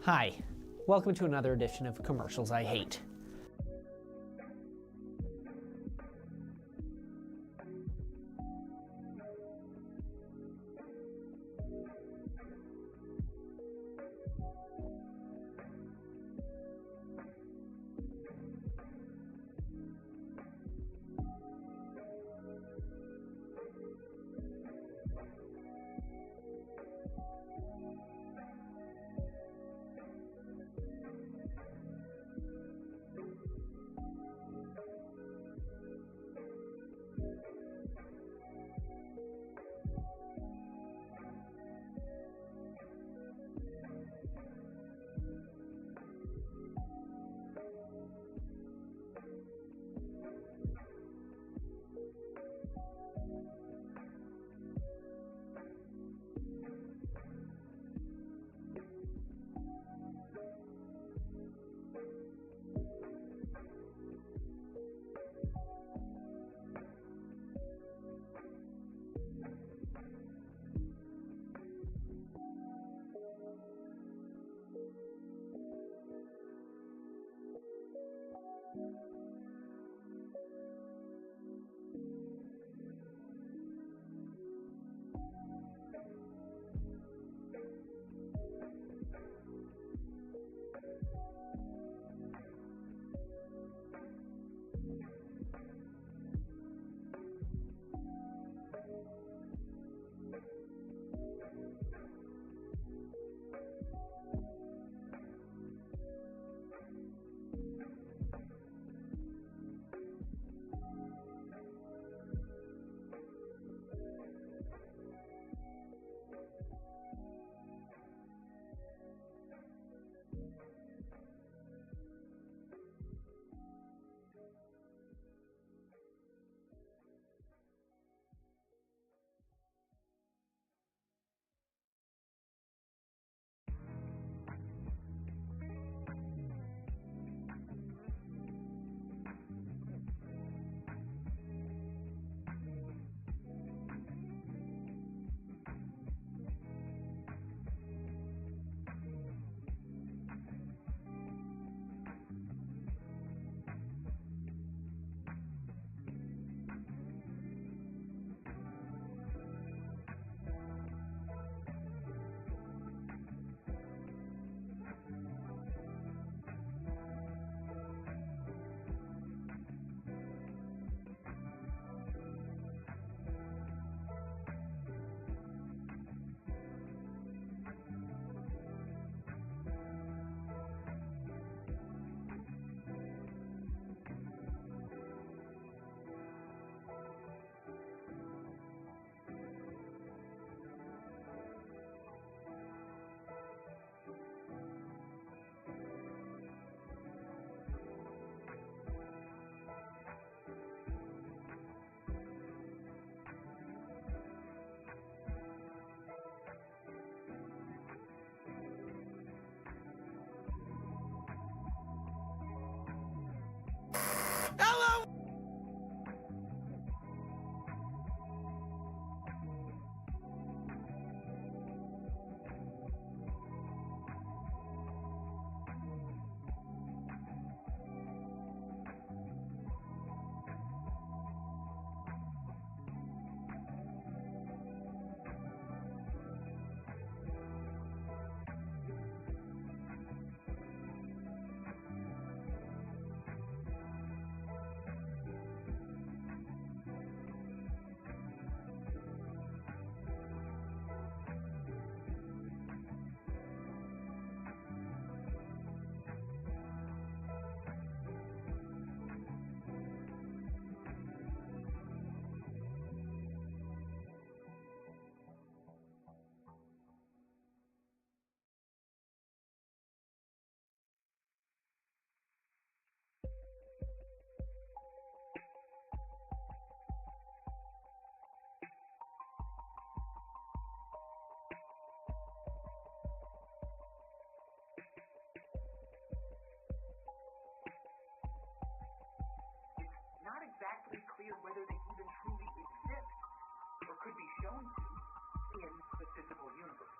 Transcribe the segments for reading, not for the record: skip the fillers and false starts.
Hi, welcome to another edition of Commercials I Hate. Not exactly clear whether they even truly exist or could be shown to in the physical universe.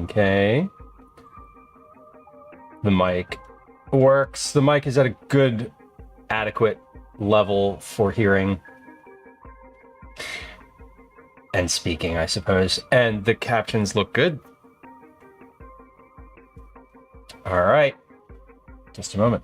Okay. The mic works. The mic is at a good, adequate level for hearing and speaking, I suppose. And the captions look good. All right. Just a moment.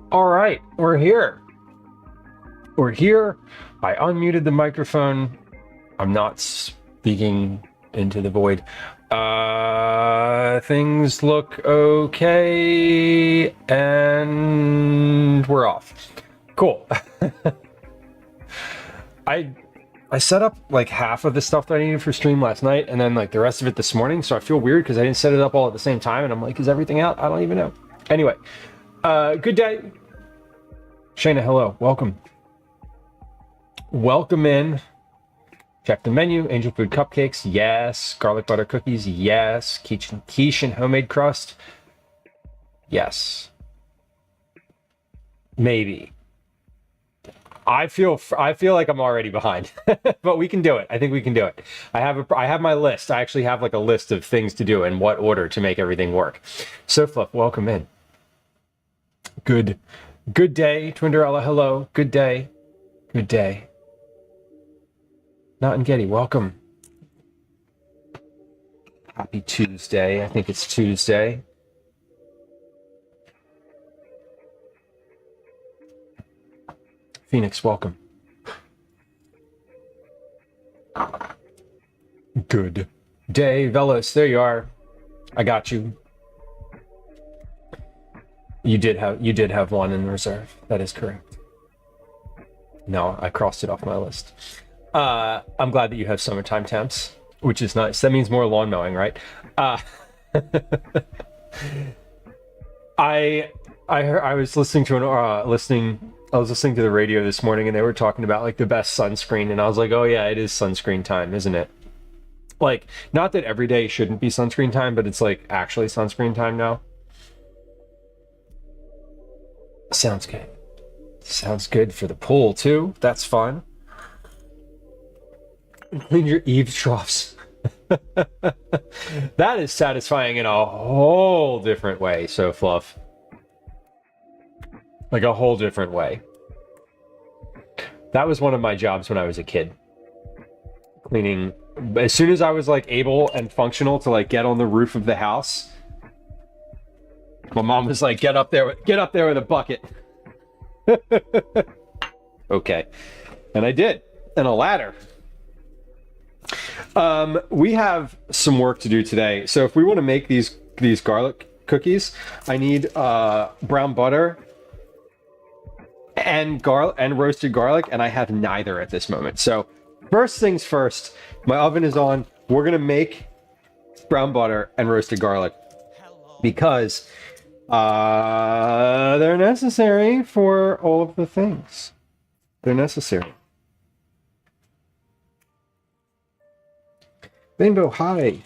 All right, we're here. We're here. I unmuted the microphone. I'm not speaking into the void. Things look okay, and we're off. Cool. I set up like half of the stuff that I needed for stream last night, and then like the rest of it this morning. So I feel weird because I didn't set it up all at the same time, and I'm like, is everything out? I don't even know. Anyway, good day. Shayna, hello. Welcome. Welcome in. Check the menu. Angel food cupcakes. Yes. Garlic butter cookies. Yes. Quiche and homemade crust. Yes. Maybe. I feel like I'm already behind, but we can do it. I think we can do it. I have my list. I actually have like a list of things to do and what order to make everything work. So Fluff, welcome in. Good day, Twinderella. Hello. Good day. Good day. Not in Getty. Welcome. Happy Tuesday. I think it's Tuesday. Phoenix, welcome. Good day, Velos. There you are. I got you. You did have one in reserve. That is correct. No, I crossed it off my list. I'm glad that you have summertime temps, which is nice. That means more lawn mowing, right? I was listening to I was listening to the radio this morning, and they were talking about like the best sunscreen, and I was like, oh yeah, it is sunscreen time, isn't it? Like, not that every day shouldn't be sunscreen time, but it's like actually sunscreen time now. Sounds good. Sounds good for the pool too. That's fun. Clean your eaves troughs. That is satisfying in a whole different way, so Fluff. Like a whole different way. That was one of my jobs when I was a kid. Cleaning. As soon as I was like able and functional to like get on the roof of the house, my mom was like, get up there with a bucket. Okay. And I did. And a ladder. We have some work to do today. So if we want to make these garlic cookies, I need brown butter and roasted garlic, and I have neither at this moment. So first things first, my oven is on. We're gonna make brown butter and roasted garlic because they're necessary for all of the things. They're necessary. Rainbow, hi.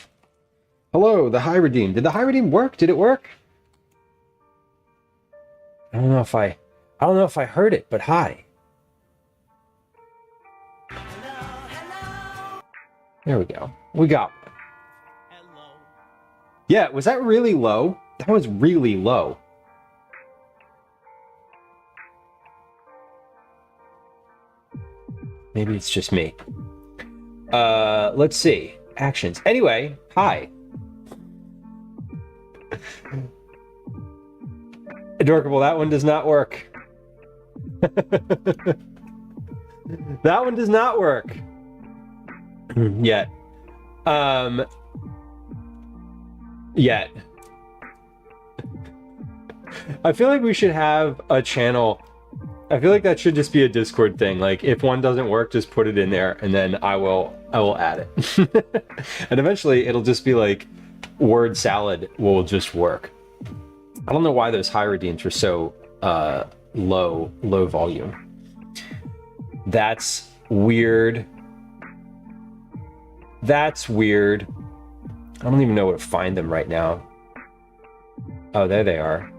Hello, the high redeem. Did the high redeem work? Did it work? I don't know if I heard it, but hi. Hello. There we go. We got one. Hello. Yeah, was that really low? That was really low. Maybe it's just me. Let's see. Actions. Anyway, hi. Adorkable, that one does not work. That one does not work yet. Yet. I feel like we should have a channel. I feel like that should just be a Discord thing. Like if one doesn't work, just put it in there and then I will add it. And eventually it'll just be like word salad will just work. I don't know why those Hyrodines are so low volume. That's weird. That's weird. I don't even know where to find them right now. Oh, there they are.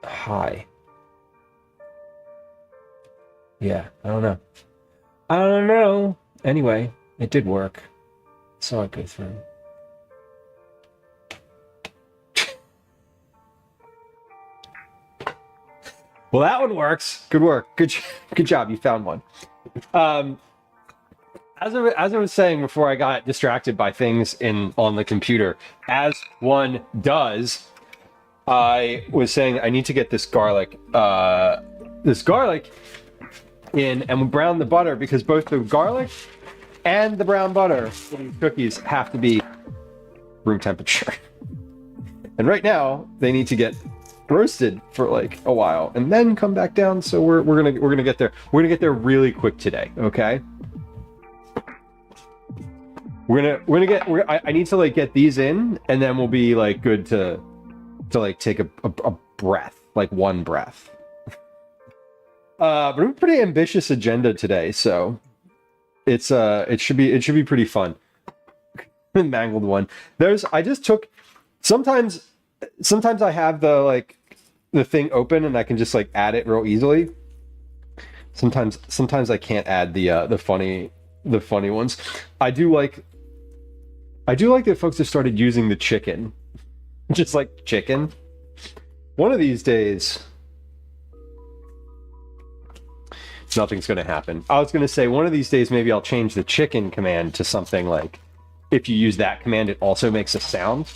Hi. Yeah, I don't know. I don't know. Anyway, it did work. Saw it go through. Well, that one works. Good work. Good job. You found one. As I was saying before, I got distracted by things on the computer, as one does. I was saying I need to get this garlic in, and we brown the butter because both the garlic and the brown butter in these cookies have to be room temperature. And right now they need to get roasted for like a while and then come back down. So we're gonna get there. We're gonna get there really quick today. Okay. I need to like get these in, and then we'll be like good to like take a breath, like one breath. But a pretty ambitious agenda today, so it should be pretty fun. Mangled one. Sometimes I have the thing open and I can just like add it real easily. Sometimes I can't add the funny ones. I do like that folks have started using the chicken. Just like chicken. One of these days, nothing's going to happen. I was going to say one of these days maybe I'll change the chicken command to something like, if you use that command, it also makes a sound.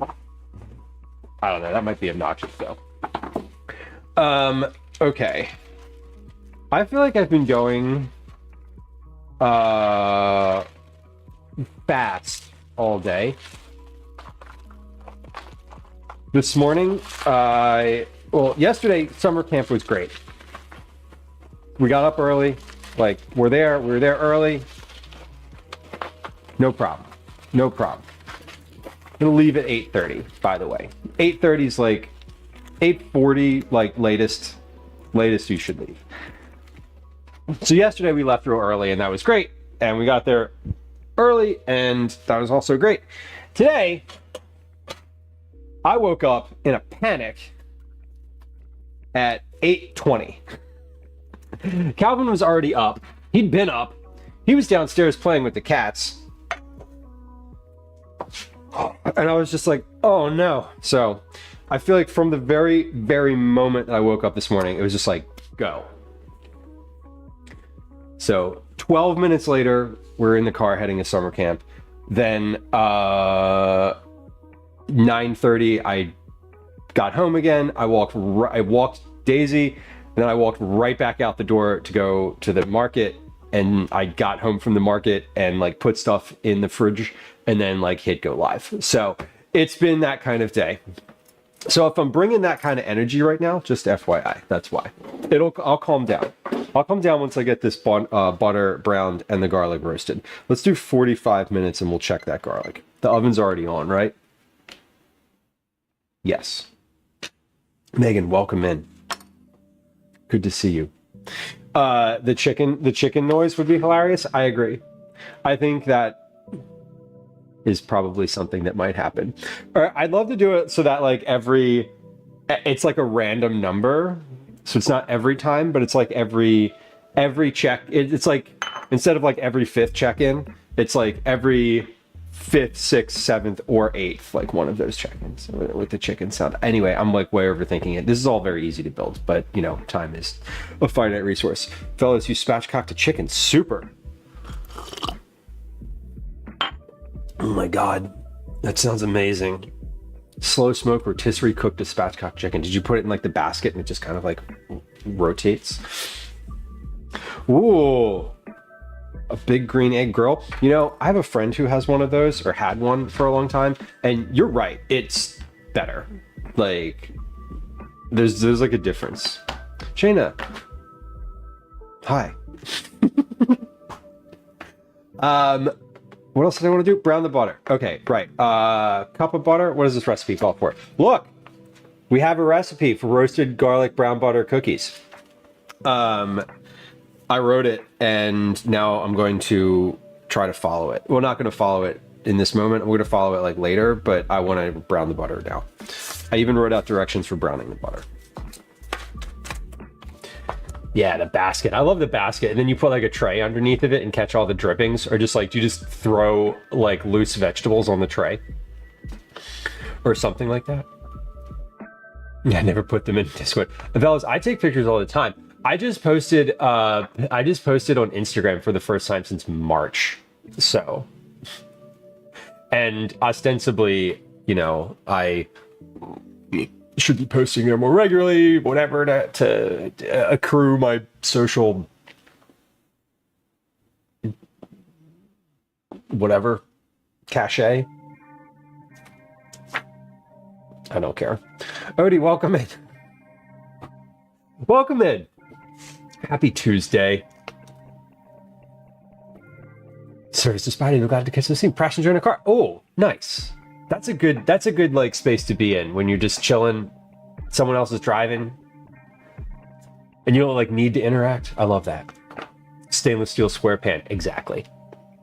I don't know. That might be obnoxious though. Okay. I feel like I've been going fast all day. This morning, yesterday summer camp was great. We got up early, like we were there early. No problem. I'm gonna leave at 8:30, by the way. 8:30 is like 8:40, like latest you should leave. So yesterday we left real early and that was great. And we got there early and that was also great. Today, I woke up in a panic at 8:20. Calvin was already up. He'd been up. He was downstairs playing with the cats. And I was just like, oh no. So I feel like from the very, very moment that I woke up this morning, it was just like, go. So 12 minutes later, we're in the car heading to summer camp. Then 9:30, I got home again. I walked Daisy, and then I walked right back out the door to go to the market. And I got home from the market and like put stuff in the fridge and then like hit go live. So it's been that kind of day. So if I'm bringing that kind of energy right now, just FYI, that's why. I'll calm down. I'll calm down once I get this butter browned and the garlic roasted. Let's do 45 minutes and we'll check that garlic. The oven's already on, right? Yes. Megan, welcome in. Good to see you. The chicken noise would be hilarious. I agree. I think that is probably something that might happen. Or I'd love to do it so that like it's like a random number. So it's not every time, but it's like every check. It's like, instead of like every fifth check-in, it's like every fifth, sixth, seventh, or eighth, like one of those check-ins with the chicken sound. Anyway, I'm like way overthinking it. This is all very easy to build, but you know, time is a finite resource. Fellas, you spatchcocked a chicken. Super. Oh my God, that sounds amazing. Slow smoke rotisserie cooked spatchcock chicken. Did you put it in like the basket and it just kind of like rotates? Ooh, a big green egg grill. You know, I have a friend who has one of those or had one for a long time, and you're right, it's better. Like, there's like a difference. Shayna, hi. What else did I want to do? Brown the butter. Okay, right. Cup of butter. What does this recipe call for? Look, we have a recipe for roasted garlic brown butter cookies. I wrote it, and now I'm going to try to follow it. Well, not going to follow it in this moment. I'm going to follow it like later, but I want to brown the butter now. I even wrote out directions for browning the butter. Yeah, the basket. I love the basket. And then you put like a tray underneath of it and catch all the drippings, or just like, do you just throw like loose vegetables on the tray or something like that? Yeah, I never put them in Discord. Fellas, I take pictures all the time. I just posted on Instagram for the first time since March. So, and ostensibly, you know, I should be posting them more regularly, whatever, to accrue my social whatever cachet. I don't care. Odie, welcome in. Welcome in. Happy Tuesday. Service to Spidey, no glad to catch the scene. Passenger in a car. Oh, nice. That's a good like space to be in when you're just chilling. Someone else is driving, and you don't like need to interact. I love that. Stainless steel square pan. Exactly.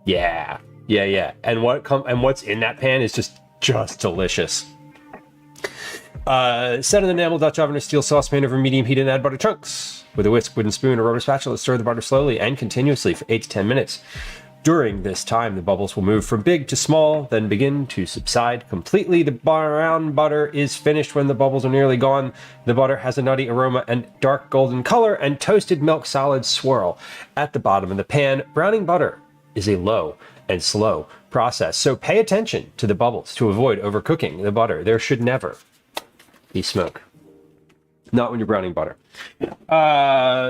Yeah. And what's in that pan is just delicious. Set an enamel Dutch oven or steel saucepan over medium heat and add butter chunks. With a whisk, wooden spoon, or rubber spatula, stir the butter slowly and continuously for 8 to 10 minutes. During this time, the bubbles will move from big to small, then begin to subside completely. The brown butter is finished when the bubbles are nearly gone. The butter has a nutty aroma and dark golden color, and toasted milk solids swirl at the bottom of the pan. Browning butter is a low and slow process, so pay attention to the bubbles to avoid overcooking the butter. There should never be smoke. Not when you're browning butter.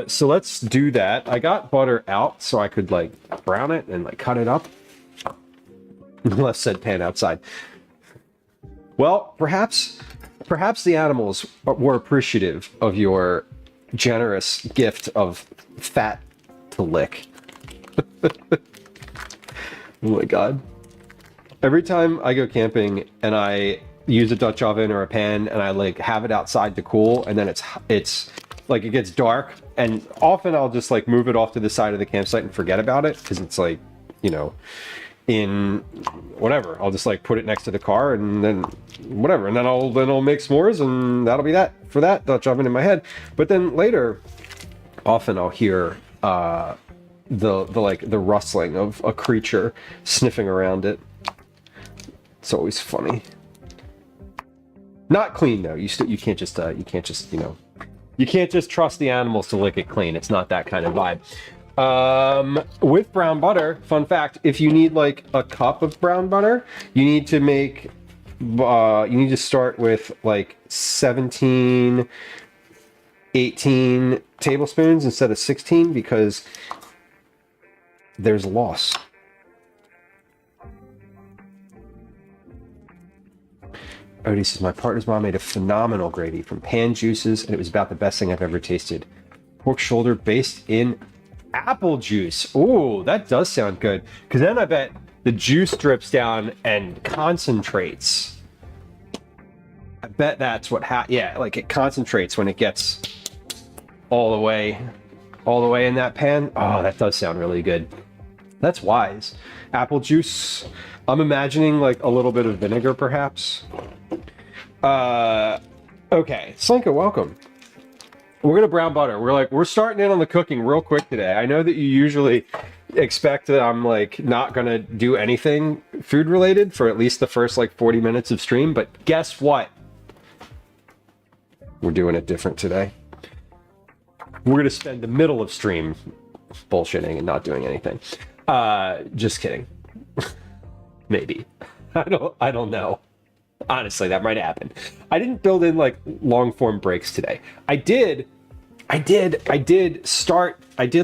So let's do that. I got butter out so I could like brown it and like cut it up. Left said pan outside. Well, perhaps the animals were appreciative of your generous gift of fat to lick. Oh my God. Every time I go camping and I use a Dutch oven or a pan and I like have it outside to cool, and then it's like it gets dark, and often I'll just like move it off to the side of the campsite and forget about it because it's like, you know, in whatever, I'll just like put it next to the car and then whatever, and then I'll make s'mores, and that'll be that for that Dutch oven in my head. But then later, often I'll hear the rustling of a creature sniffing around it. It's always funny. Not clean though. You can't just trust the animals to lick it clean. It's not that kind of vibe. With brown butter, fun fact: if you need like a cup of brown butter, you need to start with like 17, 18 tablespoons instead of 16 because there's loss. Odie says, my partner's mom made a phenomenal gravy from pan juices, and it was about the best thing I've ever tasted. Pork shoulder based in apple juice. Ooh, that does sound good. Because then I bet the juice drips down and concentrates. I bet that's what yeah, like it concentrates when it gets all the way in that pan. Oh, that does sound really good. That's wise. Apple juice. I'm imagining like a little bit of vinegar, perhaps. Okay, Slinka, welcome. We're gonna brown butter. We're starting in on the cooking real quick today. I know that you usually expect that I'm like not gonna do anything food related for at least the first like 40 minutes of stream, but guess what? We're doing it different today. We're gonna spend the middle of stream bullshitting and not doing anything. Just kidding. Maybe. I don't know. Honestly, that might happen. I didn't build in like long form breaks today. I did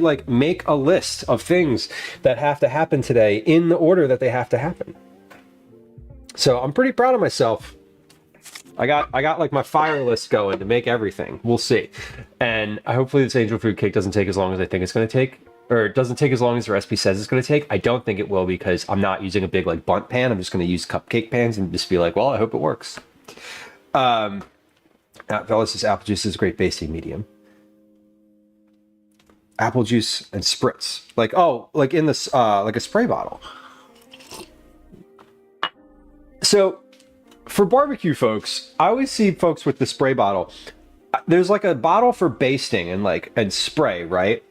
like make a list of things that have to happen today in the order that they have to happen. So I'm pretty proud of myself. I got like my fire list going to make everything. We'll see. And hopefully this angel food cake doesn't take as long as I think it's going to take, or it doesn't take as long as the recipe says it's going to take. I don't think it will, because I'm not using a big like bunt pan. I'm just going to use cupcake pans and just be like, well, I hope it works. Fellas, this apple juice is a great basting medium. Apple juice and spritz, like, oh, like in this like a spray bottle. So for barbecue folks, I always see folks with the spray bottle. There's like a bottle for basting and spray, right?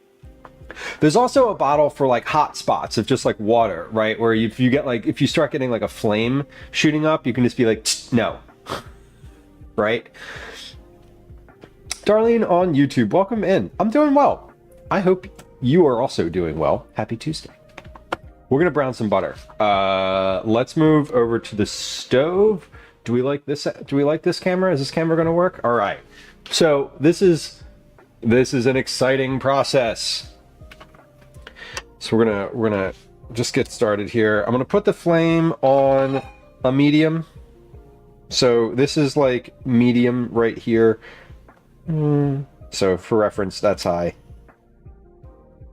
There's also a bottle for like hot spots of just like water, right? Where if you get like, if you start getting like a flame shooting up, you can just be like, no, right? Darlene on YouTube, welcome in. I'm doing well. I hope you are also doing well. Happy Tuesday. We're gonna brown some butter. Let's move over to the stove. Do we like this? Do we like this camera? Is this camera gonna work? All right. So this is an exciting process. So we're gonna just get started here. I'm gonna put the flame on a medium. So this is like medium right here. So for reference, that's high.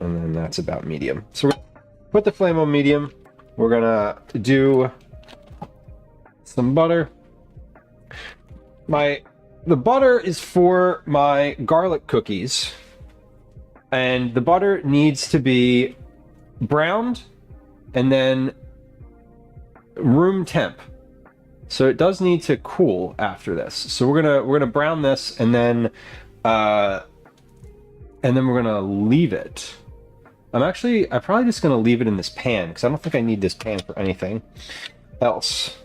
And then that's about medium. So we're gonna put the flame on medium. We're gonna do some butter. The butter is for my garlic cookies. And the butter needs to be browned and then room temp. So it does need to cool after this. So we're gonna brown this and then we're gonna leave it. I'm probably just gonna leave it in this pan because I don't think I need this pan for anything else.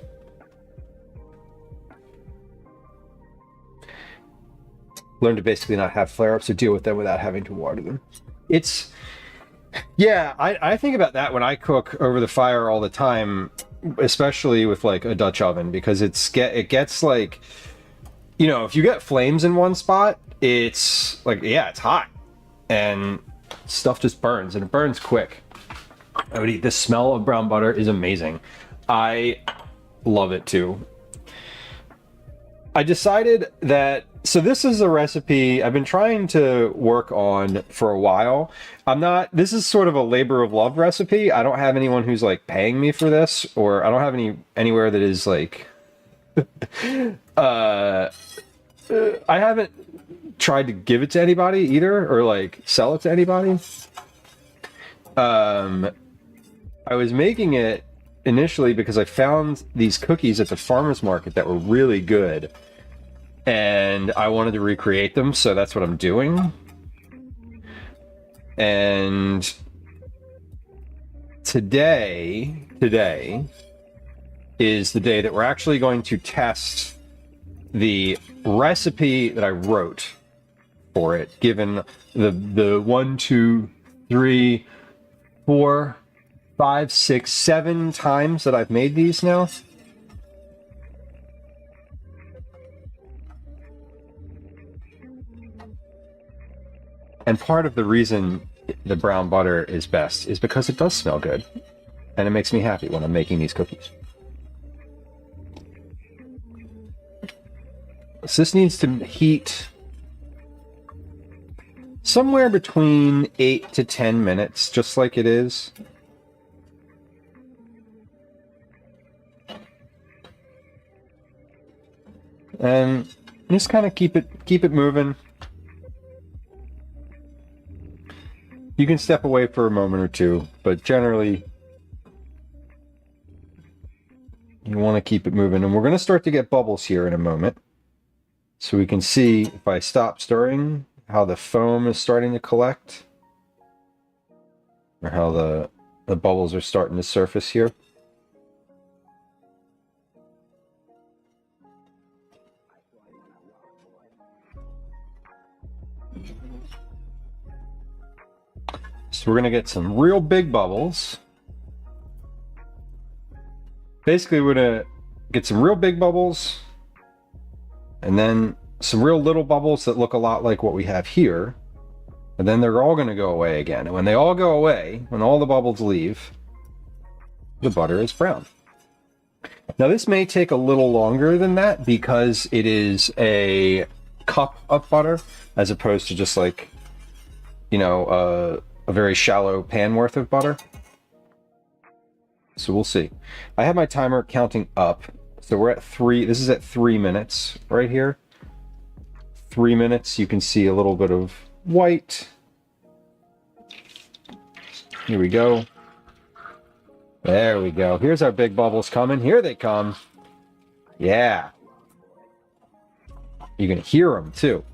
Learn to basically not have flare-ups or deal with them without having to water them. Yeah, I think about that when I cook over the fire all the time, especially with like a Dutch oven, because it gets like, you know, if you get flames in one spot, it's like, yeah, it's hot and stuff just burns, and it burns quick. I would eat. The smell of brown butter is amazing. I love it too. I decided that, so this is a recipe I've been trying to work on for a while. This is sort of a labor of love recipe. I don't have anyone who's like paying me for this, or I don't have anywhere that is like, I haven't tried to give it to anybody either, or like sell it to anybody. I was making it initially because I found these cookies at the farmer's market that were really good, and I wanted to recreate them, so that's what I'm doing. And today is the day that we're actually going to test the recipe that I wrote for it, given the 1, 2, 3, 4, 5, 6, 7 times that I've made these now. And part of the reason the brown butter is best is because it does smell good, and it makes me happy when I'm making these cookies. So this needs to heat somewhere between 8 to 10 minutes, just like it is. And just kind of keep it moving. You can step away for a moment or two, but generally you want to keep it moving. And we're going to start to get bubbles here in a moment. So we can see, if I stop stirring, how the foam is starting to collect, or how the bubbles are starting to surface here. So we're going to get some real big bubbles. Basically, we're going to get some real big bubbles, and then some real little bubbles that look a lot like what we have here. And then they're all going to go away again. And when they all go away, when all the bubbles leave, the butter is brown. Now this may take a little longer than that because it is a cup of butter as opposed to just like, you know, a very shallow pan worth of butter. So we'll see. I have my timer counting up. So we're at 3. This is at 3 minutes right here. 3 minutes. You can see a little bit of white. Here we go. There we go. Here's our big bubbles coming. Here they come. Yeah. You can hear them too.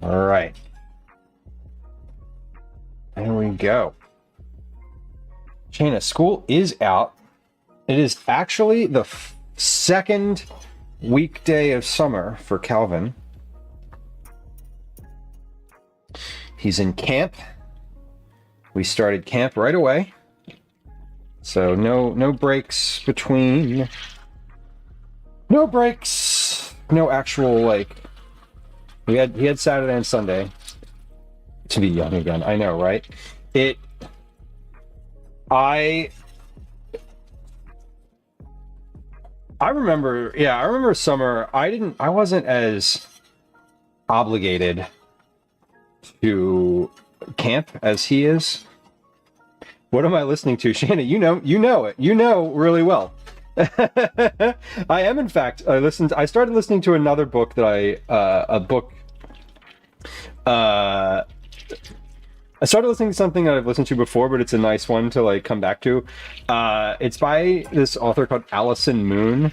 All right. There we go. Shayna, school is out. It is actually the second weekday of summer for Calvin. He's in camp. We started camp right away. So no breaks between. No breaks. No actual like. He had Saturday and Sunday to be young again. I know, right? I remember summer. I wasn't as obligated to camp as he is. What am I listening to, Shanna? You know it. You know really well. I am, in fact. I started listening to another book that I started listening to something that I've listened to before, but it's a nice one to like come back to. It's by this author called Allison Moon,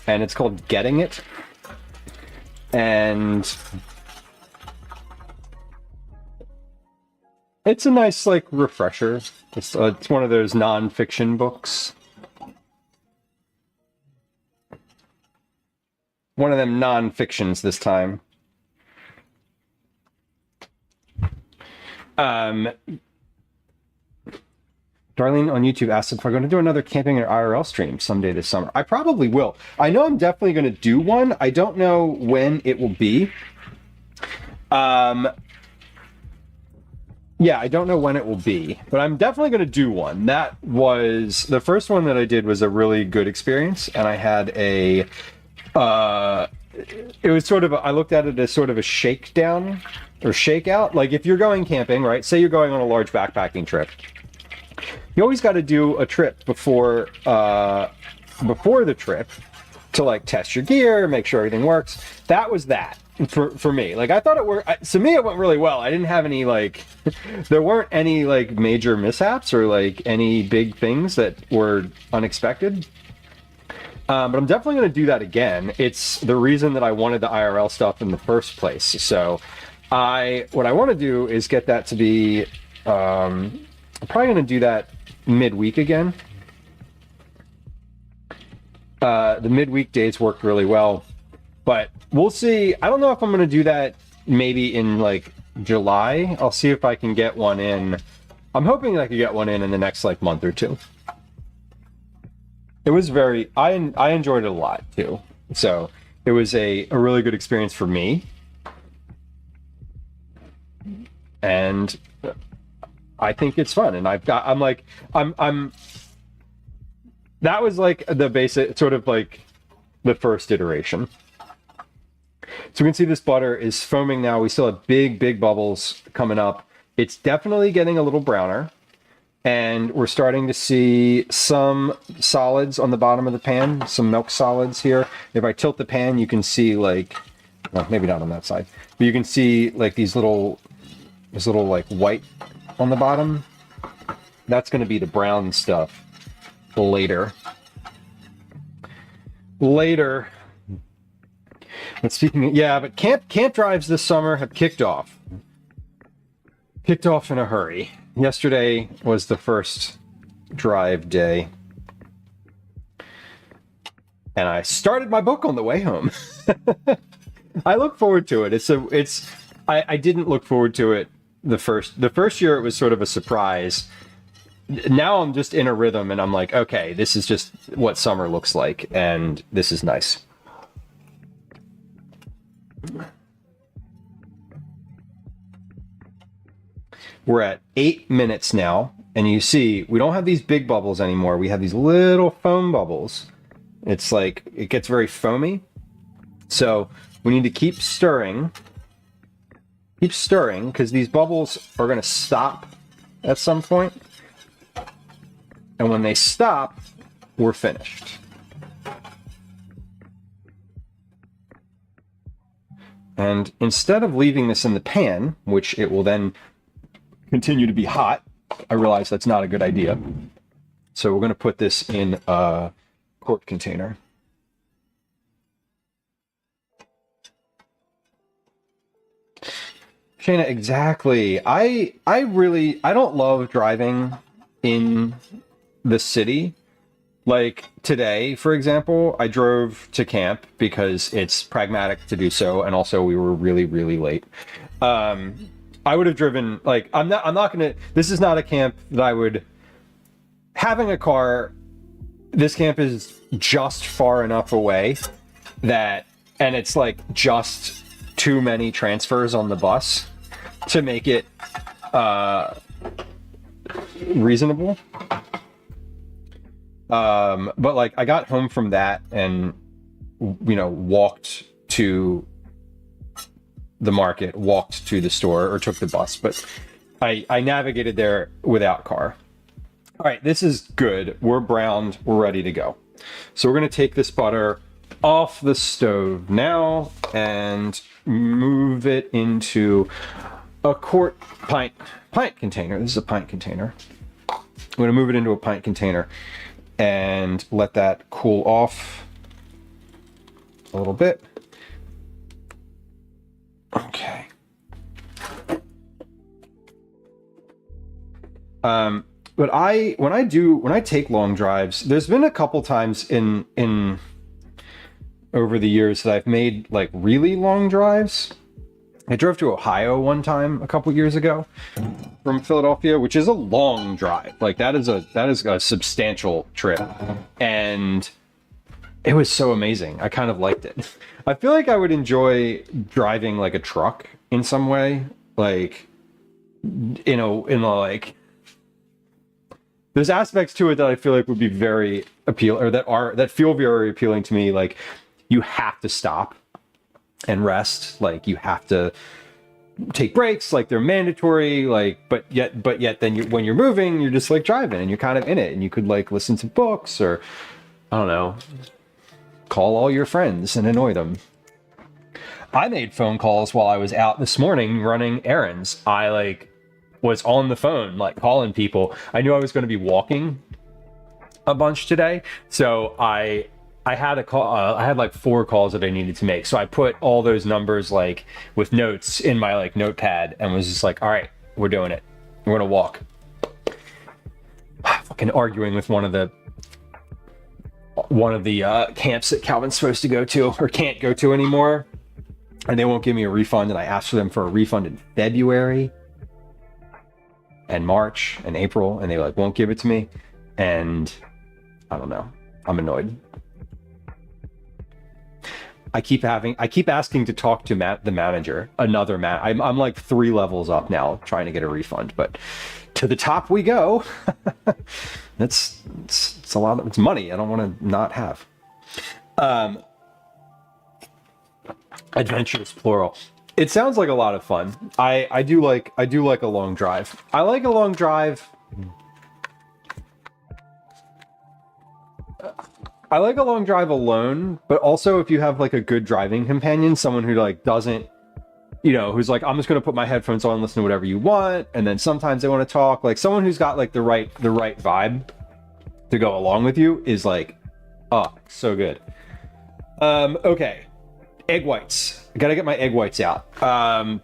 and it's called Getting It. And it's a nice like refresher. It's one of those non-fiction books. One of them non-fictions this time. Darlene on YouTube asked if we're going to do another camping or IRL stream someday this summer. I probably will. I know I'm definitely going to do one. I don't know when it will be. Yeah, I don't know when it will be, but I'm definitely going to do one. That was the first one that I did was a really good experience, and I had a it was sort of I looked at it as sort of a shakedown or shakeout. Like if you're going camping, right? Say you're going on a large backpacking trip. You always got to do a trip before the trip to like test your gear, make sure everything works. That was that for me. Like I thought it worked. To me, it went really well. I didn't have any like, there weren't any like major mishaps or like any big things that were unexpected. But I'm definitely going to do that again. It's the reason that I wanted the IRL stuff in the first place. So what I want to do is get that to be, I'm probably going to do that midweek again. The midweek days worked really well, but we'll see. I don't know if I'm going to do that maybe in like July. I'll see if I can get one in. I'm hoping I could get one in the next like month or two. It was I enjoyed it a lot too. So it was a really good experience for me. And I think it's fun. And that was like the basic sort of like the first iteration. So we can see this butter is foaming now. We still have big bubbles coming up. It's definitely getting a little browner. And we're starting to see some solids on the bottom of the pan, some milk solids here. If I tilt the pan, you can see like, well, maybe not on that side, but you can see like this little like white on the bottom. That's going to be the brown stuff later. But but camp drives this summer have kicked off in a hurry. Yesterday was the first drive day, and I started my book on the way home. I look forward to it. I didn't look forward to it the first year. It was sort of a surprise. now I'm just in a rhythm and I'm like, okay, this is just what summer looks like, and this is nice. We're at 8 minutes now, and you see we don't have these big bubbles anymore. We have these little foam bubbles. It's like it gets very foamy. So we need to keep stirring. Keep stirring, because these bubbles are going to stop at some point. And when they stop, we're finished. And instead of leaving this in the pan, which it will then continue to be hot, I realize that's not a good idea. So we're going to put this in a quart container. Shayna, exactly. I don't love driving in the city. Like today, for example, I drove to camp because it's pragmatic to do so, and also we were really, really late. I would have driven, like, I'm not gonna, this is not a camp that I would, having a car, this camp is just far enough away that, and it's like just too many transfers on the bus to make it reasonable. But like I got home from that and, you know, walked to the market, walked to the store, or took the bus, but I navigated there without car. All right, this is good. We're browned, we're ready to go. So we're gonna take this butter off the stove now and move it into a pint container. This is a pint container. I'm gonna move it into a pint container and let that cool off a little bit. Okay. But when I take long drives, there's been a couple times in over the years that I've made like really long drives. I drove to Ohio one time a couple years ago from Philadelphia, which is a long drive. Like that is a substantial trip. And it was so amazing. I kind of liked it. I feel like I would enjoy driving like a truck in some way. Like, in a like, there's aspects to it that I feel like would be very appealing, or that feel very appealing to me. Like, you have to stop and rest. Like, you have to take breaks. Like, they're mandatory. Like, but yet then when you're moving, you're just like driving and you're kind of in it, and you could like listen to books, or I don't know, call all your friends and annoy them. I made phone calls while I was out this morning running errands. I like was on the phone, like calling people. I knew I was going to be walking a bunch today, so I had a call. I had like 4 calls that I needed to make, so I put all those numbers like with notes in my like notepad and was just like, all right, we're doing it. We're gonna walk. Fucking arguing with one of the camps that Calvin's supposed to go to or can't go to anymore, and they won't give me a refund, and I asked for them for a refund in February and March and April, and they like won't give it to me, and I don't know, I'm annoyed. I keep asking to talk to the manager, I'm like 3 levels up now trying to get a refund, but to the top we go. It's a lot of, it's money I don't want to not have. Adventures plural. It sounds like a lot of fun. I do like a long drive. I like a long drive. I like a long drive alone, but also if you have like a good driving companion, someone who like doesn't, you know, who's like, I'm just going to put my headphones on, listen to whatever you want, and then sometimes they want to talk, like someone who's got like the right vibe to go along with you is like, oh, so good. Okay. Egg whites. I gotta get my egg whites out.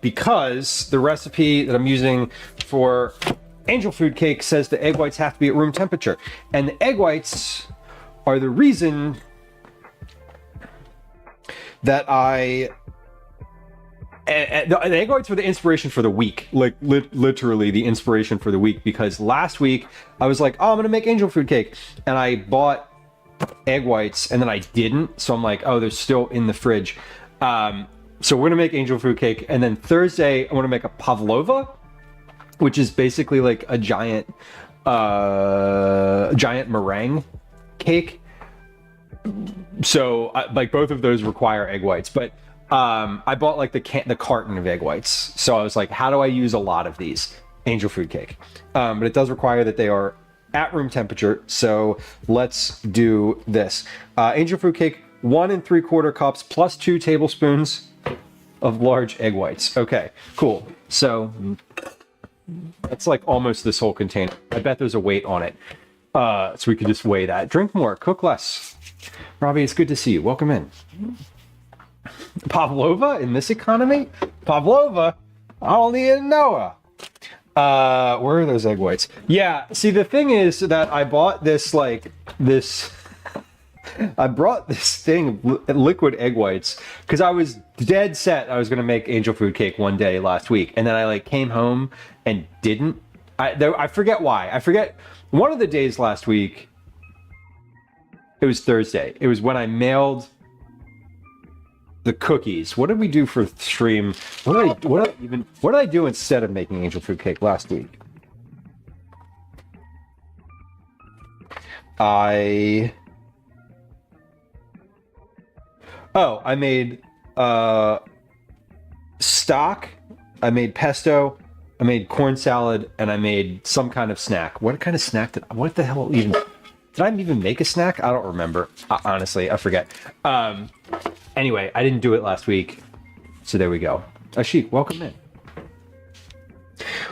Because the recipe that I'm using for angel food cake says the egg whites have to be at room temperature. And the egg whites are the reason that I And the egg whites were the inspiration for the week, like literally the inspiration for the week, because last week I was like, oh, I'm gonna make angel food cake, and I bought egg whites and then I didn't, so I'm like, oh, they're still in the fridge. So we're gonna make angel food cake, and then Thursday I want to make a pavlova, which is basically like a giant meringue cake. So like both of those require egg whites, but I bought like the carton of egg whites. So I was like, how do I use a lot of these? Angel food cake. But it does require that they are at room temperature. So let's do this. Angel food cake, 1 3/4 cups plus 2 tablespoons of large egg whites. Okay, cool. So that's like almost this whole container. I bet there's a weight on it. So we could just weigh that. Drink more, cook less. Robbie, it's good to see you. Welcome in. Pavlova in this economy? Pavlova? I don't even know her. Where are those egg whites? Yeah, see, the thing is that I bought this, I brought this thing of liquid egg whites because I was dead set I was going to make angel food cake one day last week. And then I came home and didn't. I forget why. I forget one of the days last week. It was Thursday. It was when I mailed the cookies. What did we do for stream? What did I do instead of making angel food cake last week? I made stock, I made pesto, I made corn salad, and I made some kind of snack. What kind of snack what the hell even, did I even make a snack? I don't remember. Honestly, I forget. Anyway, I didn't do it last week, so there we go. Ashik, welcome in.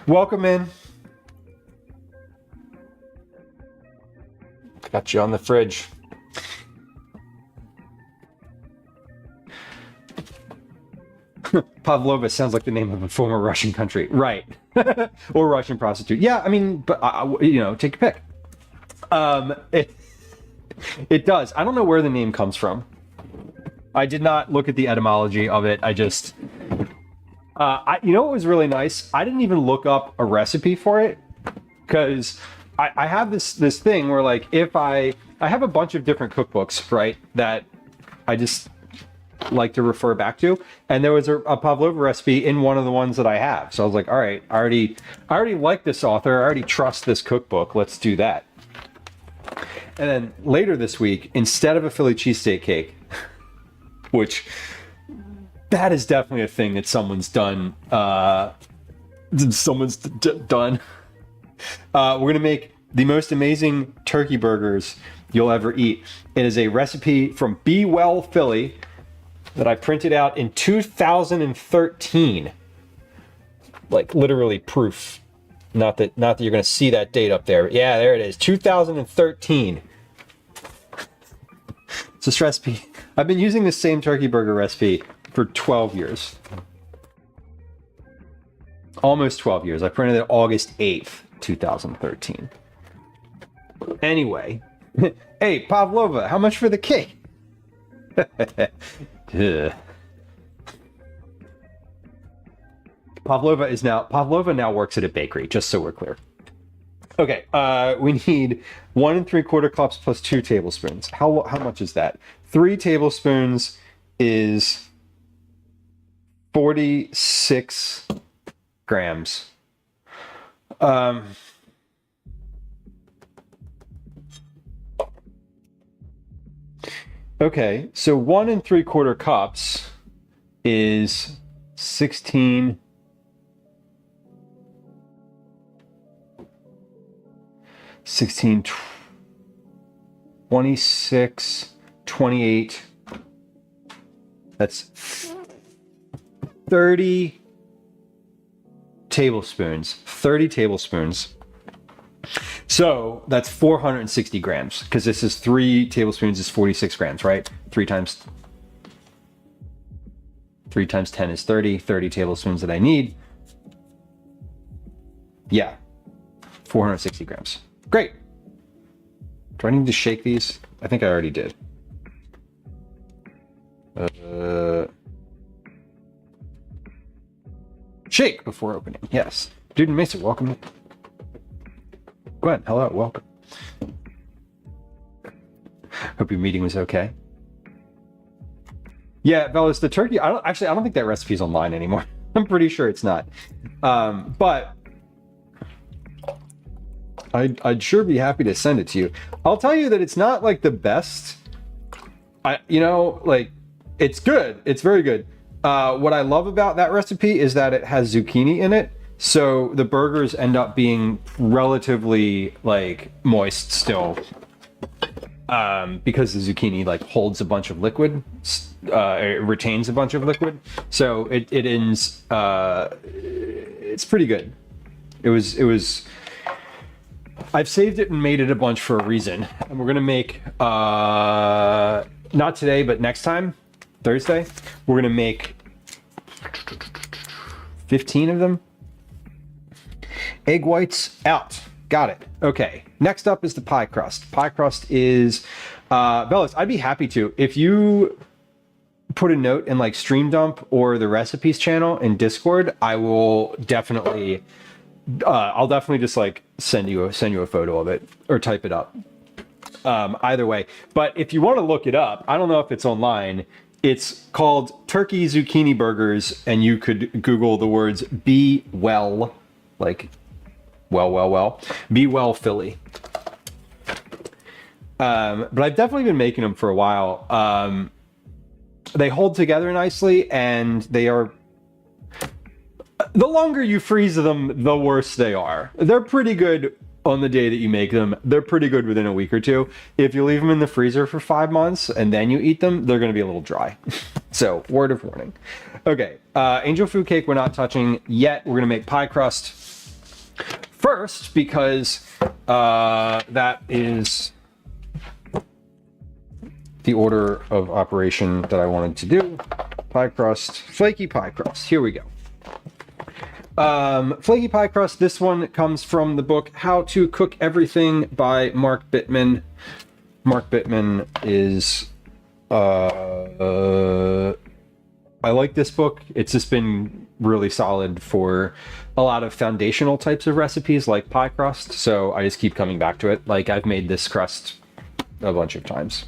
Welcome in. Got you on the fridge. Pavlova sounds like the name of a former Russian country, right? Or Russian prostitute. Yeah, I mean, but take your pick. It does. I don't know where the name comes from. I did not look at the etymology of it. I just, what was really nice? I didn't even look up a recipe for it because I have this thing where if I have a bunch of different cookbooks, right, that I just like to refer back to, and there was a pavlova recipe in one of the ones that I have. So I was like, all right, I already like this author. I already trust this cookbook. Let's do that. And then later this week, instead of a Philly cheesesteak cake, which that is definitely a thing that someone's done. We're gonna make the most amazing turkey burgers you'll ever eat. It is a recipe from Be Well Philly that I printed out in 2013. Like literally proof. Not that you're gonna see that date up there. Yeah, there it is. 2013. It's this recipe. I've been using the same turkey burger recipe for 12 years. Almost 12 years. I printed it August 8th, 2013. Anyway. Hey, Pavlova, how much for the cake? Pavlova now works at a bakery, just so we're clear. Okay, we need 1 3/4 cups plus 2 tablespoons. How much is that? 3 tablespoons is 46 grams. Okay, so 1 3/4 cups is 16. 16, 26, 28. That's 30 tablespoons. 30 tablespoons. So that's 460 grams because this is 3 tablespoons is 46 grams, right? 3 times 10 is 30. 30 tablespoons that I need. Yeah, 460 grams. Great. Do I need to shake these? I think I already did. shake before opening. Yes. Dude and Mason, welcome. Gwen, hello, welcome. Hope your meeting was okay. Yeah, Bellis, the turkey, I don't think that recipe's online anymore. I'm pretty sure it's not. But I'd sure be happy to send it to you. I'll tell you that it's not like the best. It's good. It's very good. What I love about that recipe is that it has zucchini in it. So the burgers end up being relatively like moist still. Because the zucchini like holds a bunch of liquid, it retains a bunch of liquid. So it ends, it's pretty good. It was, I've saved it and made it a bunch for a reason. And we're gonna make, not today, but next time, Thursday, we're gonna make 15 of them. Egg whites out. Got it. Okay. Next up is the pie crust. Pie crust is, Bellis, I'd be happy to. If you put a note in like Stream Dump or the recipes channel in Discord, I will definitely, I'll definitely just like send you a photo of it or type it up. Either way. But if you want to look it up, I don't know if it's online. It's called Turkey Zucchini Burgers, and you could Google the words "Be Well," like Be Well Philly. But I've definitely been making them for a while. They hold together nicely, and they are, the longer you freeze them, the worse they are. They're pretty good on the day that you make them. They're pretty good within a week or two. If you leave them in the freezer for 5 months and then you eat them, they're going to be a little dry. So, word of warning. Okay, angel food cake we're not touching yet. We're going to make pie crust first because that is the order of operation that I wanted to do. Pie crust, flaky pie crust. Here we go. Flaky pie crust. This one comes from the book How to Cook Everything by Mark Bittman. Mark Bittman is, I like this book. It's just been really solid for a lot of foundational types of recipes like pie crust. So I just keep coming back to it. Like I've made this crust a bunch of times.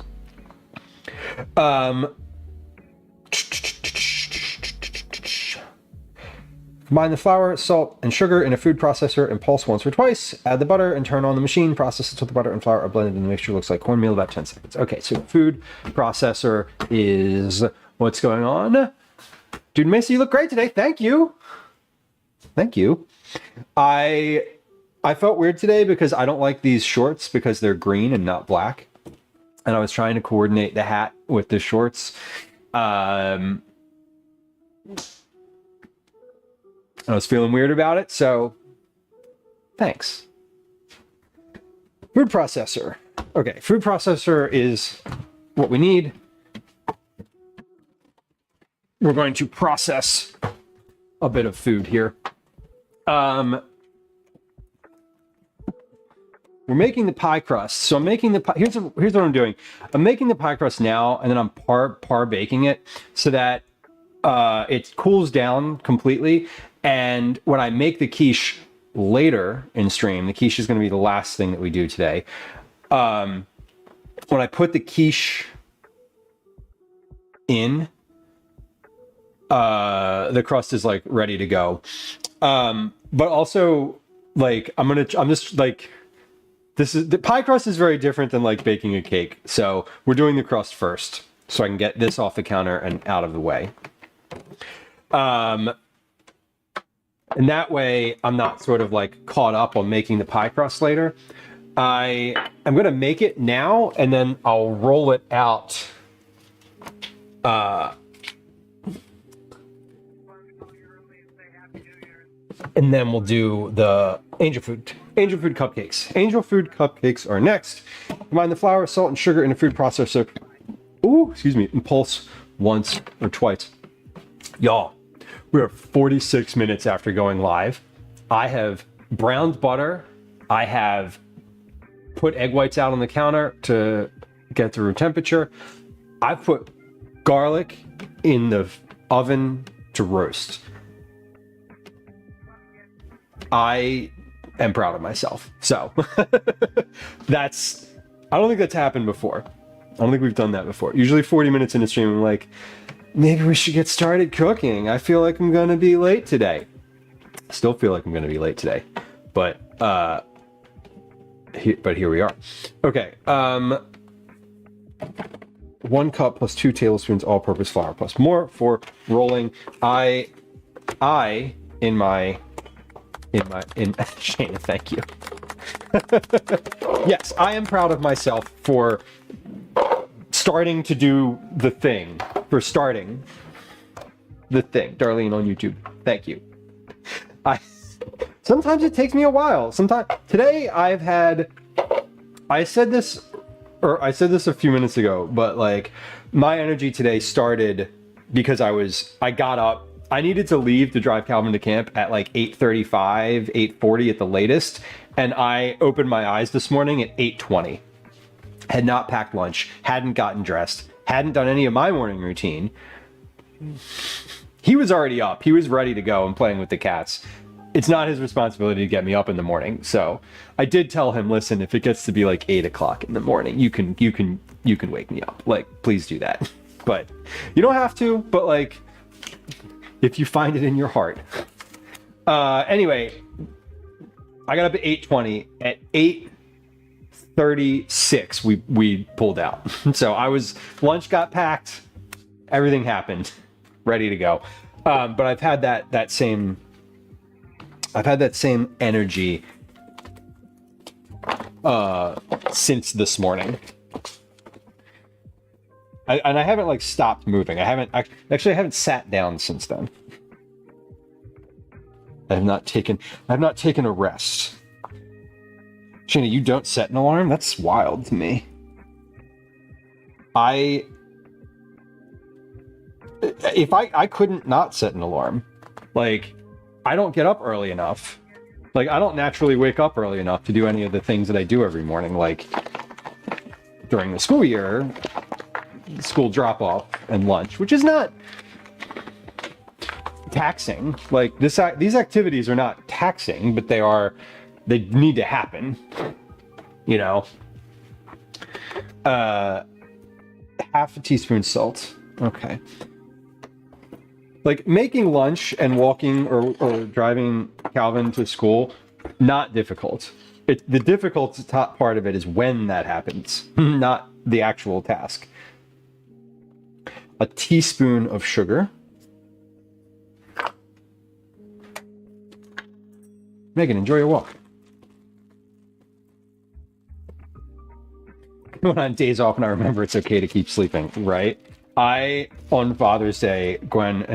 Combine the flour, salt, and sugar in a food processor and pulse once or twice. Add the butter and turn on the machine. Process until the butter and flour are blended and the mixture looks like cornmeal, about 10 seconds. Okay, so the food processor is what's going on. Dude, Macy, you look great today. Thank you. Thank you. I felt weird today because I don't like these shorts because they're green and not black. And I was trying to coordinate the hat with the shorts. I was feeling weird about it, so thanks. Food processor. Okay, food processor is what we need. We're going to process a bit of food here. We're making the pie crust. So I'm making the pie. Here's what I'm doing. I'm making the pie crust now, and then I'm par baking it so that it cools down completely. And when I make the quiche later in stream, the quiche is going to be the last thing that we do today. When I put the quiche in, the crust is like ready to go. But also like the pie crust is very different than like baking a cake. So we're doing the crust first so I can get this off the counter and out of the way. And that way I'm not sort of like caught up on making the pie crust later. I'm going to make it now and then I'll roll it out. And then we'll do the angel food cupcakes. Angel food cupcakes are next. Combine the flour, salt, and sugar in a food processor. Ooh, excuse me, and pulse once or twice. Y'all, we are 46 minutes after going live. I have browned butter. I have put egg whites out on the counter to get to room temperature. I put garlic in the oven to roast. I am proud of myself. So I don't think that's happened before. I don't think we've done that before. Usually 40 minutes into stream, I'm like, maybe we should get started cooking. I feel like I'm going to be late today. Still feel like I'm going to be late today. But here we are. Okay. 1 cup plus 2 tablespoons all-purpose flour plus more for rolling. Shayna, thank you. Yes, I am proud of myself for starting to do the thing. For starting the thing. Darlene on YouTube, thank you. Sometimes it takes me a while. Today I said this a few minutes ago, but like my energy today started because I got up. I needed to leave to drive Calvin to camp at like 8:35, 8:40 at the latest. And I opened my eyes this morning at 8:20. Had not packed lunch, hadn't gotten dressed, hadn't done any of my morning routine. He was already up. He was ready to go and playing with the cats. It's not his responsibility to get me up in the morning. So I did tell him, listen, if it gets to be like 8 o'clock in the morning, you can wake me up. Like, please do that. But you don't have to, but like, if you find it in your heart. Anyway, I got up at 8:20. At 8:36, we pulled out. So lunch got packed, everything happened, ready to go. But I've had that same energy since this morning. And I haven't like stopped moving. I haven't sat down since then. I have not taken a rest. Shayna, you don't set an alarm? That's wild to me. If I couldn't not set an alarm. Like, I don't get up early enough. Like, I don't naturally wake up early enough to do any of the things that I do every morning. Like, during the school year, school drop-off and lunch, which is not taxing. Like, these activities are not taxing, but they need to happen. You know? Half a teaspoon salt. Okay. Like, making lunch and walking or driving Calvin to school, not difficult. The difficult part of it is when that happens, not the actual task. A teaspoon of sugar. Megan, enjoy your walk. When on days off and I remember it's okay to keep sleeping, right? On Father's Day, Gwen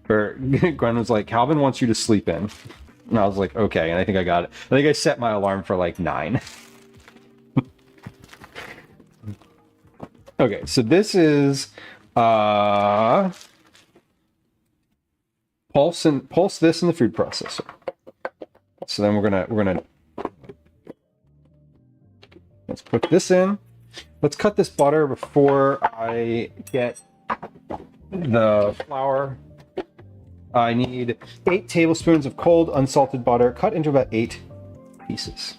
was like, Calvin wants you to sleep in. And I was like, okay. And I think I got it. I think I set my alarm for like 9. Okay, so this is pulse this in the food processor. So then we're gonna let's put this in. Let's cut this butter before I get the flour. I need 8 tablespoons of cold unsalted butter cut into about 8 pieces.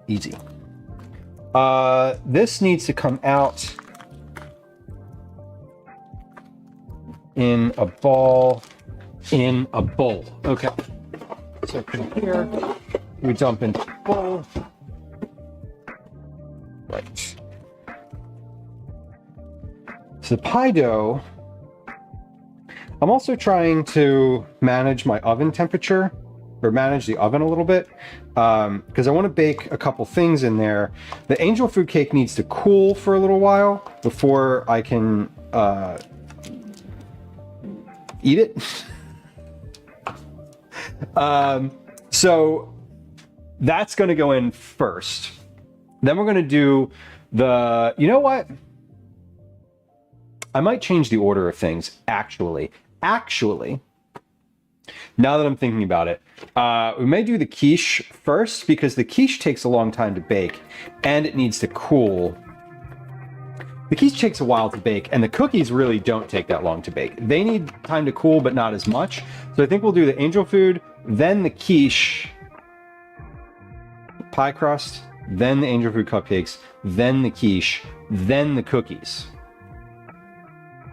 Easy. This needs to come out in a bowl. Okay. So from here, we dump into the bowl. Right. So the pie dough, I'm also trying to manage my oven temperature, or manage the oven a little bit, because I want to bake a couple things in there. The angel food cake needs to cool for a little while before I can eat it. So that's going to go in first. Then we're going to do you know what? I might change the order of things, actually, now that I'm thinking about it. We may do the quiche first, because the quiche takes a long time to bake, and it needs to cool. The quiche takes a while to bake, and the cookies really don't take that long to bake. They need time to cool, but not as much. So I think we'll do the angel food, then the quiche, pie crust, then the angel food cupcakes, then the quiche, then the cookies.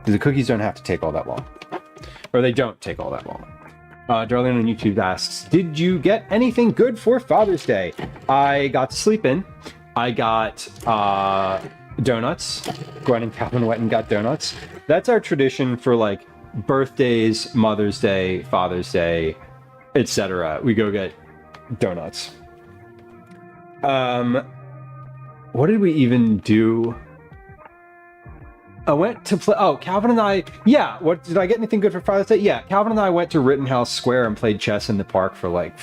The cookies don't have to take all that long. Or they don't take all that long. Darlene on YouTube asks, did you get anything good for Father's Day? I got to sleep in. I got donuts. Gwen and Calvin went and got donuts. That's our tradition for like birthdays, Mother's Day, Father's Day, etc. We go get donuts. What did we even do? I went to play. Oh, Calvin and I. Yeah. What did I get anything good for Father's Day? Yeah. Calvin and I went to Rittenhouse Square and played chess in the park for like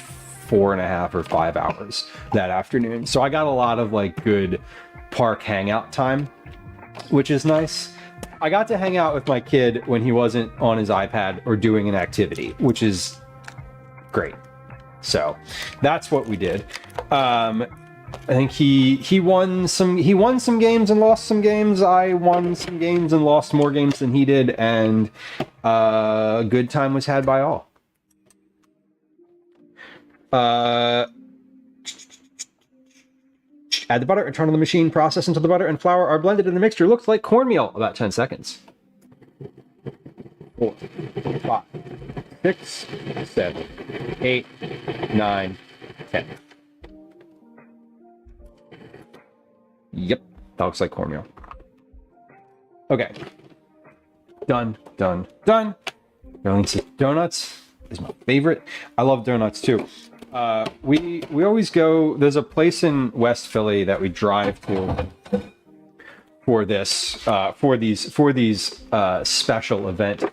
4.5 or 5 hours that afternoon. So I got a lot of like good park hangout time, which is nice. I got to hang out with my kid when he wasn't on his iPad or doing an activity, which is great. So that's what we did. I think he won some games and lost some games. I won some games and lost more games than he did, and a good time was had by all. Add the butter and turn on the machine. Process until the butter and flour are blended in the mixture. Looks like cornmeal. About 10 seconds. 4, 5, 6, 7, 8, 9, 10. Yep, that looks like cornmeal. Okay. Done. Donuts is my favorite. I love donuts too. We always go. There's a place in West Philly that we drive to for these special event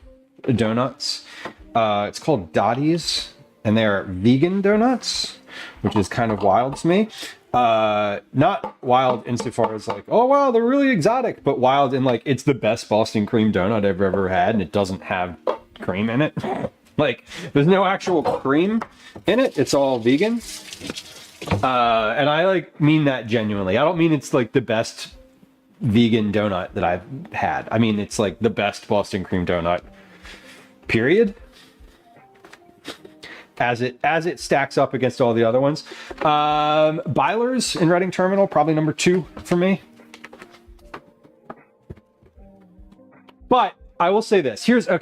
donuts. It's called Dottie's, and they're vegan donuts, which is kind of wild to me. Not wild insofar as like, oh wow, they're really exotic, but wild in like, it's the best Boston cream donut I've ever had, and it doesn't have cream in it. Like, there's no actual cream in it. It's all vegan. And I like mean that genuinely. I don't mean it's like the best vegan donut that I've had. I mean, it's like the best Boston cream donut, period. As it stacks up against all the other ones. Byler's in Reading Terminal, probably number 2 for me. But I will say this. Here's the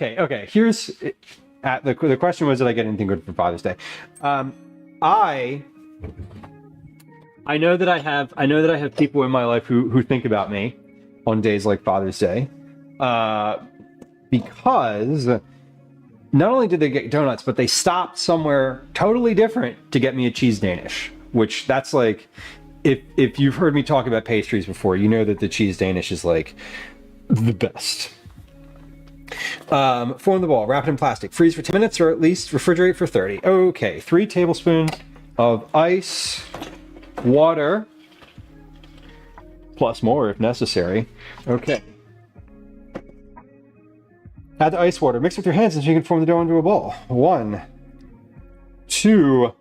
question was, did I get anything good for Father's Day? I know that I have people in my life who think about me on days like Father's Day. Because not only did they get donuts, but they stopped somewhere totally different to get me a cheese Danish, which that's like, if you've heard me talk about pastries before, you know that the cheese Danish is like the best. Form the ball, wrap it in plastic, freeze for 10 minutes, or at least refrigerate for 30. Okay, 3 tablespoons of ice, water, plus more if necessary. Okay. Add the ice water. Mix with your hands until you can form the dough into a ball. 1, 2,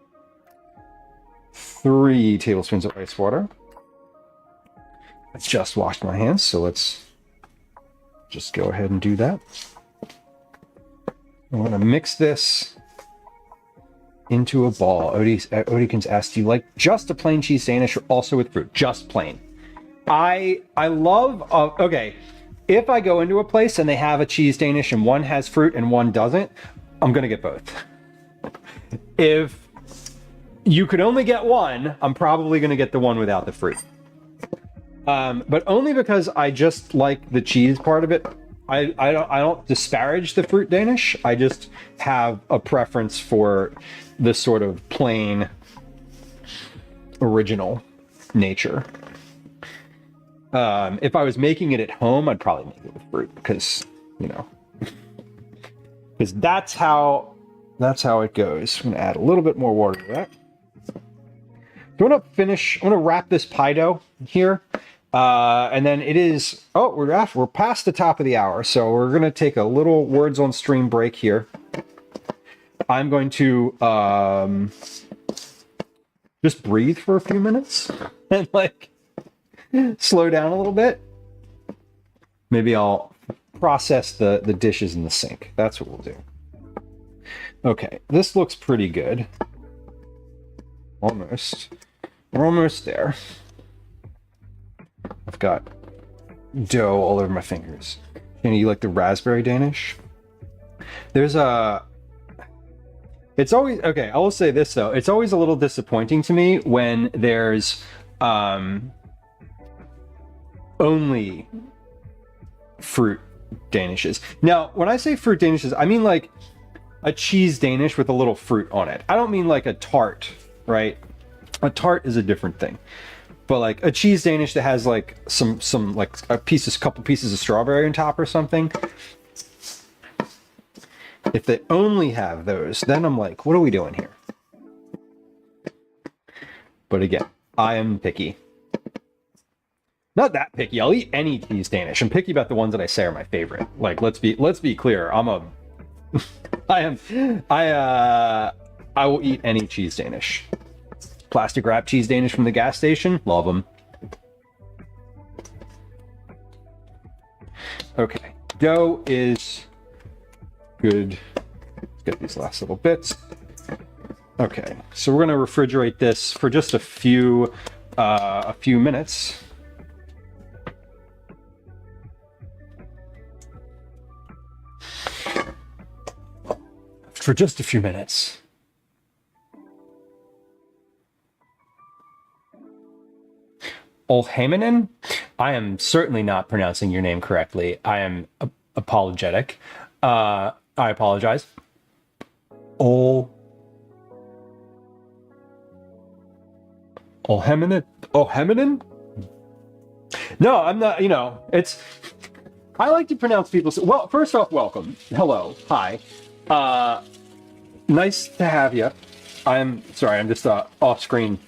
3 tablespoons of ice water. I just washed my hands, so let's just go ahead and do that. I'm going to mix this into a ball. Odikins asked, do you like just a plain cheese Danish or also with fruit? Just plain. I love... okay. If I go into a place and they have a cheese Danish and one has fruit and one doesn't, I'm going to get both. If you could only get one, I'm probably going to get the one without the fruit. But only because I just like the cheese part of it. I don't disparage the fruit Danish. I just have a preference for the sort of plain original nature. If I was making it at home, I'd probably make it with fruit because, you know, because that's how it goes. I'm gonna add a little bit more water to that. So I'm gonna wrap this pie dough here, and then it is. Oh, we're past the top of the hour, so we're gonna take a little words on stream break here. I'm going to just breathe for a few minutes and like slow down a little bit. Maybe I'll process the dishes in the sink. That's what we'll do. Okay, this looks pretty good. Almost. We're almost there. I've got dough all over my fingers. And you like the raspberry Danish? There's a... It's always... Okay, I will say this, though. It's always a little disappointing to me when there's only fruit Danishes. Now, when I say fruit Danishes, I mean like a cheese Danish with a little fruit on it. I don't mean like a tart, right? A tart is a different thing. But like a cheese Danish that has like some like couple pieces of strawberry on top or something. If they only have those, then I'm like, what are we doing here? But again, I am picky. Not that picky. I'll eat any cheese Danish. I'm picky about the ones that I say are my favorite. Like, let's be clear. I will eat any cheese Danish. Plastic wrap cheese Danish from the gas station, love them. Okay, dough is good. Let's get these last little bits. Okay, so we're gonna refrigerate this for just a few minutes. For just a few minutes. Olhaminen? I am certainly not pronouncing your name correctly. I am apologetic. I apologize. Olhaminen? Olhaminen? No, I'm not, it's... I like to pronounce people's... Well, first off, welcome. Hello. Hi. Nice to have you. I'm just off screen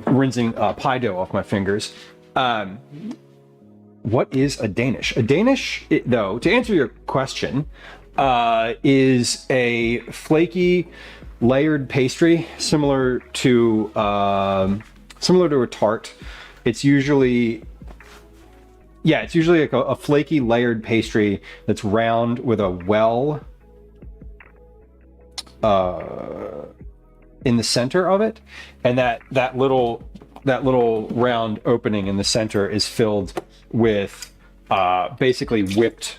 rinsing pie dough off my fingers. What is a Danish? A Danish, though, to answer your question, is a flaky layered pastry similar to a tart. It's usually like a flaky layered pastry that's round with a well in the center of it, and that little round opening in the center is filled with basically whipped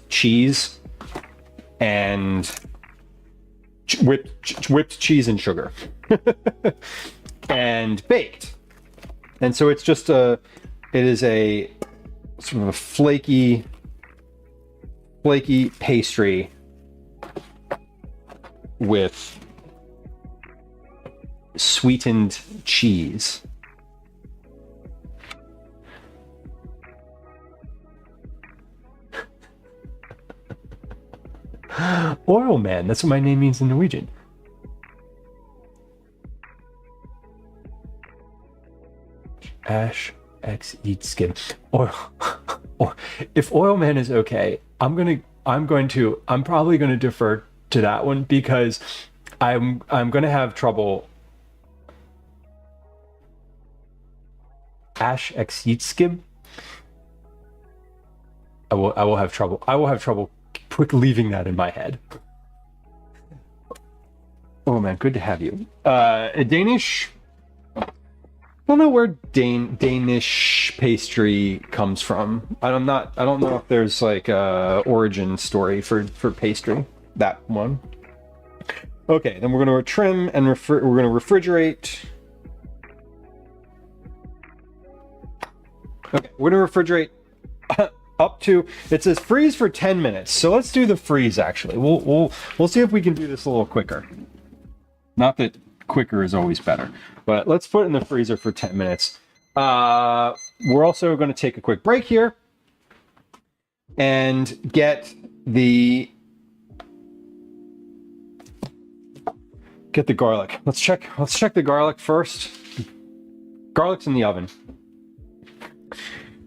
cheese and whipped cheese and sugar and baked. And so it's just it is a sort of a flaky pastry with sweetened cheese. Oil man, that's what my name means in Norwegian. Ash X eat skin. Oil. If oil man is okay, I'm probably gonna defer to that one because I'm gonna have trouble. Ash X eat skim. I will have trouble quick leaving that in my head. Oh man, good to have you. A Danish. I don't know where Danish pastry comes from. I don't know if there's like a origin story for pastry. That one. Okay, then we're gonna trim and we're gonna refrigerate. Okay, we're gonna refrigerate up to, it says freeze for 10 minutes. So let's do the freeze actually. We'll see if we can do this a little quicker. Not that quicker is always better, but let's put it in the freezer for 10 minutes. We're also going to take a quick break here and get the garlic. Let's check the garlic first. Garlic's in the oven.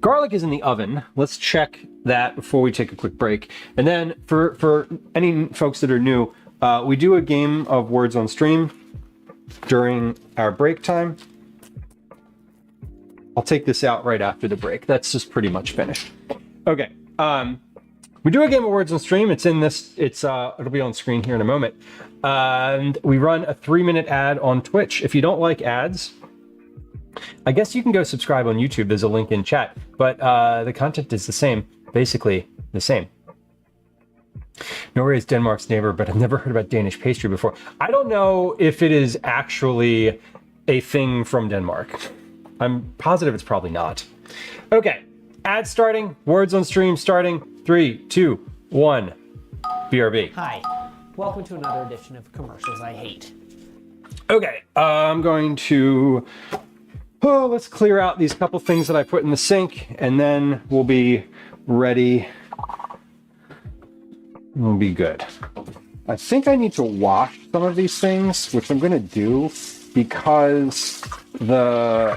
Garlic is in the oven. Let's check that before we take a quick break. And then for any folks that are new, we do a game of words on stream during our break time. I'll take this out right after the break. That's just pretty much finished. Okay. We do a game of words on stream. It's in this. It'll be on screen here in a moment. And we run a 3-minute ad on Twitch. If you don't like ads, I guess you can go subscribe on YouTube. There's a link in chat, but the content is the same, basically the same. Norway is Denmark's neighbor, but I've never heard about Danish pastry before. I don't know if it is actually a thing from Denmark. I'm positive it's probably not. Okay, ad starting, words on stream starting. 3, 2, 1. BRB. Hi, welcome to another edition of Commercials I Hate. Okay, I'm going to, let's clear out these couple things that I put in the sink, and then we'll be ready. We'll be good. I think I need to wash some of these things, which I'm going to do because the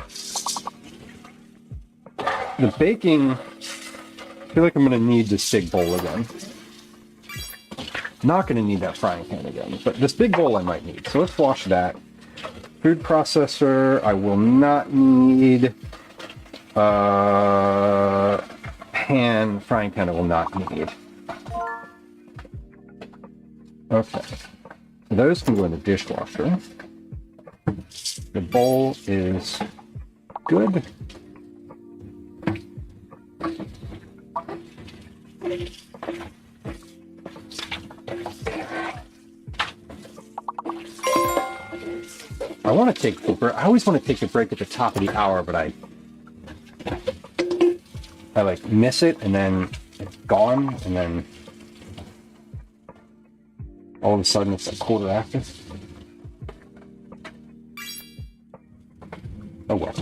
baking, I feel like I'm going to need this big bowl again. Not going to need that frying pan again, but this big bowl I might need. So let's wash that. Food processor, I will not need. Frying pan I will not need. Okay, so those can go in the dishwasher. The bowl is good. I want to take the break. I always want to take the break at the top of the hour, but I like miss it and then it's gone, and then all of a sudden it's a quarter after. Oh well.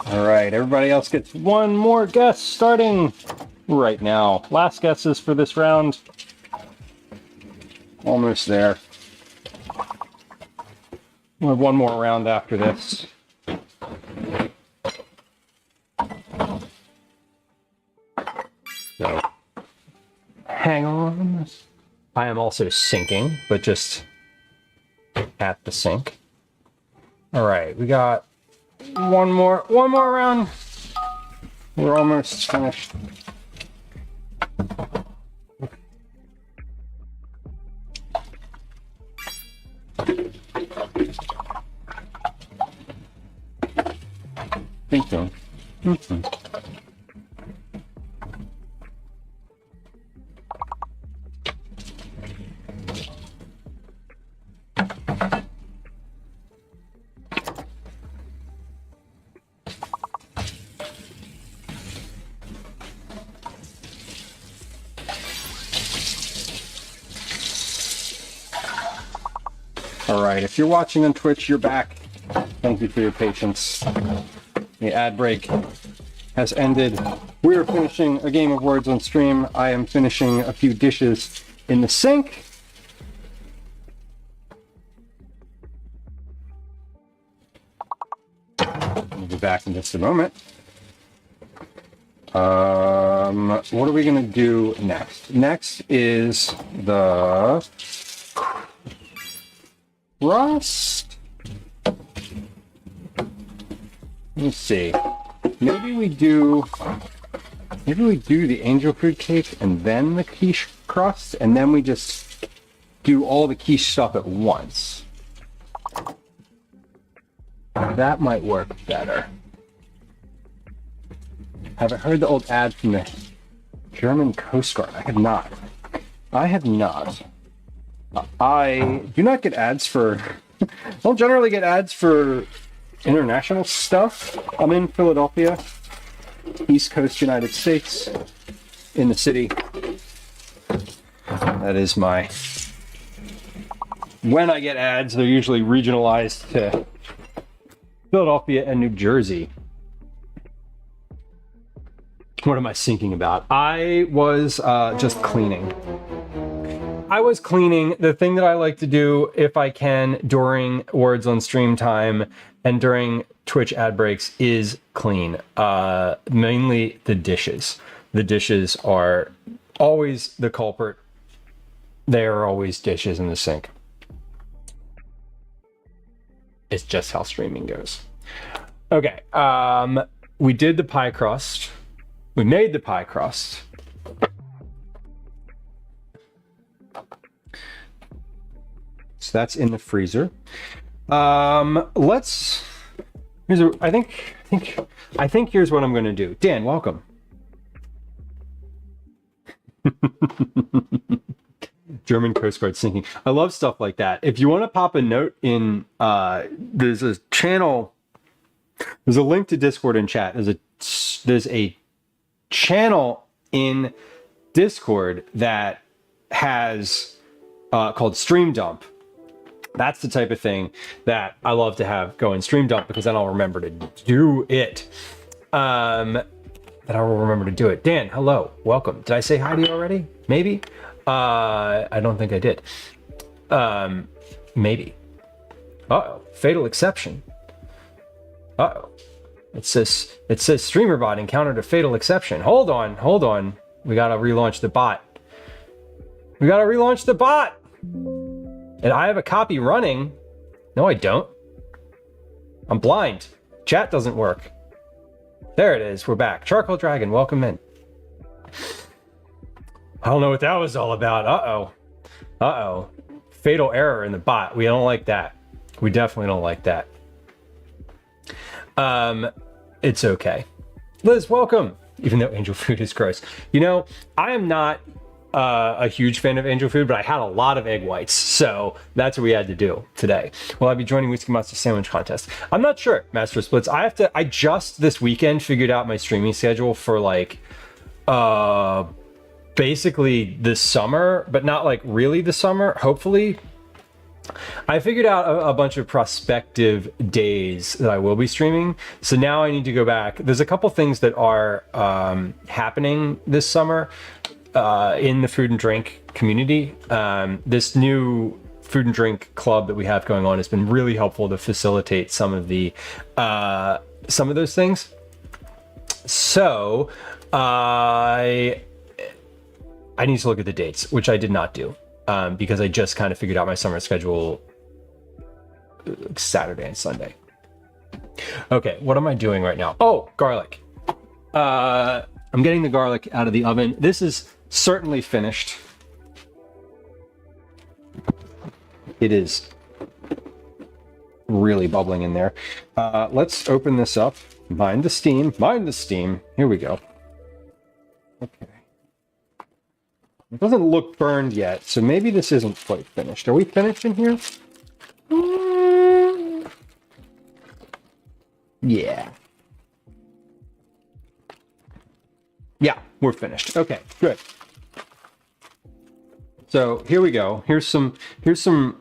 All right, everybody else gets one more guess starting right now. Last guesses for this round. Almost there. We'll have one more round after this. So, hang on. I am also sinking, but just at the sink. All right, we got one more round. We're almost finished. Think so. Mm-hmm. All right, if you're watching on Twitch, you're back. Thank you for your patience. The ad break has ended. We are finishing a game of words on stream. I am finishing a few dishes in the sink. We'll be back in just a moment. What are we gonna do next? Next is the crust. Let's see. Maybe we do the angel food cake and then the quiche crust, and then we just do all the quiche stuff at once. That might work better. Have I heard the old ad from the German Coast Guard? I have not. I do not get ads for, don't generally get ads for international stuff. I'm in Philadelphia, East Coast, United States, in the city. That is my, when I get ads, they're usually regionalized to Philadelphia and New Jersey. What am I thinking about? I was just cleaning. I was cleaning. The thing that I like to do if I can during words on stream time and during Twitch ad breaks is clean. Mainly the dishes. The dishes are always the culprit. There are always dishes in the sink. It's just how streaming goes. Okay, we did the pie crust. We made the pie crust. So that's in the freezer. Let's. I think here's what I'm going to do. Dan, welcome. German Coast Guard sinking. I love stuff like that. If you want to pop a note in, there's a channel. There's a link to Discord in chat. There's a channel in Discord that has called Stream Dump. That's the type of thing that I love to have go in Stream Dump because then I'll remember to do it. That I will remember to do it. Dan, hello, welcome. Did I say hi to you already? Maybe. I don't think I did. Maybe. Uh-oh, fatal exception. Uh-oh. It says StreamerBot encountered a fatal exception. Hold on. We gotta relaunch the bot. And I have a copy running. No, I don't. I'm blind. Chat doesn't work. There it is. We're back. Charcoal Dragon, welcome in. I don't know what that was all about. Uh-oh. Fatal error in the bot. We don't like that. We definitely don't like that. It's okay. Liz, welcome. Even though angel food is gross. You know, I am not a huge fan of angel food, but I had a lot of egg whites, so that's what we had to do today. Will I be joining Whiskey Monster Sandwich Contest? I'm not sure, Master Splits. I just this weekend figured out my streaming schedule for like basically this summer, but not like really the summer, hopefully. I figured out a bunch of prospective days that I will be streaming. So now I need to go back. There's a couple things that are happening this summer in the food and drink community. This new food and drink club that we have going on has been really helpful to facilitate some of those things. So I need to look at the dates, which I did not do. Because I just kind of figured out my summer schedule Saturday and Sunday. Okay, what am I doing right now? Oh, garlic. I'm getting the garlic out of the oven. This is certainly finished. It is really bubbling in there. Let's open this up. Mind the steam. Here we go. Okay. It doesn't look burned yet, so maybe this isn't quite finished. Are we finished in here? Yeah. Yeah, we're finished. Okay, good. So here we go. Here's some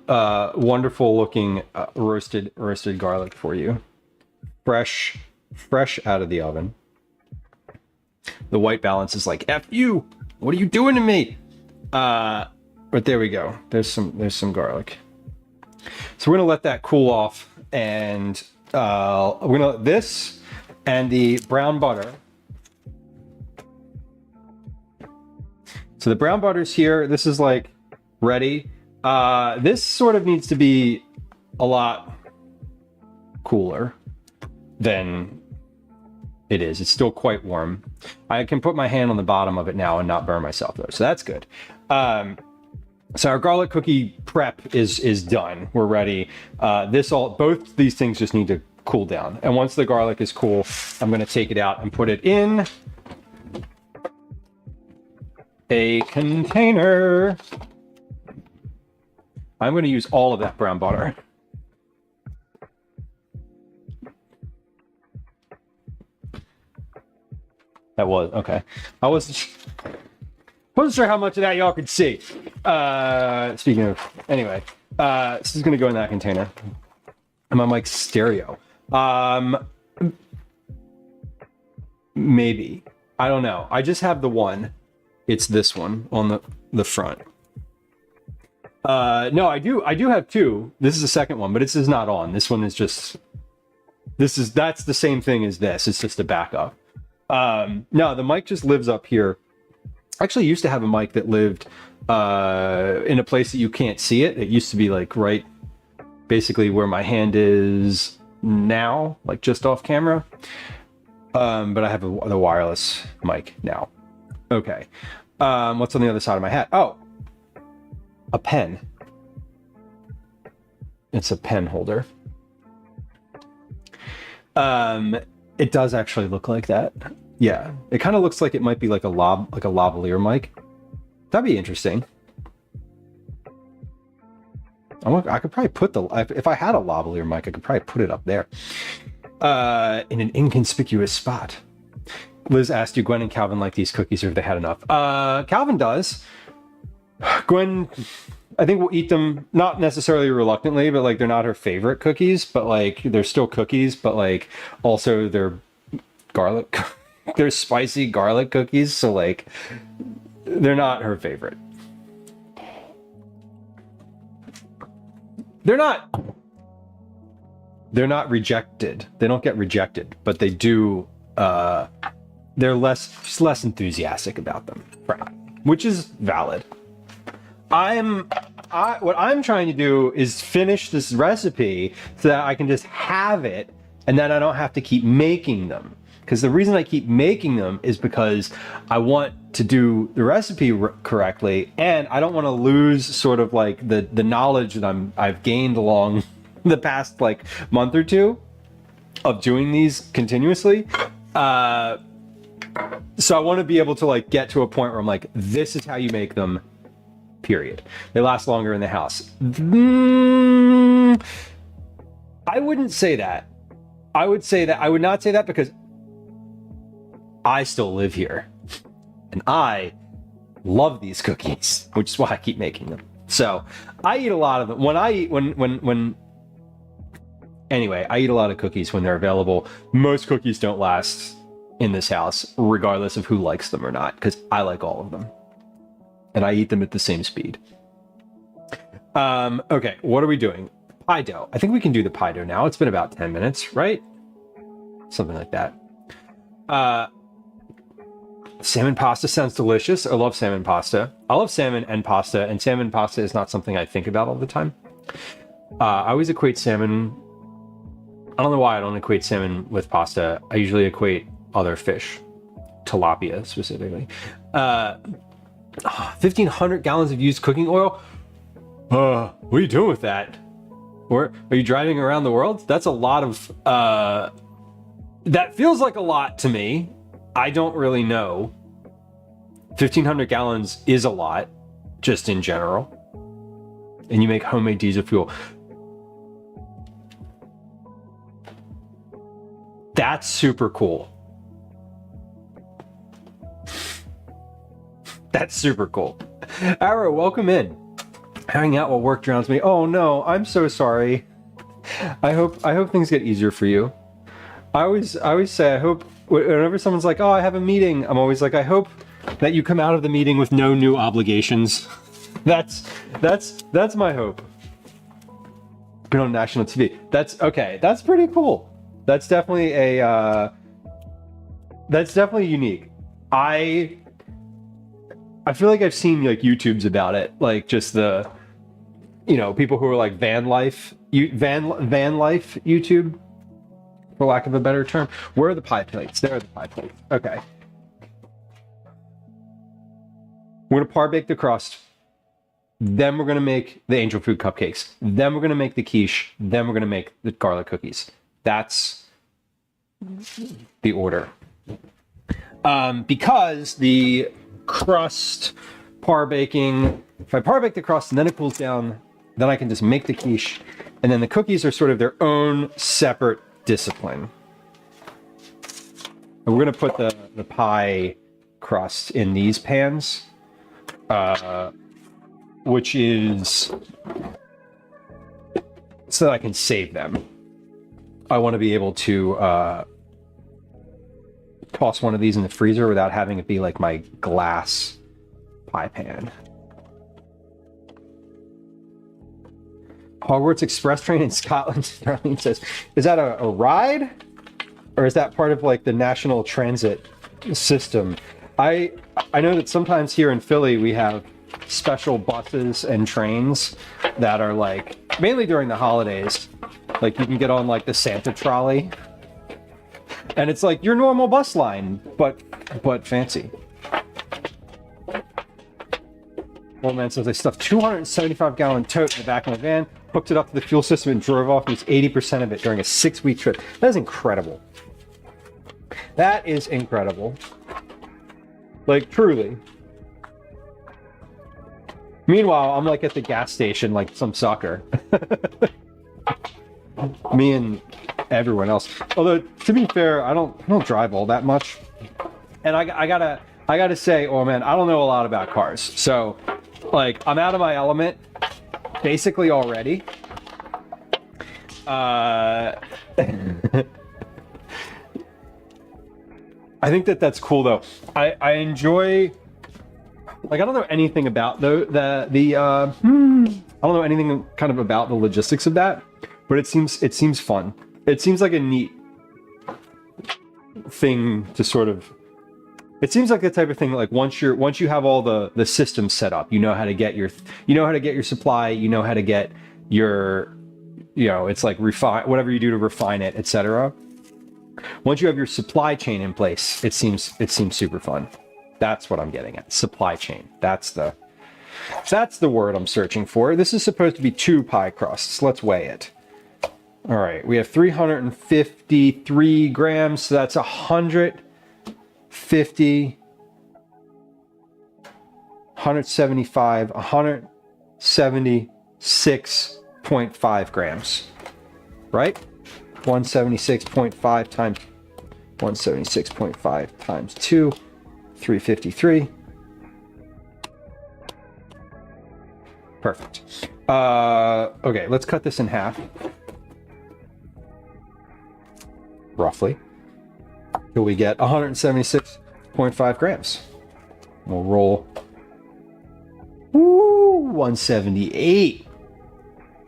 wonderful looking roasted garlic for you. Fresh out of the oven. The white balance is like, F you! What are you doing to me? But there we go. There's some garlic. So we're gonna let that cool off, and we're gonna let this and the brown butter. So the brown butter's here. This is like ready. This sort of needs to be a lot cooler than it is. It's still quite warm. I can put my hand on the bottom of it now and not burn myself though, so that's good. So our garlic cookie prep is done. We're ready. Both these things just need to cool down. And once the garlic is cool, I'm gonna take it out and put it in a container. I'm gonna use all of that brown butter. That was okay. I wasn't sure how much of that y'all could see. Speaking of, anyway, this is gonna go in that container. And my mic's stereo. Maybe, I don't know. I just have the one. It's this one on the front. No, I do have two. This is the second one, but this is not on. This one is just, that's the same thing as this. It's just a backup. No, the mic just lives up here. I actually used to have a mic that lived in a place that you can't see it. It used to be like right basically where my hand is now, like just off camera. But I have the wireless mic now. Okay. What's on the other side of my hat? Oh, a pen. It's a pen holder. It does actually look like that. Yeah, it kind of looks like it might be like a lavalier mic. That'd be interesting. I could probably put if I had a lavalier mic, I could probably put it up there in an inconspicuous spot. Liz asked, do Gwen and Calvin like these cookies or have they had enough? Calvin does. Gwen, I think we'll eat them, not necessarily reluctantly, but like they're not her favorite cookies, but like they're still cookies, but like also they're garlic, they're spicy garlic cookies. So like they're not her favorite. They're not rejected. They don't get rejected, but they do, they're less enthusiastic about them, right? Which is valid. What I'm trying to do is finish this recipe so that I can just have it and then I don't have to keep making them. Because the reason I keep making them is because I want to do the recipe correctly, and I don't want to lose sort of like the knowledge that I've gained along the past like month or two of doing these continuously. So I want to be able to like get to a point where I'm like, this is how you make them, period. They last longer in the house. I wouldn't say that. I would not say that because I still live here and I love these cookies, which is why I keep making them. So I eat a lot of them. Anyway, I eat a lot of cookies when they're available. Most cookies don't last in this house, regardless of who likes them or not, because I like all of them. And I eat them at the same speed. Okay, what are we doing? Pie dough. I think we can do the pie dough now. It's been about 10 minutes, right? Something like that. Salmon pasta sounds delicious. I love salmon pasta. I love salmon and salmon pasta is not something I think about all the time. I always equate salmon. I don't know why I don't equate salmon with pasta. I usually equate other fish, tilapia specifically. 1,500 gallons of used cooking oil. What are you doing with that? Or are you driving around the world? That's a lot of. That feels like a lot to me. I don't really know. 1,500 gallons is a lot, just in general. And you make homemade diesel fuel. That's super cool. That's super cool. Arrow, welcome in. Hanging out while work drowns me. Oh no, I'm so sorry. I hope things get easier for you. I always say I hope whenever someone's like, "Oh, I have a meeting," I'm always like, "I hope that you come out of the meeting with no new obligations." That's my hope. Been on national TV. That's okay. That's pretty cool. That's definitely that's definitely unique. I feel like I've seen like YouTubes about it, like just the, people who are like van life YouTube, for lack of a better term. Where are the pie plates? There are the pie plates. Okay. We're gonna par bake the crust. Then we're gonna make the angel food cupcakes. Then we're gonna make the quiche. Then we're gonna make the garlic cookies. That's the order. Because the crust par baking, if I par bake the crust and then it cools down, then I can just make the quiche, and then the cookies are sort of their own separate discipline. And we're gonna put the pie crust in these pans, which is so that I can save them. I want to be able to toss one of these in the freezer without having it be like my glass pie pan. Hogwarts Express train in Scotland. Darlene says, is that a ride? Or is that part of like the national transit system? I know that sometimes here in Philly we have special buses and trains that are like, mainly during the holidays, like you can get on like the Santa trolley. And it's like your normal bus line, but fancy. Old man says, I stuffed 275-gallon tote in the back of my van, hooked it up to the fuel system, and drove off and used 80% of it during a 6-week trip. That is incredible. That is incredible. Like, truly. Meanwhile, I'm like at the gas station like some sucker. Me and everyone else. Although, to be fair, I don't drive all that much. And I gotta say, oh man, I don't know a lot about cars. So, like, I'm out of my element basically already. I think that's cool though. I enjoy, like, I don't know anything about I don't know anything kind of about the logistics of that, but it seems fun. It seems like a neat thing to sort of, it seems like the type of thing that, like, once you have all the systems set up, you know how to get your supply, you know how to get your, it's like refine whatever you do to refine it, etc. Once you have your supply chain in place, it seems super fun. That's what I'm getting at. Supply chain. That's the word I'm searching for. This is supposed to be 2 pie crusts. Let's weigh it. All right, we have 353 grams, so that's 150, 175, 176.5 grams, right? 176.5 times 176.5 times 2, 353. Perfect. Okay, let's cut this in half. Roughly. Till we get 176.5 grams. We'll roll. Woo, 178.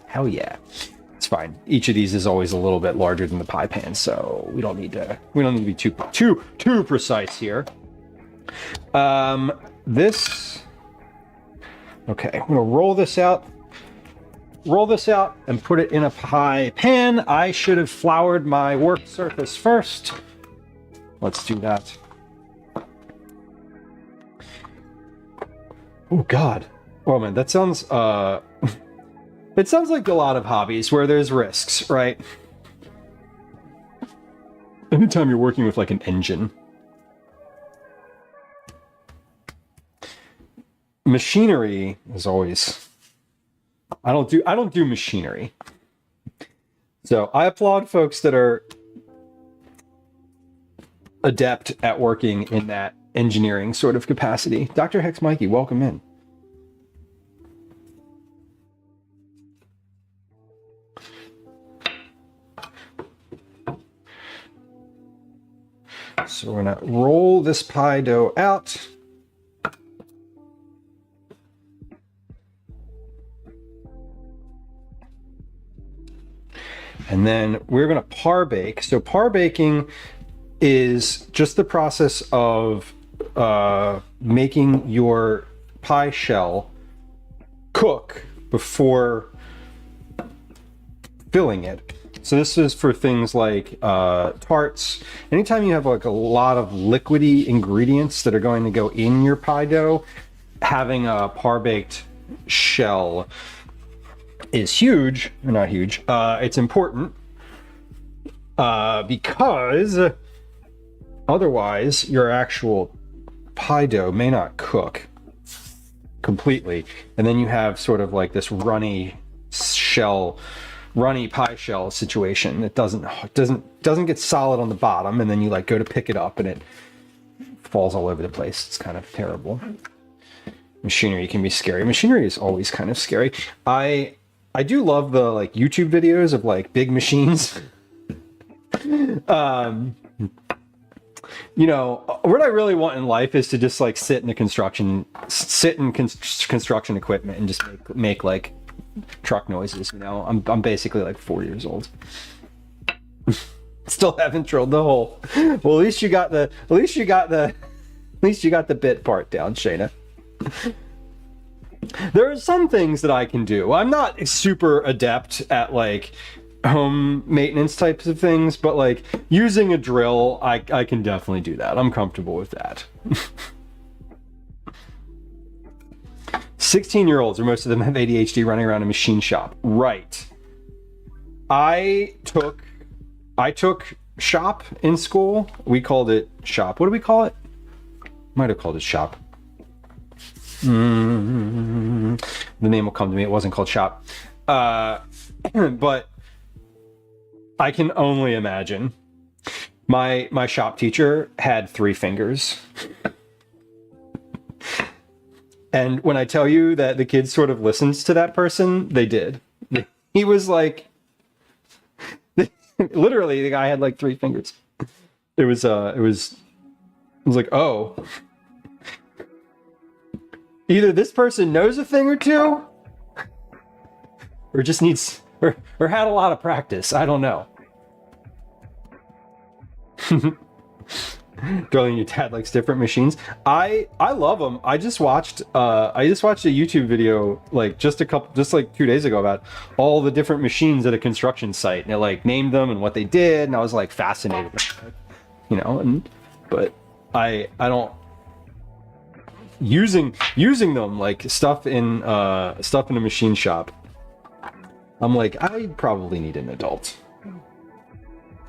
Hell yeah. It's fine. Each of these is always a little bit larger than the pie pan, so we don't need to be too precise here. This. Okay, I'm gonna roll this out and put it in a pie pan. I should have floured my work surface first. Let's do that. Oh God. Oh man, that sounds it sounds like a lot of hobbies where there's risks, right? Anytime you're working with like an engine. Machinery is always, I don't do machinery. So I applaud folks that are adept at working in that engineering sort of capacity. Dr. Hex Mikey, welcome in. So we're gonna roll this pie dough out. And then we're going to par bake. So par baking is just the process of making your pie shell cook before filling it. So this is for things like tarts. Anytime you have like a lot of liquidy ingredients that are going to go in your pie dough, having a par baked shell is huge, or not huge. It's important because otherwise your actual pie dough may not cook completely, and then you have sort of like this runny pie shell situation that doesn't get solid on the bottom, and then you like go to pick it up and it falls all over the place. It's kind of terrible. Machinery can be scary. Machinery is always kind of scary. I do love the like YouTube videos of like big machines. What I really want in life is to just like sit in construction equipment and just make like truck noises. You know, I'm basically like 4 years old. Still haven't drilled the hole. Well, at least you got the bit part down, Shayna. There are some things that I can do. I'm not super adept at like home maintenance types of things, but like using a drill, I can definitely do that. I'm comfortable with that. 16-year-olds, or most of them have ADHD, running around a machine shop. Right. I took shop in school. We called it shop. What do we call it? Might have called it shop. The name will come to me. It wasn't called shop. But I can only imagine. My shop teacher had 3 fingers. And when I tell you that the kid sort of listens to that person, they did. He was like, literally, the guy had like 3 fingers. It was like, oh, either this person knows a thing or two, or just needs, or had a lot of practice. I don't know. Darling, your dad likes different machines. I love them. I just watched a YouTube video like just like 2 days ago about all the different machines at a construction site, and it like named them and what they did, and I was like fascinated, you know. But I don't using them like stuff in a machine shop. I'm like, I probably need an adult.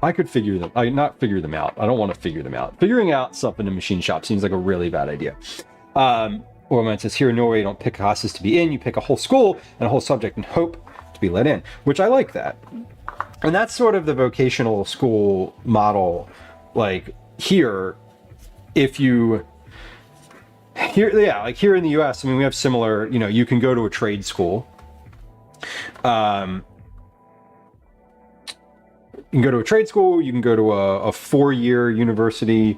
I could not figure them out. I don't want to figure them out. Figuring out stuff in a machine shop seems like a really bad idea. Or when it says here in Norway, you don't pick classes to be in, you pick a whole school and a whole subject and hope to be let in, which I like that. And that's sort of the vocational school model. Like here, like here in the US, I mean, we have similar, you know, you can go to a trade school. You can go to a trade school, you can go to a 4-year university,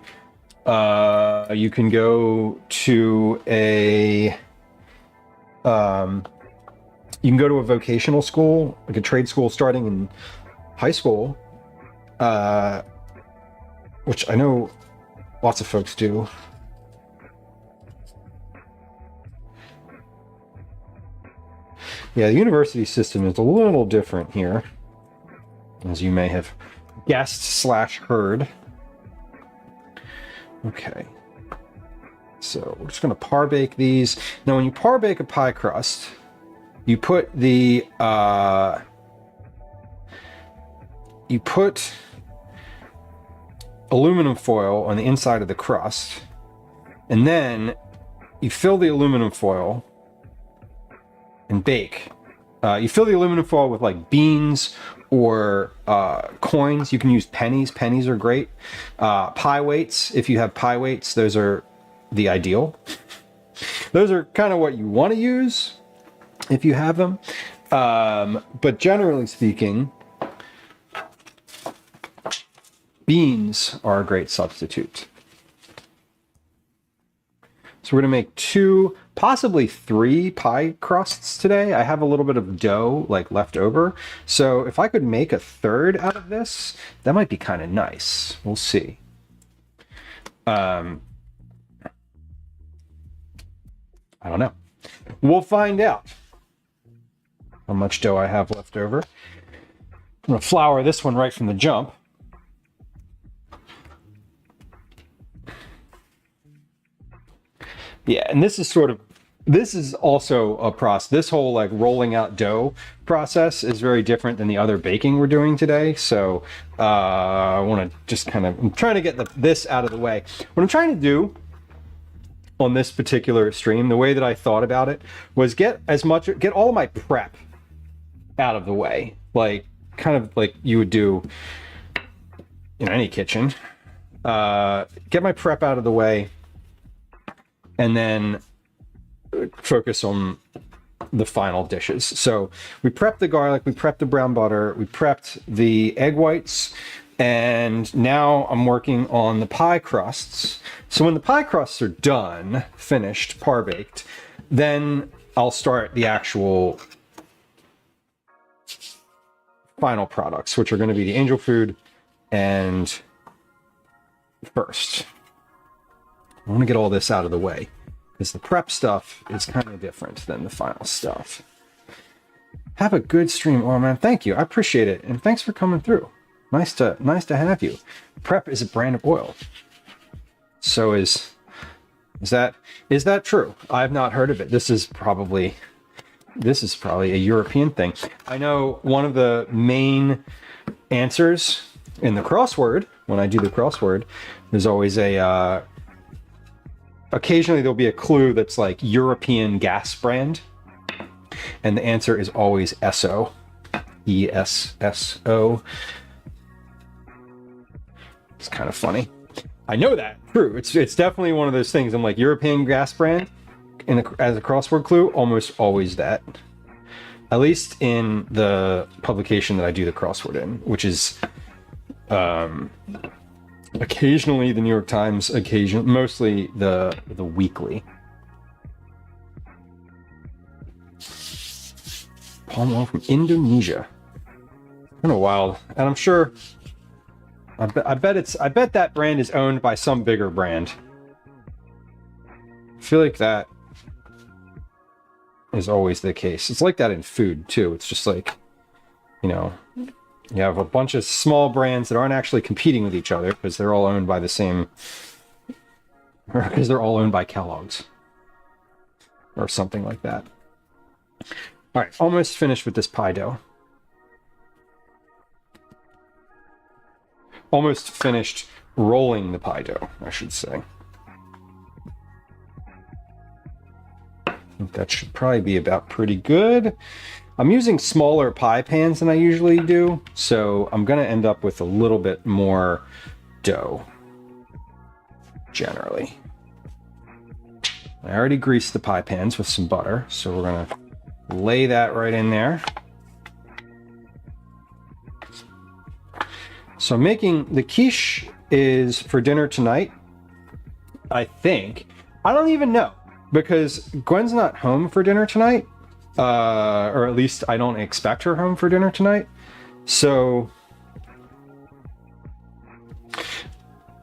you can go to a vocational school, like a trade school starting in high school, which I know lots of folks do. Yeah, the university system is a little different here, as you may have guessed/heard. Okay. So we're just going to par bake these. Now, when you par bake a pie crust, you put the aluminum foil on the inside of the crust, and then you fill the aluminum foil and bake. You fill the aluminum foil with like beans or coins. You can use pennies. Pennies are great. Pie weights, if you have pie weights, those are the ideal. Those are kind of what you want to use if you have them. But generally speaking, beans are a great substitute. So we're going to make 2, possibly 3 pie crusts today. I have a little bit of dough like left over. So if I could make a 3rd out of this, that might be kind of nice. We'll see. I don't know. We'll find out how much dough I have left over. I'm going to flour this one right from the jump. Yeah, and this is also a process. This whole like rolling out dough process is very different than the other baking we're doing today. So I want to just I'm trying to get this out of the way. What I'm trying to do on this particular stream, the way that I thought about it, was get all of my prep out of the way. Like kind of like you would do in any kitchen. Get my prep out of the way, and then focus on the final dishes. So we prepped the garlic, we prepped the brown butter, we prepped the egg whites, and now I'm working on the pie crusts. So when the pie crusts are done, finished, par baked, then I'll start the actual final products, which are going to be the angel food and first. I want to get all this out of the way because the prep stuff is kind of different than the final stuff. Have a good stream. Oh man, thank you. I appreciate it. And thanks for coming through. Nice to have you. Prep is a brand of oil. So is that true? I've not heard of it. This is probably a European thing. I know one of the main answers in the crossword, when I do the crossword, there's always occasionally there'll be a clue that's like European gas brand. And the answer is always ESSO. ESSO. It's kind of funny. I know that. True. It's definitely one of those things. I'm like, European gas brand as a crossword clue, almost always that. At least in the publication that I do the crossword in, which is occasionally the New York Times, mostly the weekly. Palm oil from Indonesia. Kind of wild. And I'm sure I bet that brand is owned by some bigger brand. I feel like that is always the case. It's like that in food too. It's just like, you know, you have a bunch of small brands that aren't actually competing with each other because they're all owned by the same, or because they're all owned by Kellogg's or something like that. All right, almost finished with this pie dough. Almost finished rolling the pie dough, I should say. I think that should probably be about pretty good. I'm using smaller pie pans than I usually do, so I'm going to end up with a little bit more dough, generally. I already greased the pie pans with some butter, so we're going to lay that right in there. So making the quiche is for dinner tonight, I think. I don't even know, because Gwen's not home for dinner tonight, or at least I don't expect her home for dinner tonight. So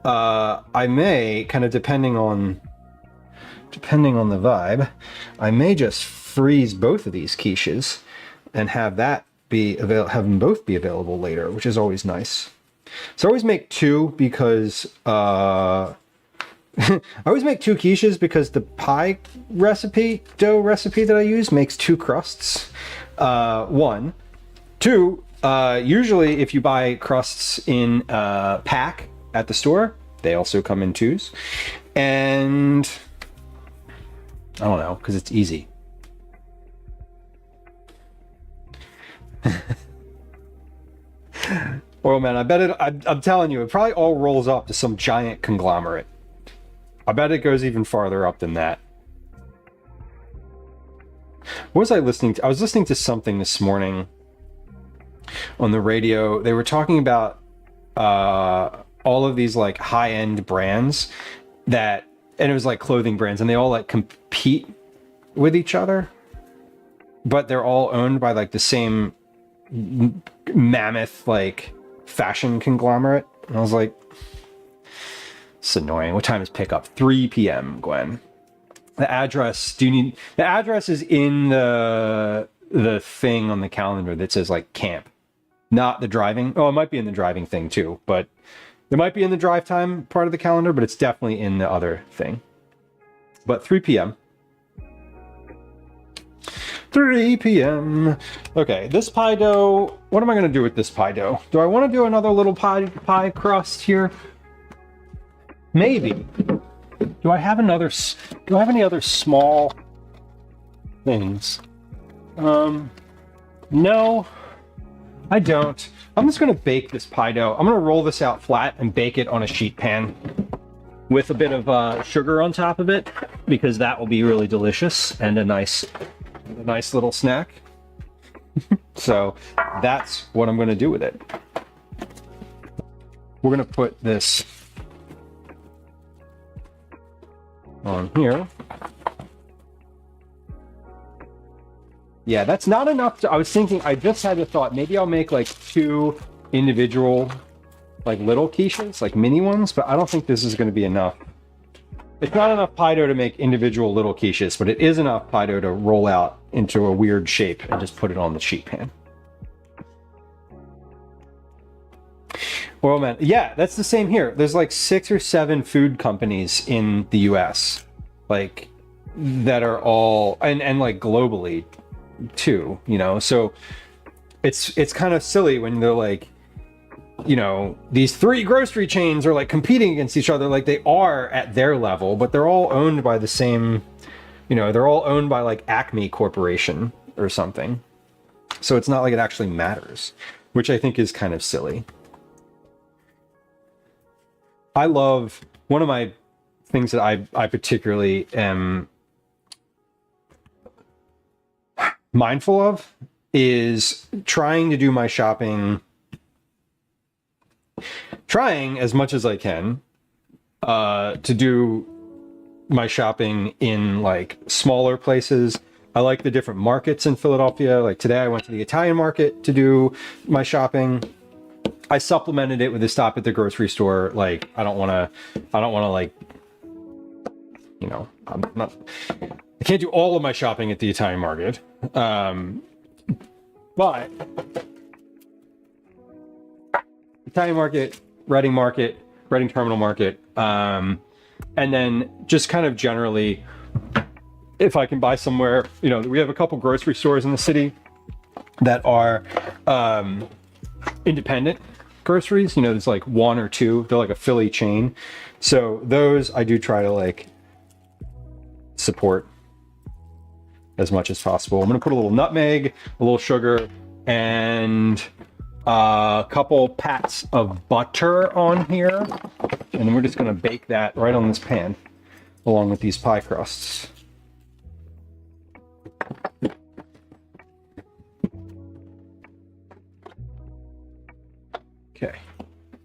I may, kind of depending on the vibe, I may just freeze both of these quiches and have them both be available later, which is always nice. So I always make two because I always make two quiches because the pie dough recipe that I use makes two crusts. One. Two, usually if you buy crusts in pack at the store, they also come in twos. And I don't know, because it's easy. Well, man, I bet it. I'm telling you, it probably all rolls up to some giant conglomerate. I bet it goes even farther up than that. What was I listening to? I was listening to something this morning on the radio. They were talking about all of these like high-end brands and it was like clothing brands, and they all like compete with each other, but they're all owned by like the same mammoth like fashion conglomerate. And I was like, it's annoying. What time is pickup? 3 p.m. Gwen. The address is in the thing on the calendar that says like camp, not the driving. Oh, it might be in the driving thing too, but it might be in the drive time part of the calendar, but it's definitely in the other thing. But 3 p.m. 3 p.m. Okay, this pie dough. What am I going to do with this pie dough? Do I want to do another little pie crust here? Maybe. Do I have any other small things? No, I don't. I'm just going to bake this pie dough. I'm going to roll this out flat and bake it on a sheet pan with a bit of sugar on top of it, because that will be really delicious and a nice little snack. So that's what I'm going to do with it. We're going to put this on here. Yeah, that's not enough. I was thinking, I just had a thought, maybe I'll make like 2 individual, like little quiches, like mini ones, but I don't think this is going to be enough. It's not enough pie dough to make individual little quiches, but it is enough pie dough to roll out into a weird shape and just put it on the sheet pan. Well, man, yeah, that's the same here. There's like 6 or 7 food companies in the US, like that are all, and like globally too, you know? So it's kind of silly when they're like, you know, these 3 grocery chains are like competing against each other, like they are at their level, but they're all owned by the same, you know, they're all owned by like Acme Corporation or something. So it's not like it actually matters, which I think is kind of silly. I love, one of my things that I particularly am mindful of is trying to do my shopping, trying as much as I can to do my shopping in like smaller places. I like the different markets in Philadelphia. Like today I went to the Italian market to do my shopping. I supplemented it with a stop at the grocery store. Like I don't want to like, you know, I can't do all of my shopping at the Italian market. But Italian market, Reading Terminal Market, and then just kind of generally, if I can buy somewhere, you know, we have a couple grocery stores in the city that are independent groceries. You know, there's like 1 or 2. They're like a Philly chain. So those I do try to like support as much as possible. I'm gonna put a little nutmeg, a little sugar, and a couple pats of butter on here, and then we're just going to bake that right on this pan along with these pie crusts. Okay,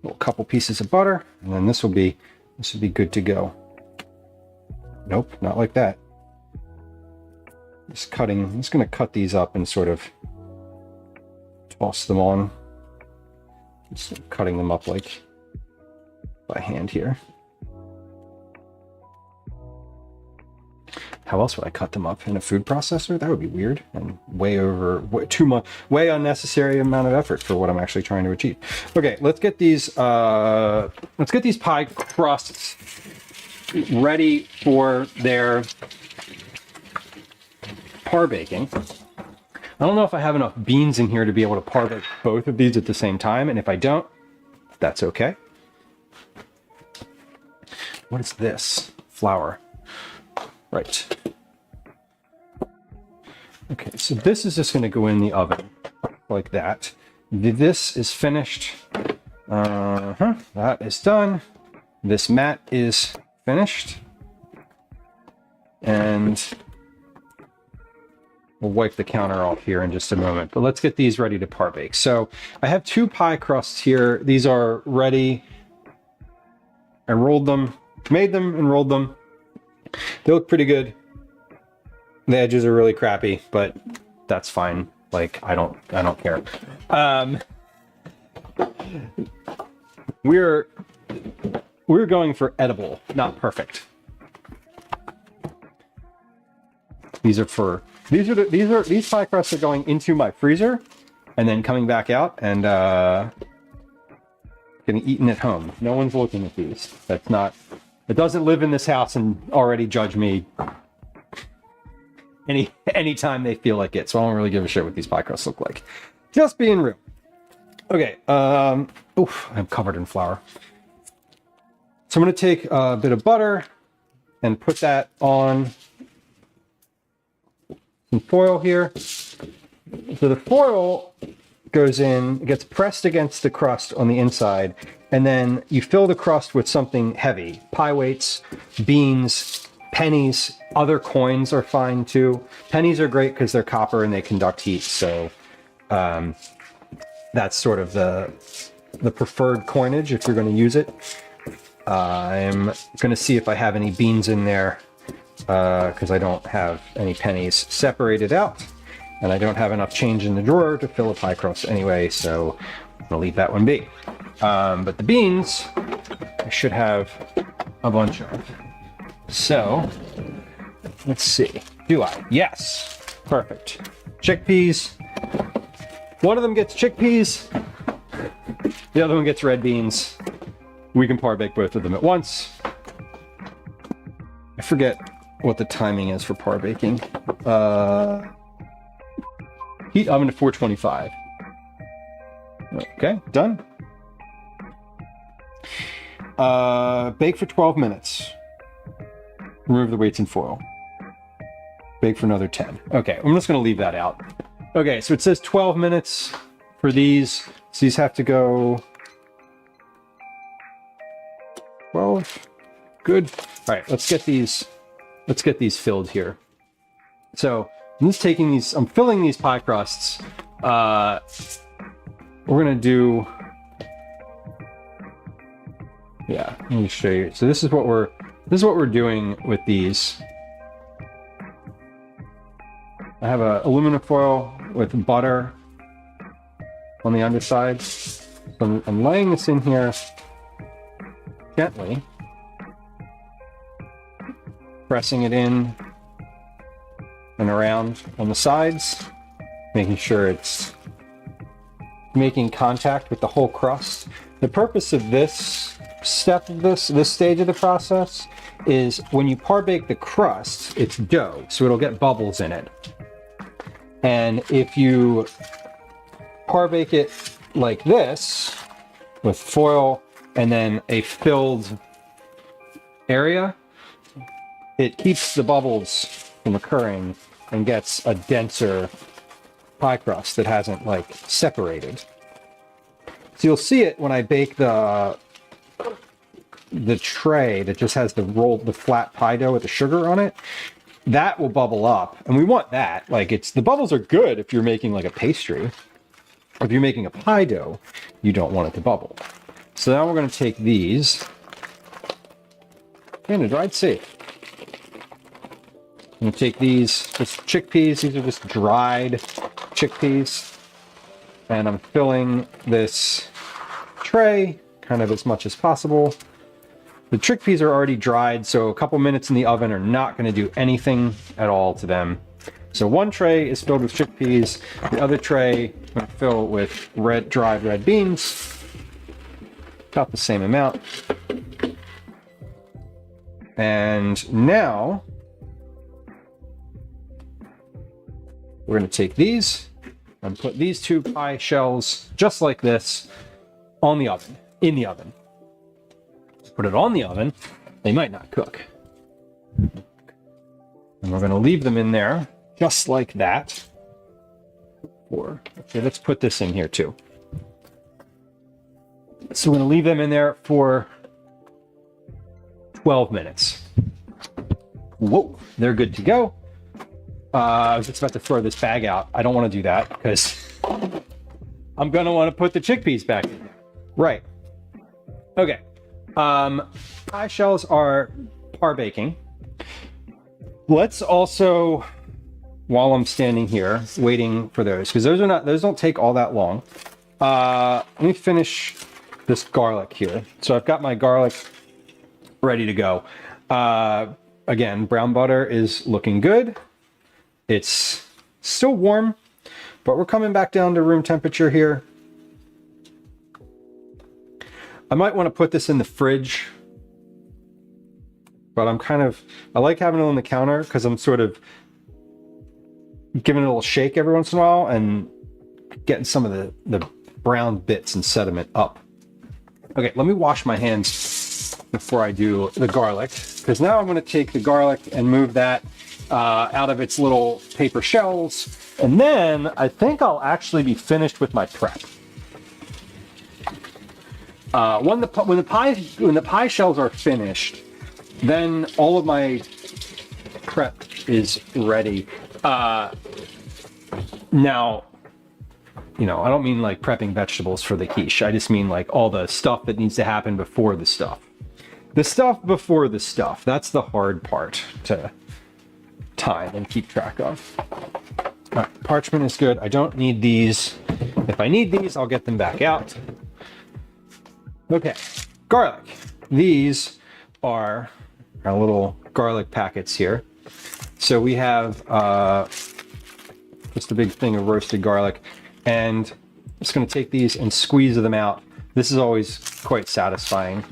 a couple pieces of butter, and then this will be good to go. Nope, not like that. Just cutting. I'm just going to cut these up and sort of toss them on. Just cutting them up like by hand here. How else would I cut them up? In a food processor? That would be weird and way unnecessary amount of effort for what I'm actually trying to achieve. Okay, let's get these pie crusts ready for their par baking. I don't know if I have enough beans in here to be able to par bake both of these at the same time, and if I don't, that's okay. What is this? Flour. Right. Okay, so this is just going to go in the oven like that. This is finished. That is done. This mat is finished. And we'll wipe the counter off here in just a moment, but let's get these ready to par bake. So I have 2 pie crusts here. These are ready. I rolled them, made them and rolled them. They look pretty good. The edges are really crappy, but that's fine. Like I don't care. We're going for edible, not perfect. These pie crusts are going into my freezer and then coming back out and getting eaten at home. No one's looking at these. It doesn't live in this house and already judge me anytime they feel like it. So I don't really give a shit what these pie crusts look like. Just being real. Okay. Oof, I'm covered in flour. So I'm going to take a bit of butter and put that on some foil here. So the foil goes in, gets pressed against the crust on the inside, and then you fill the crust with something heavy. Pie weights, beans, pennies, other coins are fine too. Pennies are great because they're copper and they conduct heat, so that's sort of the preferred coinage if you're going to use it. I'm going to see if I have any beans in there because I don't have any pennies separated out. And I don't have enough change in the drawer to fill a pie crust anyway, so I'm gonna leave that one be. But the beans, I should have a bunch of. So, let's see. Do I? Yes. Perfect. Chickpeas. One of them gets chickpeas. The other one gets red beans. We can par bake both of them at once. I forget what the timing is for par baking. Heat oven to 425. Okay, done. Bake for 12 minutes. Remove the weights in foil. Bake for another 10. Okay, I'm just going to leave that out. Okay, so it says 12 minutes for these. So these have to go 12. Good. All right, let's get these filled here. So I'm just taking these, I'm filling these pie crusts. We're gonna do, yeah, let me show you. So this is what we're doing with these. I have a aluminum foil with butter on the underside. So I'm laying this in here gently, pressing it in and around on the sides, making sure it's making contact with the whole crust. The purpose of this step of this stage of the process is when you par bake the crust, it's dough, so it'll get bubbles in it. And if you par bake it like this, with foil and then a filled area, it keeps the bubbles from occurring and gets a denser pie crust that hasn't like separated. So you'll see it when I bake the tray that just has the flat pie dough with the sugar on it. That will bubble up, and we want that. Like, the bubbles are good if you're making like a pastry. If you're making a pie dough, you don't want it to bubble. So now we're going to take these and they're dried safe. I'm going to take these chickpeas. These are just dried chickpeas, and I'm filling this tray kind of as much as possible. The chickpeas are already dried, so a couple minutes in the oven are not going to do anything at all to them. So one tray is filled with chickpeas. The other tray I'm going to fill with dried red beans. About the same amount. And now we're going to take these and put these two pie shells just like this on the oven, in the oven. Put it on the oven, they might not cook. And we're going to leave them in there just like that. Okay, let's put this in here too. So we're going to leave them in there for 12 minutes. Whoa, they're good to go. I was just about to throw this bag out. I don't want to do that because I'm going to want to put the chickpeas back in there. Right. Okay. Pie shells are par baking. Let's also, while I'm standing here waiting for those, because those don't take all that long. Let me finish this garlic here. So I've got my garlic ready to go. Again, brown butter is looking good. It's still warm, but we're coming back down to room temperature here. I might want to put this in the fridge, but I like having it on the counter because I'm sort of giving it a little shake every once in a while and getting some of the brown bits and sediment up. Okay, let me wash my hands before I do the garlic, because now I'm going to take the garlic and move that out of its little paper shells, and then I think I'll actually be finished with my prep. When the pie shells are finished, then all of my prep is ready. Now, I don't mean like prepping vegetables for the quiche. I just mean like all the stuff that needs to happen before the stuff. The stuff before the stuff. That's the hard part to time and keep track of. All right, parchment is good. I don't need these. If I need these, I'll get them back out. Okay, garlic. These are our little garlic packets here. So we have just a big thing of roasted garlic, and I'm just going to take these and squeeze them out. This is always quite satisfying.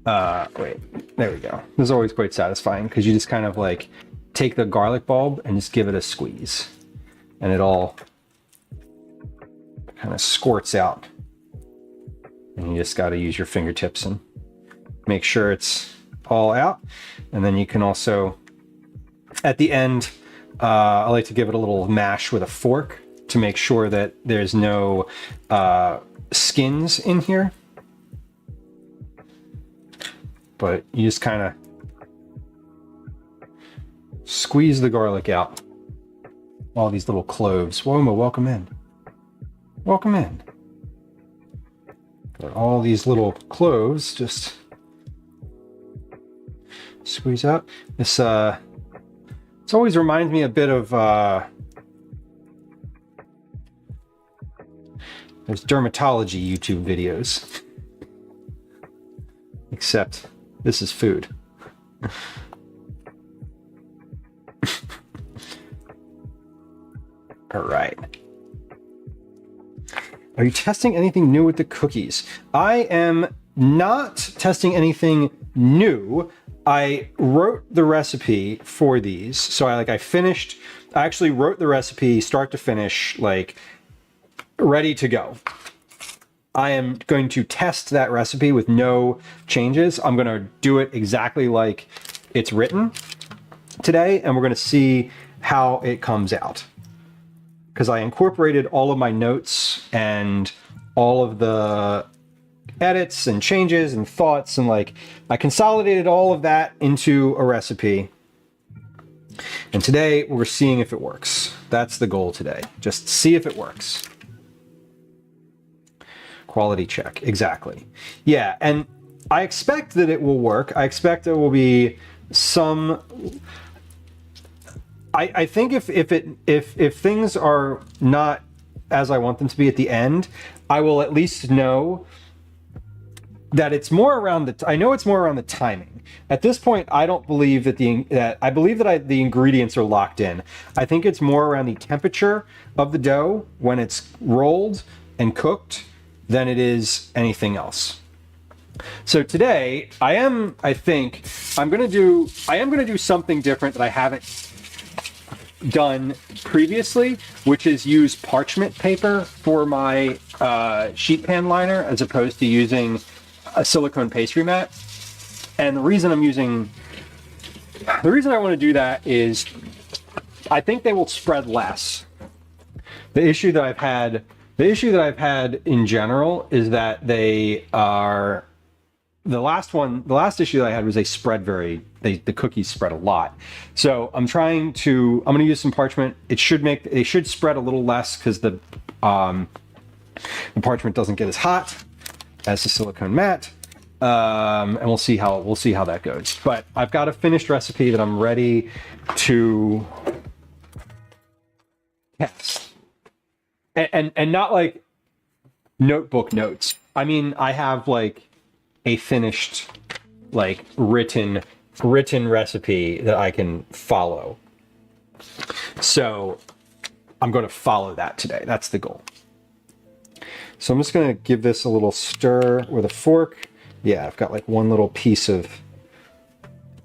Wait, there we go. This is always quite satisfying because you just kind of like take the garlic bulb and just give it a squeeze, and it all kind of squirts out. And you just got to use your fingertips and make sure it's all out. And then you can also, at the end, I like to give it a little mash with a fork to make sure that there's no skins in here. But you just kind of squeeze the garlic out. All these little cloves. Whoa, welcome in. Welcome in. Got all these little cloves just squeeze out. This always reminds me a bit of those dermatology YouTube videos. Except this is food. All right. Are you testing anything new with the cookies? I am not testing anything new. I wrote the recipe for these. So I actually wrote the recipe start to finish, like ready to go. I am going to test that recipe with no changes. I'm going to do it exactly like it's written today, and we're going to see how it comes out. Because I incorporated all of my notes and all of the edits and changes and thoughts, and like I consolidated all of that into a recipe. And today we're seeing if it works. That's the goal today. Just see if it works. Quality check, exactly. Yeah, and I expect that it will work. I expect there will be some. I think if things are not as I want them to be at the end, I will at least know that it's more around the. I know it's more around the timing. At this point, I don't believe that I believe that the ingredients are locked in. I think it's more around the temperature of the dough when it's rolled and cooked than it is anything else. So today, I am going to do something different that I haven't done previously, which is use parchment paper for my sheet pan liner as opposed to using a silicone pastry mat. And the reason I want to do that is I think they will spread less. The issue that I've had in general is that they are. The last issue that I had was the cookies spread a lot. So I'm going to use some parchment. They should spread a little less because the parchment doesn't get as hot as the silicone mat. And we'll see how that goes. But I've got a finished recipe that I'm ready to test. And not like notebook notes. I mean, I have like a finished, like written recipe that I can follow. So I'm going to follow that today. That's the goal. So I'm just going to give this a little stir with a fork. Yeah, I've got like one little piece of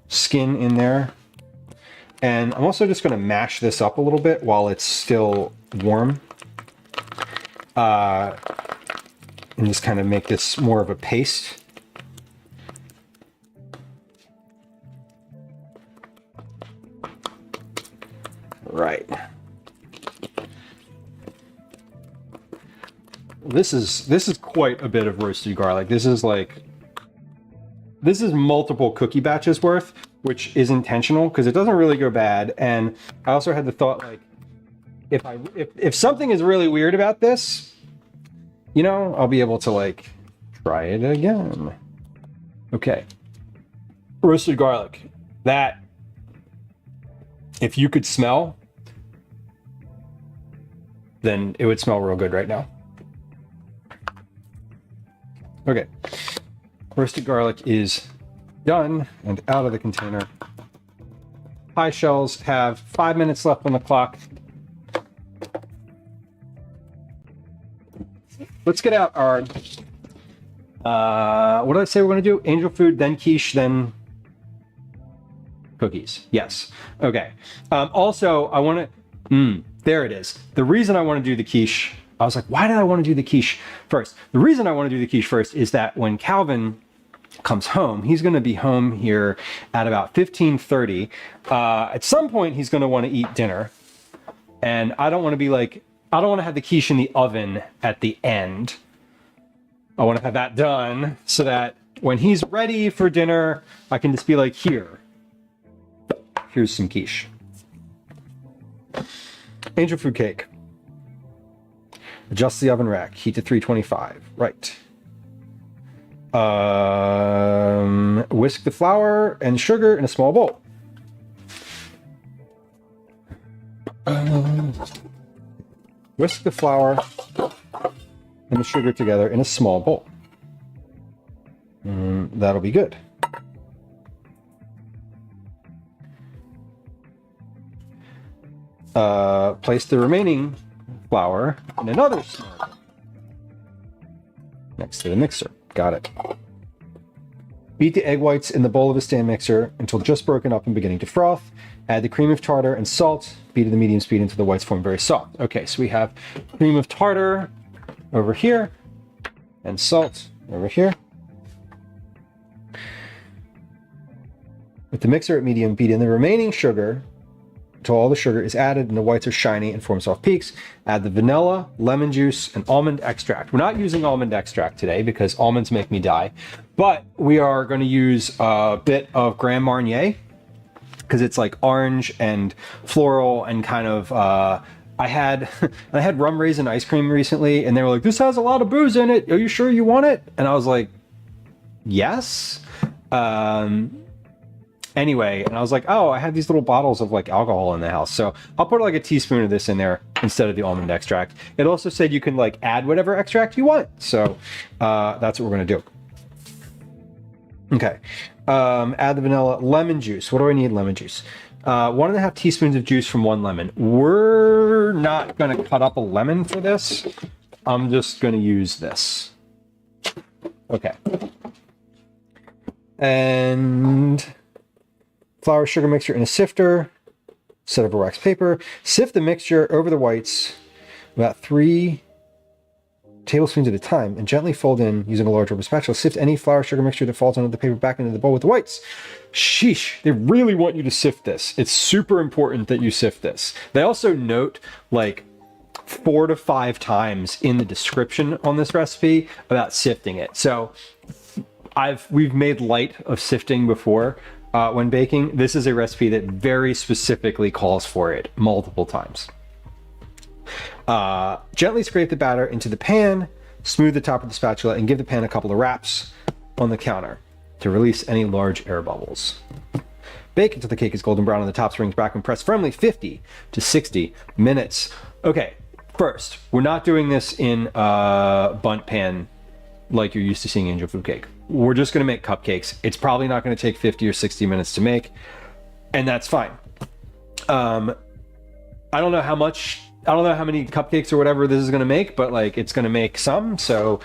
skin in there. And I'm also just going to mash this up a little bit while it's still warm. And just kind of make this more of a paste. Right. This is quite a bit of roasted garlic. This is multiple cookie batches worth, which is intentional because it doesn't really go bad. And I also had the thought, like, if something is really weird about this, you know, I'll be able to like try it again. Okay. Roasted garlic. That, if you could smell then it would smell real good right now. Okay, roasted garlic is done and out of the container. Pie shells have 5 minutes left on the clock. Let's get out our, what did I say we're going to do? Angel food, then quiche, then cookies. Yes. Okay. Also, I want to, there it is. The reason I want to do the quiche, I was like, why did I want to do the quiche first? The reason I want to do the quiche first is that when Calvin comes home, he's going to be home here at about 15:30. At some point, he's going to want to eat dinner. And I don't want to be like, I don't want to have the quiche in the oven at the end. I want to have that done so that when he's ready for dinner, I can just be like, here's some quiche. Angel food cake. Adjust the oven rack. Heat to 325. Right. Whisk the flour and sugar in a small bowl. Whisk the flour and the sugar together in a small bowl. That'll be good. Place the remaining flour in another small bowl next to the mixer. Got it. Beat the egg whites in the bowl of a stand mixer until just broken up and beginning to froth. Add the cream of tartar and salt. Beat at the medium speed until the whites form very soft. Okay, so we have cream of tartar over here and salt over here. With the mixer at medium, beat in the remaining sugar until all the sugar is added and the whites are shiny and form soft peaks. Add the vanilla, lemon juice, and almond extract. We're not using almond extract today because almonds make me die, but we are going to use a bit of Grand Marnier because it's like orange and floral and kind of, I had rum raisin ice cream recently and they were like, this has a lot of booze in it. Are you sure you want it? And I was like, yes. Anyway, and I was like, oh, I have these little bottles of like alcohol in the house. So I'll put like a teaspoon of this in there instead of the almond extract. It also said you can like add whatever extract you want. So that's what we're going to do. Okay. Add the vanilla, lemon juice. What do I need? Lemon juice. 1.5 teaspoons of juice from 1 lemon. We're not going to cut up a lemon for this. I'm just going to use this. Okay. And flour sugar mixture in a sifter, set over wax paper. Sift the mixture over the whites about 3 tablespoons at a time and gently fold in using a large rubber spatula. Sift any flour sugar mixture that falls onto the paper back into the bowl with the whites. Sheesh, they really want you to sift this. It's super important that you sift this. They also note like 4 to 5 times in the description on this recipe about sifting it. So we've made light of sifting before. When baking, this is a recipe that very specifically calls for it multiple times. Gently scrape the batter into the pan, smooth the top of the spatula, and give the pan a couple of raps on the counter to release any large air bubbles. Bake until the cake is golden brown and the top springs back and press firmly 50 to 60 minutes. Okay, first, we're not doing this in a bundt pan like you're used to seeing angel food cake. We're just going to make cupcakes. It's probably not going to take 50 or 60 minutes to make, and that's fine. I don't know how many cupcakes or whatever this is going to make, but like it's going to make some. So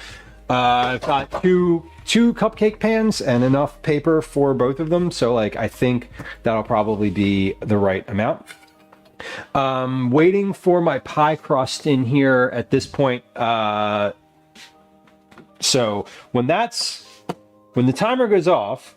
I've got two cupcake pans and enough paper for both of them. So like I think that'll probably be the right amount. Waiting for my pie crust in here at this point. So when the timer goes off,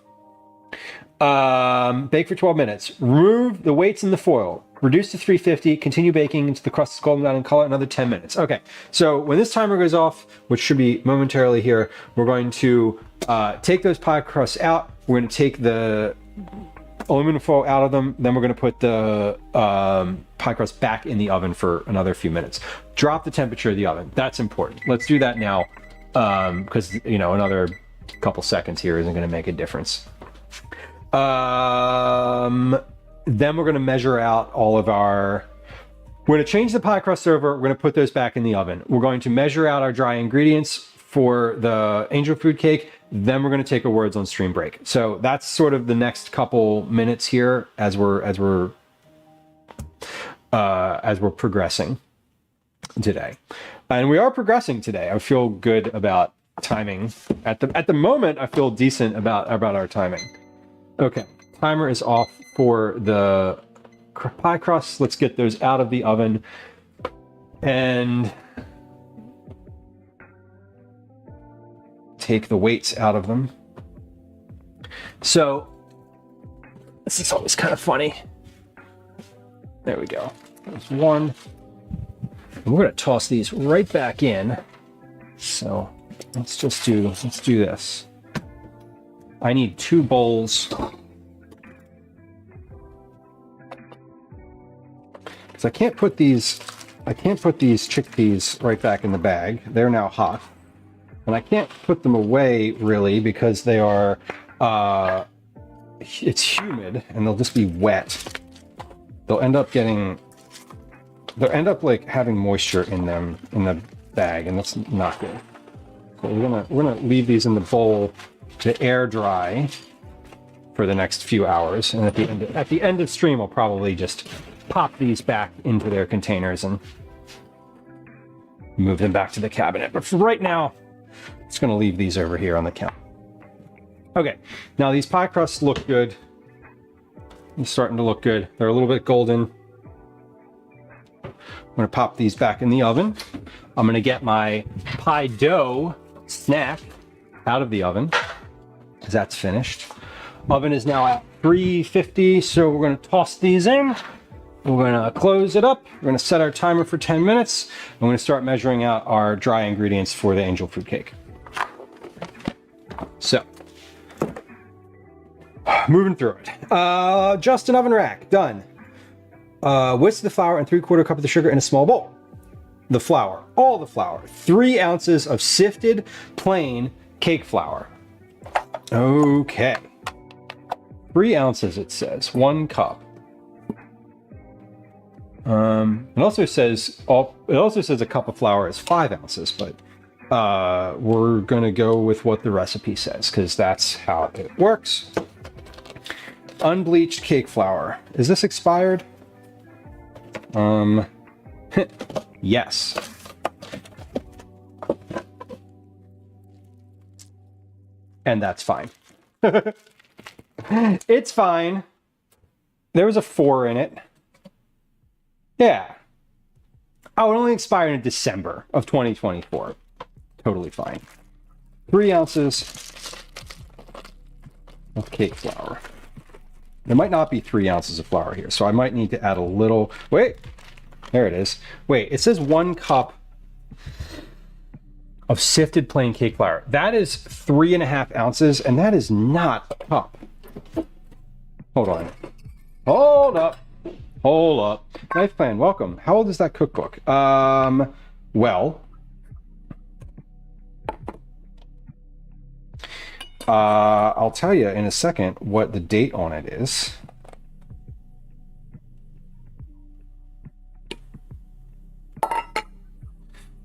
bake for 12 minutes. Remove the weights in the foil. Reduce to 350. Continue baking until the crust is golden brown and color another 10 minutes. Okay, so when this timer goes off, which should be momentarily here, we're going to take those pie crusts out. We're going to take the aluminum foil out of them. Then we're going to put the pie crust back in the oven for another few minutes. Drop the temperature of the oven. That's important. Let's do that now because, another couple seconds here isn't going to make a difference. Then we're going to measure out all of our We're going to change the pie crust over. We're going to put those back in the oven. We're going to measure out our dry ingredients for the angel food cake. Then we're going to take a words on stream break. So that's sort of the next couple minutes here as we're progressing today. And we are progressing today. I feel good about timing. At the moment, I feel decent about our timing. Okay, timer is off for the pie crusts. Let's get those out of the oven and take the weights out of them. So this is always kind of funny. There we go. There's one. And we're going to toss these right back in. So let's do this. I need 2 bowls. Because I can't put these chickpeas right back in the bag. They're now hot. And I can't put them away really because they are it's humid and they'll just be wet. They'll end up like having moisture in them in the bag, and that's not good. So we're gonna leave these in the bowl to air dry for the next few hours, and at the end of stream, I'll probably just pop these back into their containers and move them back to the cabinet. But for right now, just gonna leave these over here on the counter. Okay, now these pie crusts look good. They're starting to look good. They're a little bit golden. I'm gonna pop these back in the oven. I'm gonna get my pie dough snack out of the oven, because that's finished. Oven is now at 350, so we're gonna toss these in. We're gonna close it up. We're gonna set our timer for 10 minutes. I'm gonna start measuring out our dry ingredients for the angel food cake. So, moving through it. Just an oven rack, done. Whisk the flour and 3/4 cup of the sugar in a small bowl. The flour, all the flour, 3 ounces of sifted plain cake flour. Okay. 3 ounces it says, 1 cup. It also says a cup of flour is 5 ounces, but we're gonna go with what the recipe says because that's how it works. Unbleached cake flour. Is this expired? Yes. And that's fine. It's fine. There was a 4 in it. Yeah. Oh, it only expired in December of 2024. Totally fine. 3 ounces of cake flour. There might not be 3 ounces of flour here, so I might need to add a little. Wait, there it is. Wait, it says 1 cup of sifted plain cake flour. That is 3.5 ounces, and that is not a cup. Hold on. Hold up. Hold up. Knife Plan, welcome. How old is that cookbook? Well, I'll tell you in a second what the date on it is.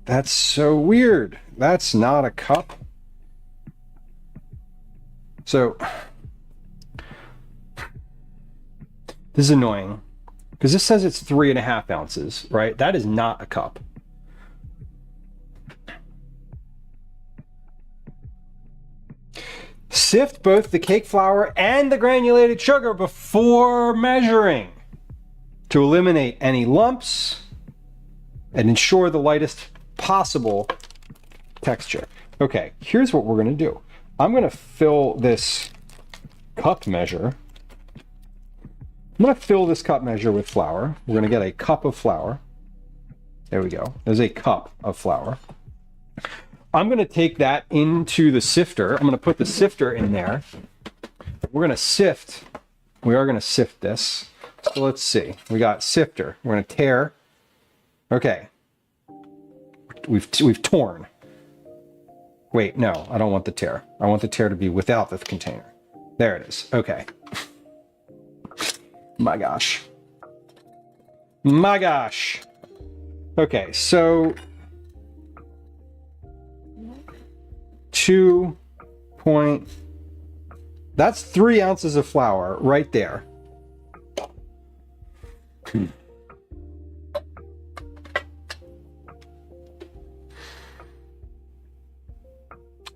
That's so weird. That's not a cup. So, this is annoying because this says it's 3.5 ounces, right? That is not a cup. Sift both the cake flour and the granulated sugar before measuring to eliminate any lumps and ensure the lightest possible texture. Okay, here's what we're going to do. I'm going to fill this cup measure. I'm going to fill this cup measure with flour. We're going to get a cup of flour. There we go. There's a cup of flour. I'm going to take that into the sifter. I'm going to put the sifter in there. We're going to sift. We are going to sift this. So let's see. We got sifter. We're going to tear. Okay. We've torn. Wait, no, I don't want the tear. I want the tear to be without the container. There it is. Okay. My gosh. My gosh. Okay, so 2 point, that's 3 ounces of flour right there.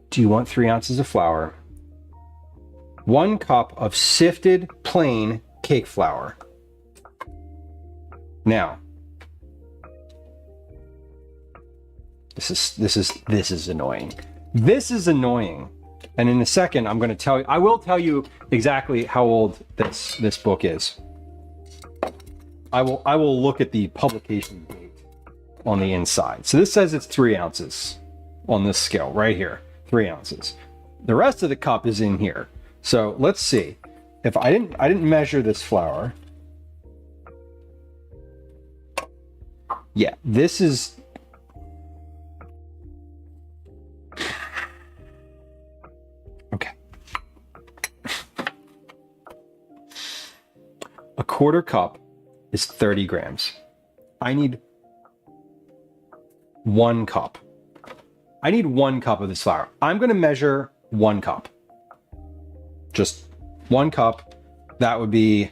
Do you want 3 ounces of flour? 1 cup of sifted plain cake flour. Now, this is annoying. This is annoying. And in a second, I'm going to tell you, I will tell you exactly how old this book is. I will look at the publication date on the inside. So this says it's 3 ounces on this scale right here, 3 ounces. The rest of the cup is in here. So let's see. If I didn't measure this flour. Yeah, this is, okay. A quarter cup is 30 grams. I need 1 cup. I need 1 cup of this flour. I'm going to measure 1 cup. Just 1 cup. That would be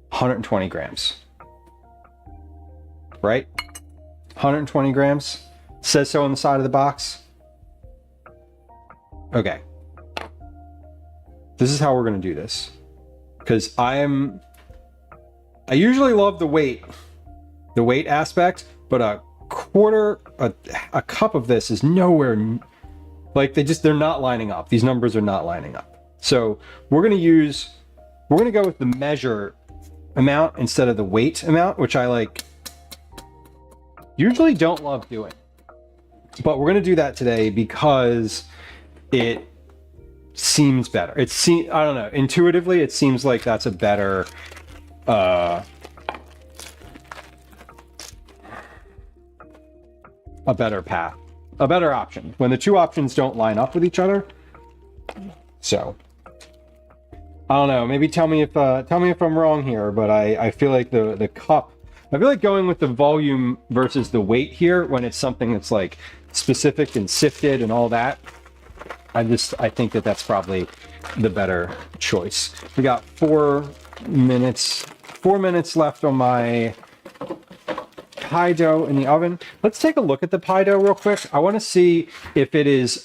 120 grams. Right? 120 grams. Says so on the side of the box. Okay. This is how we're going to do this. Because I usually love the weight aspect, but a cup of this is nowhere, like they're not lining up. These numbers are not lining up. So we're going to go with the measure amount instead of the weight amount, which I usually don't love doing. But we're going to do that today because it seems better. I don't know, intuitively it seems like that's a better path, a better option when the two options don't line up with each other. So I don't know, maybe tell me if I'm wrong here, but I feel like the cup, I feel like going with the volume versus the weight here when it's something that's like specific and sifted and all that, I think that's probably the better choice. We got 4 minutes left on my pie dough in the oven. Let's take a look at the pie dough real quick. I want to see if it is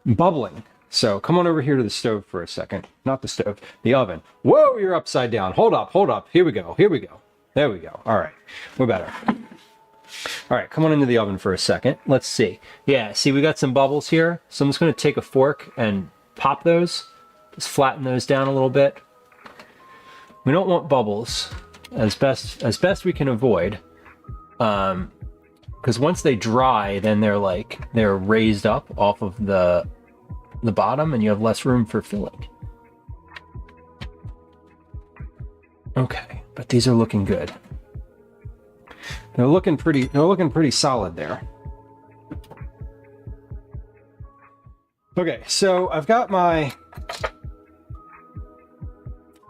bubbling. So come on over here to the stove for a second. Not the stove, the oven. Whoa, you're upside down. Hold up. Here we go. There we go. All right, we're better. All right, come on into the oven for a second. Let's see. Yeah, see, we got some bubbles here. So I'm just going to take a fork and pop those. Just flatten those down a little bit. We don't want bubbles as best we can avoid. Because once they dry, then they're raised up off of the bottom and you have less room for filling. Okay, but these are looking good. They're looking pretty solid there. Okay, so I've got my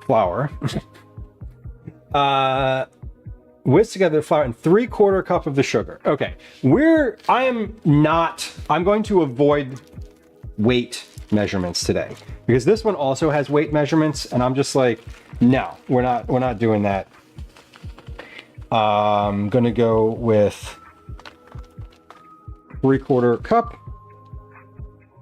flour. Whisk together the flour and 3/4 cup of the sugar. Okay, I'm going to avoid weight measurements today because this one also has weight measurements and I'm just like, no, we're not doing that. I'm gonna go with 3/4 cup,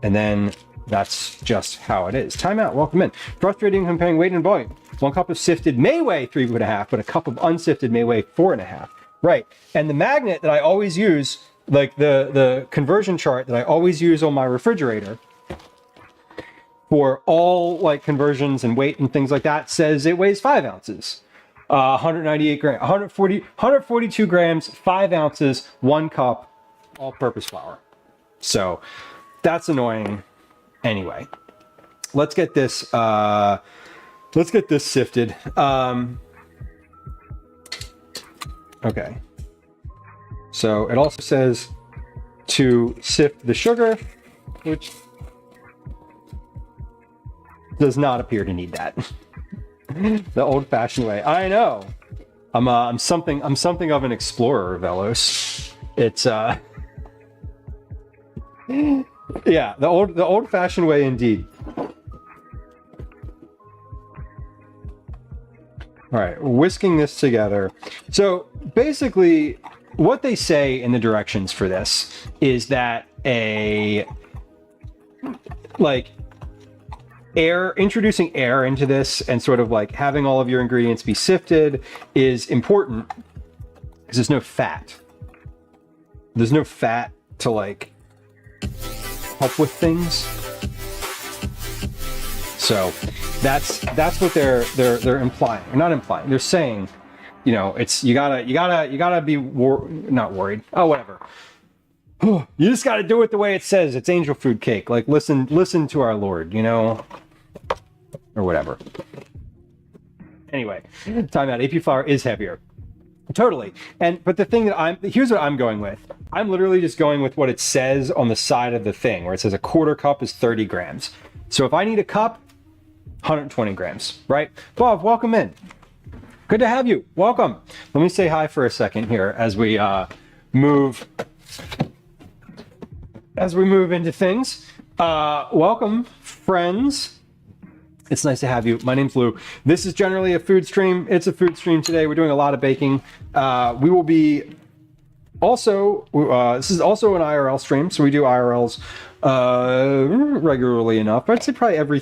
and then that's just how it is. Timeout, welcome in. Frustrating comparing weight and volume. 1 cup of sifted may weigh 3.5, but a cup of unsifted may weigh 4.5. Right, and the magnet that I always use, like the conversion chart that I always use on my refrigerator for all like conversions and weight and things like that, says it weighs 5 ounces. 198 grams, 142 grams, 5 ounces, 1 cup, all-purpose flour. So that's annoying. Anyway, let's get this sifted. Okay. So it also says to sift the sugar, which does not appear to need that. The old-fashioned way. I know. I'm something of an explorer, Velos. It's yeah, the old-fashioned way indeed. All right, whisking this together. So basically, what they say in the directions for this is that introducing air into this and sort of like having all of your ingredients be sifted is important because there's no fat. There's no fat to like help with things. So that's what they're implying. Or not implying. They're saying, you know, it's you gotta be not worried. Oh, whatever. You just gotta do it the way it says. It's angel food cake. Like listen to our Lord, you know, or whatever. Anyway, time out. AP flour is heavier. Totally. But the thing that here's what I'm going with. I'm literally just going with what it says on the side of the thing, where it says a quarter cup is 30 grams. So if I need a cup, 120 grams, right? Bob, welcome in. Good to have you. Welcome. Let me say hi for a second here as we move into things. Welcome, friends. It's nice to have you. My name's Lou. This is generally a food stream. It's a food stream today. We're doing a lot of baking. We will be also, this is also an IRL stream, so we do IRLs regularly enough. I'd say probably every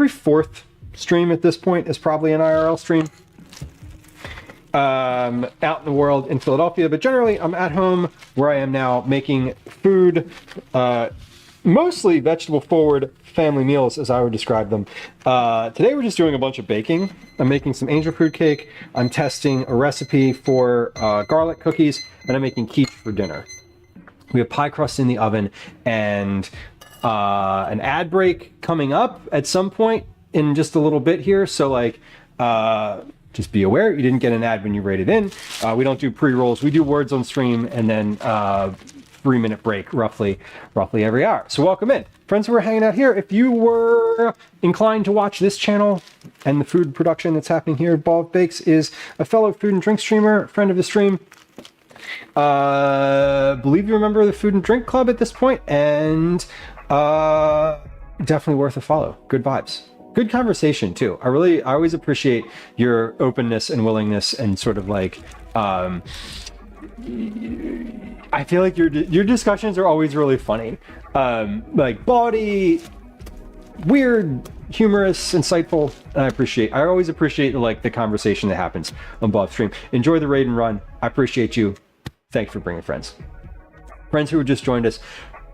fourth stream at this point is probably an IRL stream. Out in the world in Philadelphia, but generally I'm at home where I am now making food, mostly vegetable forward family meals as I would describe them. Today we're just doing a bunch of baking. I'm making some angel food cake. I'm testing a recipe for garlic cookies, and I'm making quiche for dinner. We have pie crust in the oven and an ad break coming up at some point in just a little bit here. So like, just be aware you didn't get an ad when you rated in. We don't do pre-rolls. We do words on stream and then 3-minute break roughly every hour. So welcome in. Friends who are hanging out here, if you were inclined to watch this channel and the food production that's happening here, Bob Bakes is a fellow food and drink streamer, friend of the stream. Believe you remember the Food and Drink Club at this point, and definitely worth a follow. Good vibes. Good conversation too. I always appreciate your openness and willingness and sort of like, I feel like your discussions are always really funny. Like bawdy, weird, humorous, insightful, and I always appreciate like the conversation that happens on Bob's stream. Enjoy the raid and run. I appreciate you. Thanks for bringing friends. Friends who have just joined us.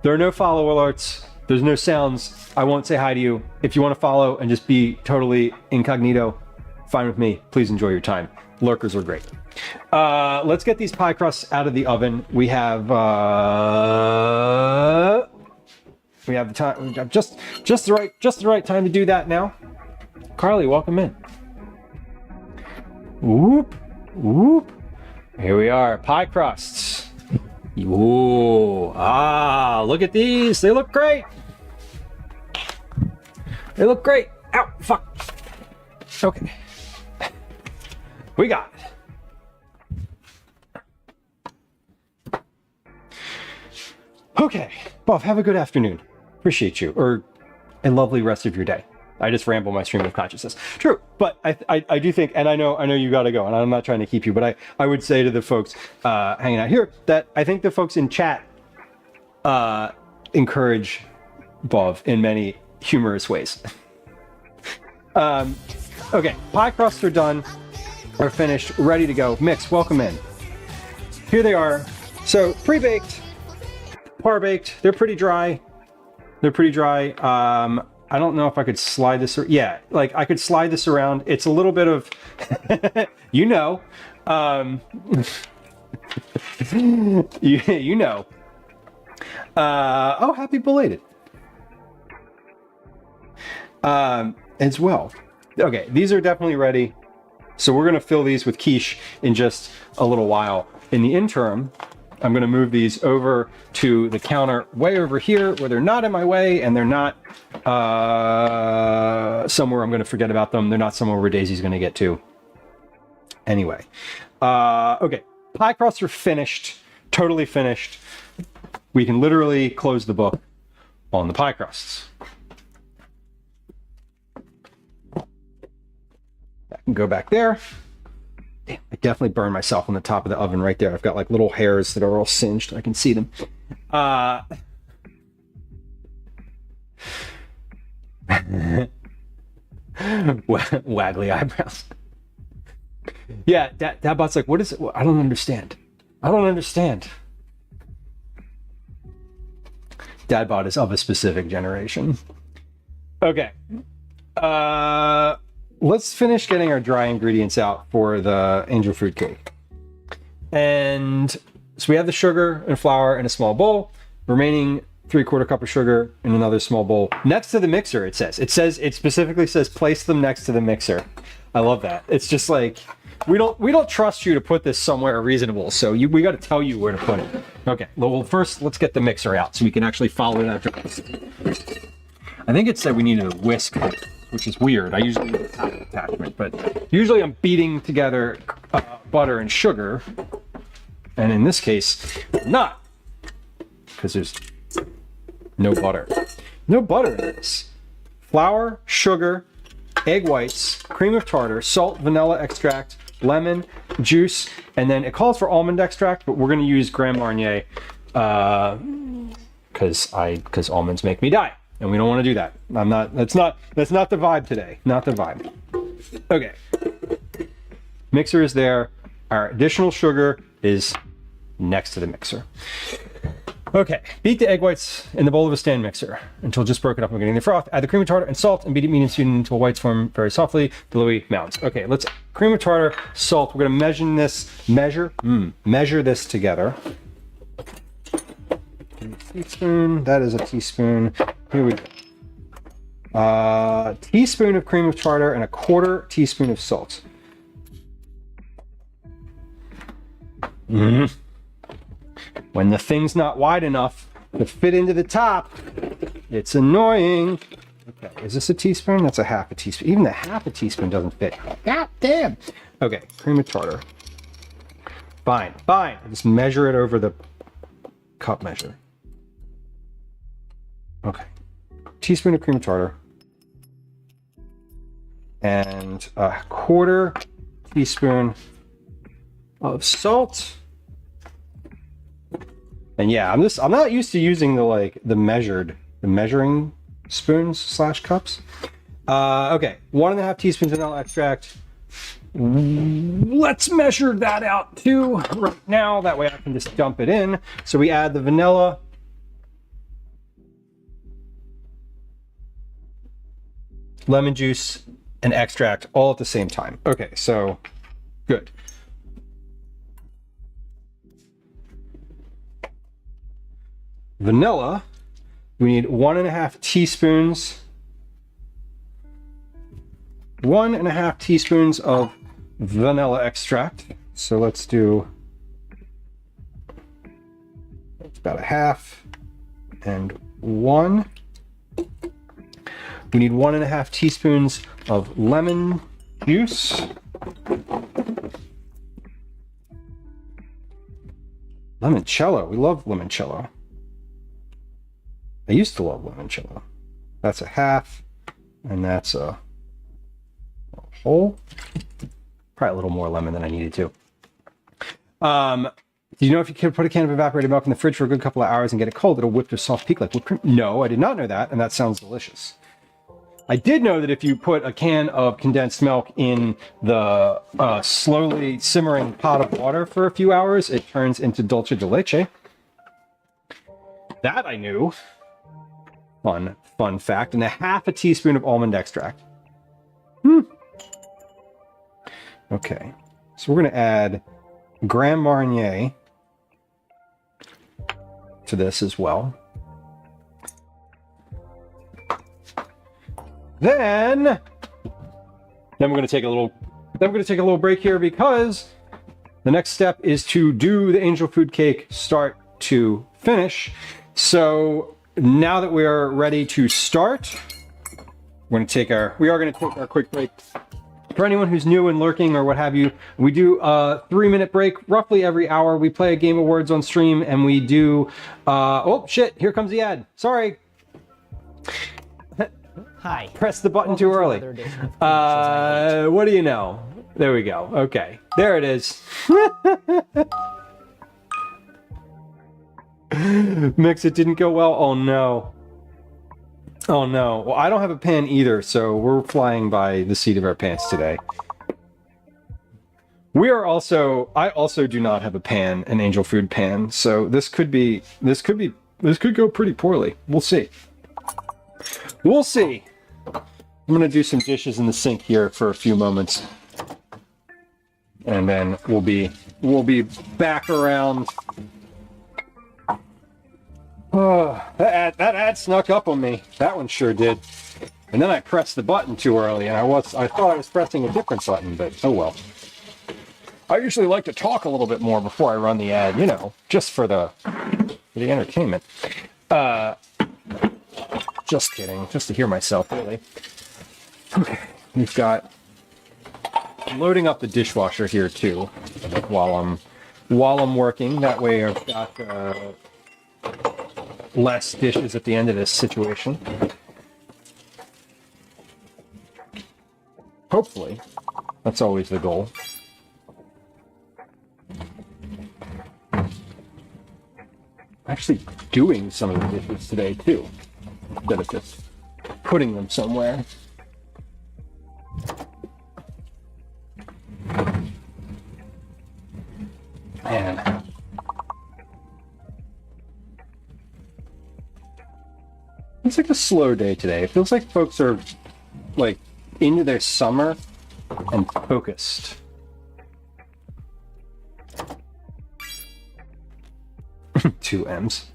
There are no follow alerts. There's no sounds. I won't say hi to you. If you want to follow and just be totally incognito, fine with me. Please enjoy your time. Lurkers are great. Let's get these pie crusts out of the oven. We have the time. We have just the right time to do that now. Carly, welcome in. Whoop, whoop. Here we are, pie crusts. Ooh, look at these. They look great. They look great. Ow, fuck. Okay. We got it. Okay, Bob, have a good afternoon. Appreciate you, or a lovely rest of your day. I just ramble my stream of consciousness. True, but I do think, and I know you gotta go, and I'm not trying to keep you, but I would say to the folks hanging out here that I think the folks in chat encourage Bob in many humorous ways. Okay, pie crusts are done, are finished, ready to go. Mix, welcome in. Here they are. So pre-baked, par-baked. They're pretty dry. I don't know if I could slide this. Yeah, like I could slide this around. It's a little bit of, you know, you know. Oh, happy belated. As well. Okay, these are definitely ready. So we're gonna fill these with quiche in just a little while. In the interim, I'm going to move these over to the counter way over here where they're not in my way and they're not somewhere I'm going to forget about them. They're not somewhere where Daisy's going to get to. Anyway, okay, pie crusts are finished, totally finished. We can literally close the book on the pie crusts. That can go back there. Damn, I definitely burned myself on the top of the oven right there. I've got like little hairs that are all singed. I can see them. Waggly eyebrows. Yeah, Dadbot's like, what is it? I don't understand. I don't understand. Dadbot is of a specific generation. Okay. Let's finish getting our dry ingredients out for the angel food cake. And so we have the sugar and flour in a small bowl, remaining 3/4 cup of sugar in another small bowl next to the mixer. It specifically says place them next to the mixer. I love that. It's just like, we don't trust you to put this somewhere reasonable, so we got to tell you where to put it. Okay, well first let's get the mixer out so we can actually follow that. I think it said we needed a whisk, which is weird. I usually use a tap attachment, but usually I'm beating together butter and sugar, and in this case, I'm not, because there's no butter. No butter in this. Flour, sugar, egg whites, cream of tartar, salt, vanilla extract, lemon juice, and then it calls for almond extract, but we're going to use Grand Marnier because almonds make me die, and we don't want to do that. That's not the vibe today. Not the vibe. Okay. Mixer is there. Our additional sugar is next to the mixer. Okay, beat the egg whites in the bowl of a stand mixer until just broken up and getting the froth. Add the cream of tartar and salt and beat it medium speed until whites form very softly, billowy mounds. Okay, let's cream of tartar, salt. We're gonna measure this together. Teaspoon, that is a teaspoon. Here we go. Teaspoon of cream of tartar and 1/4 teaspoon of salt. When the thing's not wide enough to fit into the top, it's annoying. Okay, is this a teaspoon? That's a 1/2 teaspoon. Even the 1/2 teaspoon doesn't fit. God damn. Okay, cream of tartar. Fine. Just measure it over the cup measure. Okay. Teaspoon of cream of tartar. And 1/4 teaspoon of salt. And yeah, I'm not used to using the measuring spoons / cups. Okay, 1.5 teaspoons vanilla extract. Let's measure that out too right now. That way I can just dump it in. So we add the vanilla. Lemon juice and extract all at the same time. Okay, so good. Vanilla, we need 1.5 teaspoons. 1.5 teaspoons of vanilla extract. So let's do, it's about 1/2 and 1. We need 1.5 teaspoons of lemon juice. Limoncello, we love limoncello. I used to love limoncello. That's 1/2, and that's a whole. Probably a little more lemon than I needed to. Do you know if you can put a can of evaporated milk in the fridge for a good couple of hours and get it cold, it'll whip to a soft peak like whipped cream? No, I did not know that, and that sounds delicious. I did know that if you put a can of condensed milk in the slowly simmering pot of water for a few hours, it turns into dulce de leche. That I knew. Fun fact. And 1/2 teaspoon of almond extract. Okay, so we're going to add Grand Marnier to this as well. Then we're going to take a little break here because The next step is to do the angel food cake start to finish. So now that we are ready to start, we are going to take our quick break. For anyone who's new and lurking or what have you, we do a 3-minute break roughly every hour. We play a game of words on stream, and we do oh shit, here comes the ad. Sorry. Hi. Press the button too early. What do you know? There we go. Okay. There it is. Mix, it didn't go well. Oh no. Oh no. Well, I don't have a pan either, so we're flying by the seat of our pants today. I also do not have a pan, an angel food pan, so this could go pretty poorly. We'll see. We'll see. I'm gonna do some dishes in the sink here for a few moments, and then we'll be back around. Oh, that ad snuck up on me. That one sure did. And then I pressed the button too early, and I thought I was pressing a different button, but oh well. I usually like to talk a little bit more before I run the ad, you know, just for the entertainment. Just kidding, just to hear myself, really. Okay, we've got loading up the dishwasher here too, while I'm working. That way I've got less dishes at the end of this situation. Hopefully, that's always the goal. Actually doing some of the dishes today too, instead of just putting them somewhere. Man. It's like a slow day today. It feels like folks are like into their summer and focused. Two M's.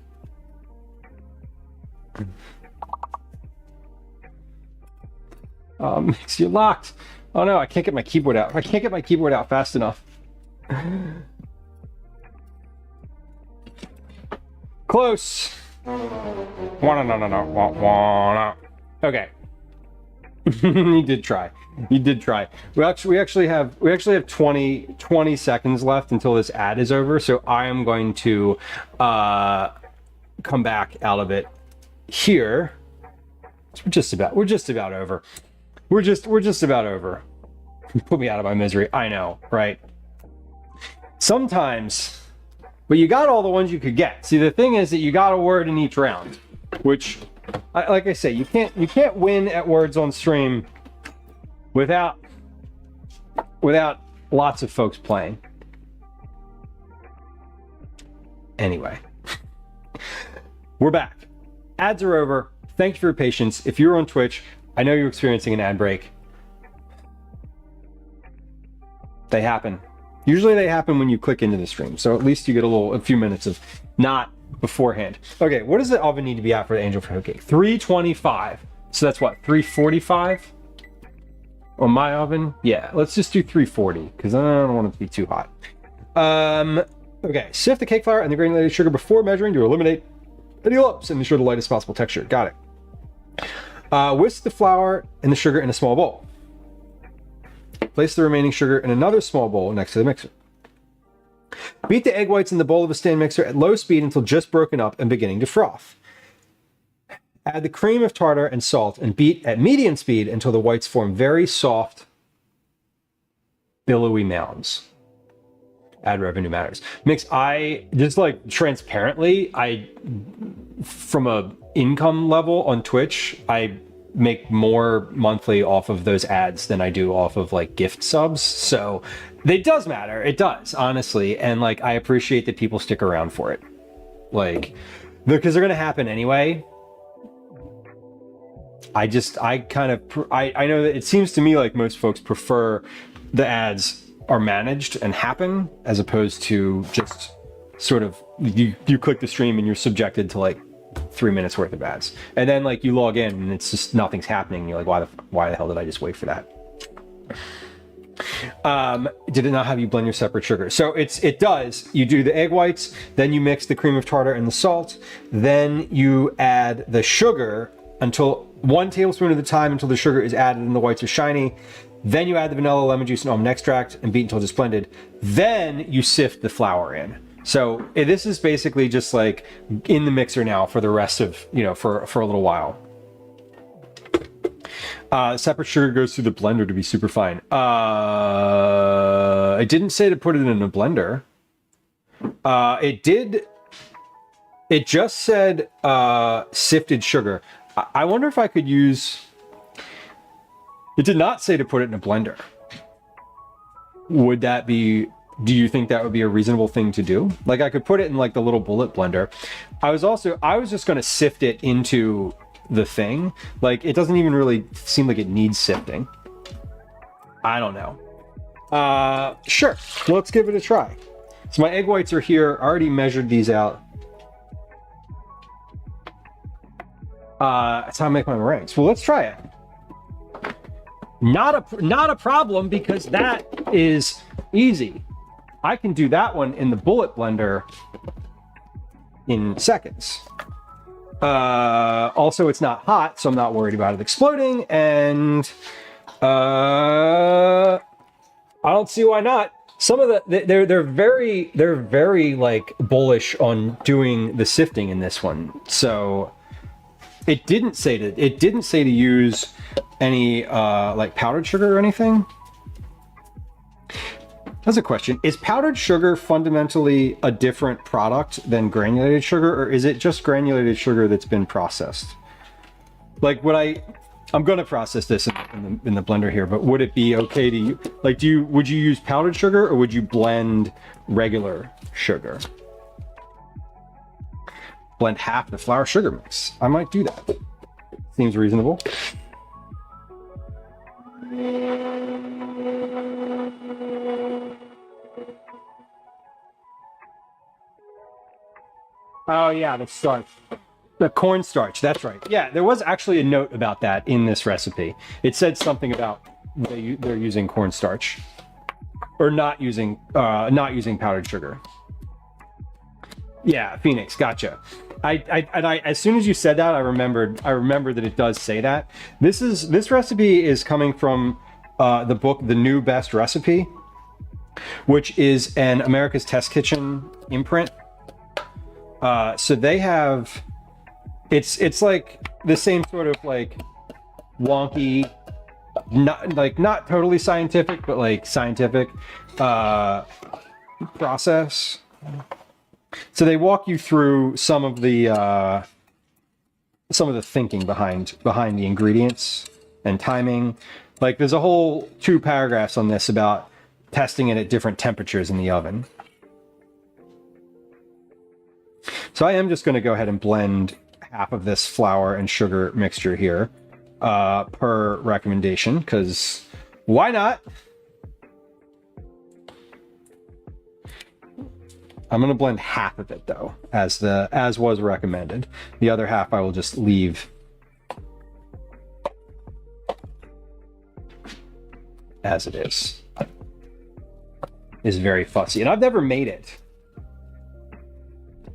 Mix, you're locked. Oh no, I can't get my keyboard out. I can't get my keyboard out fast enough. Close. Okay. You did try. You did try. We actually have 20 seconds left until this ad is over, so I am going to come back out of it here. We're just about over. We're just about over. Put me out of my misery. I know, right? Sometimes, but you got all the ones you could get. See, the thing is that you got a word in each round, which, like I say, you can't win at words on stream without lots of folks playing. Anyway, we're back. Ads are over. Thank you for your patience. If you're on Twitch, I know you're experiencing an ad break. They happen. Usually they happen when you click into the stream, so at least you get a few minutes of not beforehand. Okay, what does the oven need to be at for the angel food cake? 325. So that's what, 345 on my oven? Yeah, let's just do 340 because I don't want it to be too hot. Okay, sift the cake flour and the granulated sugar before measuring to eliminate any lumps and ensure the lightest possible texture. Got it. Whisk the flour and the sugar in a small bowl. Place the remaining sugar in another small bowl next to the mixer. Beat the egg whites in the bowl of a stand mixer at low speed until just broken up and beginning to froth. Add the cream of tartar and salt and beat at medium speed until the whites form very soft, billowy mounds. Ad revenue matters. Mix, I just like transparently, from a income level on Twitch, I make more monthly off of those ads than I do off of like gift subs. So it does matter. It does, honestly. And like, I appreciate that people stick around for it. Like, because they're going to happen anyway. I know that it seems to me like most folks prefer the ads are managed and happen as opposed to just sort of you click the stream and you're subjected to like 3 minutes worth of ads, and then like you log in and it's just nothing's happening. You're like, why the hell did I just wait for that? Did it not have you blend your separate sugar? So it does. You do the egg whites, then you mix the cream of tartar and the salt, then you add the sugar until 1 tablespoon at a time until the sugar is added and the whites are shiny. Then you add the vanilla, lemon juice, and almond extract and beat until it's blended. Then you sift the flour in. So this is basically just like in the mixer now for the rest of, for a little while. Separate sugar goes through the blender to be super fine. It didn't say to put it in a blender. It just said sifted sugar. I wonder if I could use... It did not say to put it in a blender. Would that be... Do you think that would be a reasonable thing to do? Like I could put it in like the little bullet blender. I was just going to sift it into the thing. Like it doesn't even really seem like it needs sifting. I don't know. Sure, let's give it a try. So my egg whites are here. I already measured these out. That's how I make my meringues. Well, let's try it. Not a problem, because that is easy. I can do that one in the bullet blender in seconds. Also, it's not hot, so I'm not worried about it exploding, and I don't see why not. Some of they're very like bullish on doing the sifting in this one. So it didn't say to use any like powdered sugar or anything. That's a question. Is powdered sugar fundamentally a different product than granulated sugar, or is it just granulated sugar that's been processed? Like, I'm going to process this in the blender here, but would it be okay to like, would you use powdered sugar or would you blend regular sugar? Blend half the flour sugar mix. I might do that. Seems reasonable. Oh yeah, the starch. The cornstarch, that's right. Yeah, there was actually a note about that in this recipe. It said something about they're using cornstarch. Or not using powdered sugar. Yeah, Phoenix, gotcha. I as soon as you said that, I remembered that it does say that. This recipe is coming from the book The New Best Recipe, which is an America's Test Kitchen imprint. So they have, it's like the same sort of like wonky, not totally scientific, but like scientific process. So they walk you through some of the thinking behind the ingredients and timing. Like there's a whole 2 paragraphs on this about testing it at different temperatures in the oven. So I am just going to go ahead and blend half of this flour and sugar mixture here per recommendation, because why not? I'm going to blend half of it though, as was recommended. The other half I will just leave as it is. Is very fussy, and I've never made it.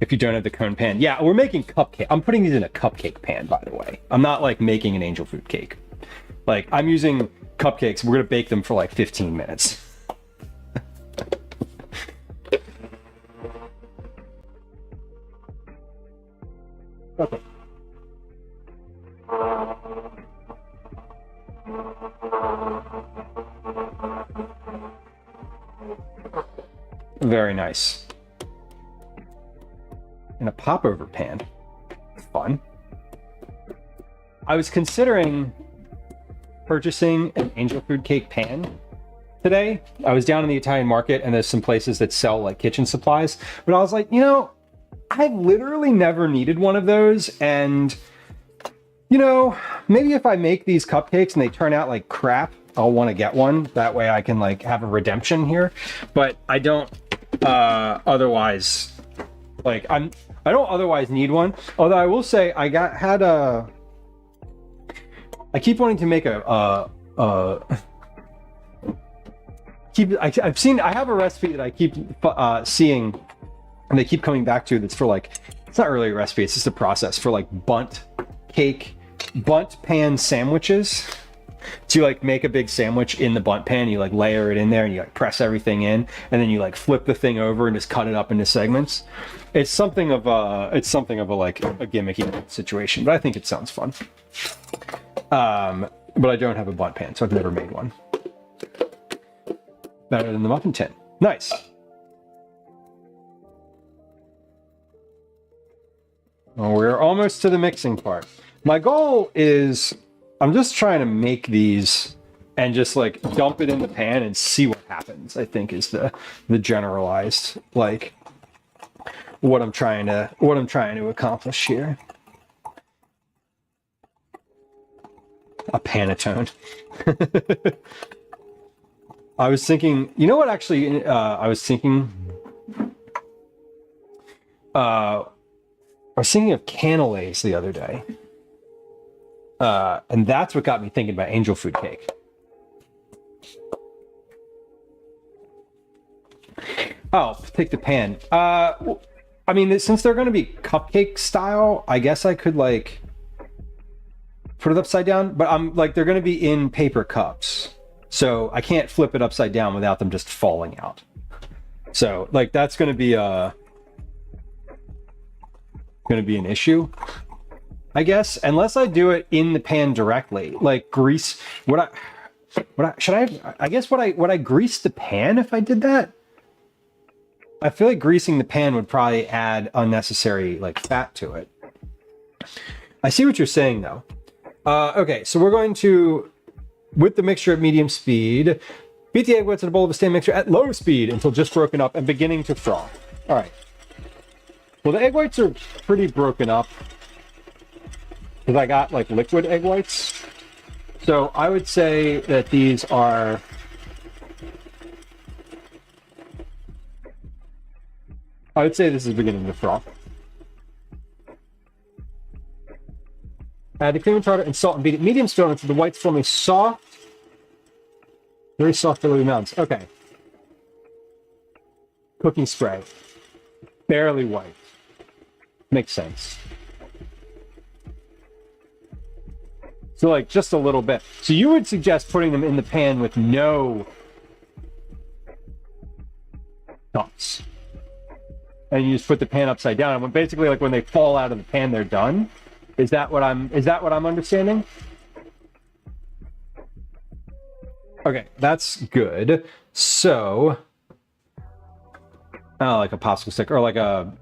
If you don't have the cone pan. Yeah, we're making cupcake. I'm putting these in a cupcake pan, by the way. I'm not like making an angel food cake. Like I'm using cupcakes. We're gonna bake them for like 15 minutes. Okay. Very nice. In a popover pan. Fun. I was considering purchasing an angel food cake pan today. I was down in the Italian market and there's some places that sell like kitchen supplies, but I was like, I've literally never needed one of those, and maybe if I make these cupcakes and they turn out like crap, I'll want to get one. That way I can like have a redemption here, but I don't otherwise I don't otherwise need one. Although I will say I keep wanting to make I have a recipe that I keep seeing, and they keep coming back to. That's for like, it's not really a recipe. It's just a process for like bundt pan sandwiches. To like make a big sandwich in the bundt pan, you like layer it in there and you like press everything in, and then you like flip the thing over and just cut it up into segments. It's something of a like a gimmicky situation, but I think it sounds fun. But I don't have a bundt pan, so I've never made one. Better than the muffin tin. Nice. Well, we're almost to the mixing part. My goal is, I'm just trying to make these and just like dump it in the pan and see what happens, I think is the generalized, like what I'm trying to accomplish here. A panettone. I was thinking, you know what actually I was thinking of cannelés the other day. And that's what got me thinking about angel food cake. Oh, take the pan. I mean, since they're going to be cupcake style, I guess I could like put it upside down, but I'm like, they're going to be in paper cups. So I can't flip it upside down without them just falling out. So like, that's going to be an issue, I guess, unless I do it in the pan directly, like grease. Would I grease the pan if I did that? I feel like greasing the pan would probably add unnecessary like fat to it. I see what you're saying though. Okay, so we're going to, with the mixture at medium speed, beat the egg whites in a bowl of a stand mixture at low speed until just broken up and beginning to froth. All right. Well, the egg whites are pretty broken up because I got like liquid egg whites. So I would say that these are, I would say this is beginning to froth. Add the cream and tartar and salt and beat it medium speed until the whites form a soft, very soft billowy mounds. Okay. Cooking spray. Barely white. Makes sense. So like just a little bit. So you would suggest putting them in the pan with no dots. And you just put the pan upside down. And when basically like when they fall out of the pan, they're done. Is that what I'm understanding? Okay, that's good. So, like a popsicle stick or like an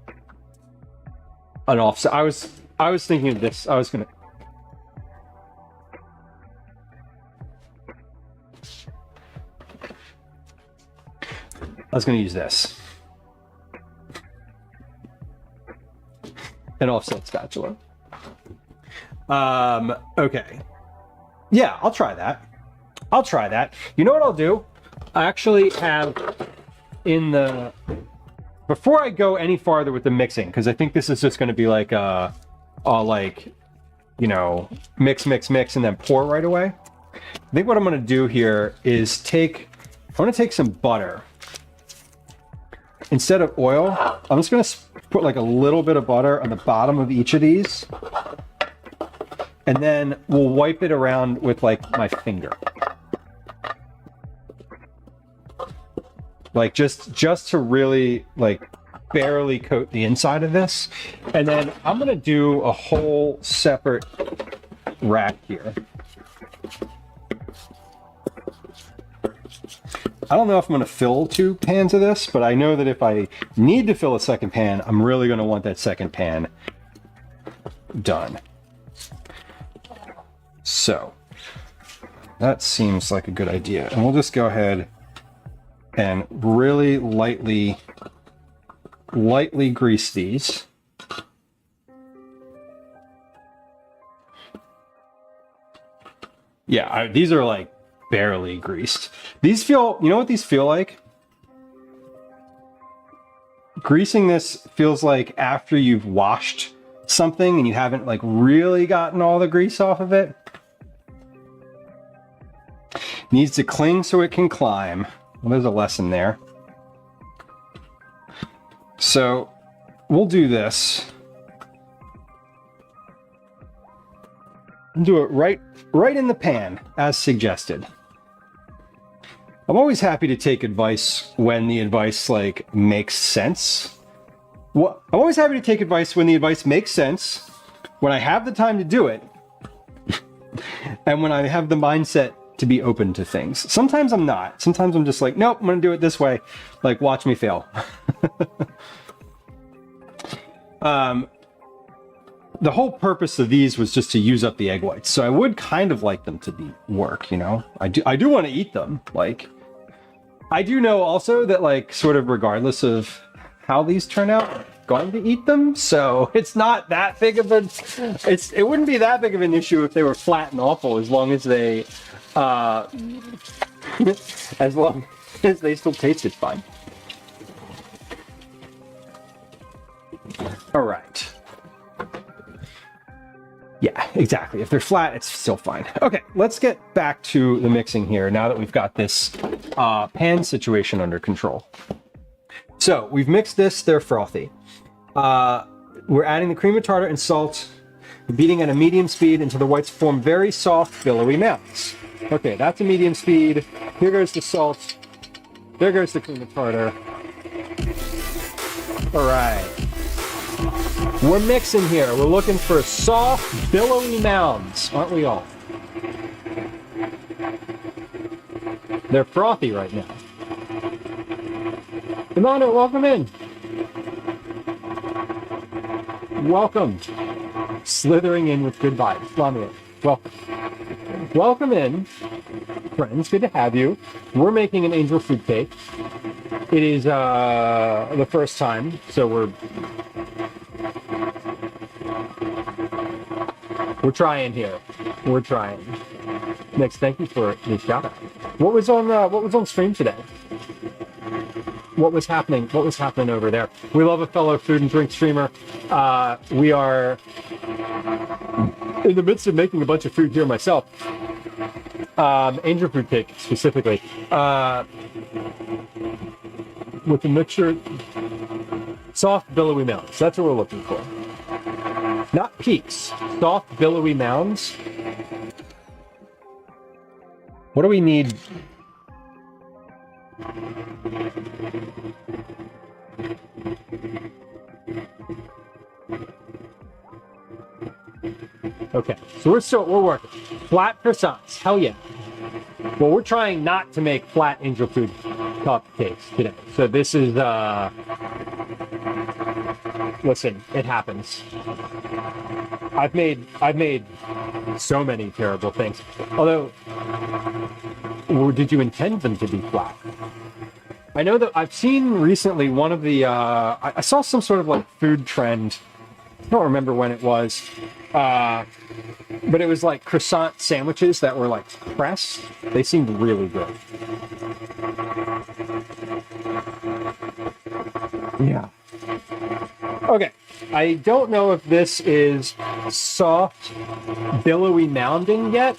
offset. I was thinking of this. I was gonna use this. An offset spatula. Okay. Yeah, I'll try that. You know what I'll do? I actually have in the, before I go any farther with the mixing, because I think this is just going to be like a like, you know, mix, and then pour right away. I think what I'm going to do here is I want to take some butter. Instead of oil, I'm just going to put like a little bit of butter on the bottom of each of these. And then we'll wipe it around with like my finger. Like just to really like barely coat the inside of this. And then I'm gonna do a whole separate rack here. I don't know if I'm gonna fill 2 pans of this, but I know that if I need to fill a second pan, I'm really gonna want that second pan done. So that seems like a good idea. And we'll just go ahead and really lightly grease these. Yeah, these are like barely greased. These feel, you know what these feel like? Greasing this feels like after you've washed something and you haven't like really gotten all the grease off of it. Needs to cling so it can climb. Well, there's a lesson there. So we'll do this. Do it right in the pan, as suggested. I'm always happy to take advice when the advice like makes sense. Well, I'm always happy to take advice when the advice makes sense, when I have the time to do it, and when I have the mindset to be open to things. Sometimes I'm not. Sometimes I'm just like, nope, I'm gonna do it this way. Like, watch me fail. The whole purpose of these was just to use up the egg whites. So I would kind of like them to work, you know? I do want to eat them. Like, I do know also that like sort of regardless of how these turn out, I'm going to eat them. So it's not that big of it wouldn't be that big of an issue if they were flat and awful, as long as they as long as they still tasted fine. All right. Yeah, exactly. If they're flat, it's still fine. Okay, let's get back to the mixing here now that we've got this pan situation under control. So we've mixed this, they're frothy. We're adding the cream of tartar and salt, beating at a medium speed until the whites form very soft, billowy mounds. Okay, that's a medium speed. Here goes the salt. There goes the cream of tartar. All right. We're mixing here. We're looking for soft, billowy mounds, aren't we all? They're frothy right now. Imano, welcome in. Welcome. Slithering in with good vibes. Lamia, welcome. Welcome in, friends. Good to have you. We're making an angel food cake. It is the first time, so we're trying here. We're trying. Next, thank you for the shout out. What was on stream today? What was happening? What was happening over there? We love a fellow food and drink streamer. We are in the midst of making a bunch of food here myself. Angel food cake specifically. With the mixture, soft billowy mounds. That's what we're looking for. Not peaks, soft billowy mounds. What do we need? Okay, so we're working. Flat croissants, hell yeah. Well, we're trying not to make flat angel food cupcakes today. So this is, listen, it happens. I've made so many terrible things. Although, or did you intend them to be flat? I know that I've seen recently one of the, I saw some sort of like food trend. I don't remember when it was, but it was like croissant sandwiches that were like pressed. They seemed really good. Yeah. Okay. I don't know if this is soft, billowy mounding yet,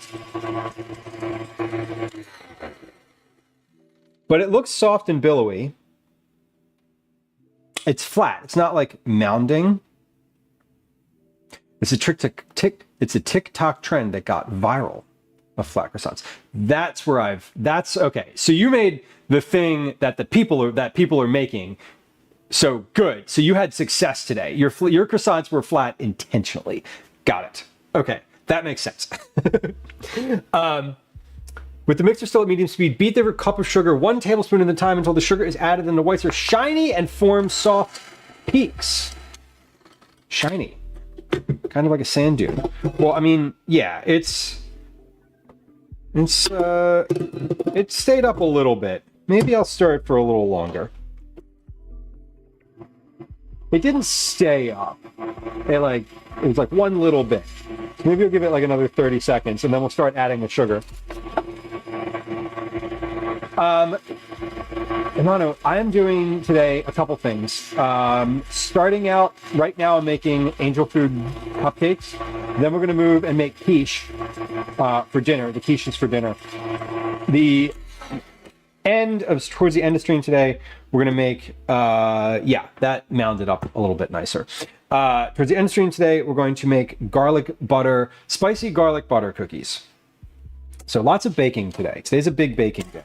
but it looks soft and billowy. It's flat. It's not like mounding. It's a it's a TikTok trend that got viral of flat croissants. That's where that's okay. So you made the thing that people are making. So good. So you had success today. Your croissants were flat intentionally. Got it. Okay, that makes sense. With the mixer still at medium speed, beat the cup of sugar 1 tablespoon at a time until the sugar is added and the whites are shiny and form soft peaks. Shiny. Kind of like a sand dune. Well, I mean, yeah, it stayed up a little bit. Maybe I'll stir it for a little longer. It didn't stay up. It was like one little bit. So maybe I'll give it like another 30 seconds and then we'll start adding the sugar. Imano, I am doing today a couple things. Starting out right now, I'm making angel food cupcakes. Then we're going to move and make quiche for dinner. The quiche is for dinner. towards the end of stream today, we're gonna make yeah, that mounded up a little bit nicer. Towards the end of stream today, we're going to make spicy garlic butter cookies. So lots of baking today. Today's a big baking day.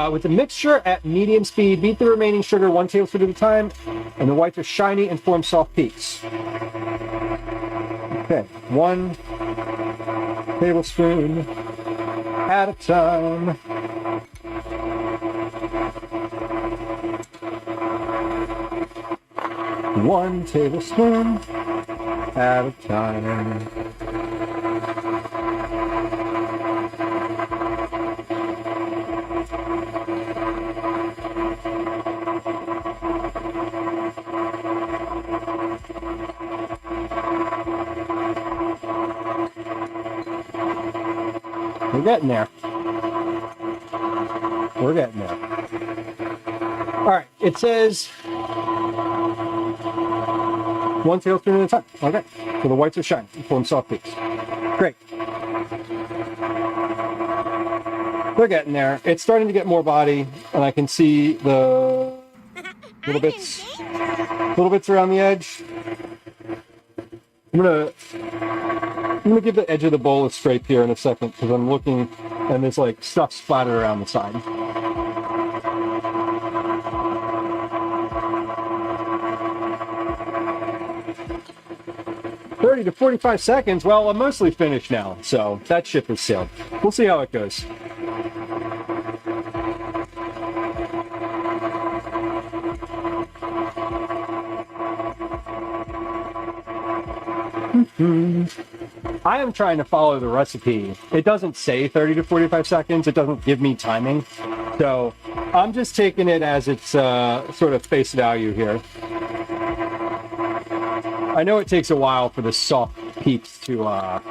With the mixture at medium speed, beat the remaining sugar 1 tablespoon at a time, and the whites are shiny and form soft peaks. Okay, 1 tablespoon at a time. One tablespoon at a time. We're getting there. We're getting there. All right, it says 1 tablespoon at a time. Okay, so the whites are shiny, form soft peaks. Great. We're getting there. It's starting to get more body, and I can see the little bits around the edge. I'm gonna give the edge of the bowl a scrape here in a second because I'm looking and there's like stuff splattered around the side. "30 to 45 seconds. Well, I'm mostly finished now, so that ship has sailed. We'll see how it goes. I am trying to follow the recipe. It doesn't say 30 to 45 seconds. It doesn't give me timing. So I'm just taking it as its sort of face value here. I know it takes a while for the soft peaks to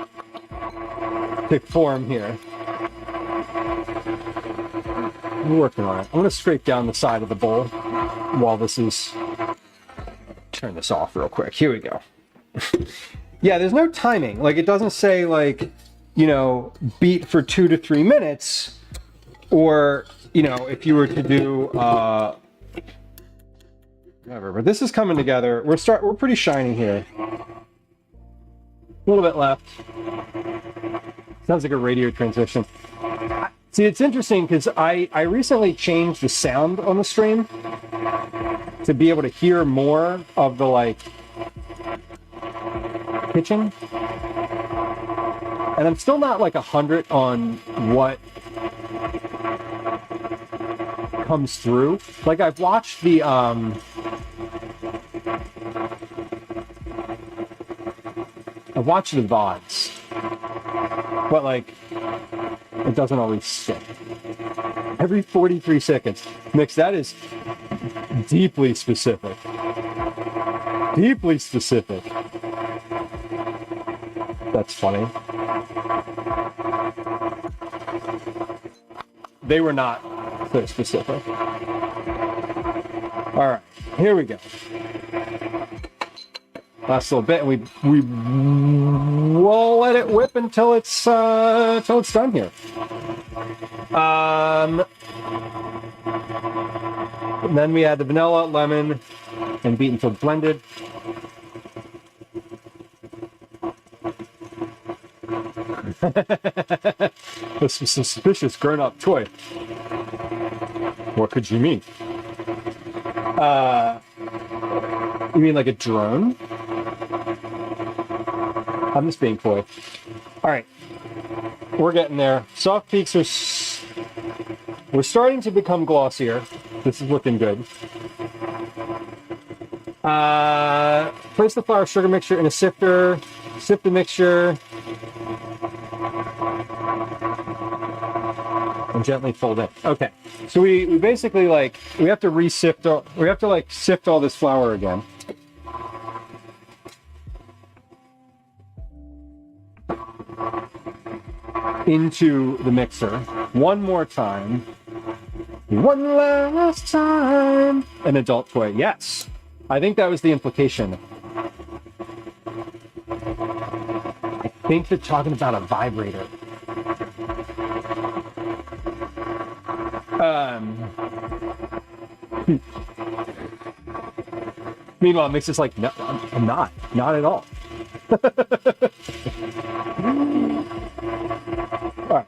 form here. I'm working on it. I'm going to scrape down the side of the bowl while this is... Turn this off real quick. Here we go. Yeah, there's no timing. Like, it doesn't say, like, you know, beat for 2 to 3 minutes, or, you know, if you were to do whatever. But this is coming together. We're pretty shiny here. A little bit left. Sounds like a radio transmission. See, it's interesting because I recently changed the sound on the stream to be able to hear more of the, like, pitching, and I'm still not like 100 on what comes through. Like, I've watched the VODs, but like it doesn't always stick. Every 43 seconds. Mix, that is deeply specific. Deeply specific. That's funny. They were not so specific. All right, here we go. Last little bit, and we'll let it whip until it's done here. And then we add the vanilla, lemon, and beat until blended. This is a suspicious grown-up toy. What could you mean? You mean like a drone? I'm just being coy. All right, we're getting there. Soft peaks are... We're starting to become glossier. This is looking good. Place the flour sugar mixture in a sifter. Sift the mixture. And gently fold it. Okay, so we basically, like, we have to re-sift, we have to like sift all this flour again. Into the mixer one more time. One last time. An adult toy, yes. I think that was the implication. I think they're talking about a vibrator. Meanwhile, Mix is like, no, I'm not at all. All right.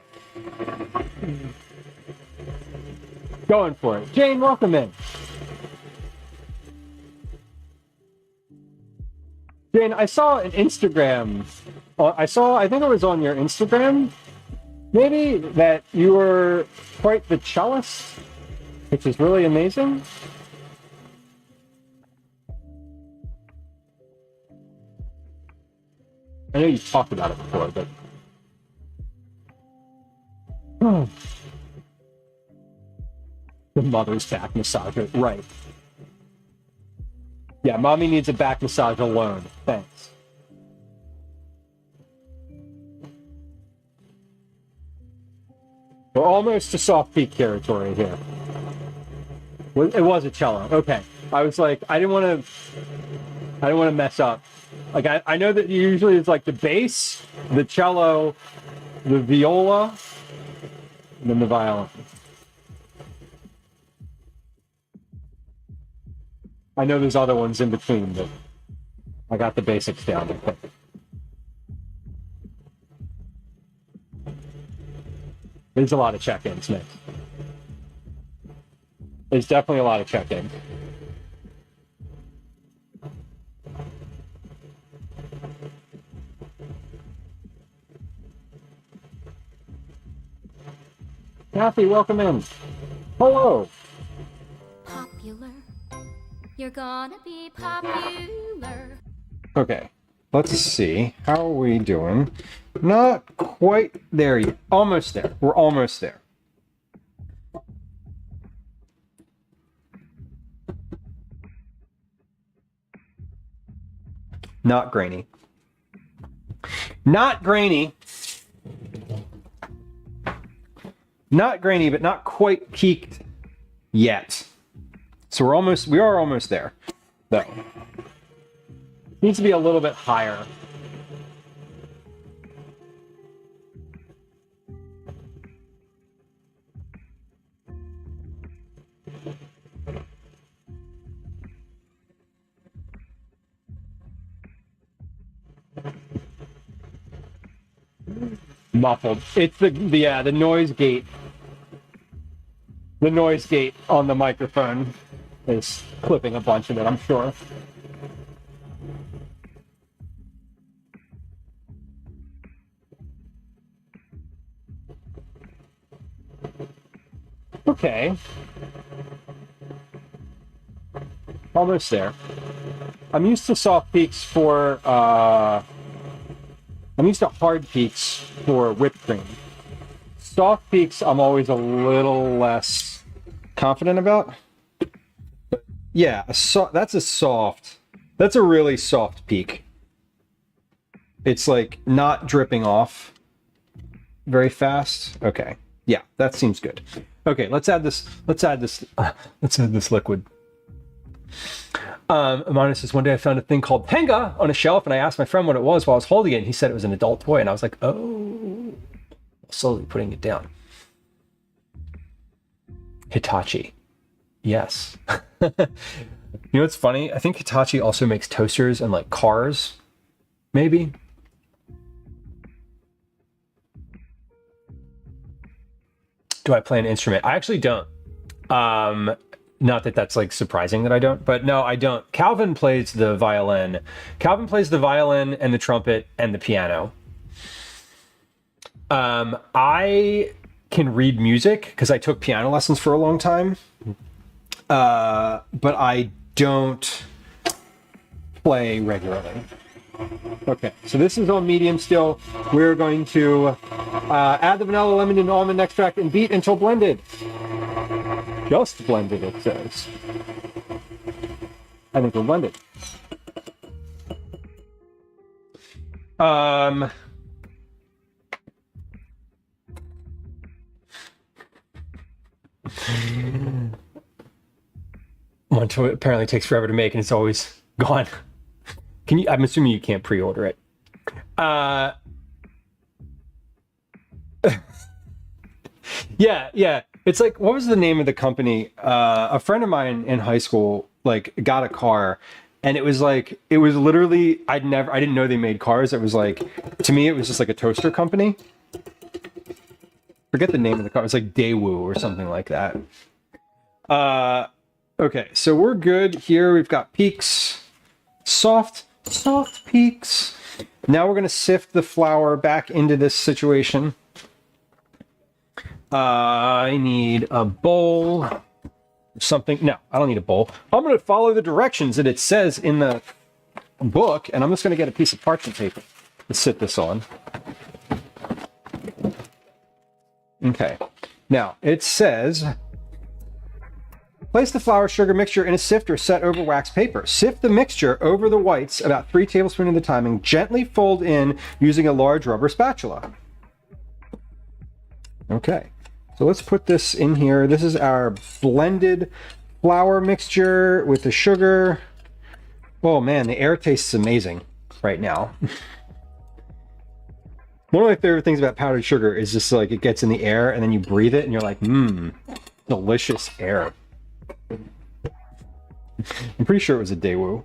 Going for it. Jane, welcome in. Jane, I saw an Instagram. I think it was on your Instagram, maybe, that you were quite the cellist, which is really amazing. I know you've talked about it before, but... The mother's back massager, right. Yeah, mommy needs a back massage alone. Thanks. We're almost to soft peak territory here. It was a cello. Okay. I was like, I didn't want to mess up. Like, I know that usually it's like the bass, the cello, the viola, and then the violin. I know there's other ones in between, but I got the basics down, I think. There's a lot of check-ins, Nick. There's definitely a lot of check-ins. Kathy, welcome in. Hello. Popular. You're gonna be popular. Okay, let's see. How are we doing? Not quite there yet. Almost there. We're almost there. Not grainy. Not grainy. Not grainy, but not quite peaked yet. So we are almost there, though. Needs to be a little bit higher. Muffled. It's the noise gate. The noise gate on the microphone is clipping a bunch of it, I'm sure. Okay. Almost there. I'm used to soft peaks for, I'm used to hard peaks for whipped cream. Soft peaks, I'm always a little less confident about. Yeah, that's a really soft peak. It's like not dripping off very fast. Okay. Yeah, that seems good. Okay, let's add this liquid. Amanda says, one day I found a thing called Tenga on a shelf and I asked my friend what it was while I was holding it and he said it was an adult toy and I was like, oh, slowly putting it down. Hitachi. Yes. You know what's funny? I think Hitachi also makes toasters and like cars, maybe. Do I play an instrument? I actually don't. Not that that's like surprising that I don't, but no, I don't. Calvin plays the violin. Calvin plays the violin and the trumpet and the piano. I can read music because I took piano lessons for a long time. But I don't play regularly. Okay, so this is on medium still. We're going to add the vanilla, lemon, and almond extract and beat until blended. Just blended, it says. I think we're blended. One toy apparently takes forever to make and it's always gone. Can you? I'm assuming you can't pre-order it. Yeah. It's like, what was the name of the company? A friend of mine in high school like got a car, and it was literally I didn't know they made cars. It was like, to me it was just like a toaster company. Forget the name of the car. It was like Daewoo or something like that. Okay, so we're good here. We've got peaks, soft peaks. Now we're gonna sift the flour back into this situation. I need a bowl. Something. No, I don't need a bowl. I'm going to follow the directions that it says in the book, and I'm just going to get a piece of parchment paper to sit this on. Okay. Now, it says, place the flour sugar mixture in a sifter set over wax paper. Sift the mixture over the whites about 3 tablespoons at a time and gently fold in using a large rubber spatula. Okay. So let's put this in here. This is our blended flour mixture with the sugar. Oh man, the air tastes amazing right now. One of my favorite things about powdered sugar is just like it gets in the air and then you breathe it and you're like, delicious air. I'm pretty sure it was a Daewoo.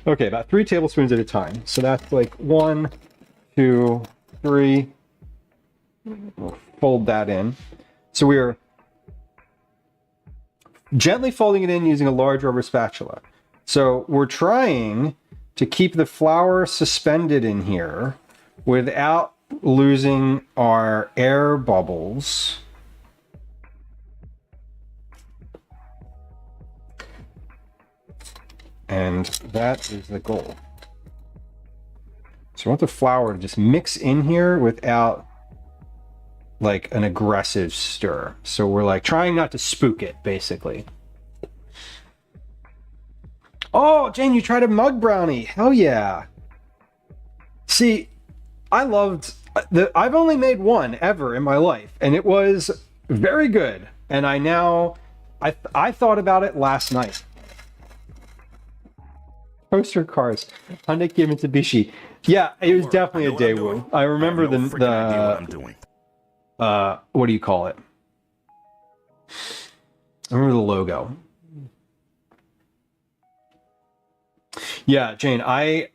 Okay, about 3 tablespoons at a time. So that's like 1, 2, 3. We'll fold that in. So we are gently folding it in using a large rubber spatula. So we're trying to keep the flour suspended in here without losing our air bubbles. And that is the goal. So I want the flour to just mix in here without like an aggressive stir. So we're like trying not to spook it, basically. Oh, Jane, you tried a mug brownie. Hell yeah. See, I've only made one ever in my life, and it was very good. And I thought about it last night. Toaster cars, Hyundai, Kia, Mitsubishi. Yeah, it was definitely a Daewoo. I remember what do you call it? I remember the logo. Yeah, Jane, I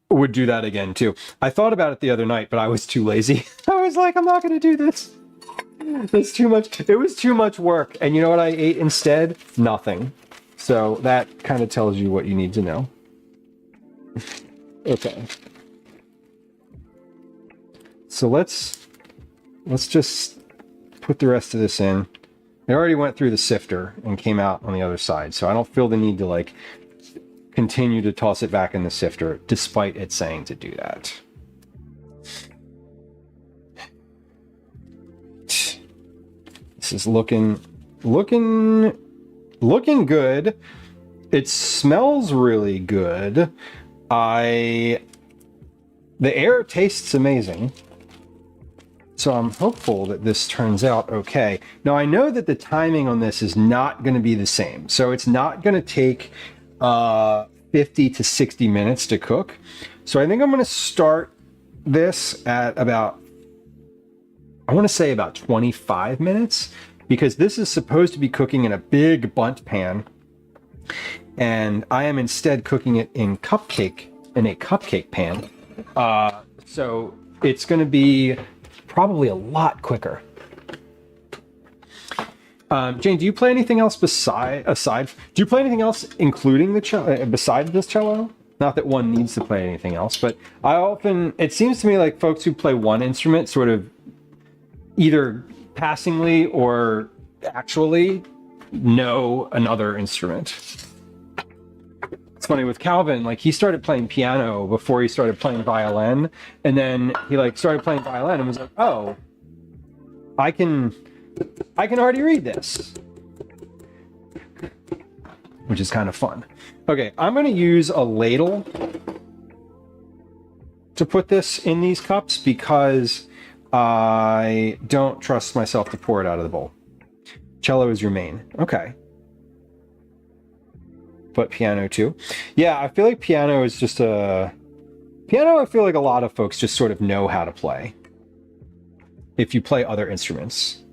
would do that again too. I thought about it the other night, but I was too lazy. I was like, I'm not going to do this. That's too much. It was too much work. And you know what I ate instead? Nothing. So that kind of tells you what you need to know. Okay. So let's just put the rest of this in. I already went through the sifter and came out on the other side, so I don't feel the need to like continue to toss it back in the sifter despite it saying to do that. This is looking good. It smells really good. The air tastes amazing. So I'm hopeful that this turns out okay. Now I know that the timing on this is not going to be the same. So it's not going to take 50 to 60 minutes to cook. So I think I'm going to start this at about, I want to say about 25 minutes, because this is supposed to be cooking in a big bundt pan. And I am instead cooking it in a cupcake pan. So it's going to be probably a lot quicker. Jane, do you play anything else do you play anything else including the cello, besides this cello? Not that one needs to play anything else, but it seems to me like folks who play one instrument sort of either passingly or actually know another instrument. It's funny with Calvin, like he started playing piano before he started playing violin, and then he like started playing violin and was like, oh, I can already read this, which is kind of fun. Okay, I'm going to use a ladle to put this in these cups because I don't trust myself to pour it out of the bowl. Cello is your main. Okay. But piano too. Yeah, I feel like piano is just I feel like a lot of folks just sort of know how to play if you play other instruments.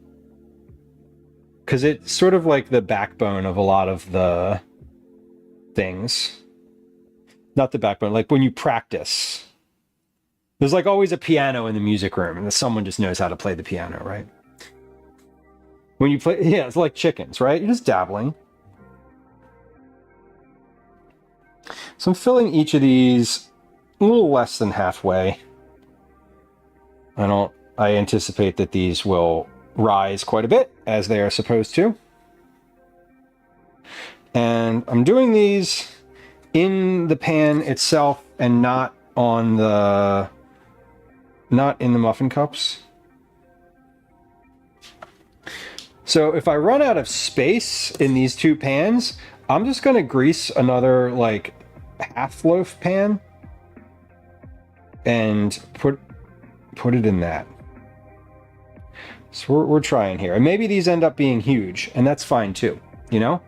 because it's sort of like the backbone of a lot of the things. Not the backbone, like when you practice. There's like always a piano in the music room, and someone just knows how to play the piano, right? When you play, yeah, it's like chickens, right? You're just dabbling. So I'm filling each of these a little less than halfway. I anticipate that these will rise quite a bit, as they are supposed to. And I'm doing these in the pan itself and not in the muffin cups. So if I run out of space in these two pans, I'm just going to grease another like half loaf pan and put it in that. So we're trying here. And maybe these end up being huge, and that's fine too, you know?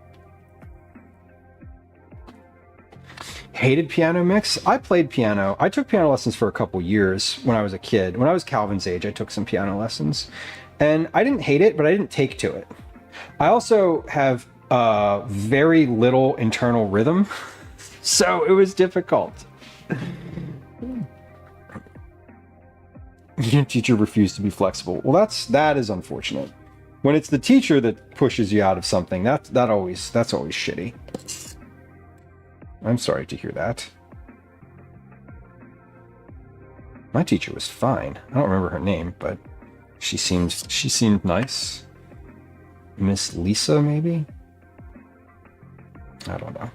Hated piano mix. I played piano. I took piano lessons for a couple years when I was a kid. When I was Calvin's age, I took some piano lessons. And I didn't hate it, but I didn't take to it. I also have very little internal rhythm, so it was difficult. Your teacher refused to be flexible. Well, that is unfortunate. When it's the teacher that pushes you out of something, that's always shitty. I'm sorry to hear that. My teacher was fine. I don't remember her name, but she seemed nice. Miss Lisa, maybe? I don't know.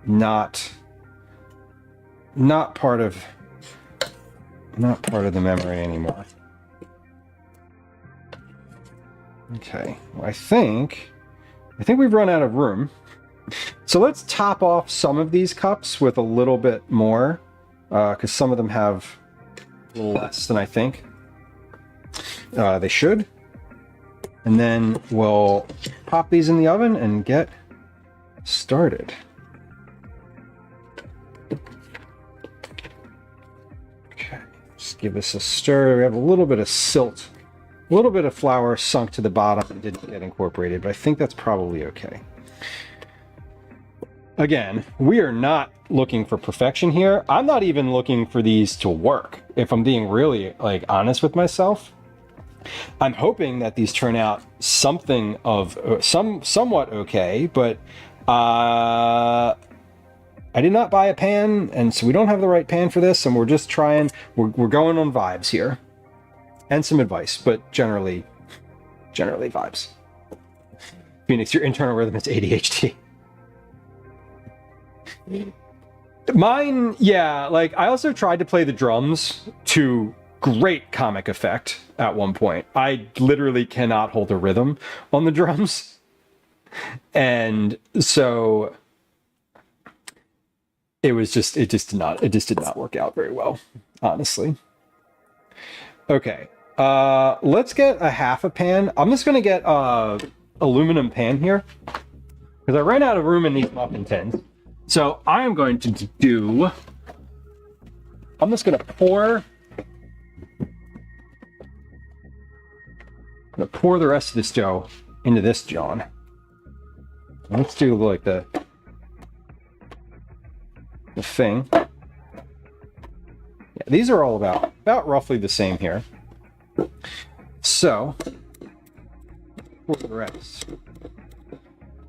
Not part of the memory anymore. Okay, well, I think we've run out of room. So let's top off some of these cups with a little bit more, because some of them have a little less than I think they should. And then we'll pop these in the oven and get started. Okay, just give this a stir. We have a little bit of silt, a little bit of flour sunk to the bottom and didn't get incorporated, but I think that's probably okay. Again, we are not looking for perfection here. I'm not even looking for these to work, if I'm being really like honest with myself. I'm hoping that these turn out something of somewhat okay, but I did not buy a pan, and so we don't have the right pan for this, and we're just trying, we're going on vibes here. And some advice, but generally vibes. Phoenix, your internal rhythm is ADHD. Mine, yeah, like I also tried to play the drums to great comic effect at one point. I literally cannot hold a rhythm on the drums. And so it just did not work out very well, honestly. Okay. Let's get a half a pan. I'm just gonna get a aluminum pan here because I ran out of room in these muffin tins. So I am going to do, I'm just going to pour the rest of this dough into this John. Let's do like the thing. Yeah, these are all about roughly the same here. So, pour the rest.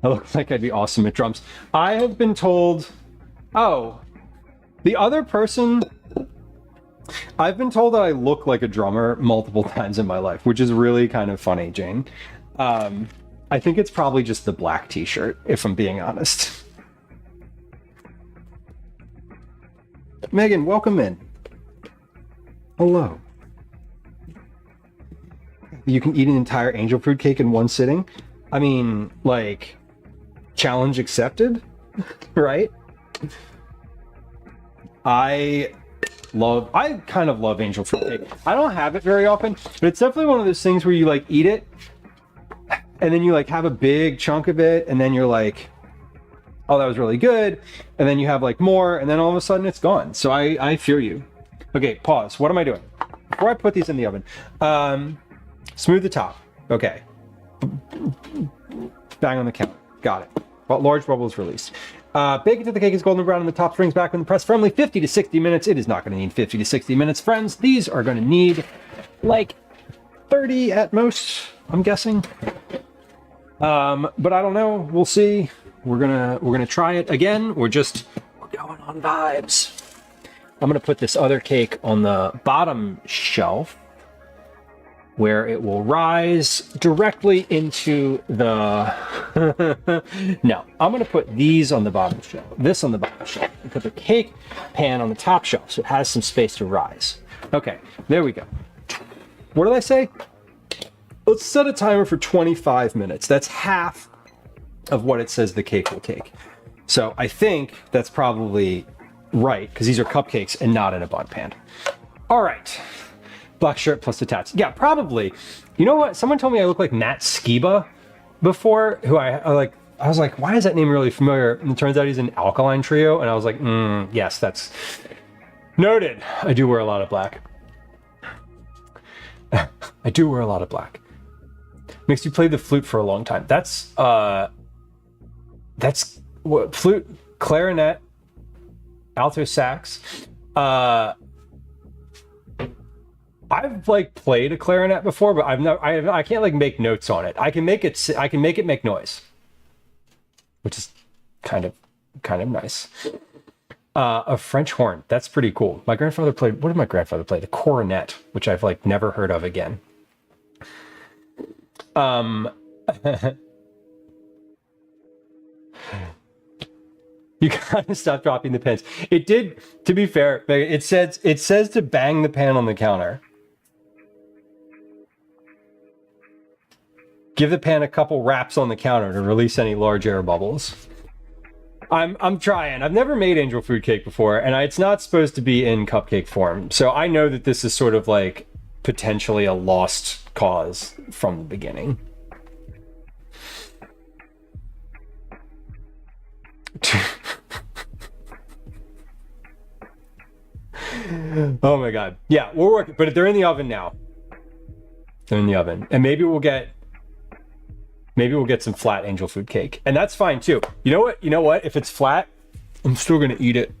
I look like I'd be awesome at drums. I have been told, the other person, I've been told that I look like a drummer multiple times in my life, which is really kind of funny, Jane. I think it's probably just the black t-shirt, if I'm being honest. Megan, welcome in. Hello. You can eat an entire angel food cake in one sitting? I mean, like, challenge accepted, right? I kind of love angel food cake. I don't have it very often, but it's definitely one of those things where you like eat it and then you like have a big chunk of it and then you're like, oh, that was really good. And then you have like more and then all of a sudden it's gone. So I feel you. Okay, pause. What am I doing? Before I put these in the oven, smooth the top. Okay. Bang on the counter. Got it. But large bubbles released. Bake until the cake is golden brown and the top springs back when pressed firmly. 50 to 60 minutes. It is not going to need 50 to 60 minutes, friends. These are going to need like 30 at most, I'm guessing. But I don't know. We'll see. We're gonna try it again. We're going on vibes. I'm gonna put this other cake on the bottom shelf where it will rise directly into the... No, I'm gonna put these on the bottom shelf, this on the bottom shelf, and put the cake pan on the top shelf so it has some space to rise. Okay, there we go. What did I say? Let's set a timer for 25 minutes. That's half of what it says the cake will take. So I think that's probably right, because these are cupcakes and not in a bun pan. All right. Black shirt plus the tats. Yeah, probably. You know what? Someone told me I look like Matt Skiba before, who I was like, why is that name really familiar? And it turns out he's in Alkaline Trio, and I was like, yes, that's noted. I do wear a lot of black. I do wear a lot of black. Mix, you played the flute for a long time. That's what, flute, clarinet, alto sax. I've like played a clarinet before, but I can't like make notes on it. I can make it make noise, which is kind of nice. A French horn. That's pretty cool. My grandfather played, what did my grandfather play? The cornet, which I've like never heard of again. You gotta stop dropping the pens. It did, to be fair, it says to bang the pan on the counter. Give the pan a couple raps on the counter to release any large air bubbles. I'm trying. I've never made angel food cake before, and it's not supposed to be in cupcake form. So I know that this is sort of like potentially a lost cause from the beginning. Oh my god. Yeah, we're working, but they're in the oven now. They're in the oven. And maybe we'll get some flat angel food cake. And that's fine too. You know what? If it's flat, I'm still gonna eat it.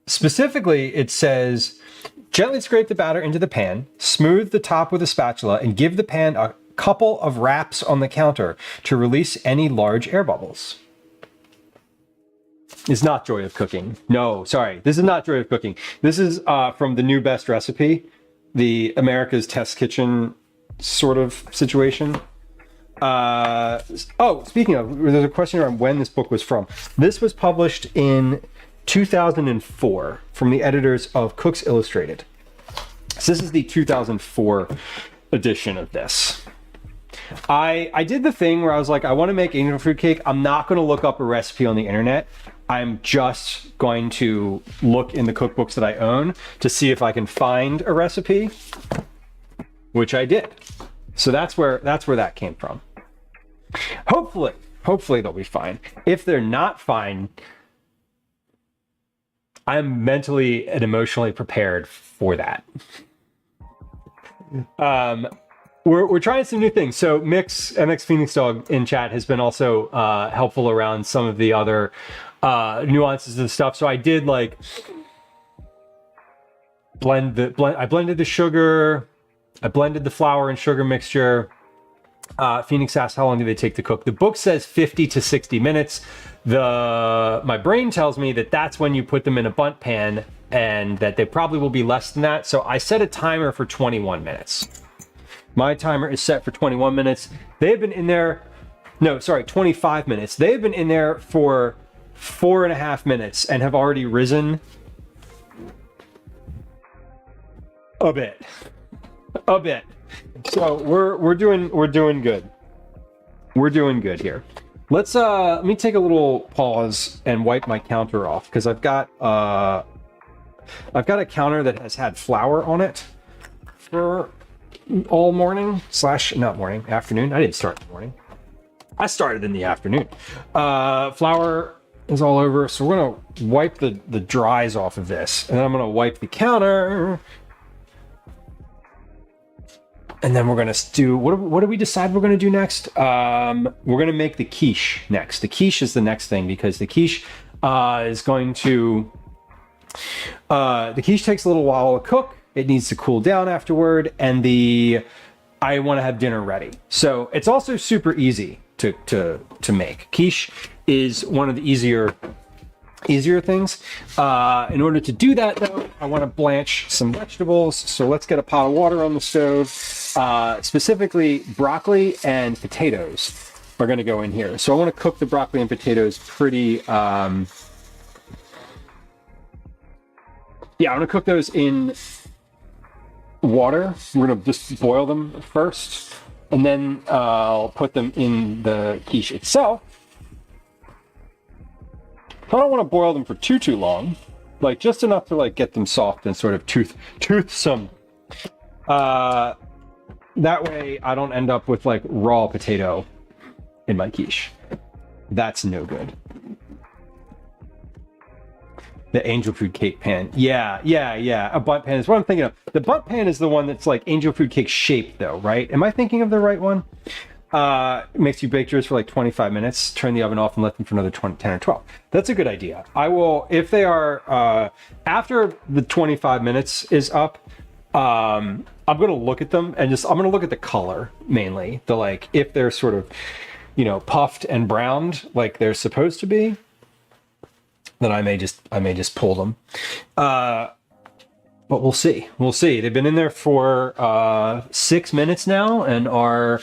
Specifically, it says, gently scrape the batter into the pan, smooth the top with a spatula, and give the pan a couple of raps on the counter to release any large air bubbles. It's not Joy of Cooking. No, sorry. This is not Joy of Cooking. This is from the new best recipe, the America's Test Kitchen sort of situation. Speaking of, there's a question around when this book was from. This was published in 2004 from the editors of Cooks Illustrated. So this is the 2004 edition of this. I did the thing where I was like, I want to make angel food cake. I'm not going to look up a recipe on the internet. I'm just going to look in the cookbooks that I own to see if I can find a recipe, which I did. So that's where that came from. Hopefully they'll be fine. If they're not fine, I'm mentally and emotionally prepared for that. We're trying some new things. So MX Phoenix Dog in chat has been also helpful around some of the other nuances of the stuff. So I did like I blended the sugar, I blended the flour and sugar mixture. Phoenix asked how long do they take to cook? The book says 50 to 60 minutes. My brain tells me that that's when you put them in a bundt pan and that they probably will be less than that. So I set a timer for 21 minutes. My timer is set for 21 minutes. They've been in there, 25 minutes. They've been in there for 4.5 minutes and have already risen a bit. So we're doing good. We're doing good here. Let me take a little pause and wipe my counter off because I've got a counter that has had flour on it for all morning afternoon. I didn't start in the morning. I started in the afternoon. Flour is all over, so we're gonna wipe the dries off of this, and then I'm gonna wipe the counter. And then we're gonna do, what do we decide we're gonna do next? We're gonna make the quiche next. The quiche is the next thing because the quiche is going to, the quiche takes a little while to cook. It needs to cool down afterward, and I want to have dinner ready. So it's also super easy to make. Quiche is one of the easier things. In order to do that though, I want to blanch some vegetables. So let's get a pot of water on the stove. Specifically broccoli and potatoes are going to go in here. So I want to cook the broccoli and potatoes pretty, yeah, I want to cook those in water. We're going to just boil them first, and then I'll put them in the quiche itself. I don't want to boil them for too long, like just enough to like get them soft and sort of toothsome. That way I don't end up with like raw potato in my quiche. That's no good. The angel food cake pan. Yeah. A bundt pan is what I'm thinking of. The bundt pan is the one that's like angel food cake shaped though, right? Am I thinking of the right one? Makes you bake yours for like 25 minutes, turn the oven off and let them for another 10 or 12. That's a good idea. I will, if they are, after the 25 minutes is up, I'm going to look at them and I'm going to look at the color mainly. The like, if they're sort of, you know, puffed and browned like they're supposed to be, then I may just pull them. But we'll see. We'll see. They've been in there for 6 minutes now and are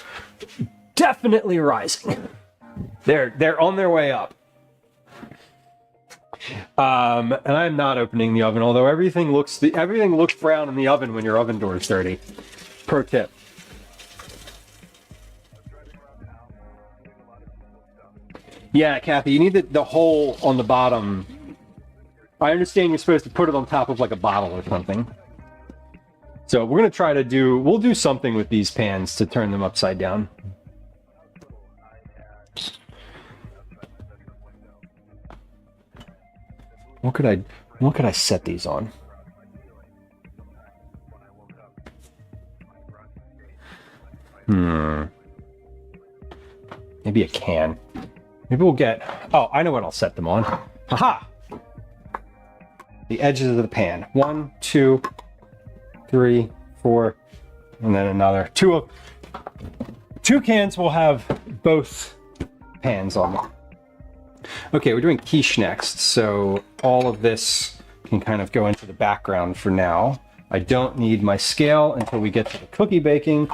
definitely rising. They're on their way up. And I'm not opening the oven, although everything looks brown in the oven when your oven door is dirty. Pro tip. Yeah, Kathy, you need the hole on the bottom. I understand you're supposed to put it on top of like a bottle or something. So we're going to try to we'll do something with these pans to turn them upside down. What could I set these on? Maybe a can. Maybe we'll get, oh, I know what I'll set them on. Haha! The edges of the pan. 1, 2, 3, 4, and then another. Two cans will have both pans on them. Okay, we're doing quiche next, so all of this can kind of go into the background for now. I don't need my scale until we get to the cookie baking.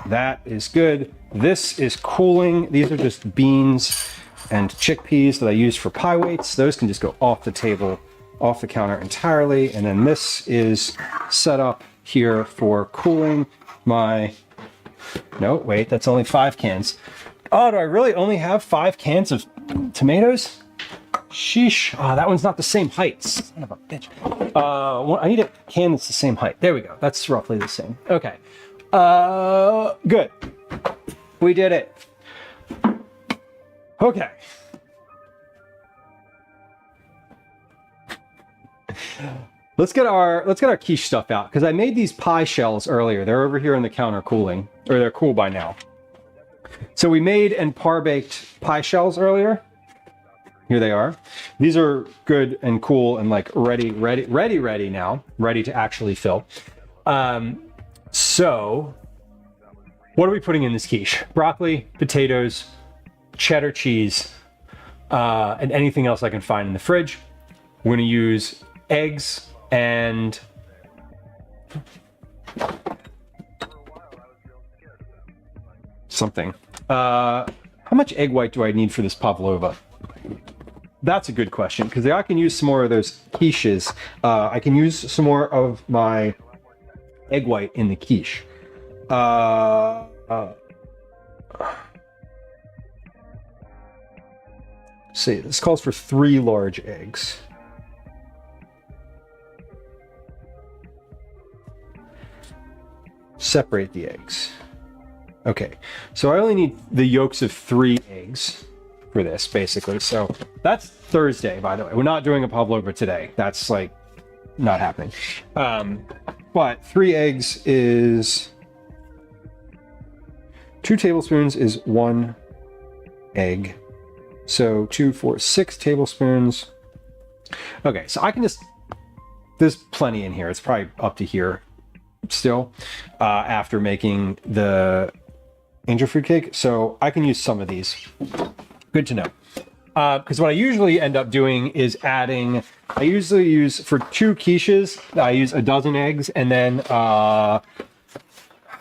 That is good. This is cooling. These are just beans and chickpeas that I use for pie weights. Those can just go off the table, off the counter entirely. And then this is set up here for cooling my, no, wait, that's only 5 cans. Oh, do I really only have 5 cans of tomatoes? Sheesh. Oh, that one's not the same height. Son of a bitch. I need a can that's the same height. There we go. That's roughly the same. Okay. Good. We did it. Okay. Let's get our quiche stuff out because I made these pie shells earlier. They're over here on the counter cooling, or they're cool by now. So we made and par-baked pie shells earlier. Here they are. These are good and cool and like ready now, ready to actually fill. So what are we putting in this quiche? Broccoli, potatoes, cheddar cheese, and anything else I can find in the fridge. We're going to use eggs and something. How much egg white do I need for this pavlova? That's a good question, because I can use some more of those quiches. I can use some more of my egg white in the quiche. See, this calls for 3 large eggs. Separate the eggs. Okay, so I only need the yolks of 3 eggs for this, basically. So that's Thursday, by the way. We're not doing a pavlova today. That's like not happening. But 3 eggs is 2 tablespoons is 1 egg. So 2, 4, 6 tablespoons. Okay, so I can just, there's plenty in here. It's probably up to here still after making the angel food cake. So I can use some of these. Good to know. Because what I usually end up doing is adding, I usually use, for 2 quiches, I use a dozen eggs, and then I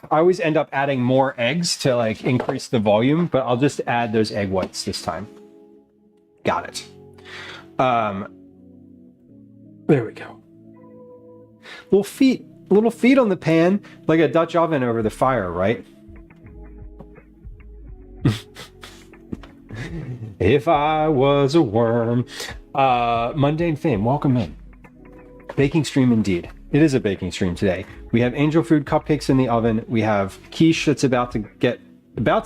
always end up adding more eggs to like increase the volume, but I'll just add those egg whites this time. Got it. There we go. Little feet on the pan, like a Dutch oven over the fire, right? If I was a worm. Mundane Fame, welcome in. Baking stream indeed. It is a baking stream today. We have angel food cupcakes in the oven. We have quiche that's about to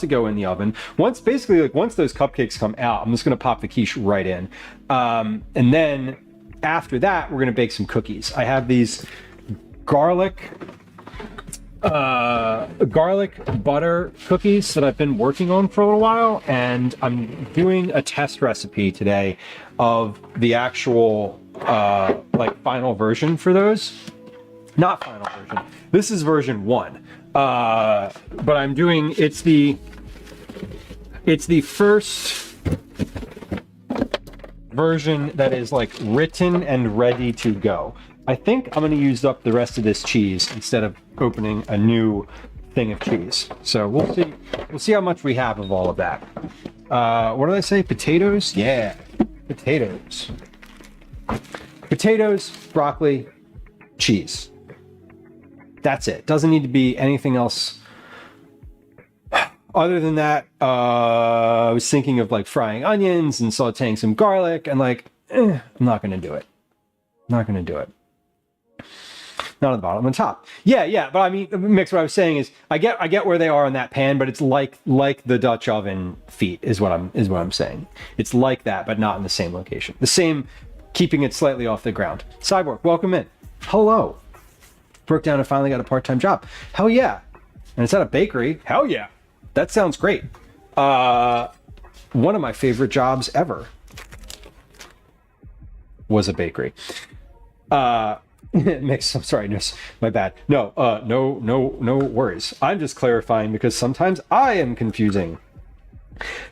go in the oven. Once those cupcakes come out, I'm just gonna pop the quiche right in. And then after that, we're gonna bake some cookies. I have these garlic butter cookies that I've been working on for a little while, and I'm doing a test recipe today of the actual like final version for those. Not final version. This is version 1. But I'm doing, it's the first version that is like written and ready to go. I think I'm going to use up the rest of this cheese instead of opening a new thing of cheese. So we'll see. We'll see how much we have of all of that. What did I say? Potatoes? Yeah, potatoes. Potatoes, broccoli, cheese. That's it. Doesn't need to be anything else. Other than that, I was thinking of like frying onions and sauteing some garlic, and like, I'm not going to do it. Not going to do it. Not on the bottom, on the top. Yeah. But I mean, Mix, what I was saying is, I get where they are in that pan, but it's like the Dutch oven feet is what I'm saying. It's like that, but not in the same location. The same, keeping it slightly off the ground. Cyborg, welcome in. Hello. Broke down and finally got a part-time job. Hell yeah. And it's at a bakery. Hell yeah. That sounds great. One of my favorite jobs ever was a bakery. Mix, I'm sorry, no, my bad. No worries. I'm just clarifying because sometimes I am confusing.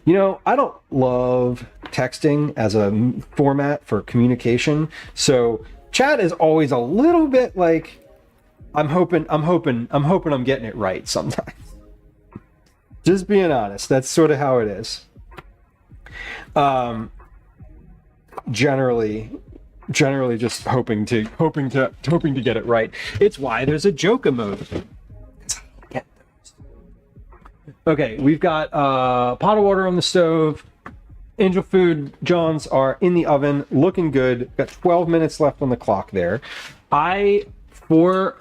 You know, I don't love texting as a format for communication. So chat is always a little bit like, I'm hoping I'm getting it right sometimes. Just being honest, that's sort of how it is. Generally just hoping to get it right. It's why there's a joke emoji. Get those. Okay, we've got pot of water on the stove. Angel food Johns are in the oven, looking good. Got 12 minutes left on the clock there. For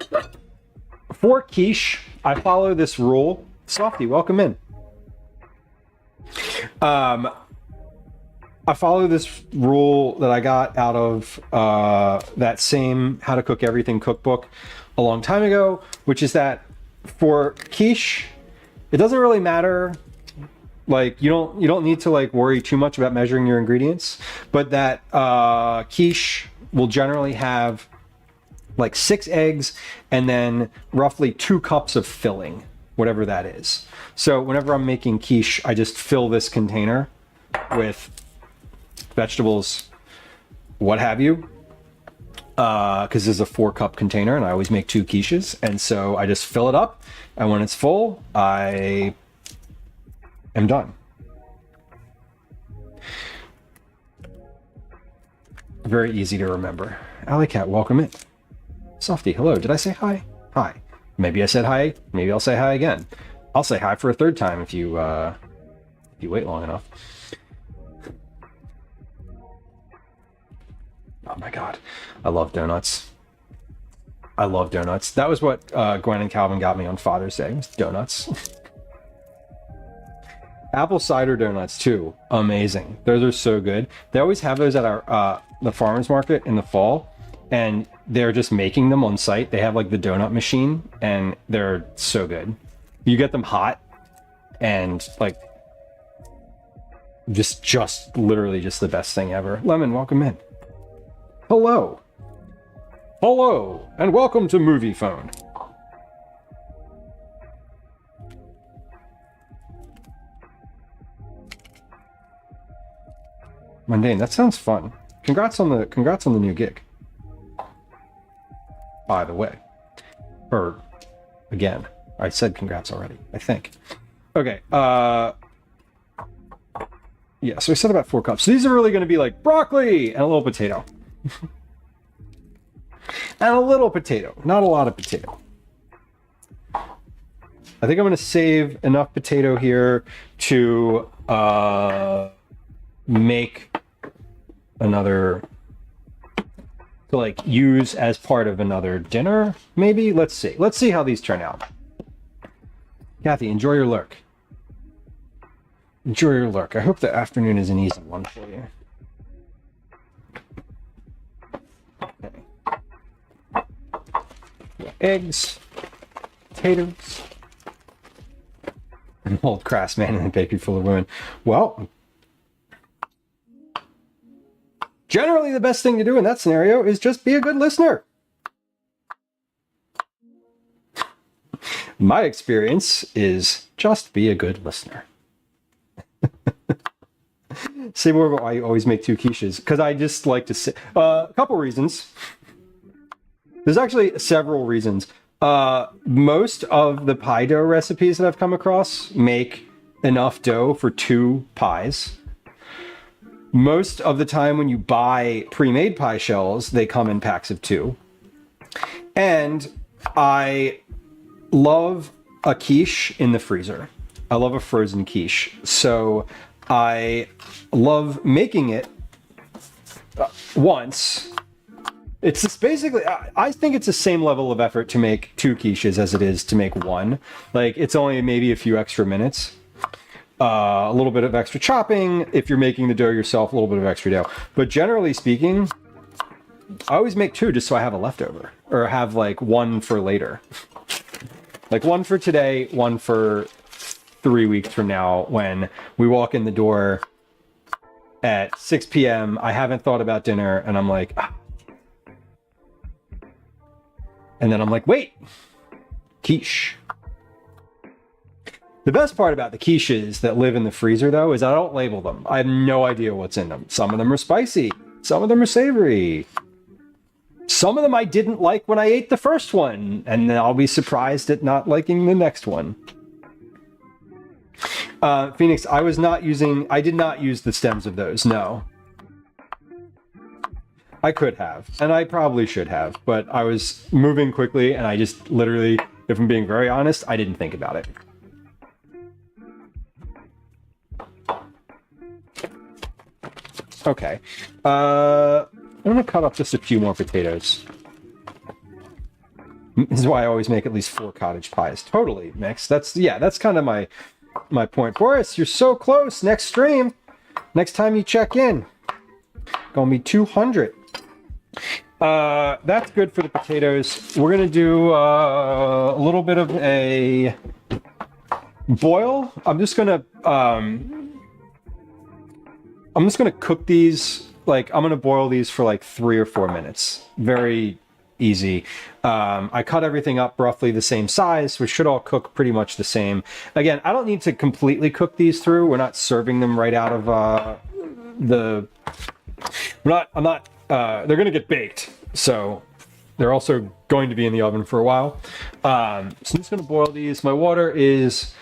quiche, I follow this rule. Softy, welcome in. I follow this rule that I got out of that same How to Cook Everything cookbook a long time ago, which is that for quiche, it doesn't really matter. Like you don't need to like worry too much about measuring your ingredients, but that quiche will generally have like 6 eggs and then roughly 2 cups of filling, whatever that is. So whenever I'm making quiche, I just fill this container with vegetables, what have you, because this is a 4-cup container and I always make 2 quiches, and so I just fill it up, and when it's full, I am done. Very easy to remember. Alley Cat, welcome in. Softy, hello. Did I say hi? Hi. Maybe I said hi. Maybe I'll say hi again. I'll say hi for a 3rd time if you wait long enough. Oh my god, I love donuts. I love donuts. That was what Gwen and Calvin got me on Father's Day, was donuts. Apple cider donuts too, amazing. Those are so good. They always have those at our the farmers market in the fall, and they're just making them on site. They have like the donut machine, and they're so good. You get them hot, and like just literally just the best thing ever. Lemon, welcome in. Hello. Hello, and welcome to Movie Phone. Mundane, that sounds fun. Congrats on the new gig. By the way. Or again, I said congrats already, I think. Okay, yeah, so I said about 4 cups. So these are really going to be like broccoli and a little potato. And a little potato, not a lot of potato. I think I'm going to save enough potato here to make another, to like use as part of another dinner, maybe? Let's see. Let's see how these turn out. Kathy, enjoy your lurk. Enjoy your lurk. I hope the afternoon is an easy one for you. Okay. Eggs, potatoes, an old crass man in a bakery full of women. Well, generally the best thing to do in that scenario is just be a good listener. My experience is just be a good listener. Say more about why you always make 2 quiches. Because I just like to say a couple reasons. There's actually several reasons. Most of the pie dough recipes that I've come across make enough dough for 2 pies. Most of the time when you buy pre-made pie shells, they come in packs of 2. And I love a quiche in the freezer. I love a frozen quiche. So I love making it once. It's just basically, I think it's the same level of effort to make 2 quiches as it is to make 1. Like, it's only maybe a few extra minutes. A little bit of extra chopping. If you're making the dough yourself, a little bit of extra dough. But generally speaking, I always make 2 just so I have a leftover. Or have like 1 for later. Like 1 for today, 1 for 3 weeks from now when we walk in the door at 6 p.m. I haven't thought about dinner and I'm like, ah. And then I'm like, wait, quiche. The best part about the quiches that live in the freezer, though, is I don't label them. I have no idea what's in them. Some of them are spicy. Some of them are savory. Some of them I didn't like when I ate the first one, and then I'll be surprised at not liking the next one. Phoenix, I did not use the stems of those, no. I could have, and I probably should have, but I was moving quickly, and I just literally, if I'm being very honest, I didn't think about it. Okay. I'm going to cut up just a few more potatoes. This is why I always make at least 4 cottage pies. Totally, Mix. That's kind of my point. Boris, you're so close. Next stream. Next time you check in. Gonna be 200. That's good for the potatoes. We're going to do a little bit of a boil. I'm just going to cook these, like, I'm going to boil these for like 3 or 4 minutes. Very easy. I cut everything up roughly the same size, which should all cook pretty much the same. Again, I don't need to completely cook these through. We're not serving them right out of they're going to get baked. So they're also going to be in the oven for a while. So I'm just going to boil these. My water is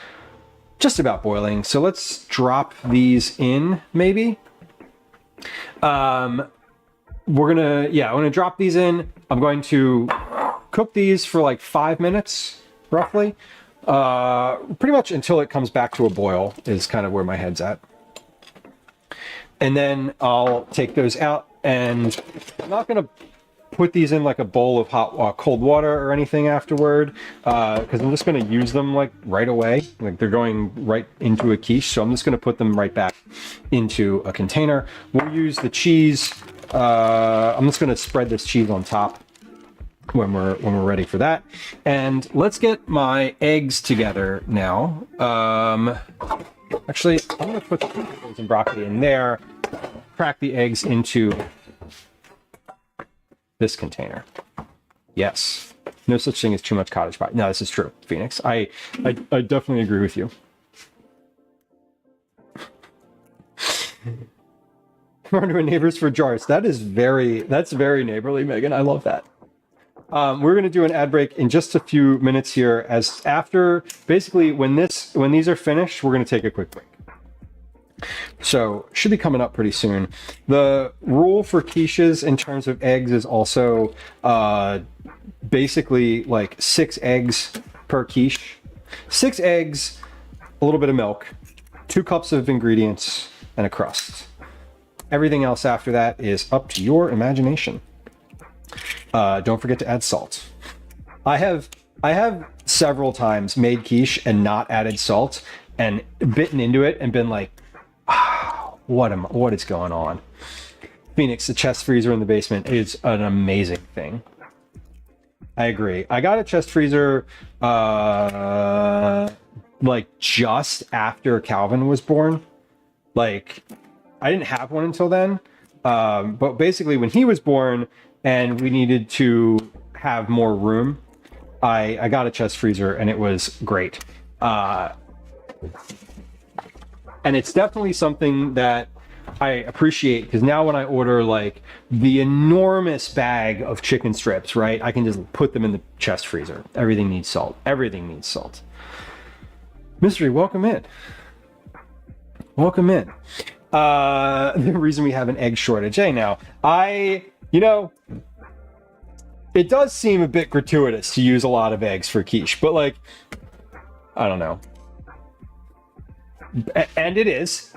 just about boiling. So let's drop these in, maybe. I'm gonna drop these in. I'm going to cook these for like 5 minutes, roughly. Pretty much until it comes back to a boil is kind of where my head's at. And then I'll take those out, and I'm not gonna put these in like a bowl of hot, cold water or anything afterward, because I'm just going to use them like right away. Like they're going right into a quiche, so I'm just going to put them right back into a container. We'll use the cheese. I'm just going to spread this cheese on top. when we're ready for that. And let's get my eggs together now. Actually, I'm gonna put the potatoes and broccoli in there, crack the eggs into this container. Yes, no such thing as too much cottage pie. No, this is true, Phoenix. I definitely agree with you. Run to a neighbors for jars. That's very neighborly, Megan. I love that. We're going to do an ad break in just a few minutes here. As after, basically, when these are finished, we're going to take a quick break. So should be coming up pretty soon. The rule for quiches in terms of eggs is also basically like 6 eggs per quiche. 6 eggs, a little bit of milk, 2 cups of ingredients, and a crust. Everything else after that is up to your imagination. Don't forget to add salt. I have several times made quiche and not added salt and bitten into it and been like, what is going on? Phoenix, the chest freezer in the basement is an amazing thing. I agree. I got a chest freezer like just after Calvin was born. Like, I didn't have one until then, but basically when he was born and we needed to have more room, I got a chest freezer and it was great. And it's definitely something that I appreciate, because now when I order like the enormous bag of chicken strips, right, I can just put them in the chest freezer. Everything needs salt. Everything needs salt. Mystery, welcome in. Welcome in. The reason we have an egg shortage. Hey, now, it does seem a bit gratuitous to use a lot of eggs for quiche, but like, I don't know. And it is.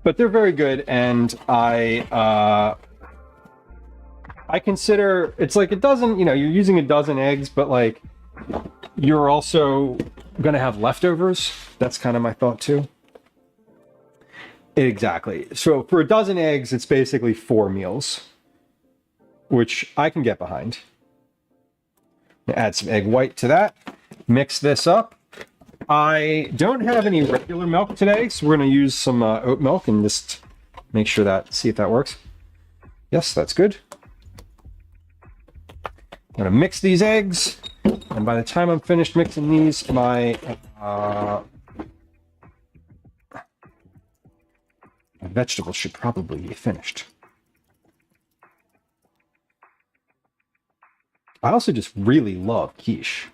But they're very good, and I consider, it's like, it doesn't, you're using a dozen eggs, but like, you're also gonna have leftovers. That's kind of my thought too. Exactly. So for a dozen eggs, it's basically 4 meals, which I can get behind. Add some egg white to that. Mix this up. I don't have any regular milk today, so we're going to use some oat milk and just make sure see if that works. Yes, that's good. I'm going to mix these eggs, and by the time I'm finished mixing these, my vegetables should probably be finished. I also just really love quiche.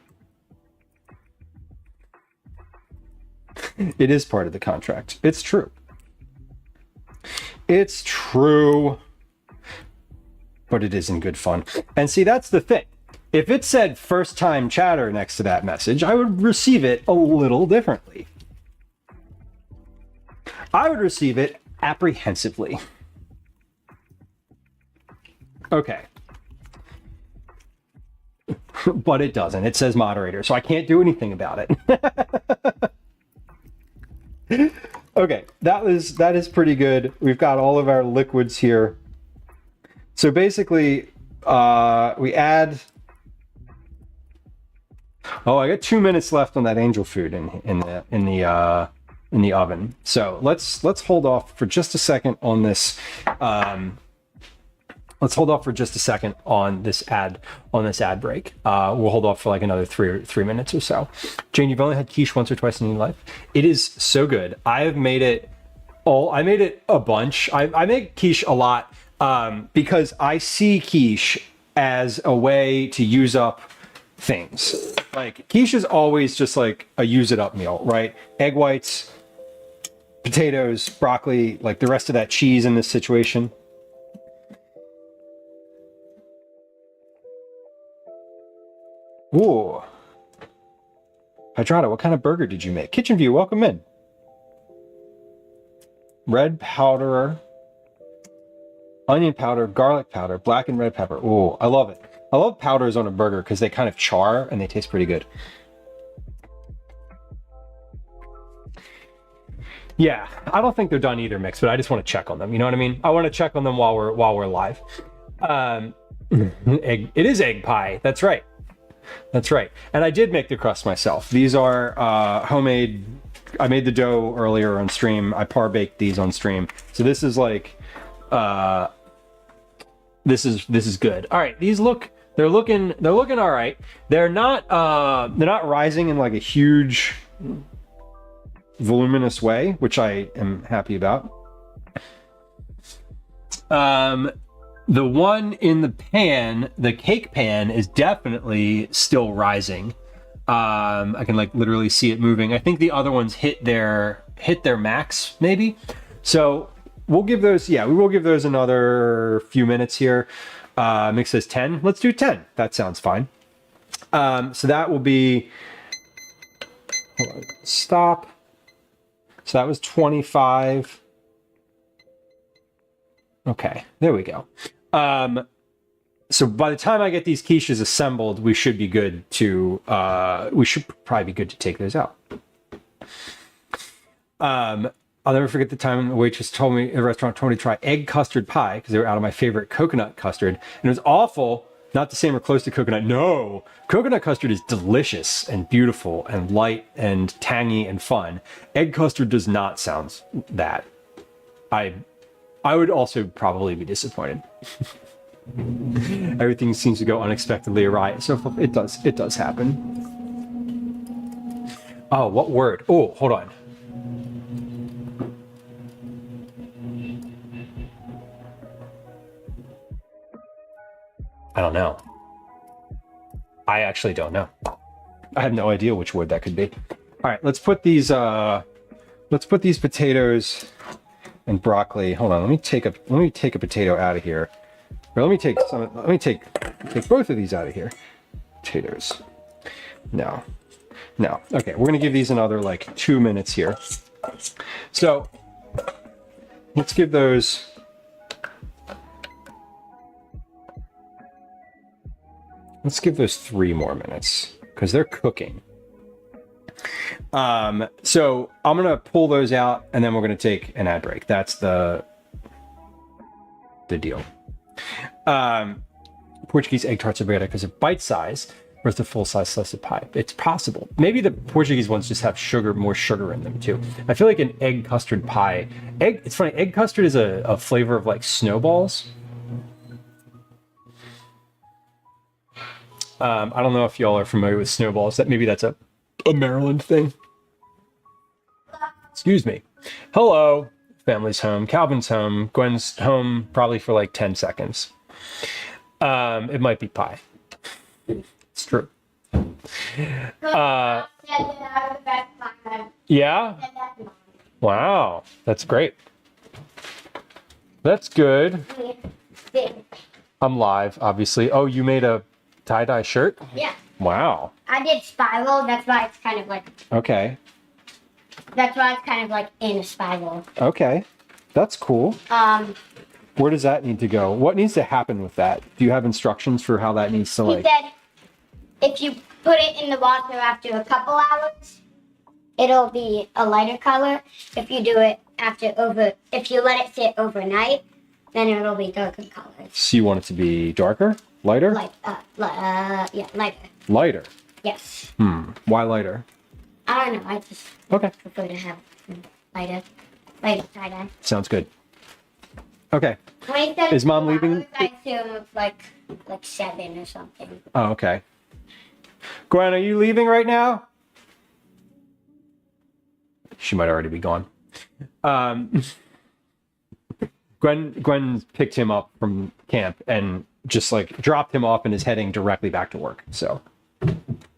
It is part of the contract. It's true. It's true. But it is in good fun. And see, that's the thing. If it said first time chatter next to that message, I would receive it a little differently. I would receive it apprehensively. Okay. But it doesn't. It says moderator, so I can't do anything about it. Okay, that is pretty good. We've got all of our liquids here. So basically, we add. Oh, I got 2 minutes left on that angel food in the oven. So let's hold off for just a second on this. Let's hold off for just a second on this ad break. We'll hold off for like another three minutes or so. Jane, you've only had quiche once or twice in your life. It is so good. I made it a bunch. I make quiche a lot because I see quiche as a way to use up things. Like quiche is always just like a use it up meal, right? Egg whites, potatoes, broccoli, like the rest of that cheese in this situation. Ooh. Hydrata, what kind of burger did you make? Kitchen View, welcome in. Red powder, onion powder, garlic powder, black and red pepper. Ooh, I love it. I love powders on a burger because they kind of char and they taste pretty good. Yeah, I don't think they're done either, Mix, but I just want to check on them. You know what I mean? I want to check on them while we're live. Egg. It is egg pie. That's right. That's right. And I did make the crust myself. These are homemade. I made the dough earlier on stream. I par baked these on stream. So this is like, this is good. All right. These look. They're looking all right. They're not rising in like a huge, voluminous way, which I am happy about. The one in the pan, the cake pan, is definitely still rising. I can like literally see it moving. I think the other ones hit their max maybe. So we'll give those, we will give those another few minutes here. Mix says 10. Let's do 10. That sounds fine. So that will be, hold on, stop. So that was 25. Okay, there we go. So by the time I get these quiches assembled, we should be good to, we should probably be good to take those out. I'll never forget the time the waitress told me, the restaurant told me to try egg custard pie because they were out of my favorite coconut custard. And it was awful, not the same or close to coconut. No, coconut custard is delicious and beautiful and light and tangy and fun. Egg custard does not sound that. I would also probably be disappointed. Everything seems to go unexpectedly awry. So it does happen. Oh, what word? Oh, hold on. I don't know. I actually don't know. I have no idea which word that could be. All right, let's put these potatoes and broccoli. Hold on, let me take a potato out of here. Or let me take both of these out of here. Potatoes. No. Okay, we're gonna give these another like 2 minutes here. So let's give those. Let's give those 3 more minutes because they're cooking. So I'm gonna pull those out and then we're gonna take an ad break. That's the deal. Portuguese egg tarts are better because of bite size versus the full size slice of pie. It's possible. Maybe the Portuguese ones just have more sugar in them too. I feel like an egg custard pie. It's funny. Egg custard is a flavor of like snowballs. I don't know if y'all are familiar with snowballs. Maybe that's a Maryland thing. Excuse me. Hello. Family's home. Calvin's home. Gwen's home probably for like 10 seconds. It might be pie. It's true. Yeah? Wow. That's great. That's good. I'm live, obviously. Oh, you made a tie-dye shirt? Yeah. Wow. I did spiral, that's why it's kind of like... Okay. That's why it's kind of like in a spiral. Okay. That's cool. Where does that need to go? What needs to happen with that? Do you have instructions for how that needs to He said if you put it in the water after a couple hours, it'll be a lighter color. If you do it if you let it sit overnight, then it'll be darker colors. So you want it to be darker? Lighter? Yeah, lighter. Lighter? Yes. Why lighter? I don't know, I just prefer to have lighter tie-dye. Sounds good. Okay. When he said Is Mom 2 leaving? hours, I assume it's like 7 or something. Oh, okay. Gwen, are you leaving right now? She might already be gone. Gwen picked him up from camp and just like dropped him off and is heading directly back to work. So I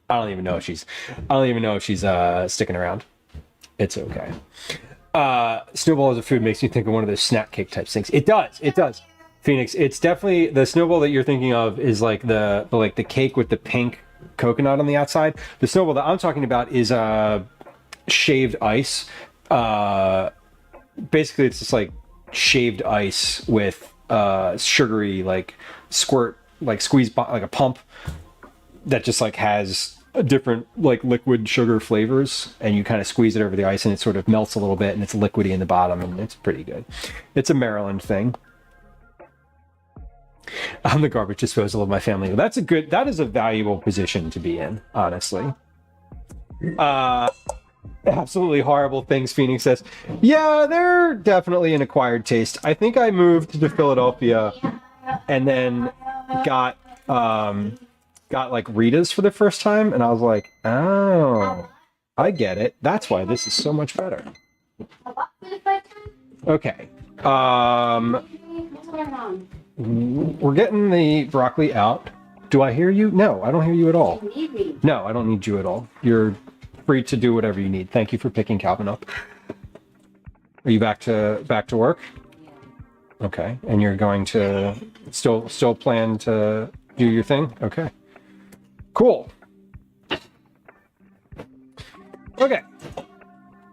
don't even know if she's sticking around. It's okay. Snowball as a food makes me think of one of those snack cake type things. It does. Phoenix, it's definitely the snowball that you're thinking of is like the cake with the pink coconut on the outside. The snowball that I'm talking about is shaved ice. Basically it's just like shaved ice with sugary like squirt like squeeze like a pump that just like has a different like liquid sugar flavors, and you kind of squeeze it over the ice and it sort of melts a little bit and it's liquidy in the bottom and it's pretty good. It's a Maryland thing. I'm the garbage disposal of my family. That is a valuable position to be in, honestly. Absolutely horrible things, Phoenix says. Yeah, they're definitely an acquired taste. I think I moved to Philadelphia and then got like Rita's for the first time, and I was like, oh, I get it. That's why this is so much better. Okay. We're getting the broccoli out. Do I hear you? No, I don't hear you at all. No, I don't need you at all. You're free to do whatever you need. Thank you for picking Calvin up. Are you back to work? Okay. And you're going to still plan to do your thing? Okay. Cool. Okay.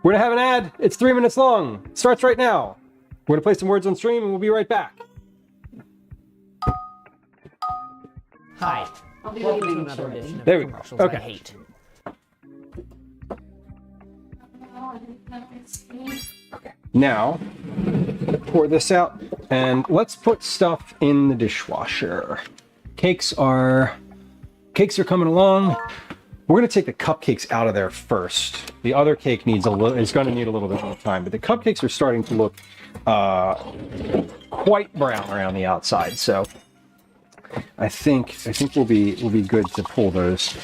We're gonna have an ad. It's 3 minutes long. It starts right now. We're gonna play some words on stream and we'll be right back. Hi. Welcome to another edition of There we go. Commercials Okay. I Hate. Now, pour this out and let's put stuff in the dishwasher. Cakes are coming along. We're gonna take the cupcakes out of there first. The other cake is gonna need a little bit more time, but the cupcakes are starting to look quite brown around the outside. So I think we'll be good to pull those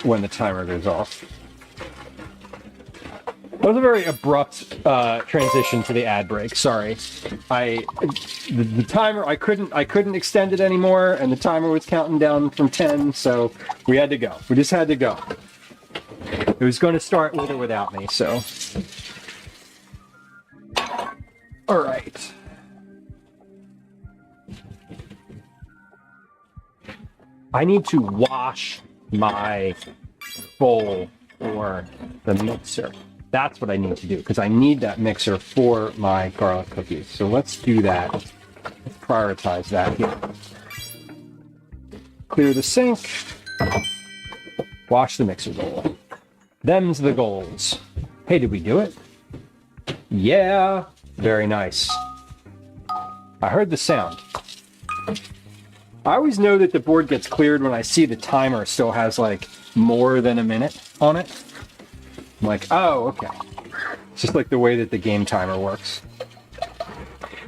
when the timer goes off. That was a very abrupt transition to the ad break. Sorry, the timer I couldn't extend it anymore, and the timer was counting down from 10, so we had to go. We just had to go. It was going to start with or without me. So, all right. I need to wash my bowl for the mixer. That's what I need to do, because I need that mixer for my garlic cookies. So let's do that. Let's prioritize that here. Clear the sink. Wash the mixer bowl. Them's the goals. Hey, did we do it? Yeah. Very nice. I heard the sound. I always know that the board gets cleared when I see the timer still has like more than a minute on it. I'm like, oh, okay. It's just like the way that the game timer works.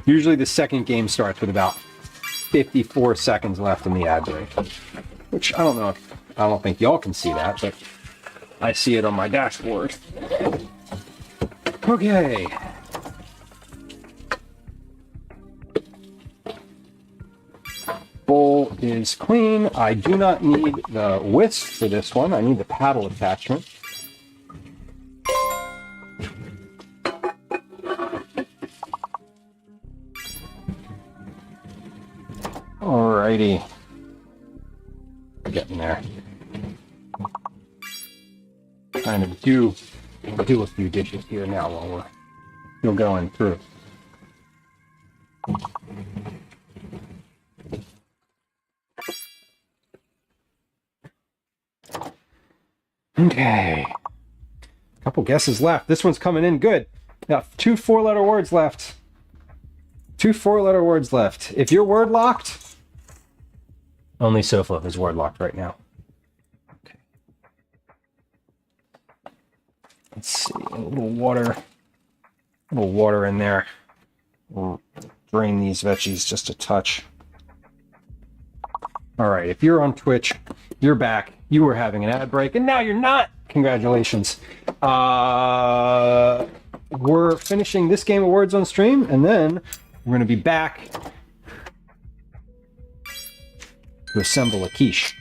Usually the second game starts with about 54 seconds left in the ad break. Which I don't think y'all can see that, but I see it on my dashboard. Okay. Bowl is clean. I do not need the whisk for this one. I need the paddle attachment. Alrighty. Getting there. Trying to do a few dishes here now while we're still going through. Okay. Couple guesses left. This one's coming in good. Got 2 4-letter words left. 2 4-letter words left. If you're word locked, only Sofa is word locked right now. Okay. Let's see. A little water in there. We'll drain these veggies just a touch. All right. If you're on Twitch, you're back. You were having an ad break, and now you're not. Congratulations. We're finishing this game of Words on Stream, and then we're going to be back to assemble a quiche.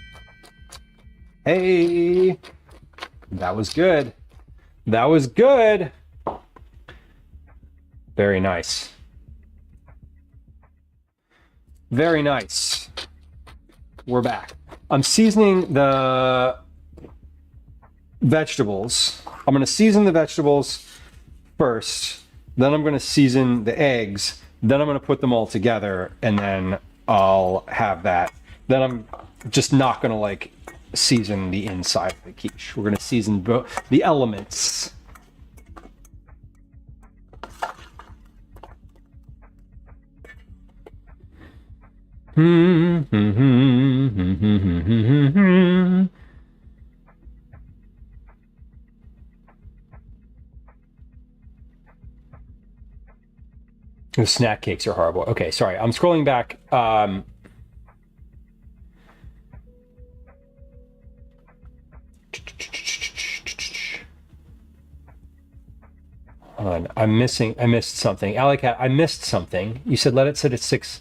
Hey, that was good. That was good. Very nice. Very nice. We're back. I'm seasoning the vegetables. I'm going to season the vegetables first. Then I'm going to season the eggs. Then I'm going to put them all together, and then I'll have that. Then I'm just not going to like season the inside of the quiche. We're going to season the elements. Those snack cakes are horrible. Okay, sorry. I'm scrolling back. Hold on. I missed something. Alley Cat, I missed something. You said let it sit at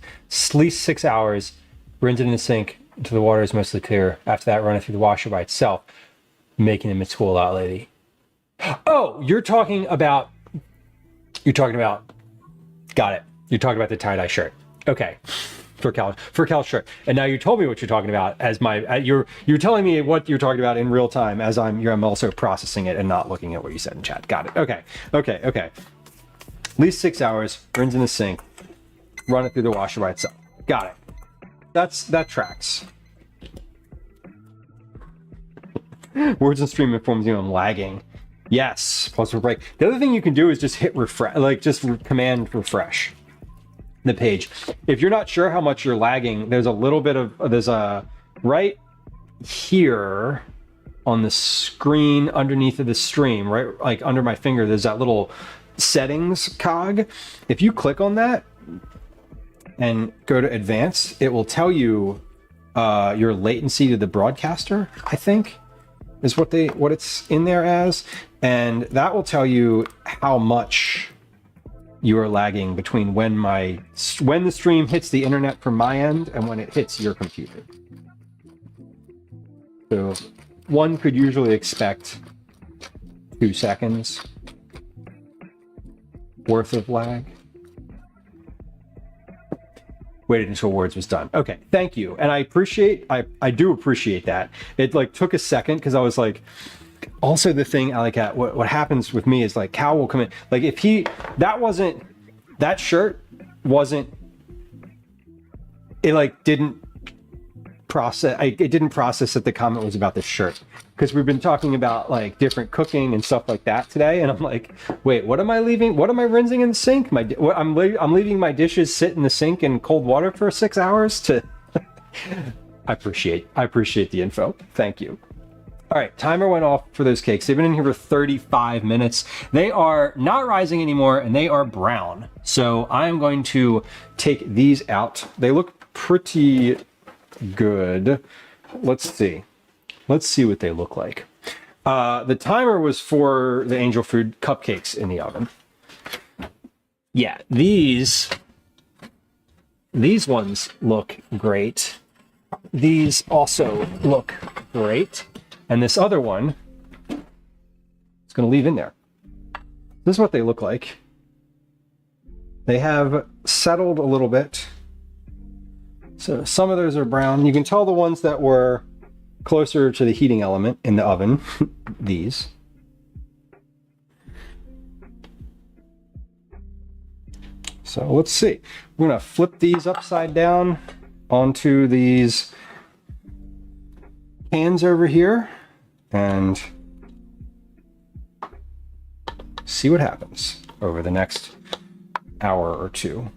least 6 hours, rinse it in the sink until the water is mostly clear. After that, run it through the washer by itself, making the mid-school out lady. Oh, you're talking about, got it. You're talking about the tie-dye shirt. Okay. For Cal's shirt. And now you told me what you're talking about as you're telling me what you're talking about in real time as I'm also processing it and not looking at what you said in chat. Got it. Okay. At least 6 hours, rinse in the sink, run it through the washer by itself. Got it. That tracks. Words and stream informs you I'm lagging. Yes, plus for break. The other thing you can do is just hit refresh, like just command refresh the page. If you're not sure how much you're lagging, there's a right here on the screen underneath of the stream, right, like under my finger, there's that little settings cog. If you click on that and go to advanced, it will tell you your latency to the broadcaster, I think is what it's in there as, and that will tell you how much you are lagging between when the stream hits the internet from my end and when it hits your computer. So one could usually expect 2 seconds worth of lag. Waited until words was done. Okay, thank you. And I do appreciate that. It like took a second because I was like, also the thing, Alley Cat, what happens with me is like Cal will come in. Like if that shirt wasn't, it like didn't process, it didn't process that the comment was about the shirt. Because we've been talking about like different cooking and stuff like that today, and I'm like, wait, what am I leaving? What am I rinsing in the sink? I'm leaving my dishes sit in the sink in cold water for 6 hours to. I appreciate the info. Thank you. All right, timer went off for those cakes. They've been in here for 35 minutes. They are not rising anymore, and they are brown. So I am going to take these out. They look pretty good. Let's see what they look like. The timer was for the Angel Food cupcakes in the oven. Yeah, these ones look great. These also look great. And this other one is going to leave in there. This is what they look like. They have settled a little bit. So some of those are brown. You can tell the ones that were closer to the heating element in the oven, these. So let's see. We're going to flip these upside down onto these pans over here and see what happens over the next hour or two.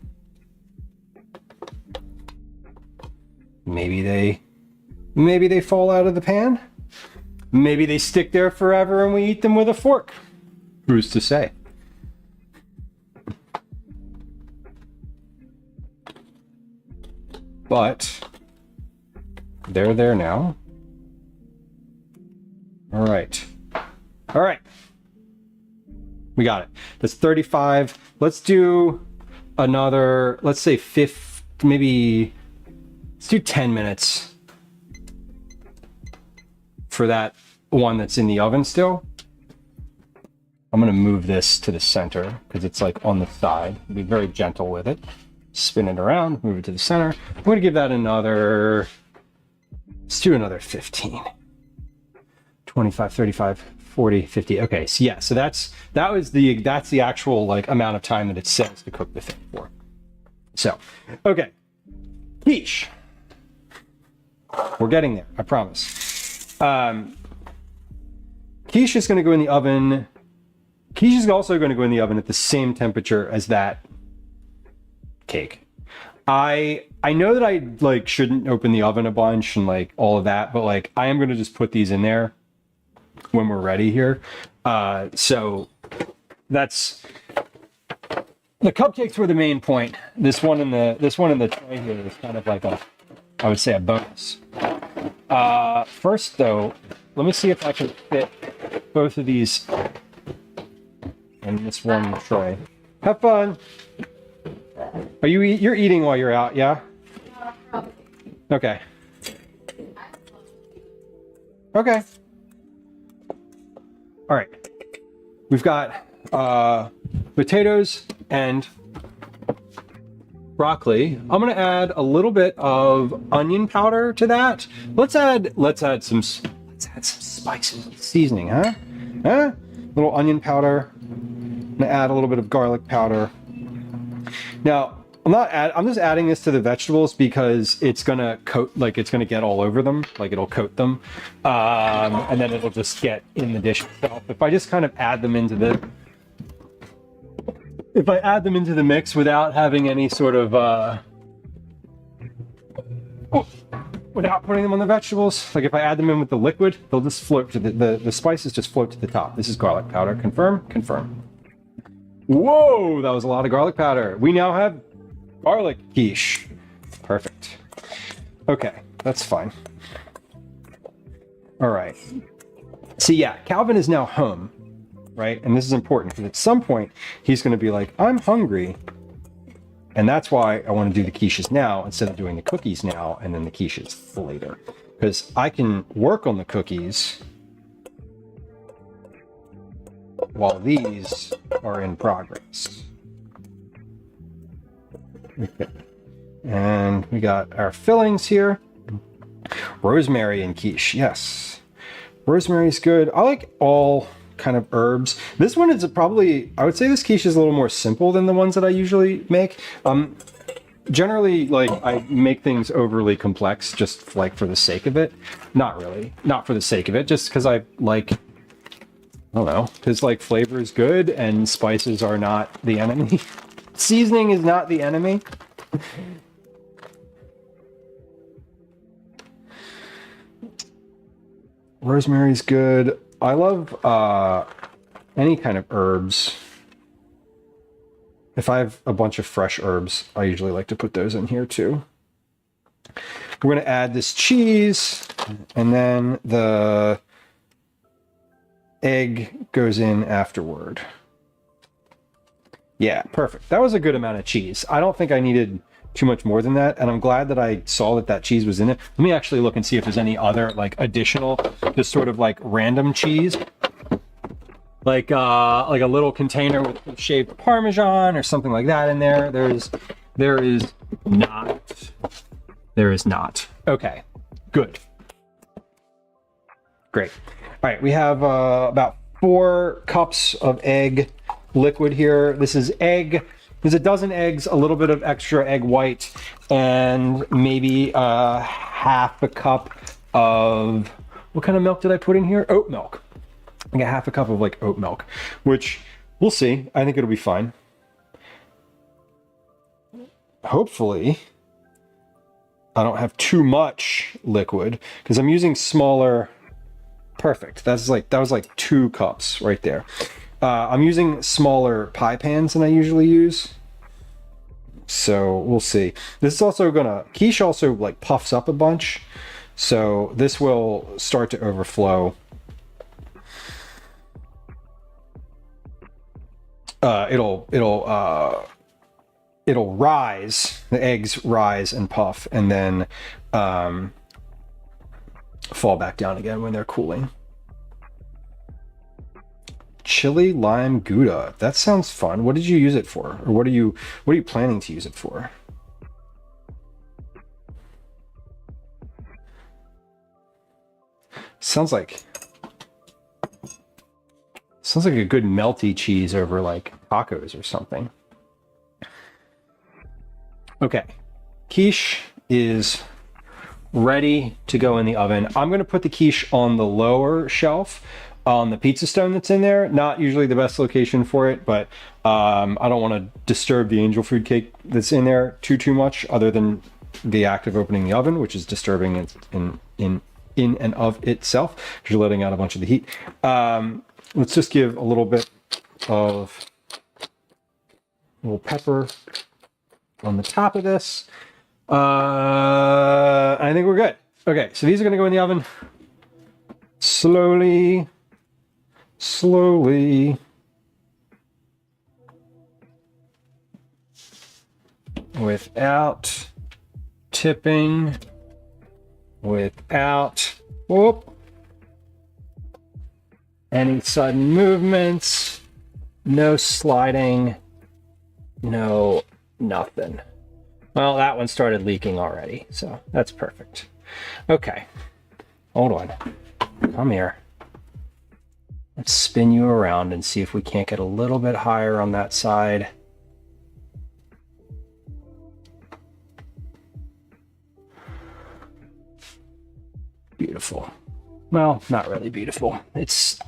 Maybe they fall out of the pan. Maybe they stick there forever and we eat them with a fork. Who's to say? But they're there now. All right. We got it. That's 35. Let's do another, let's say maybe let's do 10 minutes for that one that's in the oven still. I'm going to move this to the center because it's like on the side. Be very gentle with it. Spin it around, move it to the center. I'm going to give that let's do another 15. 25, 35, 40, 50. Okay, so yeah, so that's the actual like amount of time that it says to cook the thing for. So, okay. Quiche. We're getting there, I promise. Quiche is going to go in the oven. Quiche is also going to go in the oven at the same temperature as that cake. I know that I like shouldn't open the oven a bunch and like all of that, but like I am gonna just put these in there when we're ready here. So that's the cupcakes were the main point. This one in the tray here is kind of like I would say a bonus. First though, let me see if I can fit both of these in this one tray. Have fun. You're eating while you're out, yeah? Okay. Okay. All right. We've got potatoes and broccoli. I'm gonna add a little bit of onion powder to that. Let's add some spices, seasoning, huh? Little onion powder. I'm gonna add a little bit of garlic powder. Now, I'm just adding this to the vegetables because it's gonna coat, like it's gonna get all over them, like it'll coat them, and then it'll just get in the dish itself. If I just kind of add them into the mix without having any sort of without putting them on the vegetables, like if I add them in with the liquid, they'll just float to the spices just float to the top. This is garlic powder. Confirm. Whoa, that was a lot of garlic powder. We now have garlic quiche. Perfect. Okay, that's fine. All right. See, yeah, Calvin is now home, right? And this is important because at some point he's going to be like, I'm hungry. And that's why I want to do the quiches now instead of doing the cookies now and then the quiches later. Because I can work on the cookies while these are in progress. Okay. And we got our fillings here. Rosemary and quiche, yes. Rosemary's good. I like all kind of herbs. This one is probably, I would say this quiche is a little more simple than the ones that I usually make. Generally, like, I make things overly complex just like for the sake of it. Not really. Not for the sake of it, just because I like, I don't know, because like flavor is good and spices are not the enemy. Seasoning is not the enemy. Rosemary's good. I love any kind of herbs. If I have a bunch of fresh herbs, I usually like to put those in here too. We're going to add this cheese, and then the egg goes in afterward. Yeah, perfect. That was a good amount of cheese. I don't think I needed too much more than that, and I'm glad that I saw that cheese was in it. Let me actually look and see if there's any other like additional, just sort of like random cheese, like a little container with shaved Parmesan or something like that in there. There is not. Okay, good, great. All right, we have about 4 cups of egg liquid here. This is egg. There's a dozen eggs, a little bit of extra egg white, and maybe half a cup of, what kind of milk did I put in here? Oat milk. I got half a cup of like oat milk, which we'll see. I think it'll be fine. Hopefully, I don't have too much liquid because I'm using smaller. Perfect. That was like 2 cups right there. I'm using smaller pie pans than I usually use. So we'll see. This is also quiche also like puffs up a bunch. So this will start to overflow. It'll rise, the eggs rise and puff, and then fall back down again when they're cooling. Chili lime Gouda. That sounds fun. What did you use it for? Or what are you planning to use it for? Sounds like a good melty cheese over like tacos or something. Okay. Quiche is ready to go in the oven. I'm going to put the quiche on the lower shelf. on the pizza stone that's in there. Not usually the best location for it, but I don't want to disturb the angel food cake that's in there too much, other than the act of opening the oven, which is disturbing in and of itself, because you're letting out a bunch of the heat. Let's just give a little bit of a little pepper on the top of this. I think we're good. Okay, so these are gonna go in the oven slowly, without tipping, without any sudden movements, no sliding, no nothing. Well, that one started leaking already, so that's perfect. Okay, hold on. Come here. Let's spin you around and see if we can't get a little bit higher on that side. Beautiful. Well, not really beautiful. It's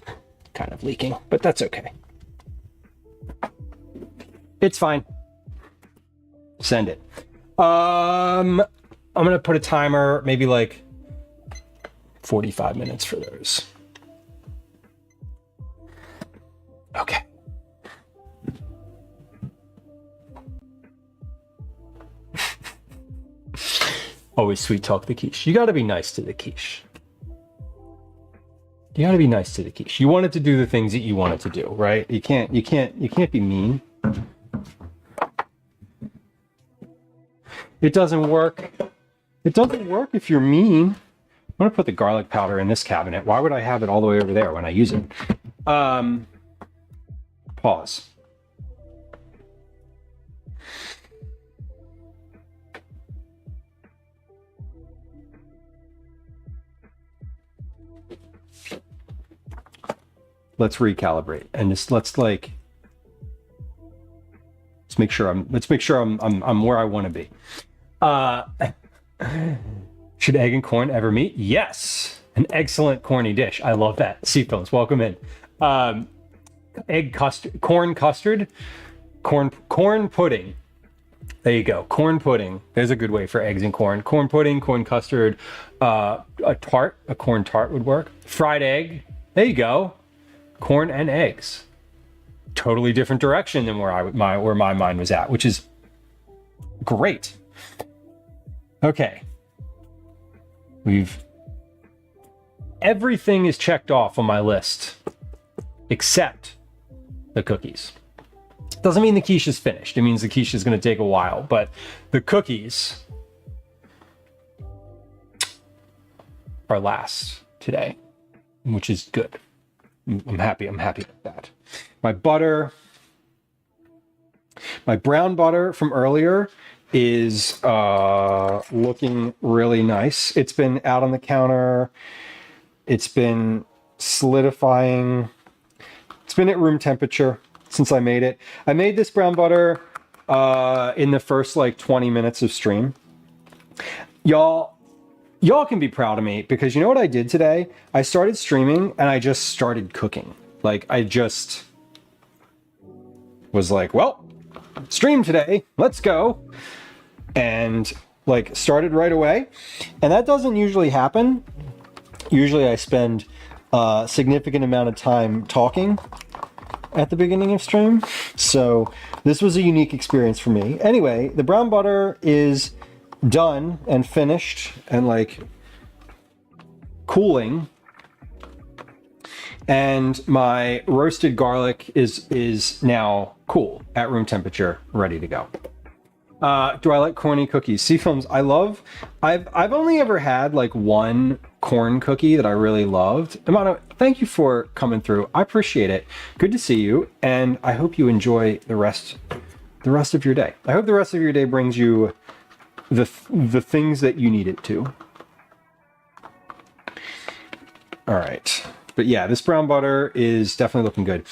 kind of leaking, but that's okay. It's fine. Send it. I'm gonna put a timer, maybe like 45 minutes for those. Okay. Always sweet talk the quiche. You gotta be nice to the quiche. You gotta be nice to the quiche. You want it to do the things that you want it to do, right? You can't be mean. It doesn't work. It doesn't work if you're mean. I'm gonna put the garlic powder in this cabinet. Why would I have it all the way over there when I use it? Pause. Let's recalibrate and just let's make sure I'm where I want to be. Should egg and corn ever meet? Yes. An excellent corny dish. I love that. Seafilms, welcome in. Egg custard, corn custard, corn pudding. There you go. Corn pudding. There's a good way for eggs and corn. Corn pudding, corn custard, a corn tart would work. Fried egg. There you go. Corn and eggs. Totally different direction than where my mind was at, which is great. Okay. Everything is checked off on my list except the cookies. Doesn't mean the quiche is finished. It means the quiche is going to take a while, but the cookies are last today, which is good. I'm happy with that. My butter, my brown butter from earlier is looking really nice. It's been out on the counter. It's been solidifying. It's been at room temperature since I made it. I made this brown butter in the first like 20 minutes of stream. Y'all can be proud of me because you know what I did today? I started streaming and I just started cooking. Like I just was like, well, stream today, let's go. And like started right away. And that doesn't usually happen. Usually I spend a significant amount of time talking at the beginning of stream. So this was a unique experience for me. Anyway, the brown butter is done and finished and like cooling. And my roasted garlic is now cool at room temperature, ready to go. Do I like corny cookies? Seafilms, I've only ever had like one corn cookie that I really loved. Amano, thank you for coming through. I appreciate it. Good to see you. And I hope you enjoy the rest of your day. I hope the rest of your day brings you the things that you need it to. All right. But yeah, this brown butter is definitely looking good.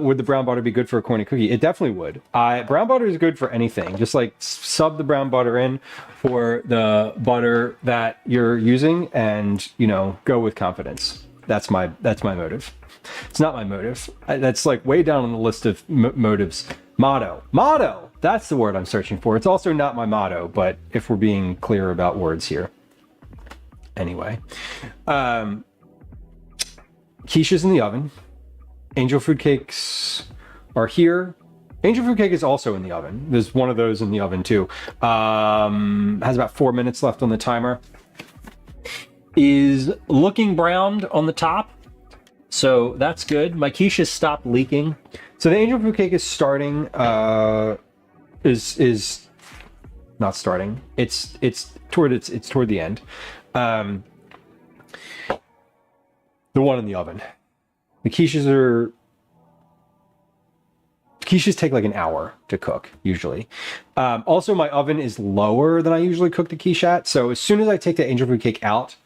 Would the brown butter be good for a corny cookie? It definitely would. Brown butter is good for anything. Just like sub the brown butter in for the butter that you're using and, you know, go with confidence. That's my motive. It's not my motive. That's like way down on the list of motives. Motto. That's the word I'm searching for. It's also not my motto, but if we're being clear about words here. Anyway, quiche is in the oven. Angel food cakes are here. Angel food cake is also in the oven. There's one of those in the oven too. Has about 4 minutes left on the timer. Is looking browned on the top, so that's good. My quiche has stopped leaking. So the angel food cake is starting. Is not starting. It's toward the end. The one in the oven. The quiches take like an hour to cook usually. Also, my oven is lower than I usually cook the quiche at. So as soon as I take the angel food cake out,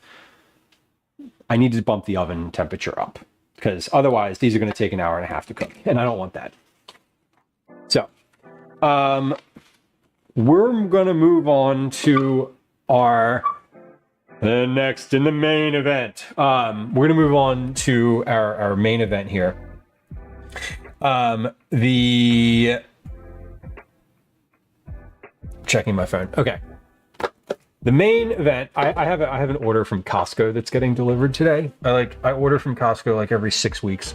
I need to bump the oven temperature up because otherwise these are going to take an hour and a half to cook, and I don't want that. So, we're going to move on to the next in the main event. We're going to move on to our main event here. Checking my phone. Okay. The main event, I have an order from Costco that's getting delivered today. I order from Costco like every 6 weeks.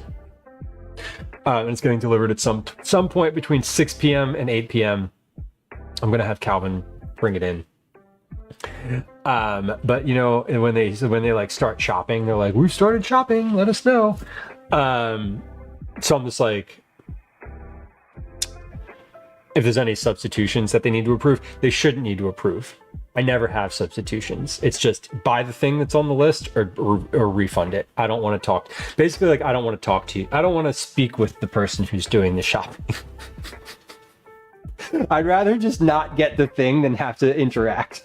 And it's getting delivered at some point between 6 p.m. and 8 p.m. I'm gonna have Calvin bring it in. But you know, when they like start shopping, they're like, "We've started shopping, let us know." So I'm just like, if there's any substitutions that they need to approve, they shouldn't need to approve. I never have substitutions. It's just buy the thing that's on the list or refund it. I don't want to talk. Basically, like, I don't want to talk to you. I don't want to speak with the person who's doing the shopping. I'd rather just not get the thing than have to interact.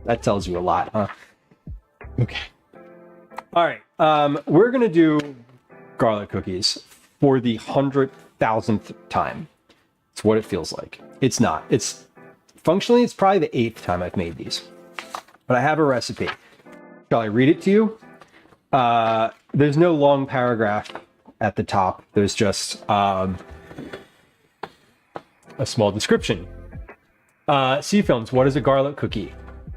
That tells you a lot, huh? Okay. All right. We're going to do garlic cookies for the 100,000th time. It's what it feels like. It's not. Functionally, it's probably the 8th time I've made these. But I have a recipe. Shall I read it to you? There's no long paragraph at the top. There's just a small description. C Films, what is a garlic cookie?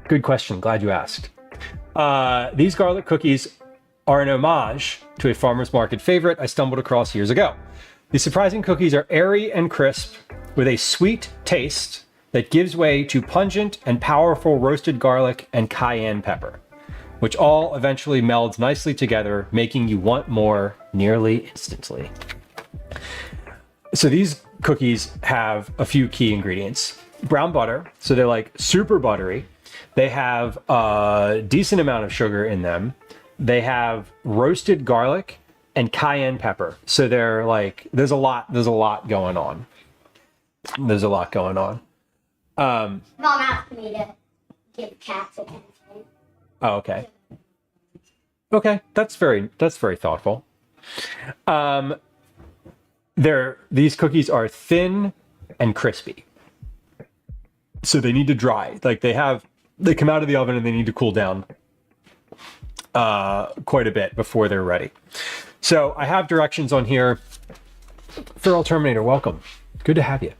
Good question. Glad you asked. These garlic cookies are an homage to a farmer's market favorite I stumbled across years ago. These surprising cookies are airy and crisp with a sweet taste that gives way to pungent and powerful roasted garlic and cayenne pepper, which all eventually melds nicely together, making you want more nearly instantly. So these cookies have a few key ingredients. Brown butter, so they're like super buttery. They have a decent amount of sugar in them. They have roasted garlic and cayenne pepper. So they're like, there's a lot going on. Mom asked me to give cats attention. Oh, okay. Okay, that's very thoughtful. These cookies are thin and crispy. So they need to dry. Like they come out of the oven and they need to cool down quite a bit before they're ready. So I have directions on here. Feral Terminator, welcome. Good to have you.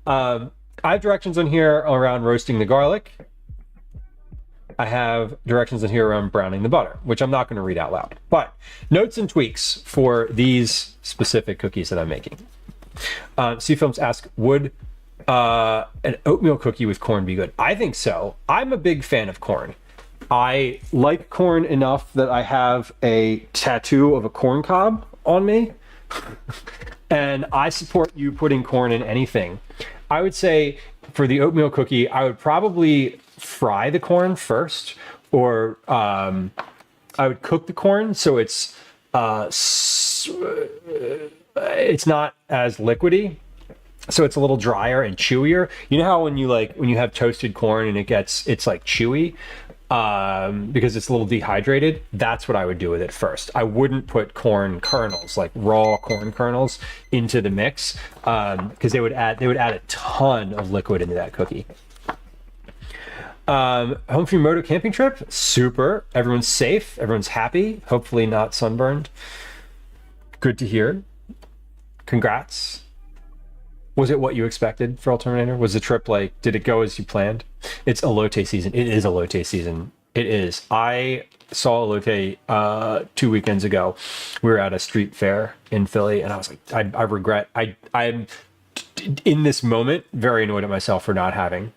I have directions on here around roasting the garlic. I have directions on here around browning the butter, which I'm not going to read out loud. But notes and tweaks for these specific cookies that I'm making. C-Films ask, would an oatmeal cookie with corn be good? I think so. I'm a big fan of corn. I like corn enough that I have a tattoo of a corn cob on me. And I support you putting corn in anything. I would say for the oatmeal cookie, I would probably fry the corn first, or I would cook the corn so it's not as liquidy, so it's a little drier and chewier. You know how when you have toasted corn and it's like chewy because it's a little dehydrated? That's what I would do with it first. I wouldn't put corn kernels, like raw corn kernels, into the mix because they would add a ton of liquid into that cookie. Home free moto camping trip. Super. Everyone's safe. Everyone's happy. Hopefully not sunburned. Good to hear. Congrats. Was it what you expected for Terminator? Was the trip like, did it go as you planned? It's elote season. It is elote season. It is. I saw elote 2 weekends ago. We were at a street fair in Philly, and I was like, I regret. I'm in this moment very annoyed at myself for not having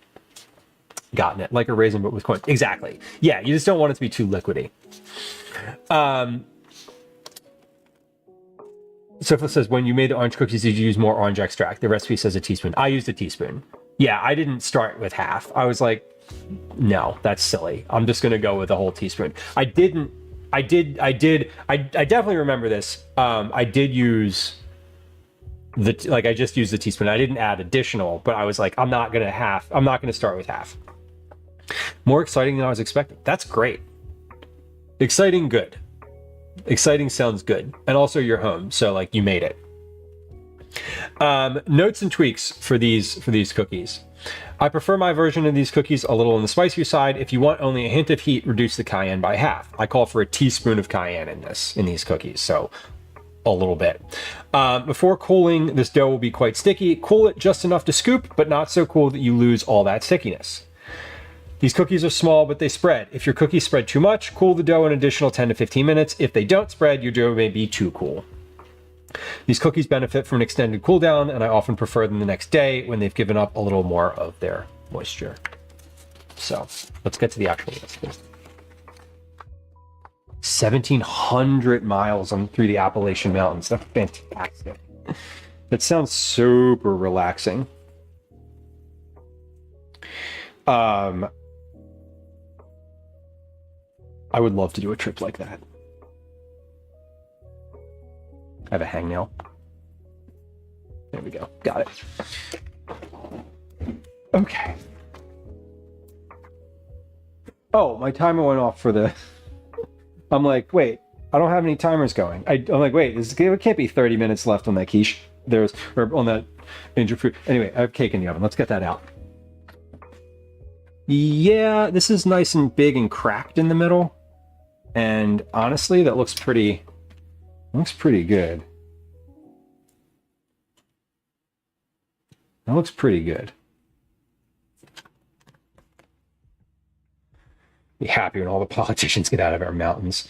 gotten it, like a raisin but with coins. Exactly. Yeah, you just don't want it to be too liquidy. Sophia says, when you made the orange cookies, did you use more orange extract? The recipe says a teaspoon. I used a teaspoon. Yeah, I didn't start with half. I was like, no, that's silly. I'm just gonna go with a whole teaspoon. I definitely remember this. I did use I just used the teaspoon. I didn't add additional, but I was like, I'm not gonna start with half. More exciting than I was expecting. That's great. Exciting, good. Exciting sounds good. And also you're home, so like you made it. Notes and tweaks for these cookies. I prefer my version of these cookies a little on the spicier side. If you want only a hint of heat, reduce the cayenne by half. I call for a teaspoon of cayenne in these cookies, so a little bit. Before cooling, this dough will be quite sticky. Cool it just enough to scoop, but not so cool that you lose all that stickiness. These cookies are small, but they spread. If your cookies spread too much, cool the dough an additional 10 to 15 minutes. If they don't spread, your dough may be too cool. These cookies benefit from an extended cool down, and I often prefer them the next day when they've given up a little more of their moisture. So let's get to the actual recipe. 1,700 miles through the Appalachian Mountains. That's fantastic. That sounds super relaxing. I would love to do a trip like that. I have a hangnail. There we go. Got it. Okay. Oh, my timer went off for the... I'm like, wait, I don't have any timers going. I'm like, wait, it can't be 30 minutes left on that quiche. Or on that ninja fruit. Anyway, I have cake in the oven. Let's get that out. Yeah, this is nice and big and cracked in the middle. And honestly, that looks pretty good. That looks pretty good. Be happy when all the politicians get out of our mountains.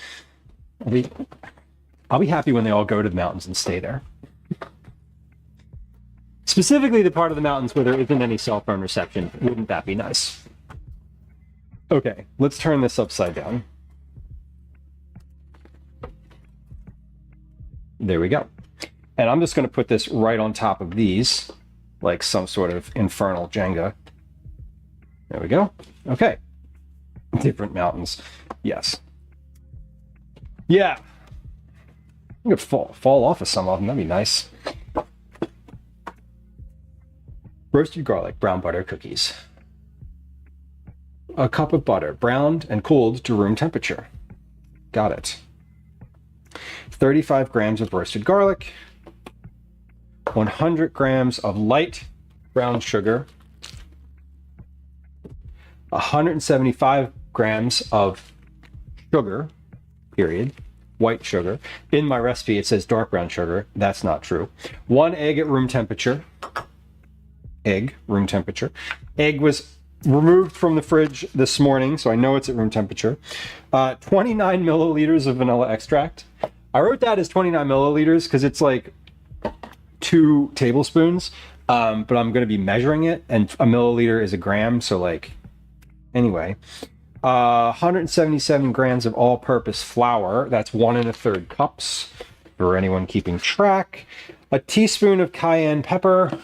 I'll be happy when they all go to the mountains and stay there. Specifically the part of the mountains where there isn't any cell phone reception. Wouldn't that be nice? Okay, let's turn this upside down. There we go. And I'm just going to put this right on top of these, like some sort of infernal Jenga. There we go. Okay. Different mountains. Yes. Yeah. I could fall off of some of them. That'd be nice. Roasted garlic, brown butter cookies. A cup of butter, browned and cooled to room temperature. Got it. 35 grams of roasted garlic, 100 grams of light brown sugar, 175 grams of sugar, period, white sugar. In my recipe, it says dark brown sugar. That's not true. 1 egg at room temperature. Egg, room temperature. Egg was removed from the fridge this morning, so I know it's at room temperature. 29 milliliters of vanilla extract. I wrote that as 29 milliliters because it's like 2 tablespoons, but I'm going to be measuring it, and a milliliter is a gram, so like, anyway. 177 grams of all-purpose flour. That's 1 1/3 cups for anyone keeping track. A teaspoon of cayenne pepper.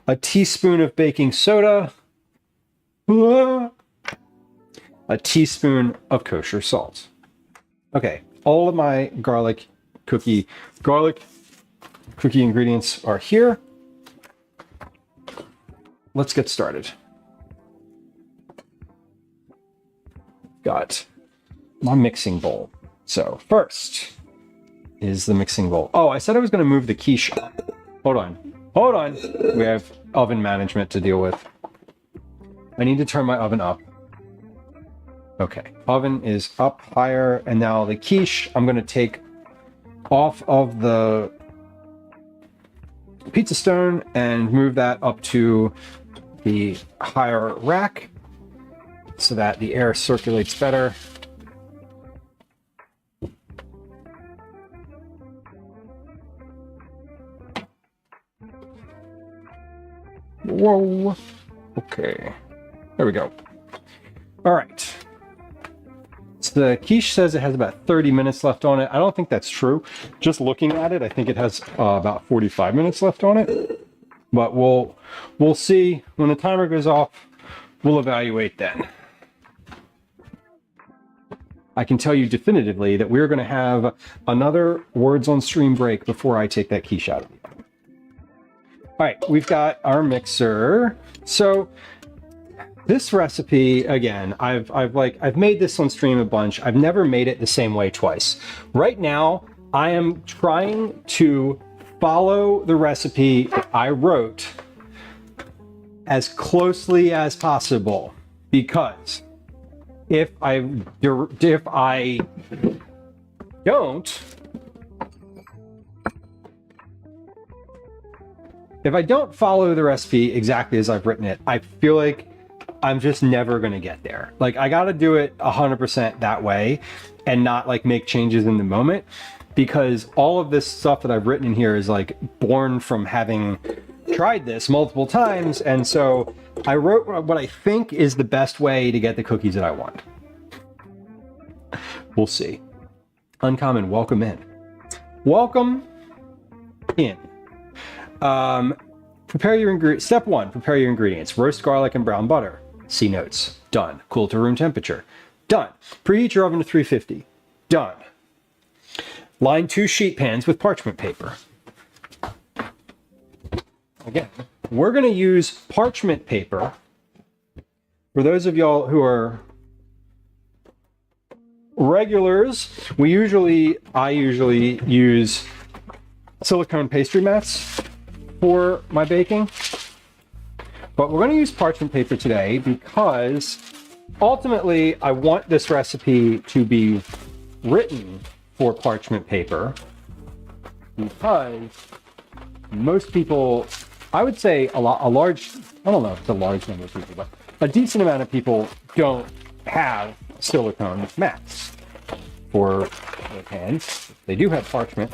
A teaspoon of baking soda. A teaspoon of kosher salt. Okay, all of my garlic cookie ingredients are here. Let's get started. Got my mixing bowl. So first is the mixing bowl. Oh, I said I was going to move the quiche. Hold on. We have oven management to deal with. I need to turn my oven up. Okay, oven is up higher, and now the quiche I'm going to take off of the pizza stone and move that up to the higher rack so that the air circulates better. Whoa. Okay. There we go. All right. So the quiche says it has about 30 minutes left on it. I don't think that's true. Just looking at it, I think it has about 45 minutes left on it. But we'll see when the timer goes off. We'll evaluate then. I can tell you definitively that we're going to have another words on stream break before I take that quiche out of the oven. All right, we've got our mixer. So this recipe, again, I've made this on stream a bunch. I've never made it the same way twice. Right now, I am trying to follow the recipe that I wrote as closely as possible, because if I don't follow the recipe exactly as I've written it, I feel like I'm just never going to get there. Like, I got to do it 100% that way and not like make changes in the moment, because all of this stuff that I've written in here is like born from having tried this multiple times. And so I wrote what I think is the best way to get the cookies that I want. We'll see. Uncommon, welcome in. Welcome in. Prepare your ingredients. Step 1, prepare your ingredients. Roast garlic and brown butter. See notes. Done. Cool to room temperature. Done. Preheat your oven to 350. Done. Line 2 sheet pans with parchment paper. Again, we're going to use parchment paper. For those of y'all who are regulars, I usually use silicone pastry mats for my baking. But we're going to use parchment paper today because ultimately I want this recipe to be written for parchment paper, because most people, I would say I don't know if it's a large number of people, but a decent amount of people don't have silicone mats for their pans. They do have parchment.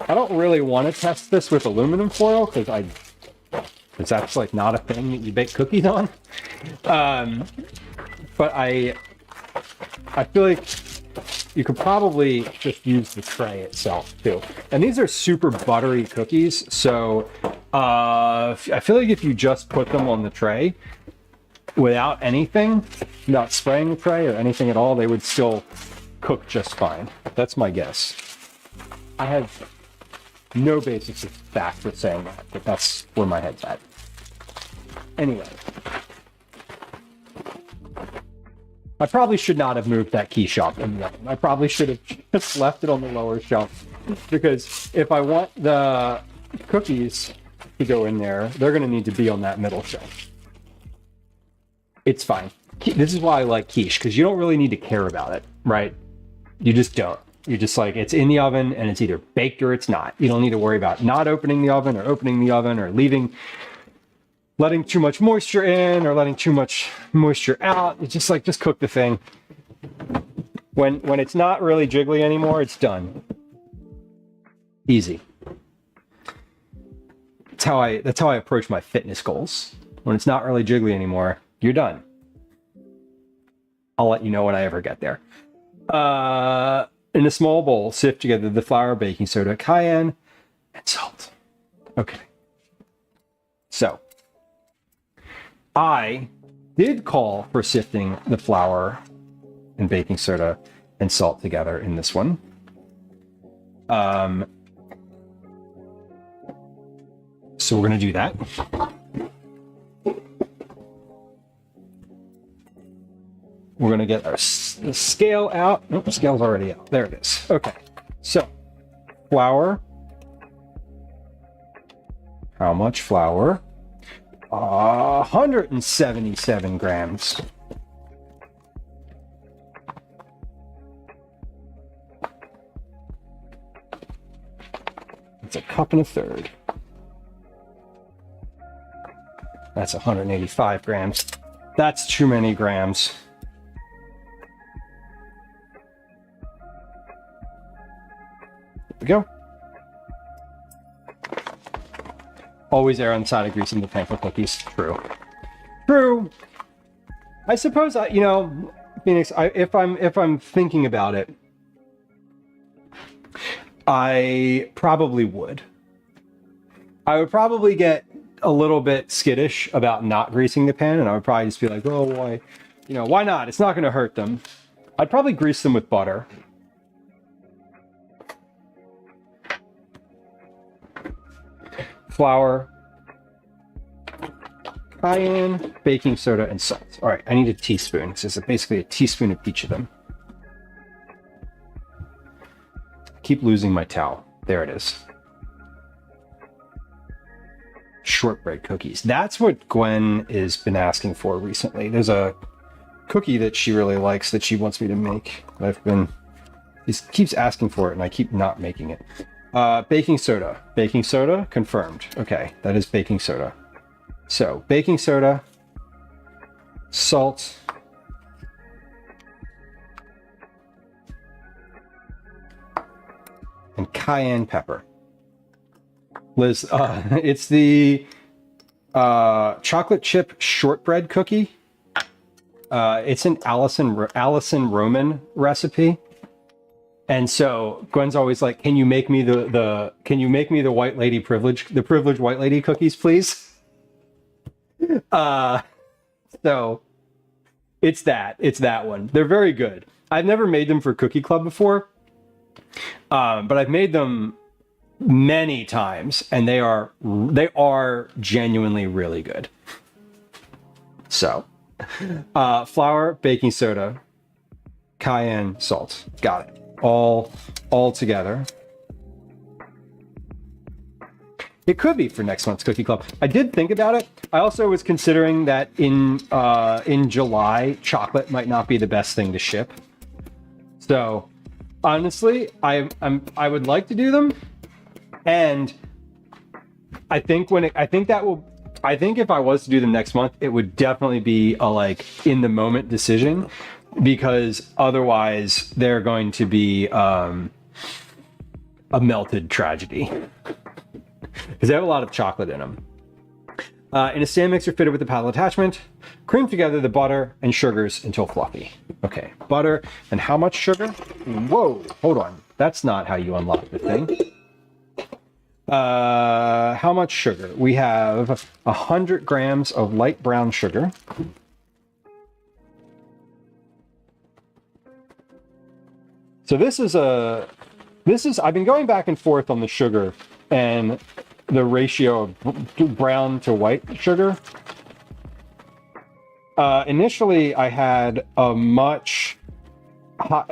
I don't really want to test this with aluminum foil because that's like not a thing that you bake cookies on. But I feel like you could probably just use the tray itself too. And these are super buttery cookies, so I feel like if you just put them on the tray without anything, not spraying the tray or anything at all, they would still cook just fine. That's my guess. I have no basis of fact for saying that, but that's where my head's at. Anyway, I probably should not have moved that quiche up in the oven. I probably should have just left it on the lower shelf, because if I want the cookies to go in there, they're going to need to be on that middle shelf. It's fine. This is why I like quiche, because you don't really need to care about it, right? You just don't. You're just like, it's in the oven and it's either baked or it's not. You don't need to worry about not opening the oven or letting too much moisture in or letting too much moisture out. It's just like, just cook the thing. When it's not really jiggly anymore, it's done. Easy. That's how I approach my fitness goals. When it's not really jiggly anymore, you're done. I'll let you know when I ever get there. In a small bowl, sift together the flour, baking soda, cayenne, and salt. Okay. So, I did call for sifting the flour and baking soda and salt together in this one. So we're going to do that. We're going to get our scale out. Nope, the scale's already out. There it is. Okay. So, flour. How much flour? 177 grams. It's a cup and a third. That's 185 grams. That's too many grams. There we go. Always err on the side of greasing the pan for cookies. True. True. I suppose you know, Phoenix. If I'm thinking about it, I probably would. I would probably get a little bit skittish about not greasing the pan, and I would probably just be like, oh, why, you know, why not? It's not going to hurt them. I'd probably grease them with butter. Flour, cayenne, baking soda, and salt. All right, I need a teaspoon. So it's basically a teaspoon of each of them. Keep losing my towel. There it is. Shortbread cookies. That's what Gwen has been asking for recently. There's a cookie that she really likes that she wants me to make. He keeps asking for it, and I keep not making it. Baking soda. Baking soda, confirmed. Okay, that is baking soda. So, baking soda, salt, and cayenne pepper. Liz, it's the chocolate chip shortbread cookie. It's an Allison Roman recipe. And so Gwen's always like, "Can you make me the white lady privileged white lady cookies, please?" So it's that one. They're very good. I've never made them for Cookie Club before, but I've made them many times, and they are genuinely really good. So, flour, baking soda, cayenne, salt. Got it. All together. It could be for next month's Cookie Club. I did think about it. I also was considering that in July, chocolate might not be the best thing to ship. So, honestly, I would like to do them, and I think if I was to do them next month, it would definitely be a like in the moment decision, because otherwise they're going to be a melted tragedy. Because they have a lot of chocolate in them. In a stand mixer fitted with a paddle attachment, cream together the butter and sugars until fluffy. Okay, butter and how much sugar? Whoa, hold on. That's not how you unlock the thing. How much sugar? We have 100 grams of light brown sugar. So this is I've been going back and forth on the sugar and the ratio of brown to white sugar. Initially I had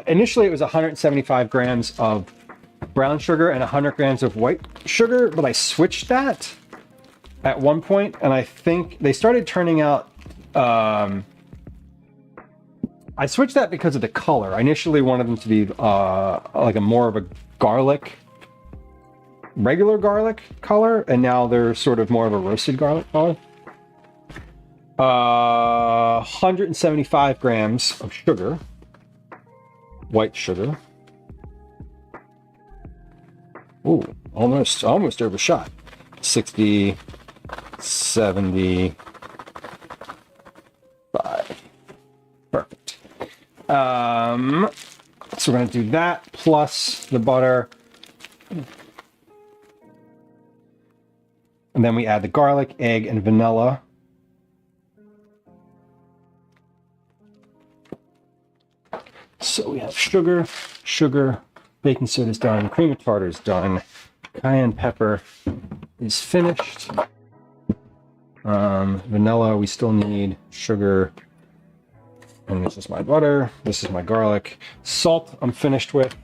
initially it was 175 grams of brown sugar and 100 grams of white sugar, but I switched that at one point, and I think they started turning out, I switched that because of the color. I initially wanted them to be like a more of a regular garlic color, and now they're sort of more of a roasted garlic color. 175 grams of sugar, white sugar. Ooh, almost overshot. 60, 75. Perfect. So we're going to do that plus the butter. And then we add the garlic, egg, and vanilla. So we have sugar, baking soda is done, cream of tartar is done, cayenne pepper is finished. Vanilla, we still need sugar. And this is my butter, this is my garlic. Salt, I'm finished with.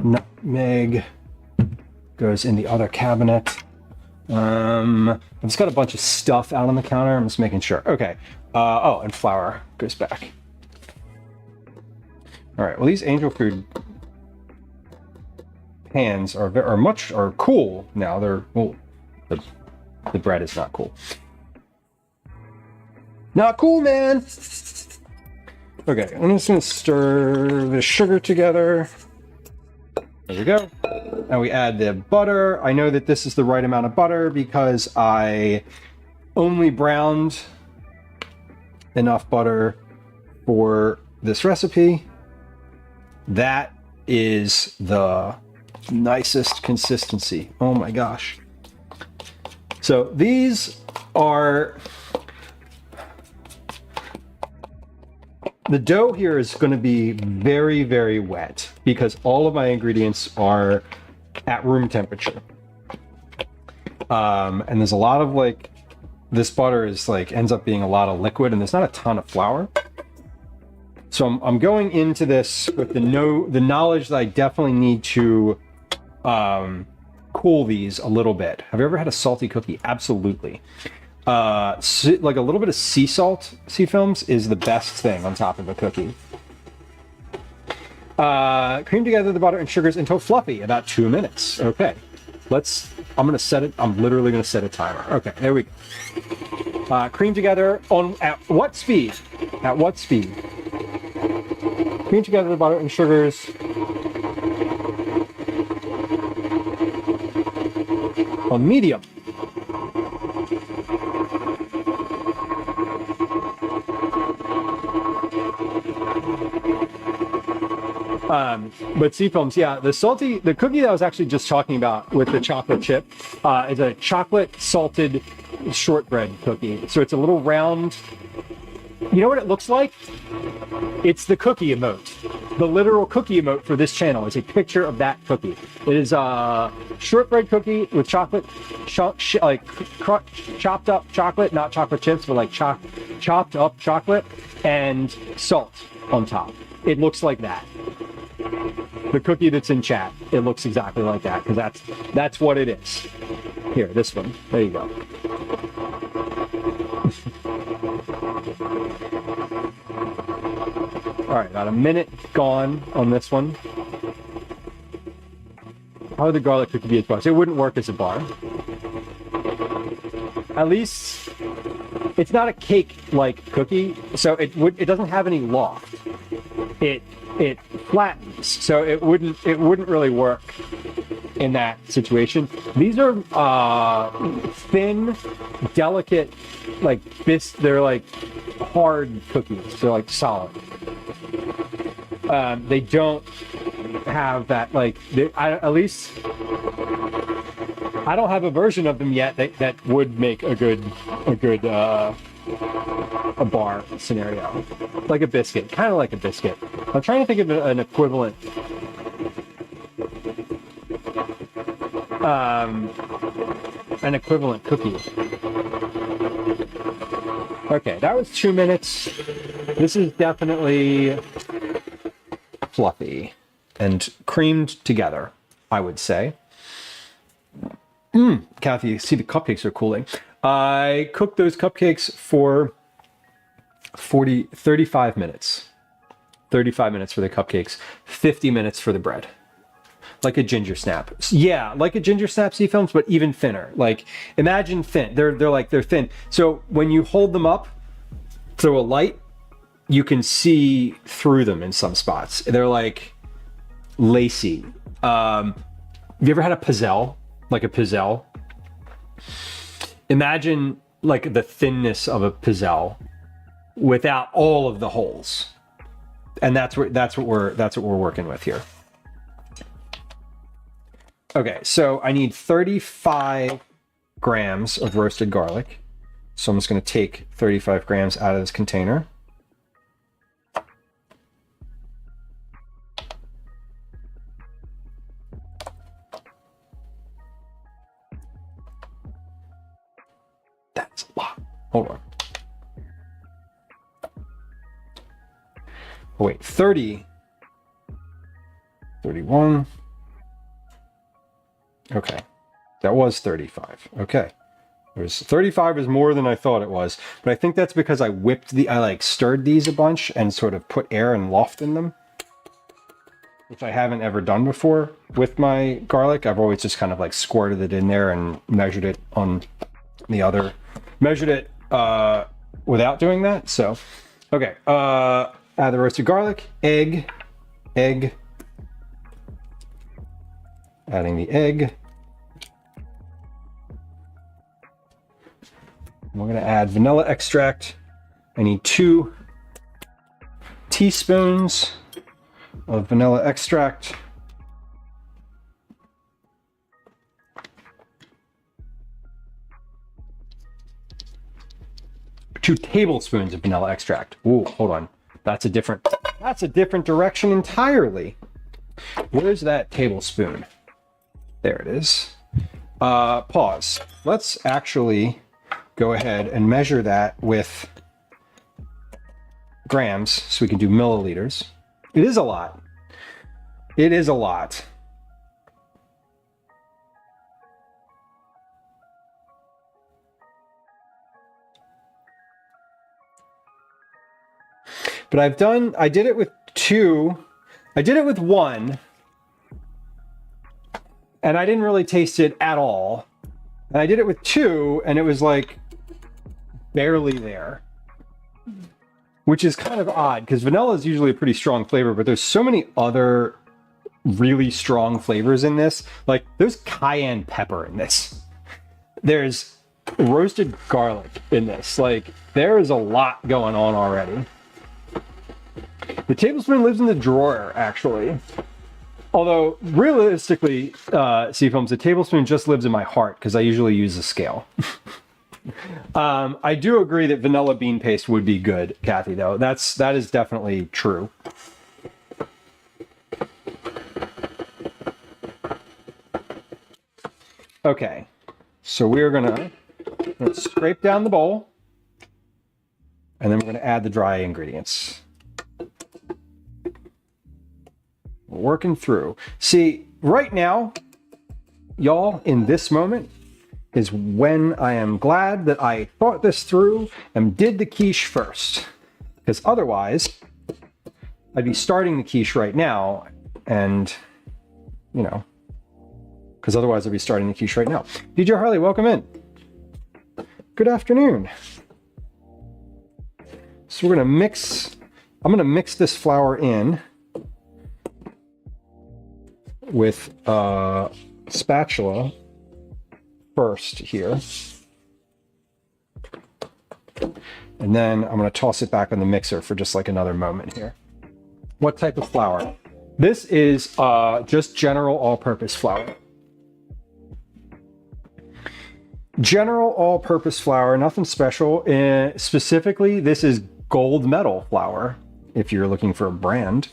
Nutmeg goes in the other cabinet. I've just got a bunch of stuff out on the counter. I'm just making sure. Okay. Oh, and flour goes back. All right. Well, these angel food pans are cool now. They're well, the bread is not cool. Not cool, man. Okay, I'm just gonna stir the sugar together. There we go. And we add the butter. I know that this is the right amount of butter because I only browned enough butter for this recipe. That is the nicest consistency. Oh my gosh. So these are... The dough here is going to be very, very wet because all of my ingredients are at room temperature. And there's a lot of like, this butter is like, ends up being a lot of liquid and there's not a ton of flour. So I'm going into this with the knowledge that I definitely need to cool these a little bit. Have you ever had a salty cookie? Absolutely. Like a little bit of sea salt, sea films is the best thing on top of a cookie. Cream together the butter and sugars until fluffy, about 2 minutes. Okay, I'm gonna set it, I'm literally gonna set a timer. Okay, there we go. Cream together at what speed? At what speed? Cream together the butter and sugars. On medium. But sea films, yeah, the cookie that I was actually just talking about with the chocolate chip is a chocolate salted shortbread cookie. So it's a little round. You know what it looks like? It's the cookie emote. The literal cookie emote for this channel is a picture of that cookie. It is a shortbread cookie with chocolate, chopped up chocolate, not chocolate chips, but like chopped up chocolate and salt on top. It looks like that. The cookie that's in chat, it looks exactly like that because that's what it is. Here, this one. There you go. All right, about a minute gone on this one. How would the garlic cookie be as bars? It wouldn't work as a bar. At least it's not a cake-like cookie, so it doesn't have any loft. It flattens, so it wouldn't really work in that situation. These are thin, delicate, like they're like hard cookies. They're like solid. They don't have that like. At least I don't have a version of them yet that would make a good a bar scenario, like a biscuit, kind of like a biscuit. I'm trying to think of an equivalent. An equivalent cookie. Okay, that was 2 minutes. This is definitely fluffy and creamed together, I would say. Kathy, see the cupcakes are cooling. I cooked those cupcakes for 35 minutes. 35 minutes for the cupcakes, 50 minutes for the bread. Like a ginger snap. Yeah, like a ginger snap sea films, but even thinner. Like, imagine thin. They're thin. So when you hold them up through a light, you can see through them in some spots. They're like lacy. Have you ever had a pizzelle? Like a pizzelle? Imagine like the thinness of a pizzelle without all of the holes. And that's what we're working with here. Okay, so I need 35 grams of roasted garlic. So I'm just going to take 35 grams out of this container. That's a lot. Hold on. Oh, wait, 30, 31. Okay. That was 35. Okay. It was 35 is more than I thought it was, but I think that's because I like stirred these a bunch and sort of put air and loft in them, which I haven't ever done before with my garlic. I've always just kind of like squirted it in there and measured it on the other, measured it without doing that. So, okay, add the roasted garlic, egg, adding the egg. We're going to add vanilla extract. I need 2 teaspoons of vanilla extract. Two tablespoons of vanilla extract. Ooh, hold on. That's a different direction entirely. Where's that tablespoon? There it is. Pause. Let's actually go ahead and measure that with grams so we can do milliliters. It is a lot. It is a lot. But I did it with 2. I did it with 1. And I didn't really taste it at all. And I did it with 2, and it was like barely there, which is kind of odd because vanilla is usually a pretty strong flavor, but there's so many other really strong flavors in this. Like there's cayenne pepper in this. There's roasted garlic in this. Like there is a lot going on already. The tablespoon lives in the drawer, actually. Although realistically, Seafoams, the tablespoon just lives in my heart because I usually use a scale. I do agree that vanilla bean paste would be good, Kathy, though. That is definitely true. Okay, so we're gonna scrape down the bowl, and then we're gonna add the dry ingredients. We're working through. See, right now, y'all, in this moment, is when I am glad that I thought this through and did the quiche first. Because otherwise, I'd be starting the quiche right now and, you know, because otherwise I'd be starting the quiche right now. DJ Harley, welcome in. Good afternoon. So we're gonna mix, I'm gonna mix this flour in with a spatula first here. And then I'm going to toss it back on the mixer for just like another moment here. What type of flour? This is just general all-purpose flour. General all-purpose flour, nothing special. Specifically, this is gold medal flour, if you're looking for a brand.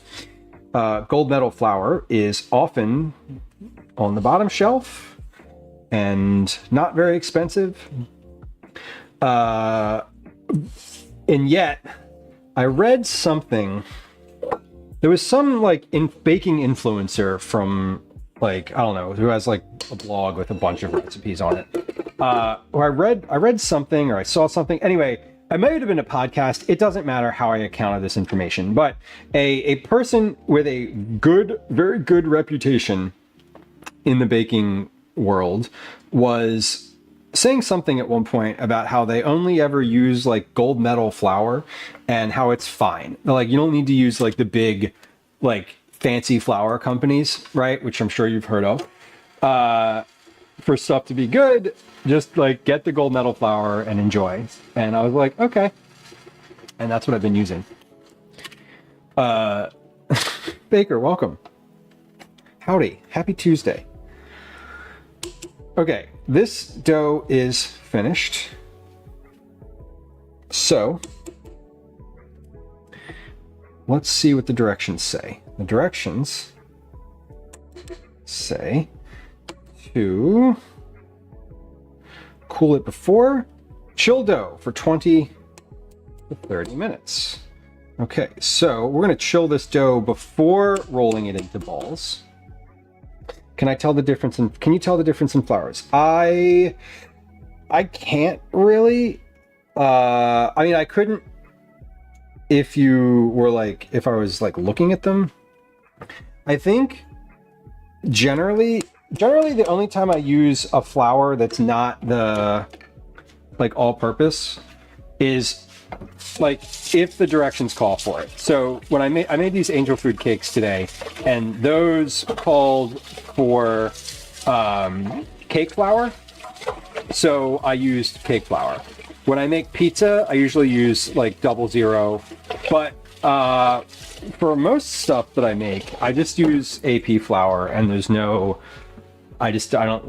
Gold medal flour is often on the bottom shelf and not very expensive. And yet, I read something. There was some like baking influencer from like, I don't know, who has like a blog with a bunch of recipes on it. Or I read something or I saw something. Anyway, I might have been a podcast. It doesn't matter how I accounted this information, but a person with a good, very good reputation in the baking world was saying something at one point about how they only ever use like gold medal flour and how it's fine. Like you don't need to use like the big, like fancy flour companies, right? Which I'm sure you've heard of. For stuff to be good, just like get the gold medal flour and enjoy. And I was like, okay. And that's what I've been using. Baker, welcome. Howdy, happy Tuesday. Okay, this dough is finished. So, let's see what the directions say. The directions say to cool it before, chill dough for 20 to 30 minutes. Okay, so we're going to chill this dough before rolling it into balls. Can I tell the difference in, can you tell the difference in flowers? I can't really. I mean, I couldn't if you were like, if I was like looking at them. I think generally the only time I use a flower that's not the like all-purpose is like if the directions call for it. So when I made these angel food cakes today, and those called for cake flour, so I used cake flour. When I make pizza, I usually use like 00, but for most stuff that I make, I just use AP flour, and there's no, I don't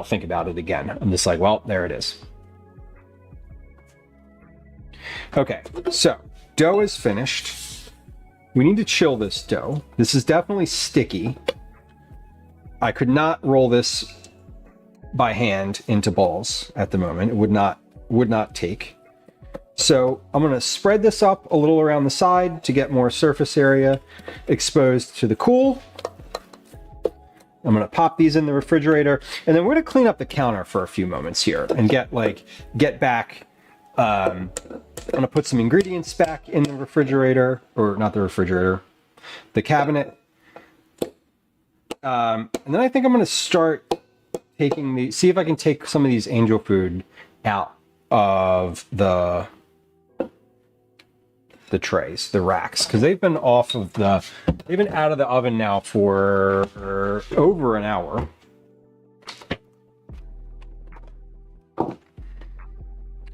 think about it again. I'm just like, well, there it is. Okay, so dough is finished. We need to chill this dough. This is definitely sticky. I could not roll this by hand into balls at the moment. It would not take. So I'm going to spread this up a little around the side to get more surface area exposed to the cool. I'm going to pop these in the refrigerator, and then we're going to clean up the counter for a few moments here and get back. I'm going to put some ingredients back in the refrigerator, or not the refrigerator, the cabinet. And then I think I'm going to start taking see if I can take some of these angel food out of the trays, the racks, because they've been out of the oven now for over an hour.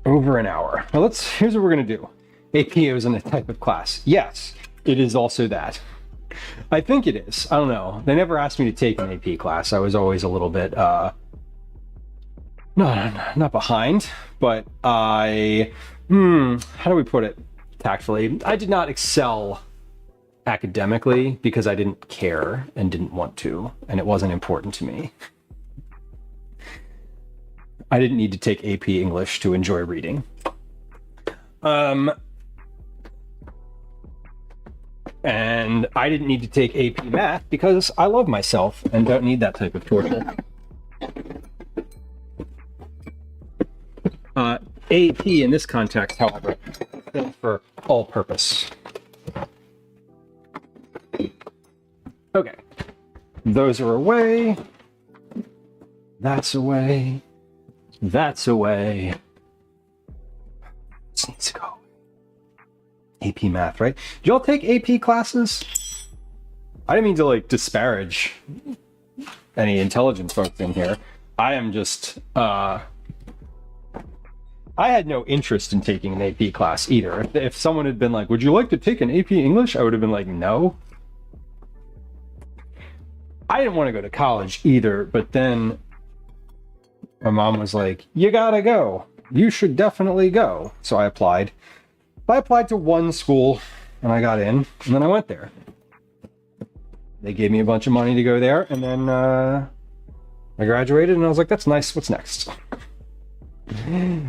Over an hour. Now here's what we're gonna do. AP is in a type of class. Yes, it is also that. I think it is. I don't know. They never asked me to take an AP class. I was always a little bit not behind, but how do we put it tactfully? I did not excel academically because I didn't care and didn't want to, and it wasn't important to me. I didn't need to take AP English to enjoy reading. And I didn't need to take AP Math because I love myself and don't need that type of torture. AP in this context, however, is for all purpose. Okay. Those are away. That's away. That's away. This needs to go. AP Math, right? Did y'all take AP classes? I didn't mean to like disparage any intelligence folks in here. I am just I had no interest in taking an AP class either. If someone had been like, would you like to take an AP English? I would have been like, no. I didn't want to go to college either, but then my mom was like, you gotta go. You should definitely go. So I applied. I applied to one school and I got in, and then I went there. They gave me a bunch of money to go there, and then I graduated, and I was like, that's nice. What's next?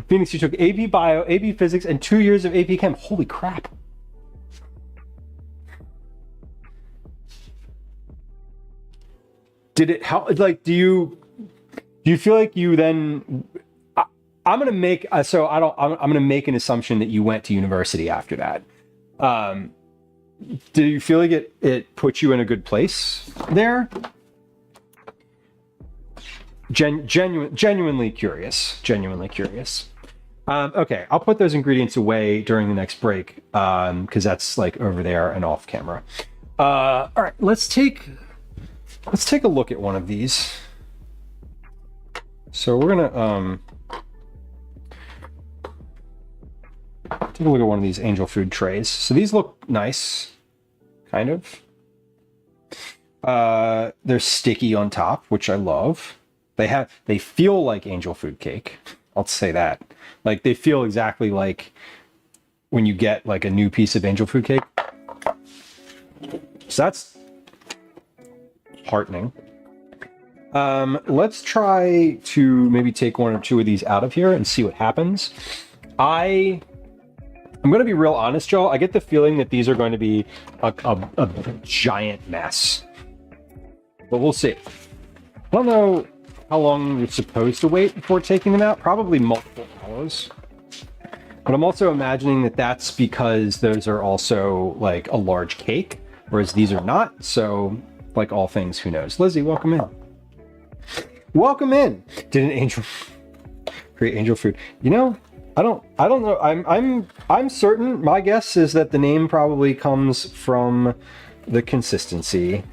Phoenix, you took AP Bio, AP Physics, and 2 years of AP Chem. Holy crap. Did it help? Like, do you feel like you then... I'm gonna make I'm gonna make an assumption that you went to university after that. Do you feel like it put you in a good place there? Genuinely curious. Okay, I'll put those ingredients away during the next break because that's like over there and off camera. All right, let's take a look at one of these. So we're gonna take a look at one of these angel food trays. So these look nice, kind of. They're sticky on top, which I love. They feel like angel food cake. I'll say that. Like they feel exactly like when you get like a new piece of angel food cake. So that's heartening. Let's try to maybe take one or two of these out of here and see what happens. I'm going to be real honest, y'all. I get the feeling that these are going to be a giant mess. but we'll see. I don't know how long you're supposed to wait before taking them out. Probably multiple hours. But I'm also imagining that that's because those are also like a large cake, whereas these are not. So, like all things, who knows? Lizzie, welcome in. Welcome in. Did an angel create angel food? You know, I don't know. I'm certain. My guess is that the name probably comes from the consistency,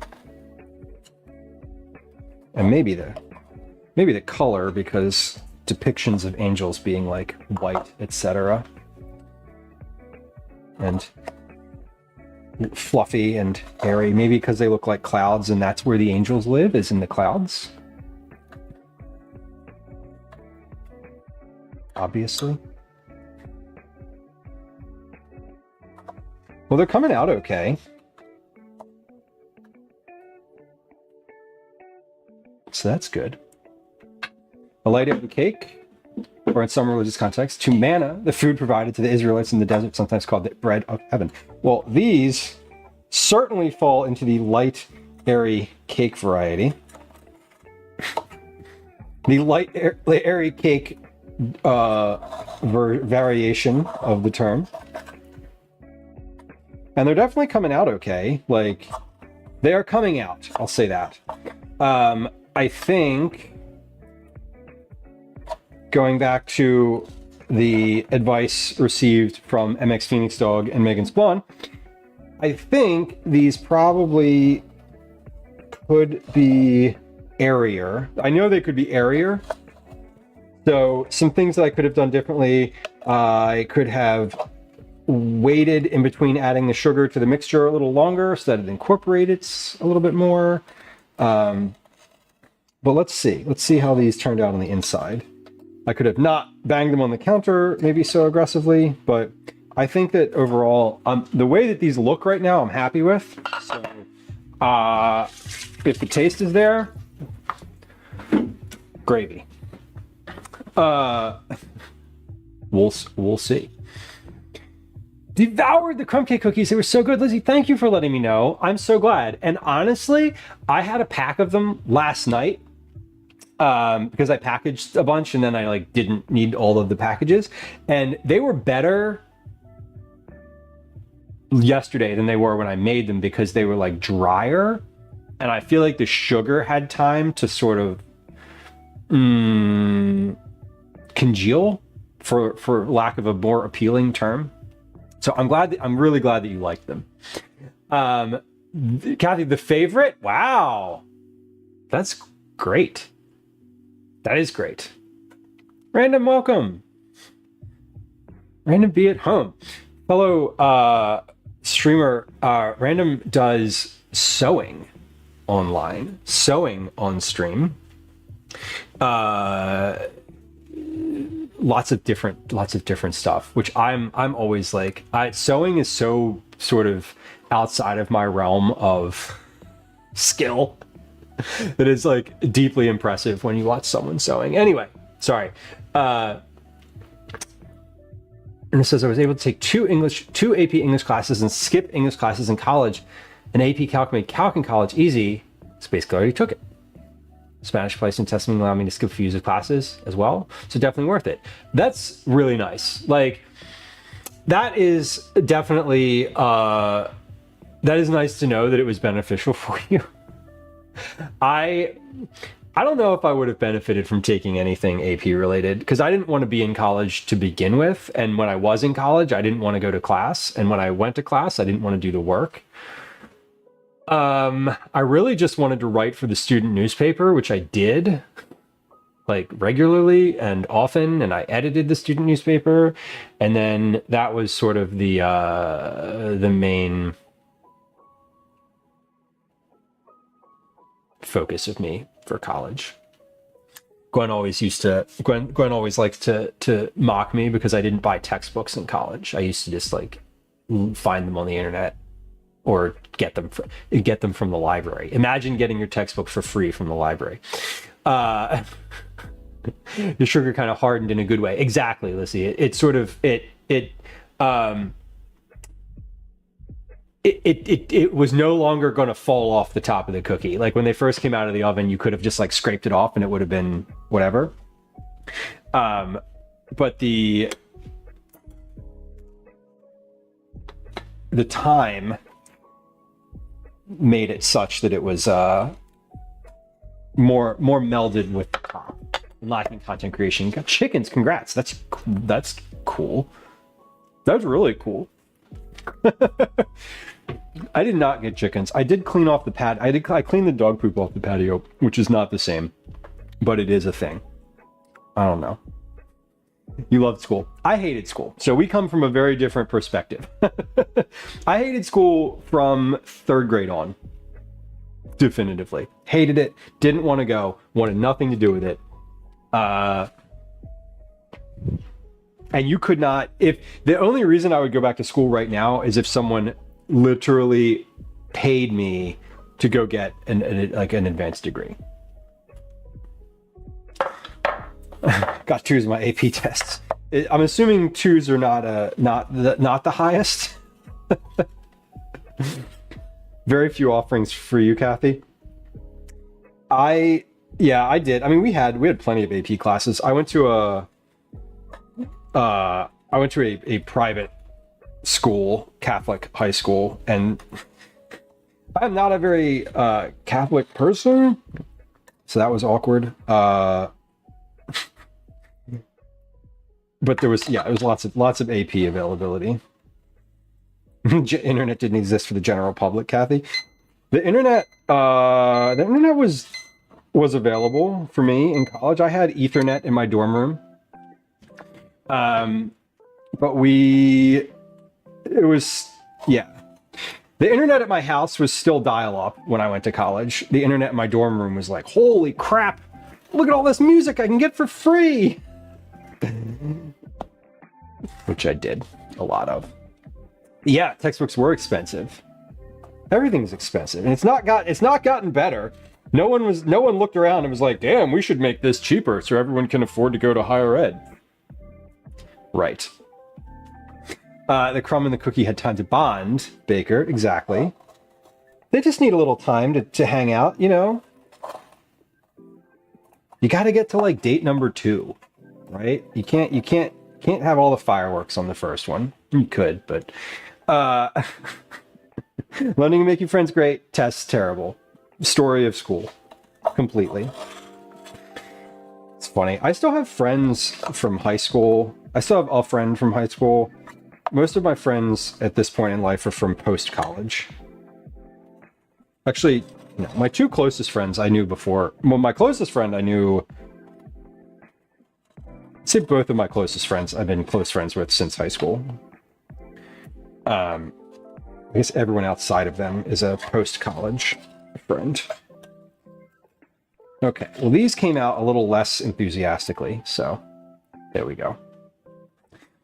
and maybe the color, because depictions of angels being like white, etc., and fluffy and airy. Maybe because they look like clouds, and that's where the angels live, is in the clouds. Obviously. Well, they're coming out okay. So that's good. A light oven cake, or in some religious contexts, to manna, the food provided to the Israelites in the desert, sometimes called the bread of heaven. Well, these certainly fall into the light, airy cake variety. The light, airy cake variation of the term. And they're definitely coming out okay. Like, they are coming out, I'll say that. I think, going back to the advice received from MX Phoenix Dog and Megan Spawn, I think these probably could be airier. I know they could be airier. So some things that I could have done differently, I could have waited in between adding the sugar to the mixture a little longer so that it incorporated a little bit more. But let's see how these turned out on the inside. I could have not banged them on the counter maybe so aggressively, but I think that overall, the way that these look right now, I'm happy with. So, if the taste is there, gravy. We'll see. Devoured the crumb cake cookies. They were so good. Lizzie, thank you for letting me know. I'm so glad. And honestly, I had a pack of them last night because I packaged a bunch and then I like didn't need all of the packages. And they were better yesterday than they were when I made them because they were like drier. And I feel like the sugar had time to sort of congeal, for lack of a more appealing term. So I'm really glad that you liked them. Kathy, the favorite? Wow. That's great. That is great. Random, welcome. Random, be at home. Fellow streamer, Random does sewing online, sewing on stream. Lots of different stuff, which I'm always like, sewing is so sort of outside of my realm of skill that is like deeply impressive when you watch someone sewing. Anyway, sorry. And it says I was able to take two AP English classes and skip English classes in college. An AP Calc made Calc in college easy. So basically I already took it. Spanish placement testing allowed me to skip a few classes as well. So definitely worth it. That's really nice. Like, that is definitely, that is nice to know that it was beneficial for you. I don't know if I would have benefited from taking anything AP related because I didn't want to be in college to begin with. And when I was in college, I didn't want to go to class. And when I went to class, I didn't want to do the work. I really just wanted to write for the student newspaper, which I did like regularly and often, and I edited the student newspaper, and then that was sort of the main focus of me for college. Gwen always likes to mock me because I didn't buy textbooks in college. I used to just like find them on the internet or get them from the library. Imagine getting your textbook for free from the library. The sugar kind of hardened in a good way. Exactly, Lissy. It it was no longer going to fall off the top of the cookie. Like when they first came out of the oven, you could have just like scraped it off and it would have been whatever. But the time made it such that it was more melded with the top, lacking content creation. You got chickens, congrats. That's cool. That's really cool. I did not get chickens. I did clean off the pad. I cleaned the dog poop off the patio, which is not the same, but it is a thing. I don't know. You loved school. I hated school. So we come from a very different perspective. I hated school from 3rd grade on. Definitively. Hated it. Didn't want to go. Wanted nothing to do with it. And you could not, if the only reason I would go back to school right now is if someone literally paid me to go get an advanced degree. Got 2s in my AP tests. I'm assuming 2s are not the highest. Very few offerings for you, Kathy. I did. I mean, we had plenty of AP classes. I went to a private school, Catholic high school, and I'm not a very Catholic person, so that was awkward. But there was lots of AP availability. Internet didn't exist for the general public, Kathy. The internet was available for me in college. I had Ethernet in my dorm room. But the internet at my house was still dial-up when I went to college. The internet in my dorm room was like, holy crap, look at all this music I can get for free. Which I did a lot of. Yeah, textbooks were expensive. Everything's expensive, and it's not gotten better. No one looked around and was like, damn, we should make this cheaper so everyone can afford to go to higher ed. Right. The crumb and the cookie had time to bond, Baker, exactly. They just need a little time to hang out, you know? You got to get to like date number 2, right? You can't have all the fireworks on the first one. You could, but learning to make you friends great, tests terrible. Story of school, completely. It's funny. I still have friends from high school. I still have a friend from high school. Most of my friends at this point in life are from post-college. Actually, no, my 2 closest friends I knew before. Well, my closest friend I knew... I'd say both of my closest friends I've been close friends with since high school. I guess everyone outside of them is a post-college friend. Okay, well these came out a little less enthusiastically, so there we go.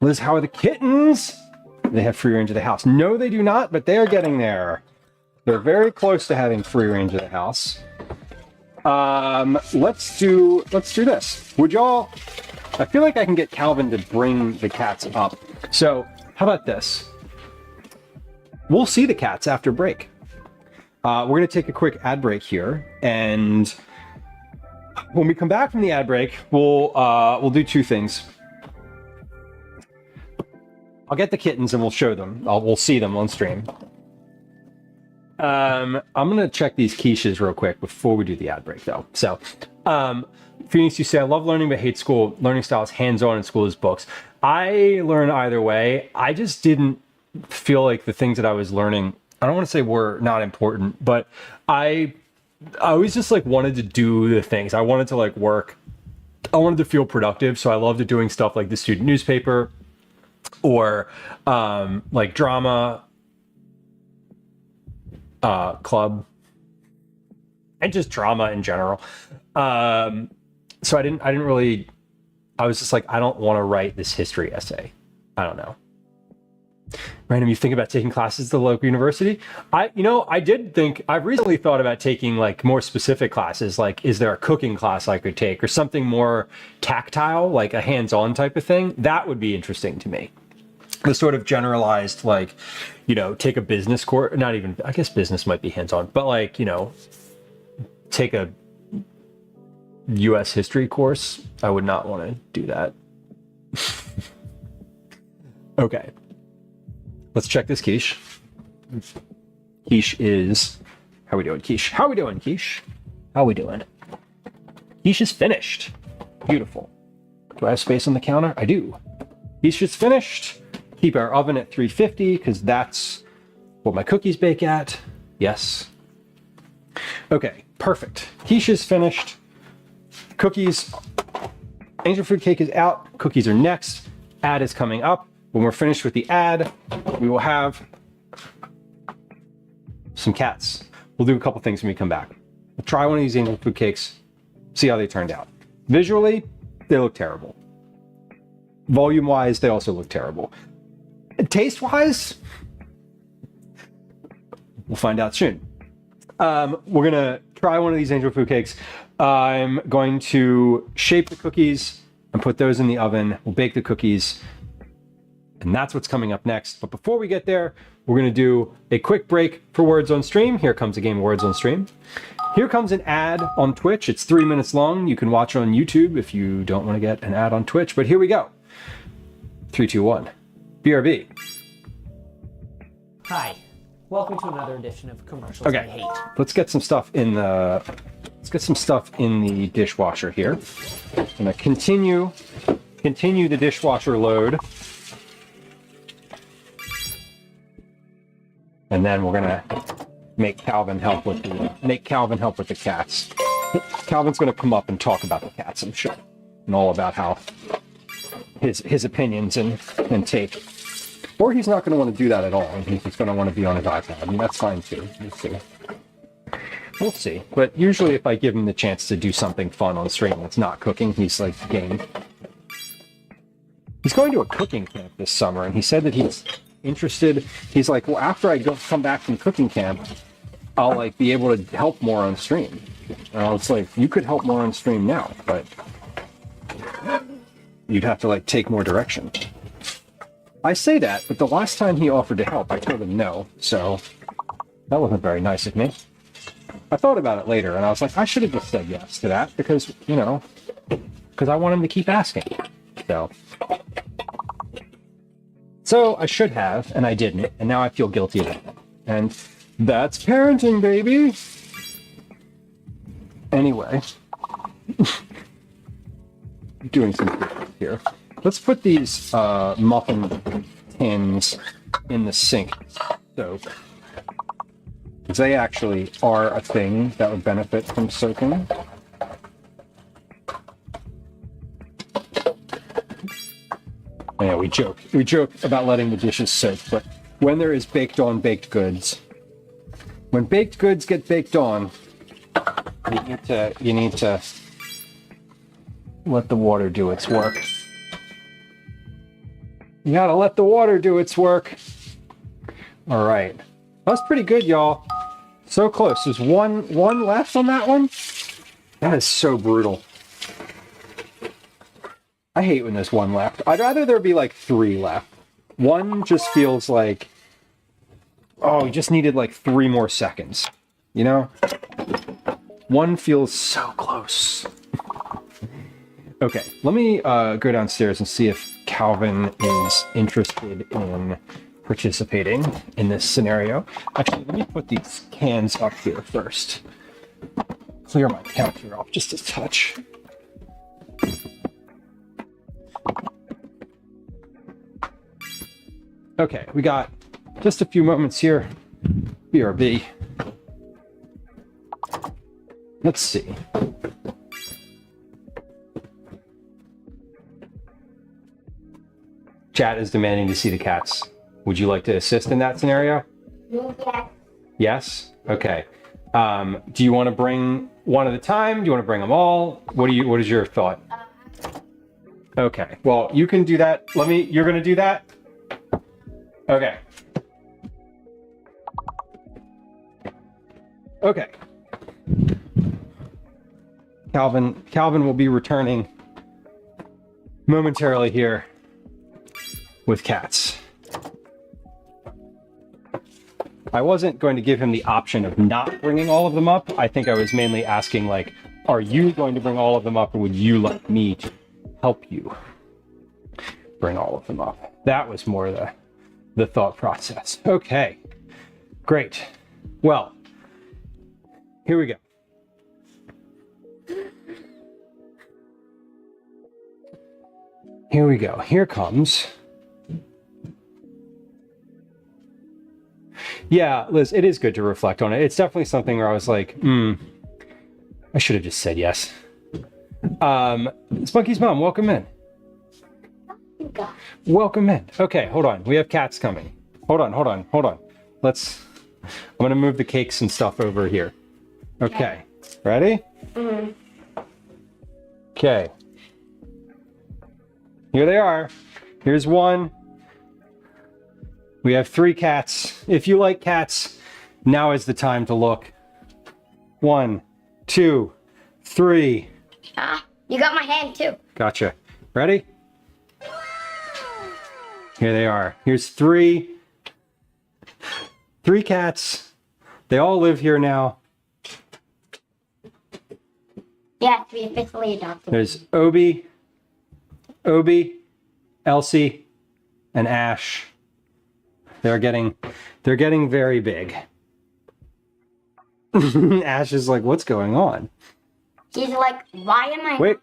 Liz, how are the kittens? They have free range of the house. No, they do not, but they are getting there. They're very close to having free range of the house. Let's do this. Would y'all... I feel like I can get Calvin to bring the cats up. So, how about this? We'll see the cats after break. We're going to take a quick ad break here, and when we come back from the ad break, we'll do 2 things. I'll get the kittens and we'll show them. We'll see them on stream. I'm going to check these quiches real quick before we do the ad break, though. So, Phoenix, you say, I love learning but hate school. Learning style is hands-on and school is books. I learn either way. I just didn't feel like the things that I was learning, I don't want to say were not important, but I always just like wanted to do the things. I wanted to like work. I wanted to feel productive. So I loved doing stuff like the student newspaper or like drama club and just drama in general. So I didn't really, I was just like, I don't want to write this history essay. I don't know. Random, you think about taking classes at the local university? I've recently thought about taking like more specific classes. Like, is there a cooking class I could take or something more tactile, like a hands-on type of thing? That would be interesting to me. the sort of generalized, like, you know, take a business course, not even, I guess business might be hands-on, but like, you know, take a US history course. I would not want to do that. Okay. Let's check this quiche. Quiche is, how we doing, quiche? How we doing, quiche? How we doing? Quiche is finished. Beautiful. Do I have space on the counter? I do. Quiche is finished. Keep our oven at 350 because that's what my cookies bake at. Yes. Okay, perfect. Quiche is finished. Cookies, angel food cake is out. Cookies are next. Ad is coming up. When we're finished with the ad, we will have some cats. We'll do a couple things when we come back. We'll try one of these angel food cakes, see how they turned out. Visually, they look terrible. Volume-wise, they also look terrible. Taste-wise, we'll find out soon. We're gonna try one of these angel food cakes. I'm going to shape the cookies and put those in the oven. We'll bake the cookies, and that's what's coming up next. But before we get there, we're gonna do a quick break for Words on Stream. Here comes a game of Words on Stream. Here comes an ad on Twitch. It's 3 minutes long. You can watch it on YouTube if you don't want to get an ad on Twitch, but here we go. 3, 2, 1. BRB. Hi, welcome to another edition of Commercials I Okay, Hate. let's get some stuff in the dishwasher here. I'm gonna continue the dishwasher load, and then we're gonna make Calvin help with the cats. Calvin's gonna come up and talk about the cats, I'm sure, and all about how his opinions and take. Or he's not going to want to do that at all. He's just going to want to be on his iPad. I mean, that's fine too. We'll see. But usually if I give him the chance to do something fun on stream that's not cooking, he's like game. He's going to a cooking camp this summer, and he said that he's interested. He's like, well, after I come back from cooking camp, I'll like be able to help more on stream. And I was like, you could help more on stream now, but you'd have to like take more direction. I say that, but the last time he offered to help, I told him no, so that wasn't very nice of me. I thought about it later, and I was like, I should have just said yes to that, because, you know, because I want him to keep asking. So I should have, and I didn't, and now I feel guilty about it. And that's parenting, baby! Anyway. Doing some good here. Let's put these muffin tins in the sink soak. Because they actually are a thing that would benefit from soaking. Yeah, we joke about letting the dishes soak, but when there is baked on baked goods, when baked goods get baked on, you need to let the water do its work. You gotta let the water do its work. All right, that's pretty good, y'all. So close. There's one left on that one. That is so brutal. I hate when there's one left. I'd rather there be like 3 left. One just feels like, oh, you just needed like 3 more seconds. You know? One feels so close. Okay, let me go downstairs and see if Calvin is interested in participating in this scenario. Actually, let me put these cans up here first. Clear my counter off just a touch. Okay, we got just a few moments here. BRB. Let's see. Chat is demanding to see the cats. Would you like to assist in that scenario? Yes. Yes? Okay. Do you want to bring one at a time? Do you want to bring them all? What is your thought? Okay. Well, you can do that. You're going to do that? Okay. Okay. Calvin will be returning momentarily here with cats. I wasn't going to give him the option of not bringing all of them up. I think I was mainly asking, like, are you going to bring all of them up, or would you like me to help you bring all of them up? That was more the thought process. Okay, great. Well, here we go. Here we go. Here comes. Yeah, Liz, it is good to reflect on it. It's definitely something where I was like, I should have just said yes. Spunky's mom, welcome in. Welcome in. Okay, hold on. We have cats coming. Hold on. I'm going to move the cakes and stuff over here. Okay. Ready? Mm-hmm. Okay. Here they are. Here's one. We have 3 cats. If you like cats, now is the time to look. 1, 2, 3. Ah, you got my hand too. Gotcha. Ready? Here they are. Here's 3 cats. They all live here now. Yeah, we officially adopted. There's Obi, Elsie, and Ash. They're getting very big. Ash is like, what's going on? He's like, why am I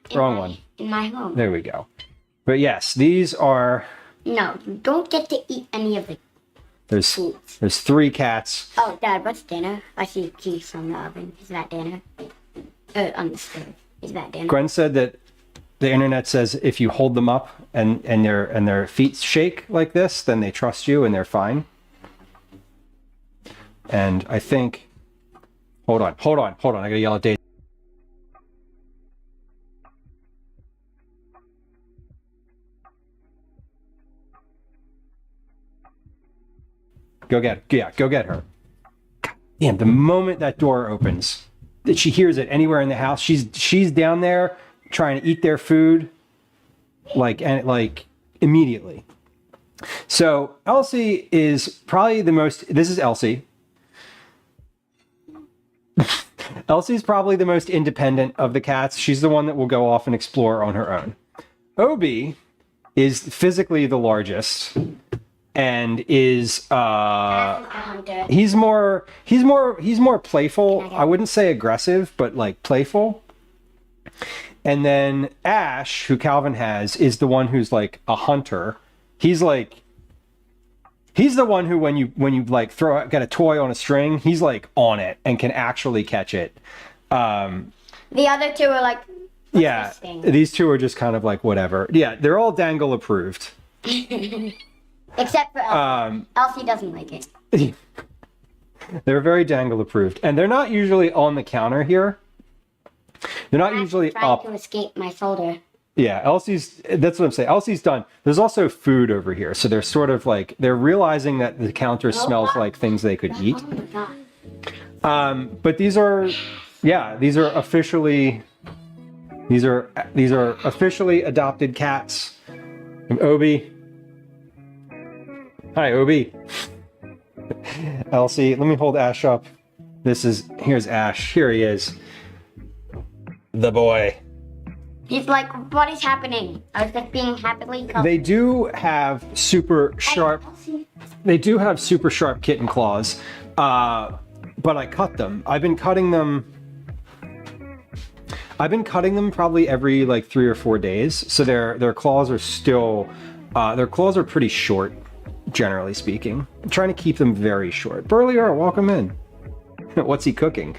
in my home? There we go. But yes, these are. No, you don't get to eat any of the foods. There's 3 cats. Oh, Dad, what's dinner? I see cheese on the oven. Is that dinner? On the stove. Is that dinner? Gwen said that the internet says if you hold them up and their feet shake like this, then they trust you and they're fine. And I think, hold on. I gotta yell at Dave. Go get her. Damn, the moment that door opens, that she hears it anywhere in the house, she's down there trying to eat their food, like immediately. So Elsie is probably the most. This is Elsie. Elsie's probably the most independent of the cats. She's the one that will go off and explore on her own. Obi is physically the largest and is he's more playful. I wouldn't say aggressive, but like playful. And then Ash, who Calvin has, is the one who's like a hunter. He's the one who when you like get a toy on a string, he's like on it and can actually catch it. The other 2 are like, yeah, these 2 are just kind of like whatever. Yeah, they're all dangle approved. Except for Elsie. Elsie doesn't like it. They're very dangle approved, and they're not usually on the counter here. They're not usually up. Trying to escape my shoulder. Yeah, that's what I'm saying. Elsie's done. There's also food over here, so they're sort of like, they're realizing that the counter smells like things they could eat. Oh my God. But these are officially adopted cats. From Obi. Hi, Obi. Elsie, let me hold Ash up. Here's Ash. Here he is. The boy. He's like, what is happening? I was just being happily coupled. They do have super sharp kitten claws, but I cut them. I've been cutting them probably every like 3 or 4 days. So their claws are still, their claws are pretty short, generally speaking. I'm trying to keep them very short. Burlier, welcome in. What's he cooking?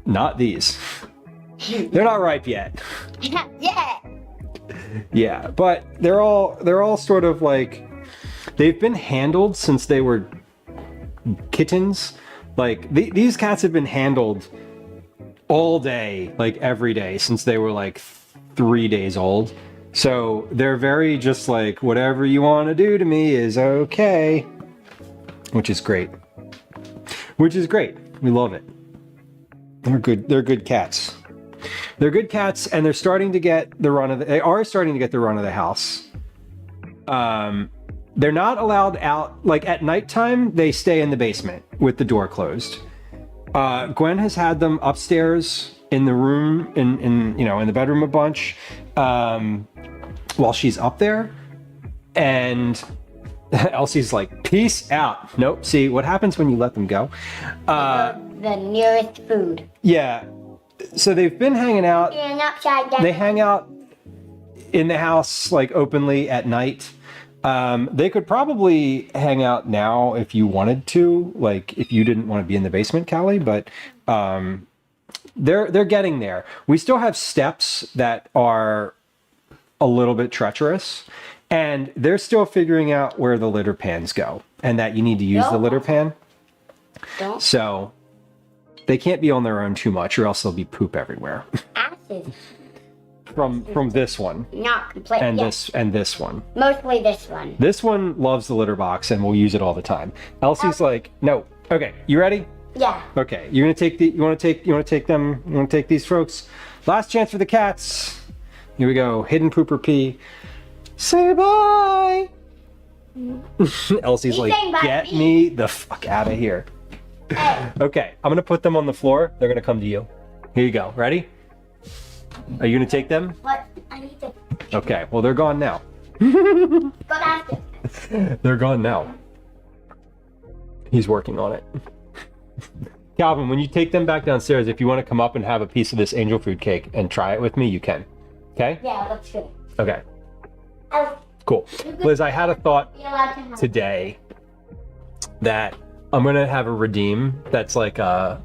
Not these. They're not ripe yet. Yeah. Yeah, but they're all sort of like, they've been handled since they were kittens. Like these cats have been handled all day, like every day since they were like 3 days old. So they're very just like, whatever you want to do to me is okay, which is great. We love it. They're good cats. They're good cats, and they are starting to get the run of the house. They're not allowed out. Like at nighttime, they stay in the basement with the door closed. Gwen has had them upstairs in the room, in the bedroom a bunch, while she's up there. And Elsie's like, peace out. Nope. See what happens when you let them go. The nearest food. Yeah. So they've been hanging out. Being upside down. They hang out in the house like openly at night. They could probably hang out now if you wanted to, like if you didn't want to be in the basement, Callie, but they're getting there. We still have steps that are a little bit treacherous, and they're still figuring out where the litter pans go and that you need to use the litter pan. Don't. So they can't be on their own too much or else there'll be poop everywhere. Acid. From this one. Not completely. And this one. Mostly this one. This one loves the litter box and will use it all the time. Elsie's like, no. Okay, you ready? Yeah. Okay, you're gonna take you want to take these folks? Last chance for the cats. Here we go. Hidden pooper pee. Say bye. Elsie's He's like, saying bye to get me." me the fuck out of here. Hey. Okay, I'm gonna put them on the floor. They're gonna come to you. Here you go. Ready? Are you gonna take them? What? I need to Okay, well they're gone now. go after. They're gone now. He's working on it. Calvin, when you take them back downstairs, if you want to come up and have a piece of this angel food cake and try it with me, you can. Okay? Yeah, looks good. Okay, Oh, cool. Liz, I had a thought be allowed to have. today that I'm gonna have a redeem that's like I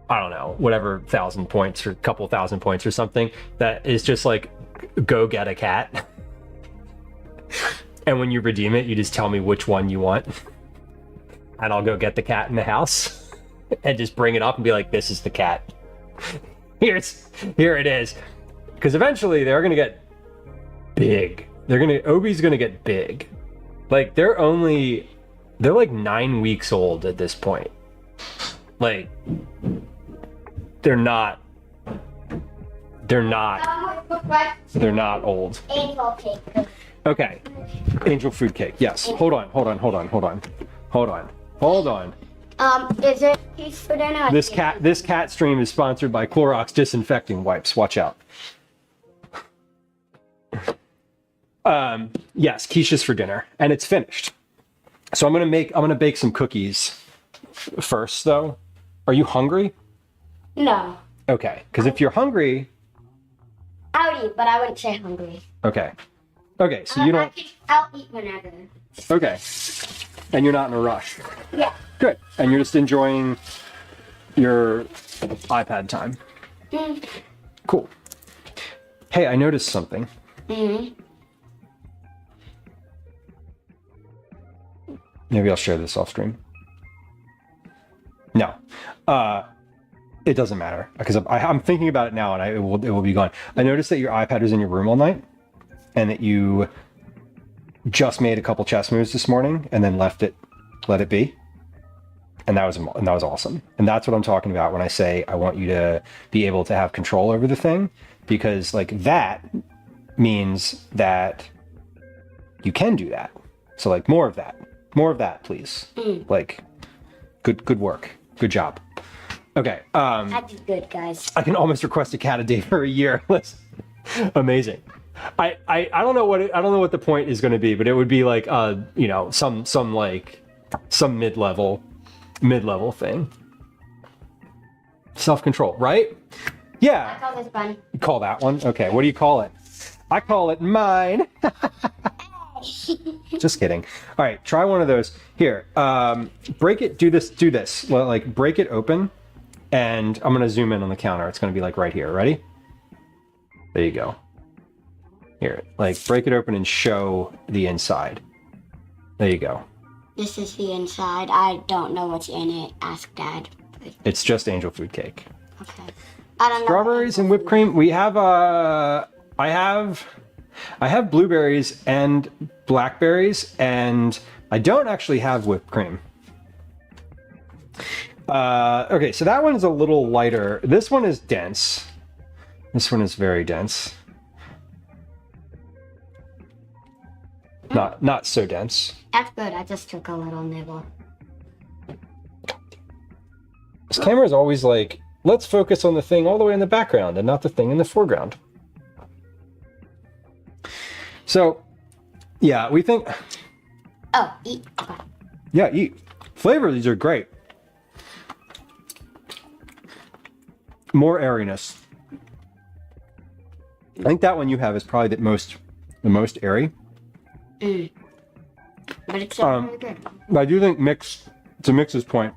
don't know, whatever 1,000 points or a couple thousand points or something, that is just like, go get a cat. And when you redeem it, you just tell me which one you want. And I'll go get the cat in the house and just bring it up and be like, this is the cat. Here it is. Because eventually they're going to get big. Obi's going to get big. Like they're like 9 weeks old at this point. Like they're not old. Angel cake. Okay. Angel food cake. Yes. Hold on. Is it piece for dinner? This cat stream is sponsored by Clorox disinfecting wipes. Watch out. Yes, quiches for dinner, and it's finished. So I'm gonna bake some cookies first, though. Are you hungry? No. Okay, because if you're hungry, I would eat, but I wouldn't say hungry. okay, so you don't. I'll eat whenever. Okay, and you're not in a rush. Yeah. Good, and you're just enjoying your iPad time. Mm. Cool. Hey, I noticed something. Mm-hmm. Maybe I'll share this off stream. No, it doesn't matter because I'm thinking about it now, and it will be gone. I noticed that your iPad was in your room all night, and that you just made a couple chess moves this morning, and then let it be, and that was awesome. And that's what I'm talking about when I say I want you to be able to have control over the thing, because like that means that you can do that. So like more of that, please. Like, good work. Good job. Okay. I did good, guys. I can almost request a cat a day for a year. Amazing. I don't know what the point is going to be, but it would be like some mid-level thing. Self-control, right? Yeah. I call this fun. You call that one? Okay. What do you call it? I call it mine. Just kidding. All right, try one of those. Here, break it. Do this. Like break it open, and I'm gonna zoom in on the counter. It's gonna be like right here. Ready? There you go. Here, like break it open and show the inside. There you go. This is the inside. I don't know what's in it. Ask Dad. It's just angel food cake. Okay. I don't know. Strawberries and whipped cream. We have I have blueberries and blackberries, and I don't actually have whipped cream. Okay, so that one is a little lighter. This one is dense. This one is very dense. Not so dense. That's good. I just took a little nibble. This camera is always like, let's focus on the thing all the way in the background and not the thing in the foreground. So, yeah, we think... Oh, eat. Okay. Yeah, eat. Flavor, these are great. More airiness. I think that one you have is probably the most airy. Mm. But it's still very good. But I do think to Mix's point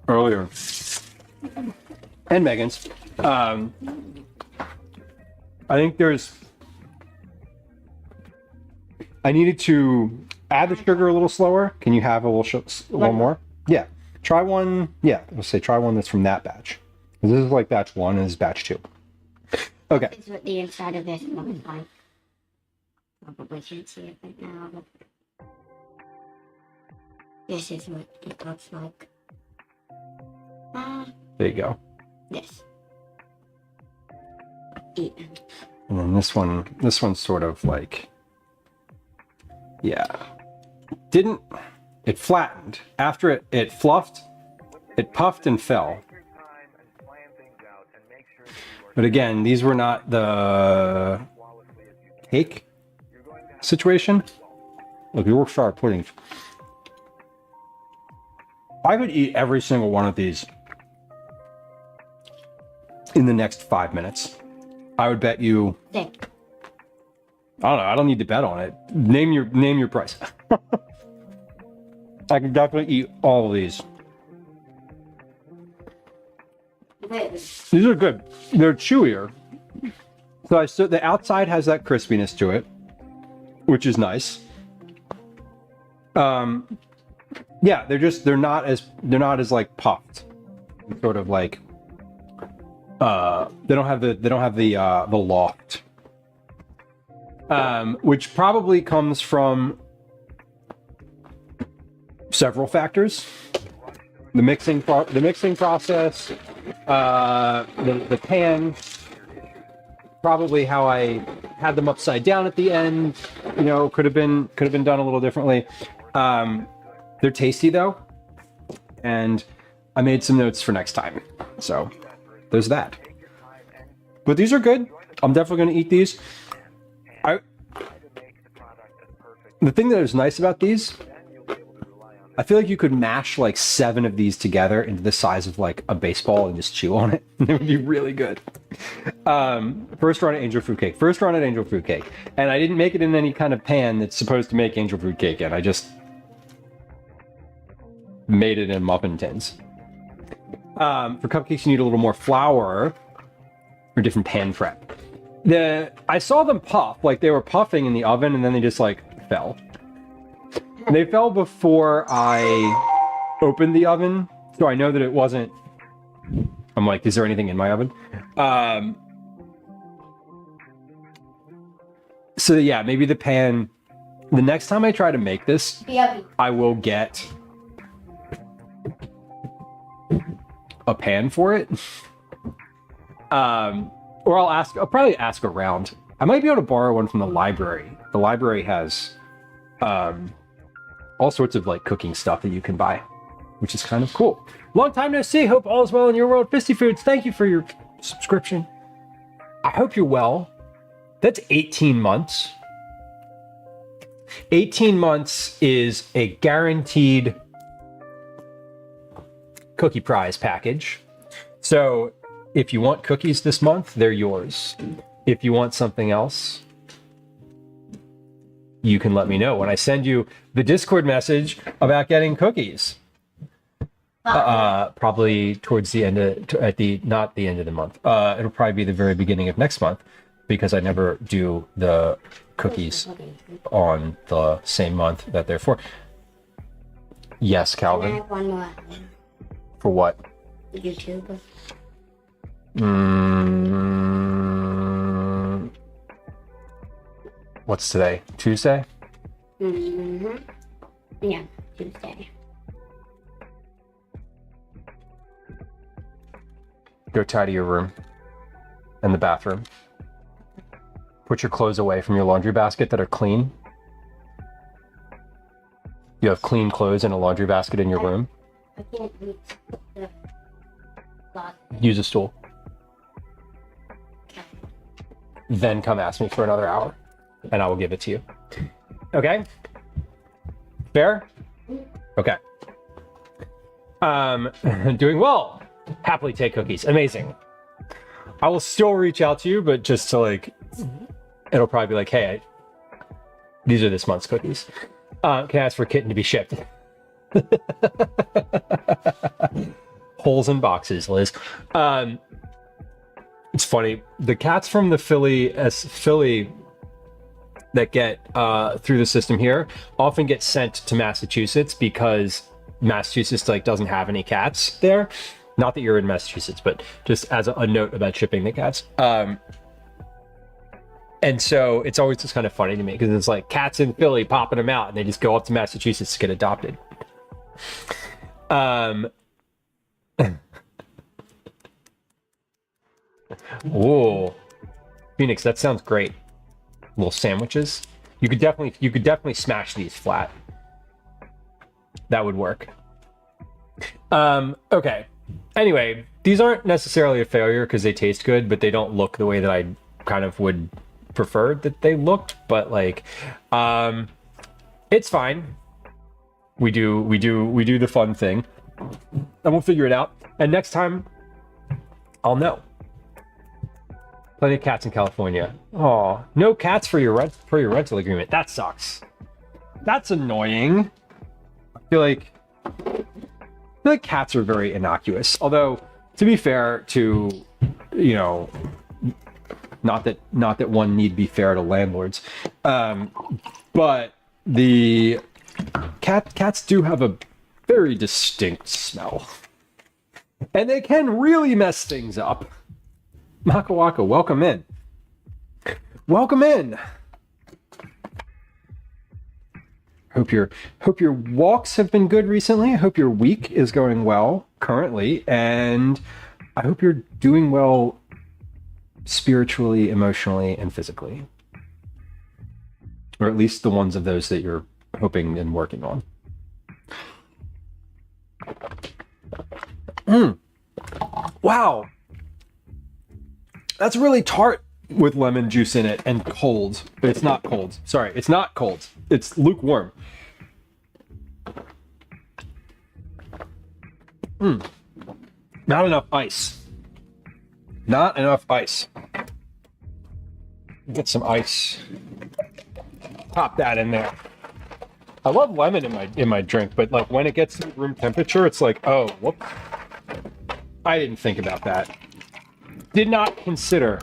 earlier, and Megan's, I think I needed to add the sugar a little slower. Can you have a little more? Yeah. Try one. Yeah, let's say try one that's from that batch. This is like batch 1 and this is batch 2. Okay. This is what the inside of this looks like. Probably can't see it right now, but this is what it looks like. There you go. This. Eat. And then this one's sort of like, yeah. It flattened. After it fluffed, it puffed and fell. But again, these were not the cake situation. Look, we worked for our puddings. I could eat every single one of these in the next 5 minutes. I would bet you. There. I don't know. I don't need to bet on it. Name your price. I can definitely eat all of these. These are good. They're chewier. So the outside has that crispiness to it, which is nice. Yeah, they're not as like puffed. Sort of like they don't have the loft. Which probably comes from several factors. The mixing process, the pan, probably how I had them upside down at the end, could have been done a little differently. They're tasty though, and I made some notes for next time. So there's that. But these are good. I'm definitely going to eat these. The thing that is nice about these, I feel like you could mash like 7 of these together into the size of like a baseball and just chew on it. It would be really good. First run at angel fruit cake. And I didn't make it in any kind of pan that's supposed to make angel fruit cake in. I just made it in muffin tins. For cupcakes, you need a little more flour or different pan prep. I saw them puff, like they were puffing in the oven and then they just like fell. They fell before I opened the oven, so I know that it wasn't. I'm like, is there anything in my oven? So yeah, maybe the pan. The next time I try to make this, I will get a pan for it. Or I'll probably ask around. I might be able to borrow one from the library. The library has all sorts of like cooking stuff that you can buy, which is kind of cool. Long time no see. Hope all is well in your world. Fisty Foods, thank you for your subscription. I hope you're well. That's 18 months. 18 months is a guaranteed cookie prize package. So if you want cookies this month, they're yours. If you want something else, you can let me know when I send you the Discord message about getting cookies. Probably towards the end not the end of the month. It'll probably be the very beginning of next month because I never do the cookies on the same month that they're for. Yes, Calvin. I have one more. For what? YouTube. What's today? Tuesday? Mm-hmm. Yeah, Tuesday. Go tidy your room and the bathroom. Put your clothes away from your laundry basket that are clean. You have clean clothes and a laundry basket in your room? I can't reach the closet. Use a stool. Okay. Then come ask me for another hour, and I will give it to you. Okay? Fair? Okay. Doing well. Happily take cookies. Amazing. I will still reach out to you, but just to like, it'll probably be like, hey, these are this month's cookies. Can I ask for a kitten to be shipped? Holes in boxes, Liz. It's funny. The cats from the Philly that get through the system here often get sent to Massachusetts because Massachusetts like doesn't have any cats there. Not that you're in Massachusetts, but just as a note about shipping the cats. And so it's always just kind of funny to me because it's like cats in Philly popping them out and they just go up to Massachusetts to get adopted. Whoa, Phoenix, that sounds great. Little sandwiches. You could definitely smash these flat. That would work. Okay. Anyway, these aren't necessarily a failure because they taste good, but they don't look the way that I kind of would prefer that they looked. But like, it's fine. We do the fun thing, and we'll figure it out. And next time, I'll know. Plenty of cats in California. Oh, no cats for your rental agreement. That sucks. That's annoying. I feel like cats are very innocuous. Although, to be fair to, you know, not that one need be fair to landlords, but the cats do have a very distinct smell, and they can really mess things up. Maka Waka, welcome in. Welcome in. Hope your walks have been good recently. I hope your week is going well currently, and I hope you're doing well spiritually, emotionally, and physically. Or at least the ones of those that you're hoping and working on. Wow. That's really tart with lemon juice in it and cold. But it's not cold. Sorry, it's not cold. It's lukewarm. Not enough ice. Not enough ice. Get some ice. Pop that in there. I love lemon in my drink, but like when it gets to room temperature, it's like, oh, whoop. I didn't think about that. Did not consider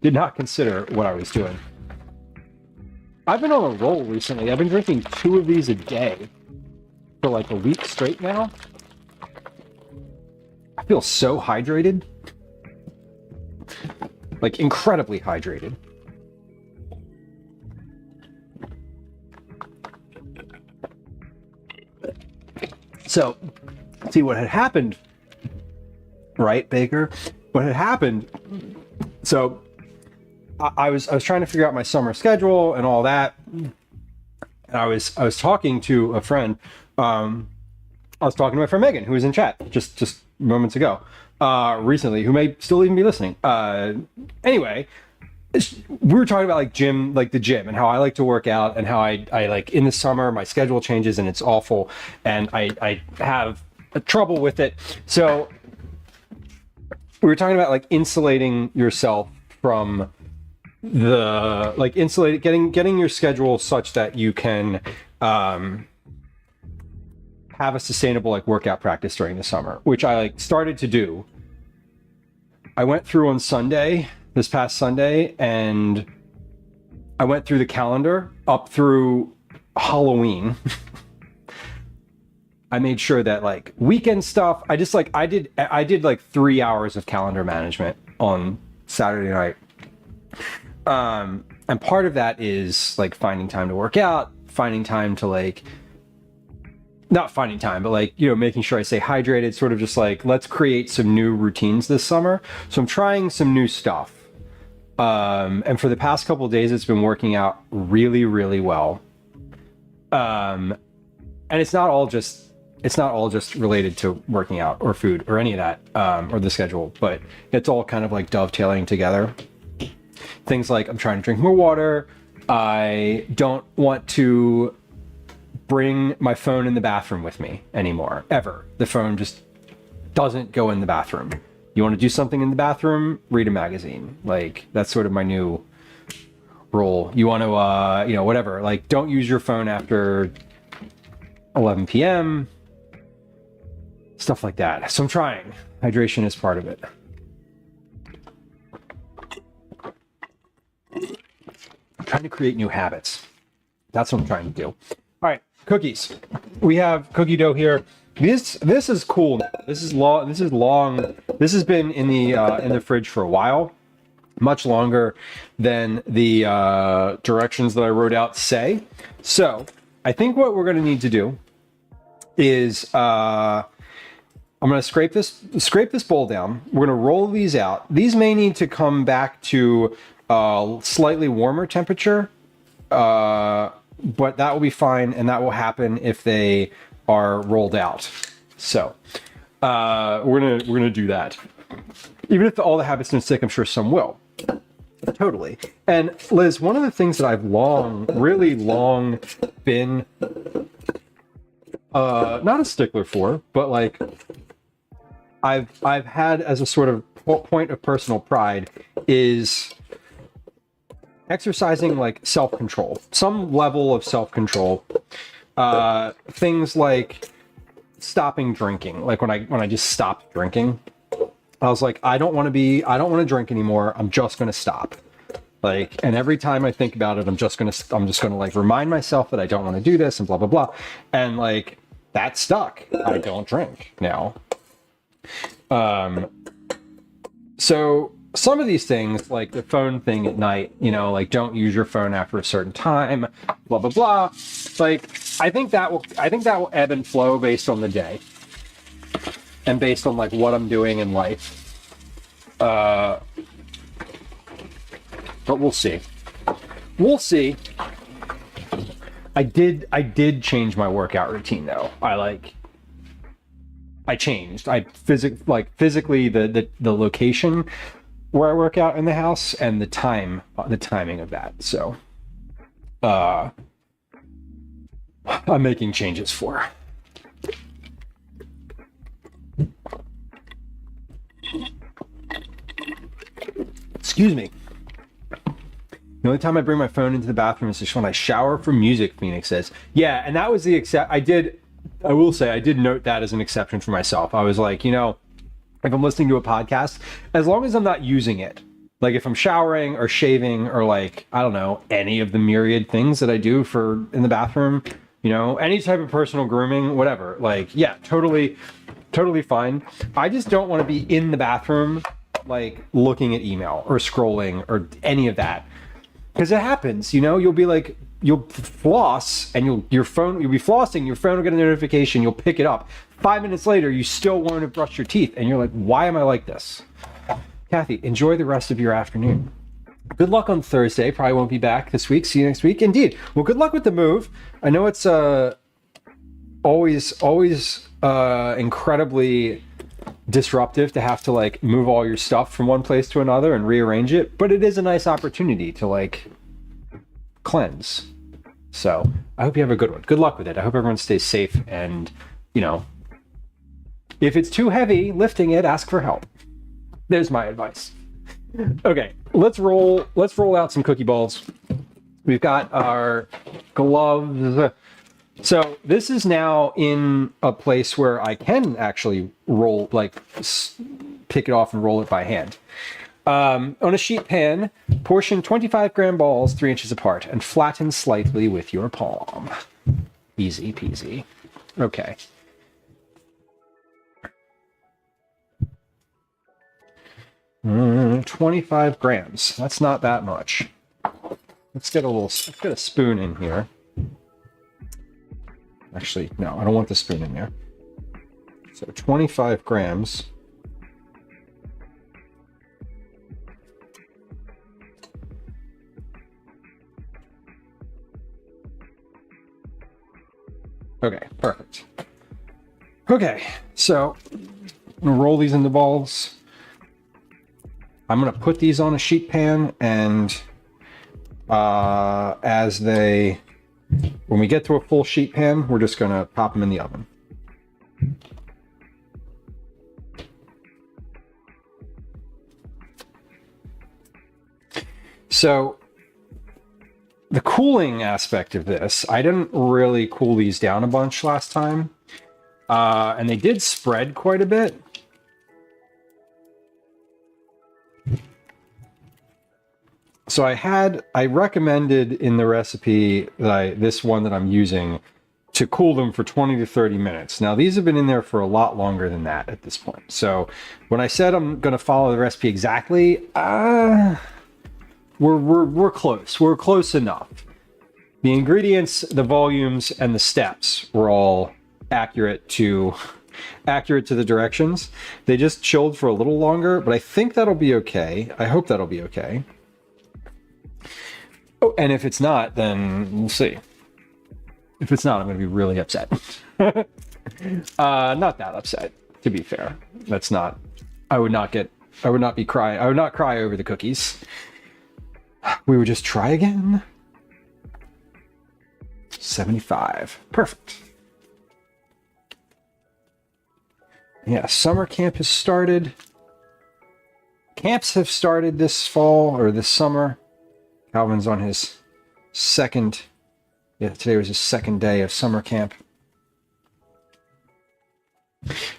what I was doing. I've been on a roll recently. I've been drinking 2 of these a day for like a week straight now. I feel so hydrated. Like incredibly hydrated. So, see what had happened, right, Baker? What had happened, so I was trying to figure out my summer schedule and all that. And I was talking to a friend. I was talking to my friend Megan, who was in chat just moments ago, recently, who may still even be listening. Anyway, we were talking about like the gym and how I like to work out and how I like in the summer my schedule changes and it's awful and I have trouble with it. So we were talking about like insulating yourself from the like getting your schedule such that you can have a sustainable like workout practice during the summer, which I like started to do. I went through on this past Sunday, and I went through the calendar up through Halloween. I made sure that like weekend stuff, I did like 3 hours of calendar management on Saturday night. And part of that is like finding time to work out, finding time to like, not finding time, but like, you know, making sure I stay hydrated, sort of just like, let's create some new routines this summer. So I'm trying some new stuff. And for the past couple of days, it's been working out really, really well. And it's not all just related to working out or food or any of that, or the schedule, but it's all kind of like dovetailing together. Things like I'm trying to drink more water. I don't want to bring my phone in the bathroom with me anymore, ever. The phone just doesn't go in the bathroom. You want to do something in the bathroom? Read a magazine. Like, that's sort of my new rule. You want to, you know, whatever. Like, don't use your phone after 11 p.m. Stuff like that. So I'm trying. Hydration is part of it. I'm trying to create new habits. That's what I'm trying to do. All right, cookies. We have cookie dough here. This is cool. This is long. This has been in the fridge for a while, much longer than the directions that I wrote out say. So I think what we're going to need to do is I'm going to scrape this bowl down. We're going to roll these out. These may need to come back to slightly warmer temperature, but that will be fine, and that will happen if they are rolled out. So we're gonna do that. Even if all the habits don't stick, I'm sure some will. Totally. And Liz, one of the things that I've really long been not a stickler for, but like I've had as a sort of point of personal pride is exercising like self-control, some level of self-control. Things like stopping drinking. Like when I just stopped drinking, I was like, I don't want to drink anymore. I'm just going to stop. Like, and every time I think about it, I'm just going to like remind myself that I don't want to do this and blah, blah, blah. And like that stuck. I don't drink now. So some of these things, like the phone thing at night, you know, like don't use your phone after a certain time, blah, blah, blah. Like, I think that will ebb and flow based on the day and based on like what I'm doing in life. But we'll see. We'll see. I did change my workout routine though. I changed. Physically the location where I work out in the house and the timing of that. So I'm making changes for. Excuse me. The only time I bring my phone into the bathroom is just when I shower for music, Phoenix says. Yeah, and that was the I will say I did note that as an exception for myself. I was like, you know, if I'm listening to a podcast, as long as I'm not using it, like if I'm showering or shaving or like, I don't know, any of the myriad things that I do in the bathroom, you know, any type of personal grooming, whatever, like, yeah, totally fine. I just don't want to be in the bathroom, like looking at email or scrolling or any of that. Because it happens, you know, you'll floss and you'll be flossing, your phone will get a notification, you'll pick it up. 5 minutes later, you still want to brush your teeth and you're like, why am I like this? Kathy, enjoy the rest of your afternoon. Good luck on Thursday. Probably won't be back this week. See you next week. Indeed. Well, good luck with the move. I know it's always incredibly disruptive to have to like move all your stuff from one place to another and rearrange it, but it is a nice opportunity to like cleanse. So I hope you have a good one. Good luck with it. I hope everyone stays safe, and you know, if it's too heavy lifting it, ask for help. There's my advice. Okay, let's roll out some cookie balls. We've got our gloves. So this is now in a place where I can actually roll, like pick it off and roll it by hand. On a sheet pan, portion 25-gram balls 3 inches apart and flatten slightly with your palm. Easy peasy. Okay. Mm, 25 grams. That's not that much. Let's get a spoon in here. Actually, no, I don't want the spoon in there. So 25 grams. Okay, perfect. Okay, so I'm gonna roll these into balls. I'm gonna put these on a sheet pan, and when we get to a full sheet pan, we're just gonna pop them in the oven. So the cooling aspect of this, I didn't really cool these down a bunch last time. And they did spread quite a bit. So I recommended in the recipe that this one that I'm using to cool them for 20 to 30 minutes. Now these have been in there for a lot longer than that at this point. So when I said I'm going to follow the recipe exactly, we're close. We're close enough. The ingredients, the volumes, and the steps were all accurate to the directions. They just chilled for a little longer, but I think that'll be okay. I hope that'll be okay. Oh, and if it's not, then we'll see. If it's not, I'm going to be really upset. Not that upset, to be fair. That's not. I would not be crying. I would not cry over the cookies. We would just try again. 75. Perfect. Yeah, summer camp has started. Camps have started this fall or this summer. Calvin's on his second. Yeah, today was his second day of summer camp.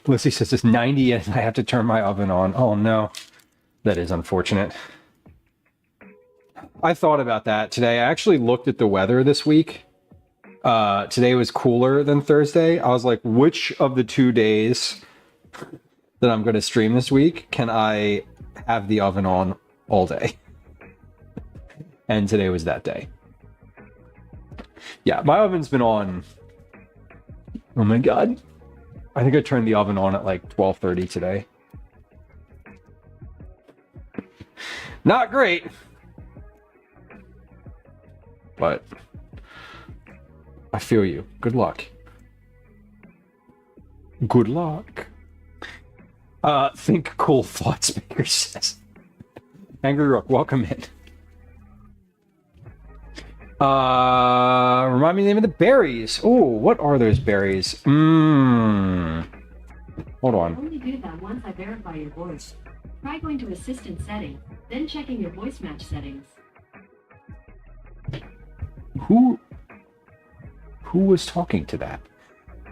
Lucy says it's 90 and I have to turn my oven on. Oh no, that is unfortunate. I thought about that today. I actually looked at the weather this week. Today was cooler than Thursday. I was like, which of the 2 days that I'm going to stream this week can I have the oven on all day? And today was that day. Yeah, my oven's been on. Oh my God. I think I turned the oven on at like 12:30 today. Not great. But I feel you. Good luck. Good luck. Think cool thoughts, Baker says. Angry Rook, welcome in. Remind me the name of the berries. Oh, what are those berries? Hold on. Only do that once I verify your voice. Try going to assistant settings, then checking your voice match settings. Who was talking to that?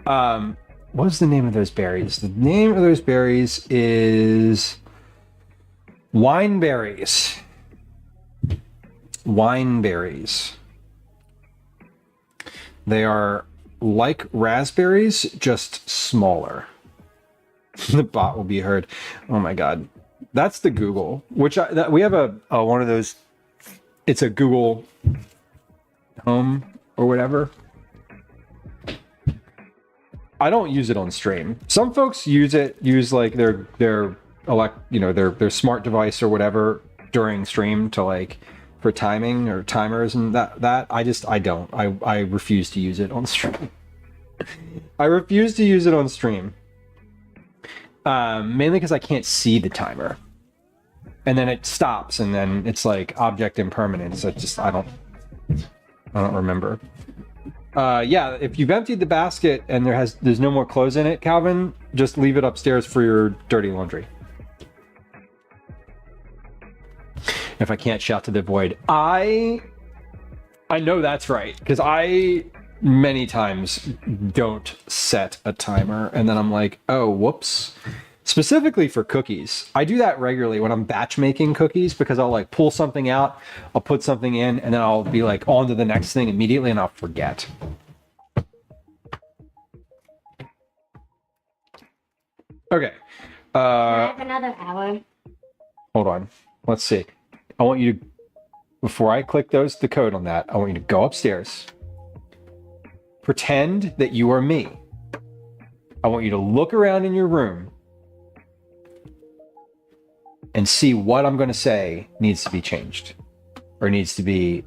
What was the name of those berries? The name of those berries is wineberries. Wineberries. They are like raspberries, just smaller. The bot will be heard. Oh my God. That's the Google, which we have a one of those. It's a Google Home or whatever. I don't use it on stream. Some folks use like their smart device or whatever during stream to like for timing or timers and that. I don't. I refuse to use it on stream. I refuse to use it on stream. Mainly because I can't see the timer. And then it stops and then it's like object impermanence. I don't remember. Yeah, if you've emptied the basket and there's no more clothes in it, Calvin, just leave it upstairs for your dirty laundry. If I can't shout to the void, I know that's right, because I many times don't set a timer and then I'm like, oh, whoops. Specifically for cookies, I do that regularly when I'm batch making cookies, because I'll like pull something out, I'll put something in, and then I'll be like on to the next thing immediately and I'll forget. Okay. I have another hour. Hold on. Let's see. I want you to, before I click the code on that, I want you to go upstairs. Pretend that you are me. I want you to look around in your room and see what I'm going to say needs to be changed or needs to be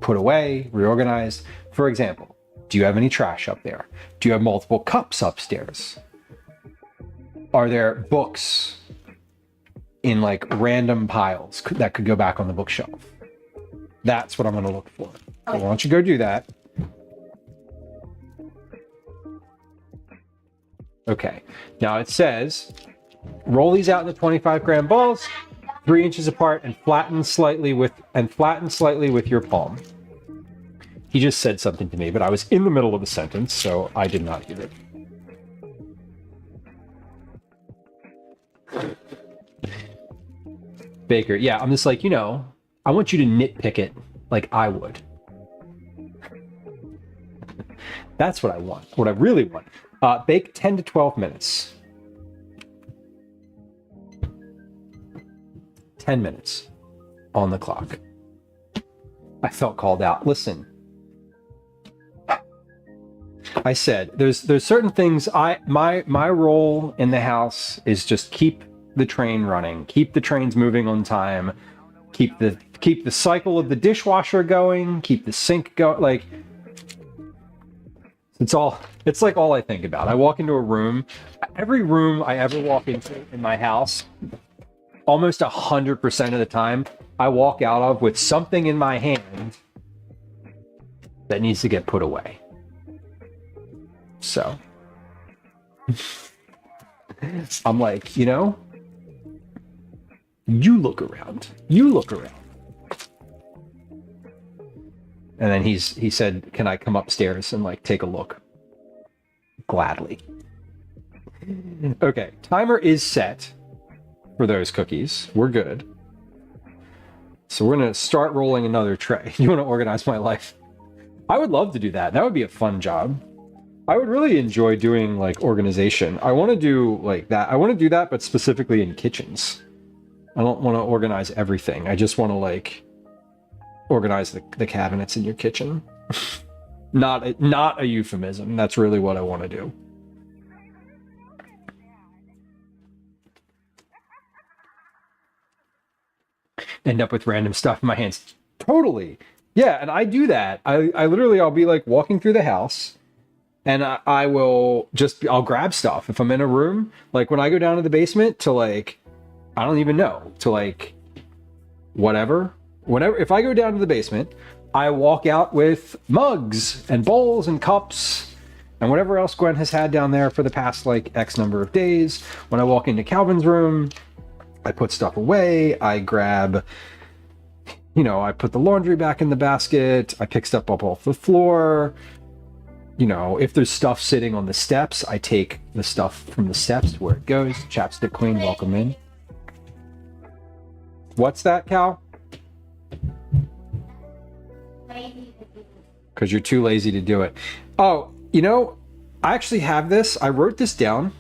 put away, reorganized. For example, Do you have any trash up there? Do you have multiple cups upstairs? Are there books in like random piles that could go back on the bookshelf? That's what I'm going to look for. So why don't you go do that? Okay. Now it says, roll these out into 25-gram balls, 3 inches apart, and flatten slightly with your palm. He just said something to me, but I was in the middle of a sentence, so I did not hear it. Baker, yeah, I'm just like, I want you to nitpick it like I would. That's what I want, what I really want. Bake 10 to 12 minutes. 10 minutes on the clock. I felt called out. Listen, I said there's certain things my role in the house is just keep the train running, keep the trains moving on time, keep the cycle of the dishwasher going, keep the sink going. Like it's like all I think about. I walk into a room, every room I ever walk into in my house, almost 100% of the time, I walk out of with something in my hand that needs to get put away. So I'm like, you look around. You look around. And then he said, can I come upstairs and like take a look? Gladly. Okay, timer is set for those cookies. We're good. So we're gonna start rolling another tray. You want to organize my life? I would love to do that. That would be a fun job. I would really enjoy doing like organization. I want to do like that. I want to do that, but specifically in kitchens. I don't want to organize everything. I just want to like organize the cabinets in your kitchen. Not a euphemism. That's really what I want to do. End up with random stuff in my hands. Totally. Yeah, and I do that. I literally, I'll be like walking through the house and I'll grab stuff. If I'm in a room, like when I go down to the basement to like, I don't even know, to like whatever, if I go down to the basement, I walk out with mugs and bowls and cups and whatever else Gwen has had down there for the past like X number of days. When I walk into Calvin's room, I put stuff away, I grab, I put the laundry back in the basket, I pick stuff up off the floor. If there's stuff sitting on the steps, I take the stuff from the steps to where it goes. Chapstick Queen, welcome in. What's that, Cal? Because you're too lazy to do it. Oh, I actually have this. I wrote this down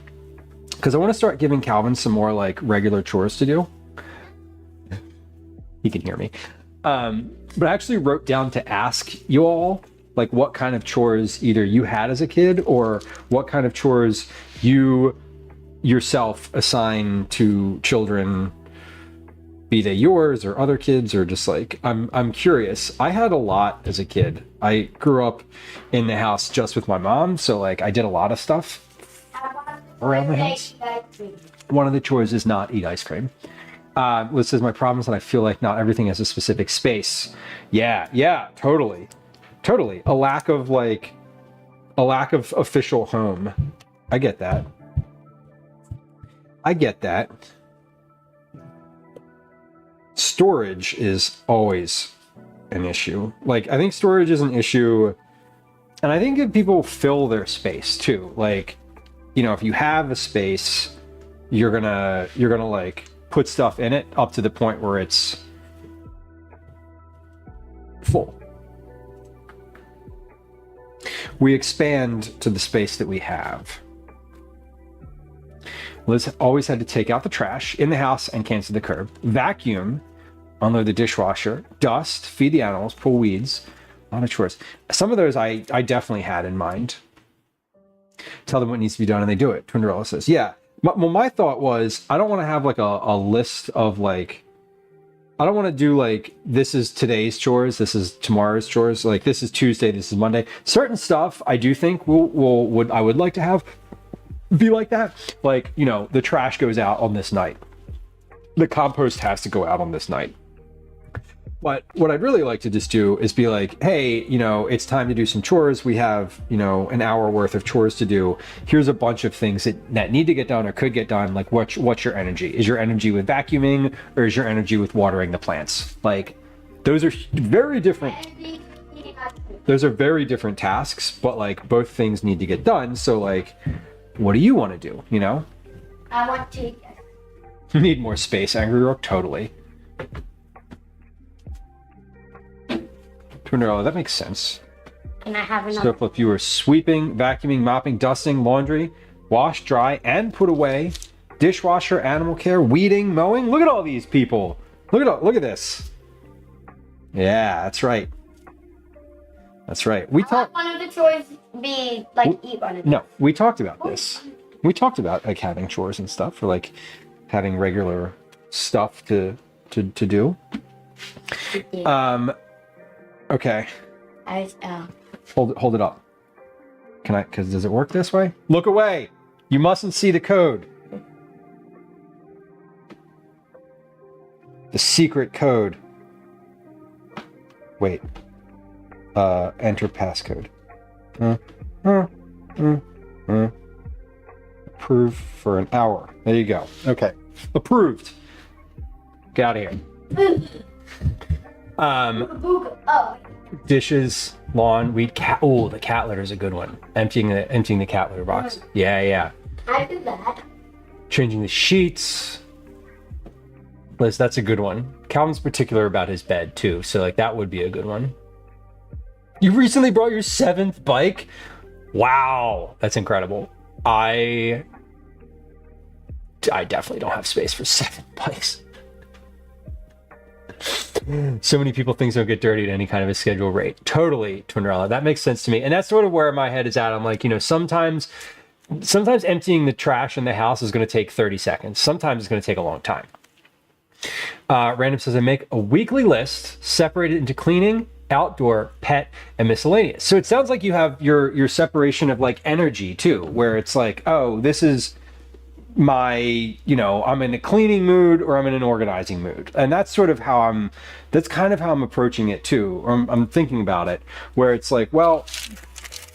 because I want to start giving Calvin some more like regular chores to do. He can hear me. But I actually wrote down to ask you all like what kind of chores either you had as a kid or what kind of chores you yourself assign to children, be they yours or other kids, or just like, I'm curious. I had a lot as a kid. I grew up in the house just with my mom, so like I did a lot of stuff around the house. One of the chores is not eat ice cream. This is my problem is that I feel like not everything has a specific space. Yeah, totally. A lack of official home. I get that. Storage is always an issue. Like, I think storage is an issue, and I think if people fill their space too. Like, if you have a space, you're gonna like put stuff in it up to the point where it's full. We expand to the space that we have. Liz always had to take out the trash in the house and can to the curb, vacuum, unload the dishwasher, dust, feed the animals, pull weeds, a lot of chores. Some of those I definitely had in mind. Tell them what needs to be done and they do it. Twinderella says, yeah. My thought was, I don't want to have like a list of like I don't want to do like, this is today's chores, this is tomorrow's chores, like this is Tuesday, this is Monday. Certain stuff I do think I would like to have be like that. Like, you know, the trash goes out on this night. The compost has to go out on this night. But what I'd really like to just do is be like, hey, you know, it's time to do some chores. We have, you know, an hour worth of chores to do. Here's a bunch of things that need to get done or could get done. Like, what's your energy? Is your energy with vacuuming, or is your energy with watering the plants? Like, those are very different. Those are very different tasks, but like both things need to get done. So like, what do you want to do? You know? I want to. Need more space, Angry Rook, totally. $200, that makes sense. Can I have So another? if you were sweeping, vacuuming, mopping, dusting, laundry, wash, dry, and put away, dishwasher, animal care, weeding, mowing, look at all these people. Look at this. Yeah, that's right. That's right. We I talked. want one of the chores be like eat one of them. No, we talked about this. We talked about like having chores and stuff, or like having regular stuff to do. Okay. Hold it up. Can I? Because does it work this way? Look away. You mustn't see the code. The secret code. Wait. Enter passcode. Approved for an hour. There you go. Okay. Approved. Get out of here. Oh, Dishes, lawn, weed, cat. Oh, the cat litter is a good one. Emptying the cat litter box. Yeah. I do that. Changing the sheets. Liz, that's a good one. Calvin's particular about his bed too, so like that would be a good one. You recently brought your 7th bike? Wow, that's incredible. I definitely don't have space for 7 bikes. So many people, things don't get dirty at any kind of a schedule rate. Totally, Twinderella. That makes sense to me. And that's sort of where my head is at. I'm like, you know, sometimes emptying the trash in the house is going to take 30 seconds. Sometimes it's going to take a long time. Random says, I make a weekly list separated into cleaning, outdoor, pet, and miscellaneous. So it sounds like you have your separation of like energy too, where it's like, oh, this is my, you know, I'm in a cleaning mood or I'm in an organizing mood. And that's sort of how that's kind of how I'm approaching it too. Or I'm thinking about it, where it's like, well,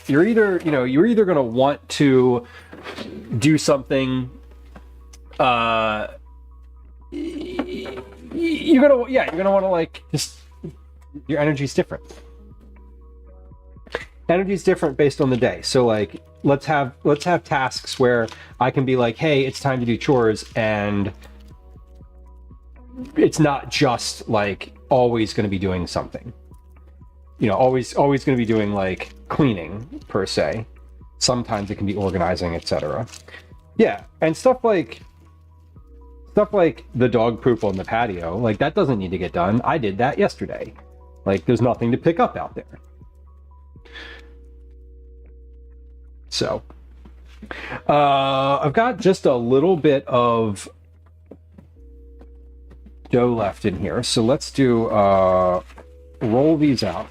you're either going to want to do something, you're going to want to like, just, your energy's different. Energy's different based on the day. So like, let's have tasks where I can be like, hey, it's time to do chores, and it's not just like always going to be doing something, you know, always going to be doing like cleaning per se. Sometimes it can be organizing, etc. Yeah, and stuff like the dog poop on the patio, like that doesn't need to get done. I did that yesterday. Like there's nothing to pick up out there. So, I've got just a little bit of dough left in here. So let's do, roll these out.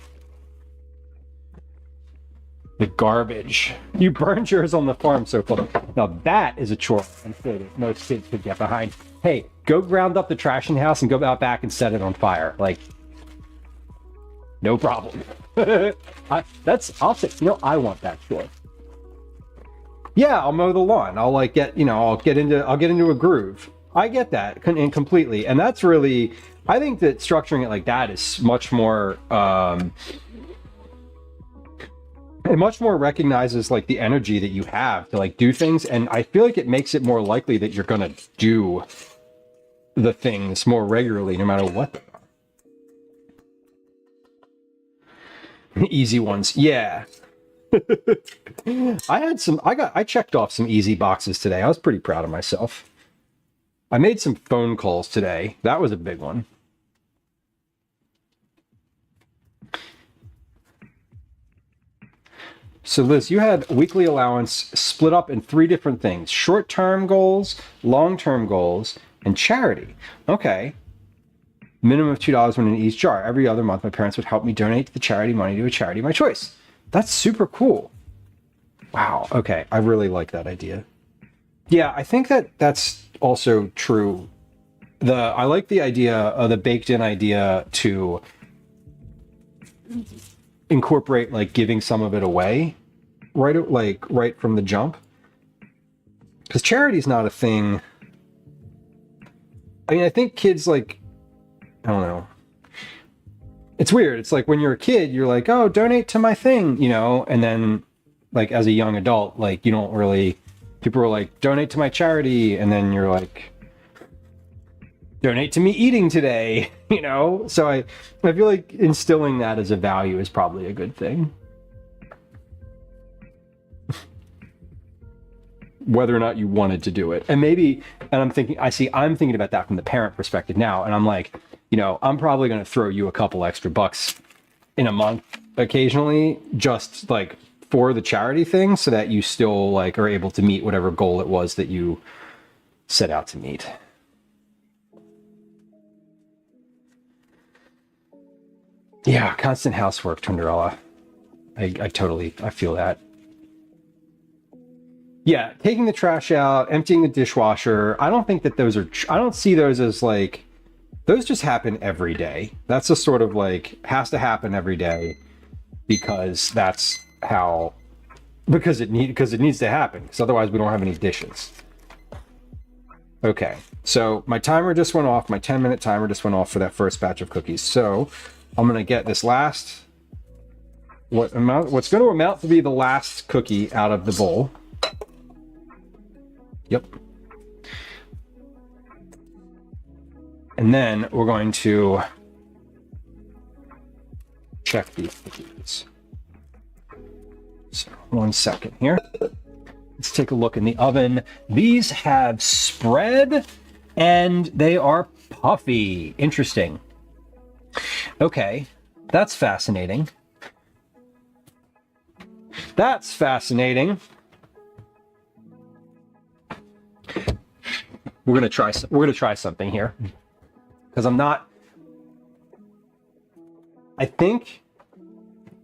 The garbage. You burned yours on the farm so far. Now that is a chore I'm sure that most kids could get behind. Hey, go ground up the trash in the house and go out back and set it on fire. Like, no problem. I'll say, you know, I want that chore. Yeah, I'll mow the lawn. I'll like I'll get into a groove. I get that completely. And that's really, I think that structuring it like that is much more, it much more recognizes like the energy that you have to like do things. And I feel like it makes it more likely that you're going to do the things more regularly, no matter what they are. Easy ones. Yeah. I checked off some easy boxes today. I was pretty proud of myself. I made some phone calls today. That was a big one. So Liz, you had weekly allowance split up in 3 different things: short-term goals, long-term goals, and charity. Okay. Minimum of $2 went in each jar. Every other month, my parents would help me donate the charity money to a charity of my choice. That's super cool. Wow. Okay. I really like that idea. Yeah, I think that that's also true. I like the idea of the baked in idea to incorporate like giving some of it away right from the jump. Because charity is not a thing. I mean, I think kids like, I don't know. It's weird. It's like when you're a kid, you're like, oh, donate to my thing, you know? And then like as a young adult, like you don't really, people are like, donate to my charity. And then you're like, donate to me eating today, you know? So I feel like instilling that as a value is probably a good thing. Whether or not you wanted to do it. And maybe, and I'm thinking about that from the parent perspective now. And I'm like, you know, I'm probably going to throw you a couple extra bucks in a month occasionally, just like for the charity thing, so that you still like are able to meet whatever goal it was that you set out to meet. Yeah, constant housework, Tunderella. I feel that. Yeah, taking the trash out, emptying the dishwasher. I don't think that those are, I don't see those as like, those just happen every day. That's a sort of like, has to happen every day because that's how, because it needs to happen. Because otherwise we don't have any dishes. Okay, so my timer just went off. My 10-minute timer just went off for that first batch of cookies. So I'm going to get this last, what's going to amount to be the last cookie out of the bowl. Yep. And then we're going to check these cookies. So 1 second here. Let's take a look in the oven. These have spread and they are puffy. Interesting. Okay, that's fascinating. That's fascinating. We're gonna try something here, because I'm not. I think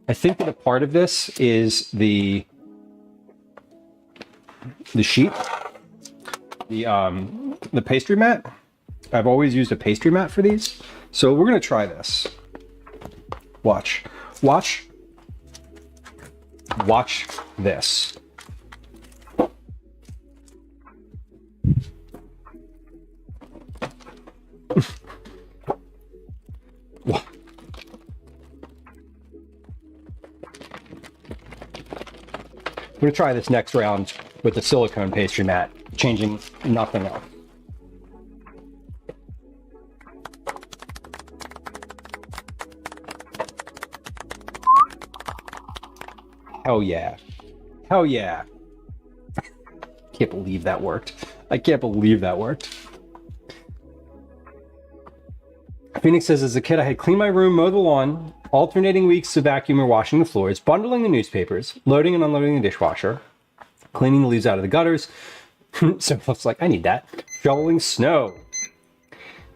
that a part of this is the sheet, the pastry mat. I've always used a pastry mat for these, so we're gonna try this. Watch this. I'm going to try this next round with the silicone pastry mat, changing nothing else. Hell yeah. Hell yeah. Can't believe that worked. I can't believe that worked. Phoenix says, as a kid, I had cleaned my room, mowed the lawn, alternating weeks of vacuum or washing the floors, bundling the newspapers, loading and unloading the dishwasher, cleaning the leaves out of the gutters. So it looks like I need that. Shoveling snow.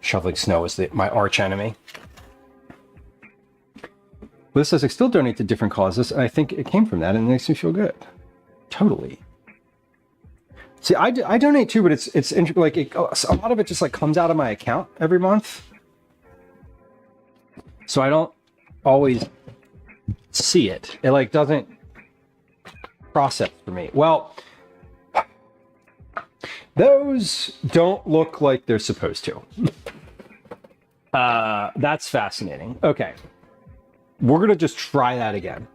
Shoveling snow is my arch enemy. But this says I still donate to different causes, and I think it came from that, and it makes me feel good. Totally. See, I donate too, but it's like a lot of it just like comes out of my account every month. So I don't always see it. It like doesn't process for me. Well, those don't look like they're supposed to. That's fascinating. Okay. We're going to just try that again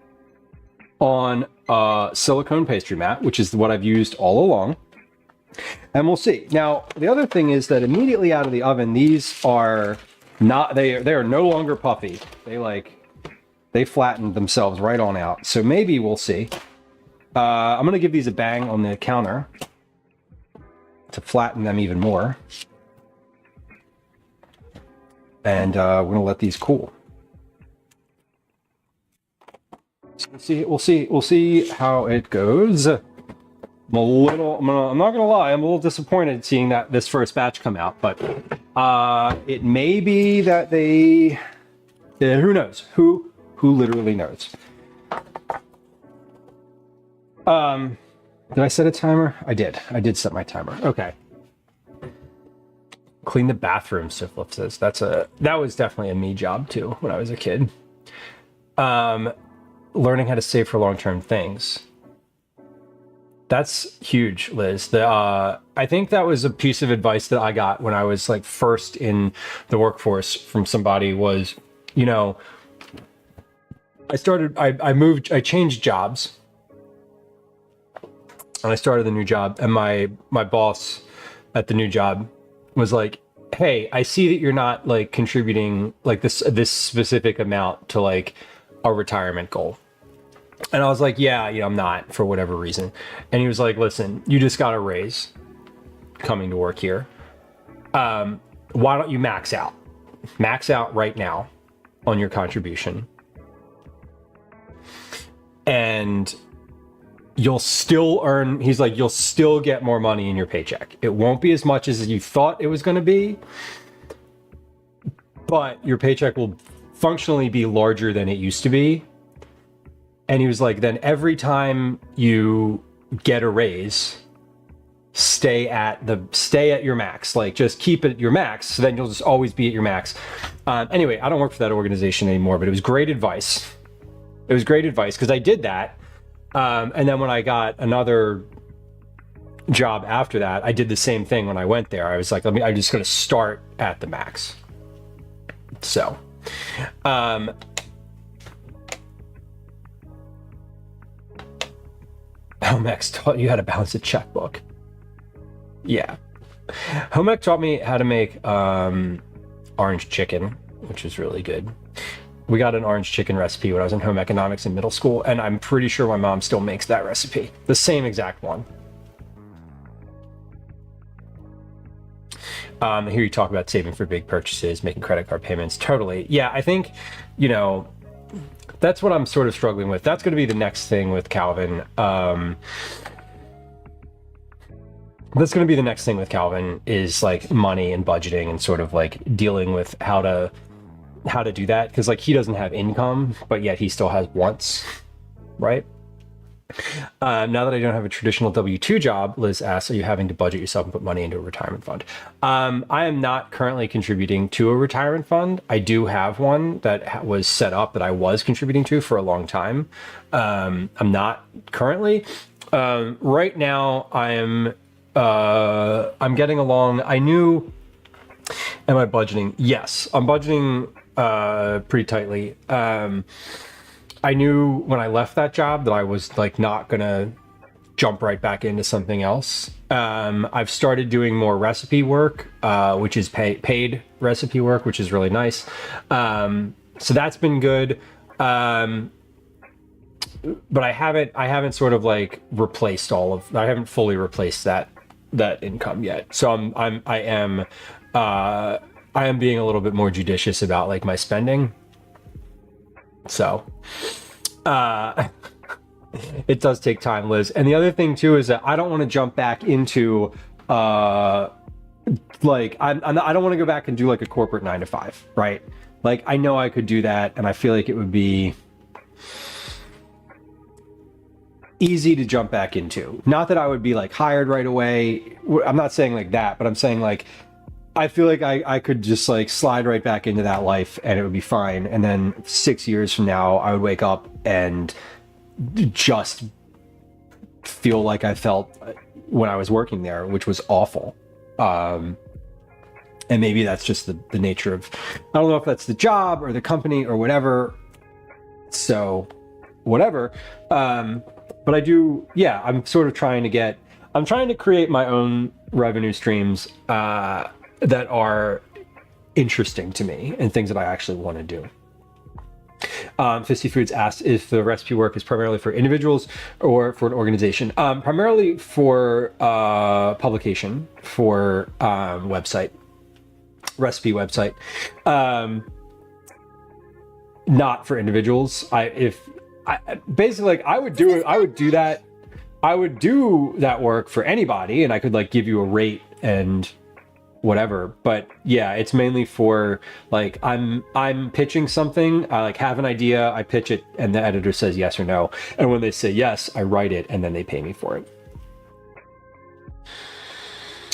on a silicone pastry mat, which is what I've used all along. And we'll see. Now, the other thing is that immediately out of the oven, these are not, they are no longer puffy. They flattened themselves right on out. So maybe we'll see. I'm going to give these a bang on the counter to flatten them even more. And we're going to let these cool. So we'll see how it goes. I'm not going to lie, I'm a little disappointed seeing that this first batch come out, but It may be that they, who knows? Who literally knows? Did I set a timer? I did set my timer. Okay. Clean the bathroom, Siflip says. That was definitely a me job too when I was a kid. Learning how to save for long-term things. That's huge, Liz. I think that was a piece of advice that I got when I was like first in the workforce from somebody was, you know, I changed jobs and I started the new job, and my boss at the new job was like, hey, I see that you're not like contributing like this specific amount to like a retirement goal. And I was like, yeah, I'm not, for whatever reason. And he was like, listen, you just got a raise coming to work here. Why don't you max out right now on your contribution, and you'll still earn, he's like, you'll still get more money in your paycheck. It won't be as much as you thought it was going to be, but your paycheck will functionally be larger than it used to be. And he was like, then every time you get a raise, stay at your max. Like, just keep it at your max, so then you'll just always be at your max. Anyway, I don't work for that organization anymore, but it was great advice. It was great advice because I did that. And then when I got another job after that, I did the same thing when I went there. I was like, I'm just going to start at the max. So, Home Ec taught you how to balance a checkbook. Yeah. Home Ec taught me how to make orange chicken, which is really good. We got an orange chicken recipe when I was in home economics in middle school, and I'm pretty sure my mom still makes that recipe. The same exact one. Here you talk about saving for big purchases, making credit card payments. Totally. Yeah, I think, that's what I'm sort of struggling with. That's going to be the next thing with Calvin. That's going to be the next thing with Calvin is like money and budgeting and sort of like dealing with how to do that. Because like he doesn't have income, but yet he still has wants, right? Now that I don't have a traditional W-2 job, Liz asks, are you having to budget yourself and put money into a retirement fund? I am not currently contributing to a retirement fund. I do have one that was set up that I was contributing to for a long time. I'm not currently. Right now, I'm getting along. Am I budgeting? Yes, I'm budgeting pretty tightly. I knew when I left that job that I was like not gonna jump right back into something else. I've started doing more recipe work, which is paid recipe work, which is really nice. So that's been good. But I haven't sort of like replaced I haven't fully replaced that income yet. So I am being a little bit more judicious about like my spending. So, it does take time, Liz. And the other thing too is that I don't want to jump back into, I don't want to go back and do like a corporate 9-to-5, right? Like I know I could do that, and I feel like it would be easy to jump back into. Not that I would be like hired right away. I'm not saying like that, but I'm saying like, I feel like I could just like slide right back into that life and it would be fine. And then 6 years from now, I would wake up and just feel like I felt when I was working there, which was awful. And maybe that's just the nature of, I don't know if that's the job or the company or whatever. So whatever. But I do, yeah, I'm sort of trying to create my own revenue streams, that are interesting to me and things that I actually want to do. Fisty Foods asked if the recipe work is primarily for individuals or for an organization. Primarily for publication, for recipe website. Not for individuals. I would do that work for anybody, and I could like give you a rate and whatever. But yeah, it's mainly for like I'm pitching something. I like have an idea, I pitch it, and the editor says yes or no. And when they say yes, I write it, and then they pay me for it.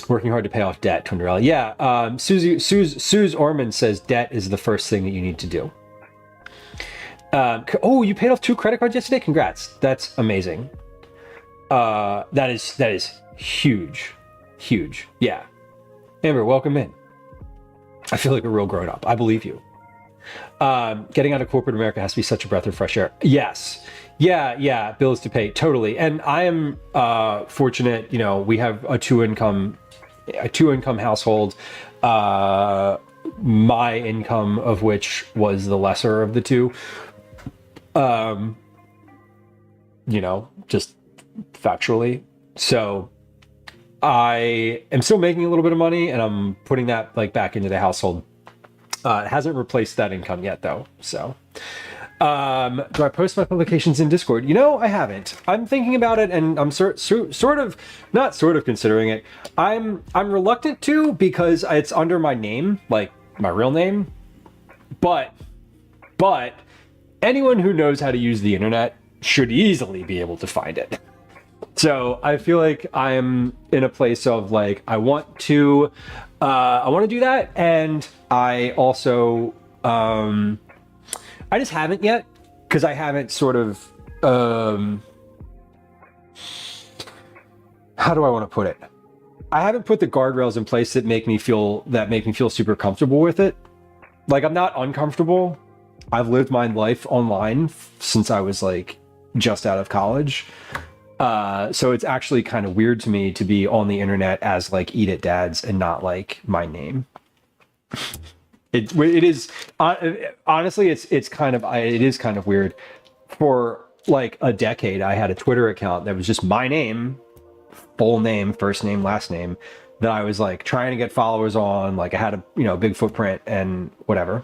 Working hard to pay off debt, Twinderella. Yeah, Suze Orman says debt is the first thing that you need to do. Oh, you paid off 2 credit cards yesterday? Congrats. That's amazing. That is huge. Huge. Yeah. Amber, welcome in. I feel like a real grown up. I believe you. Getting out of corporate America has to be such a breath of fresh air. Yes. Yeah. Bills to pay. Totally. And I am fortunate, you know, we have a two income household. My income of which was the lesser of the two. You know, just factually. So I am still making a little bit of money, and I'm putting that like back into the household. It hasn't replaced that income yet though. So do I post my publications in Discord? You know, I haven't. I'm thinking about it, and I'm sort of considering it. I'm reluctant to, because it's under my name, like my real name. But anyone who knows how to use the internet should easily be able to find it. So I feel like I'm in a place of like, I want to do that. And I also, I just haven't yet, because I haven't sort of, how do I want to put it? I haven't put the guardrails in place that make me feel super comfortable with it. Like, I'm not uncomfortable. I've lived my life online since I was like just out of college. So it's actually kind of weird to me to be on the internet as like Eat It Dads and not like my name. It is honestly, it is kind of weird. For like a decade, I had a Twitter account that was just my name, full name, first name, last name, that I was like trying to get followers on. Like I had a, you know, big footprint and whatever.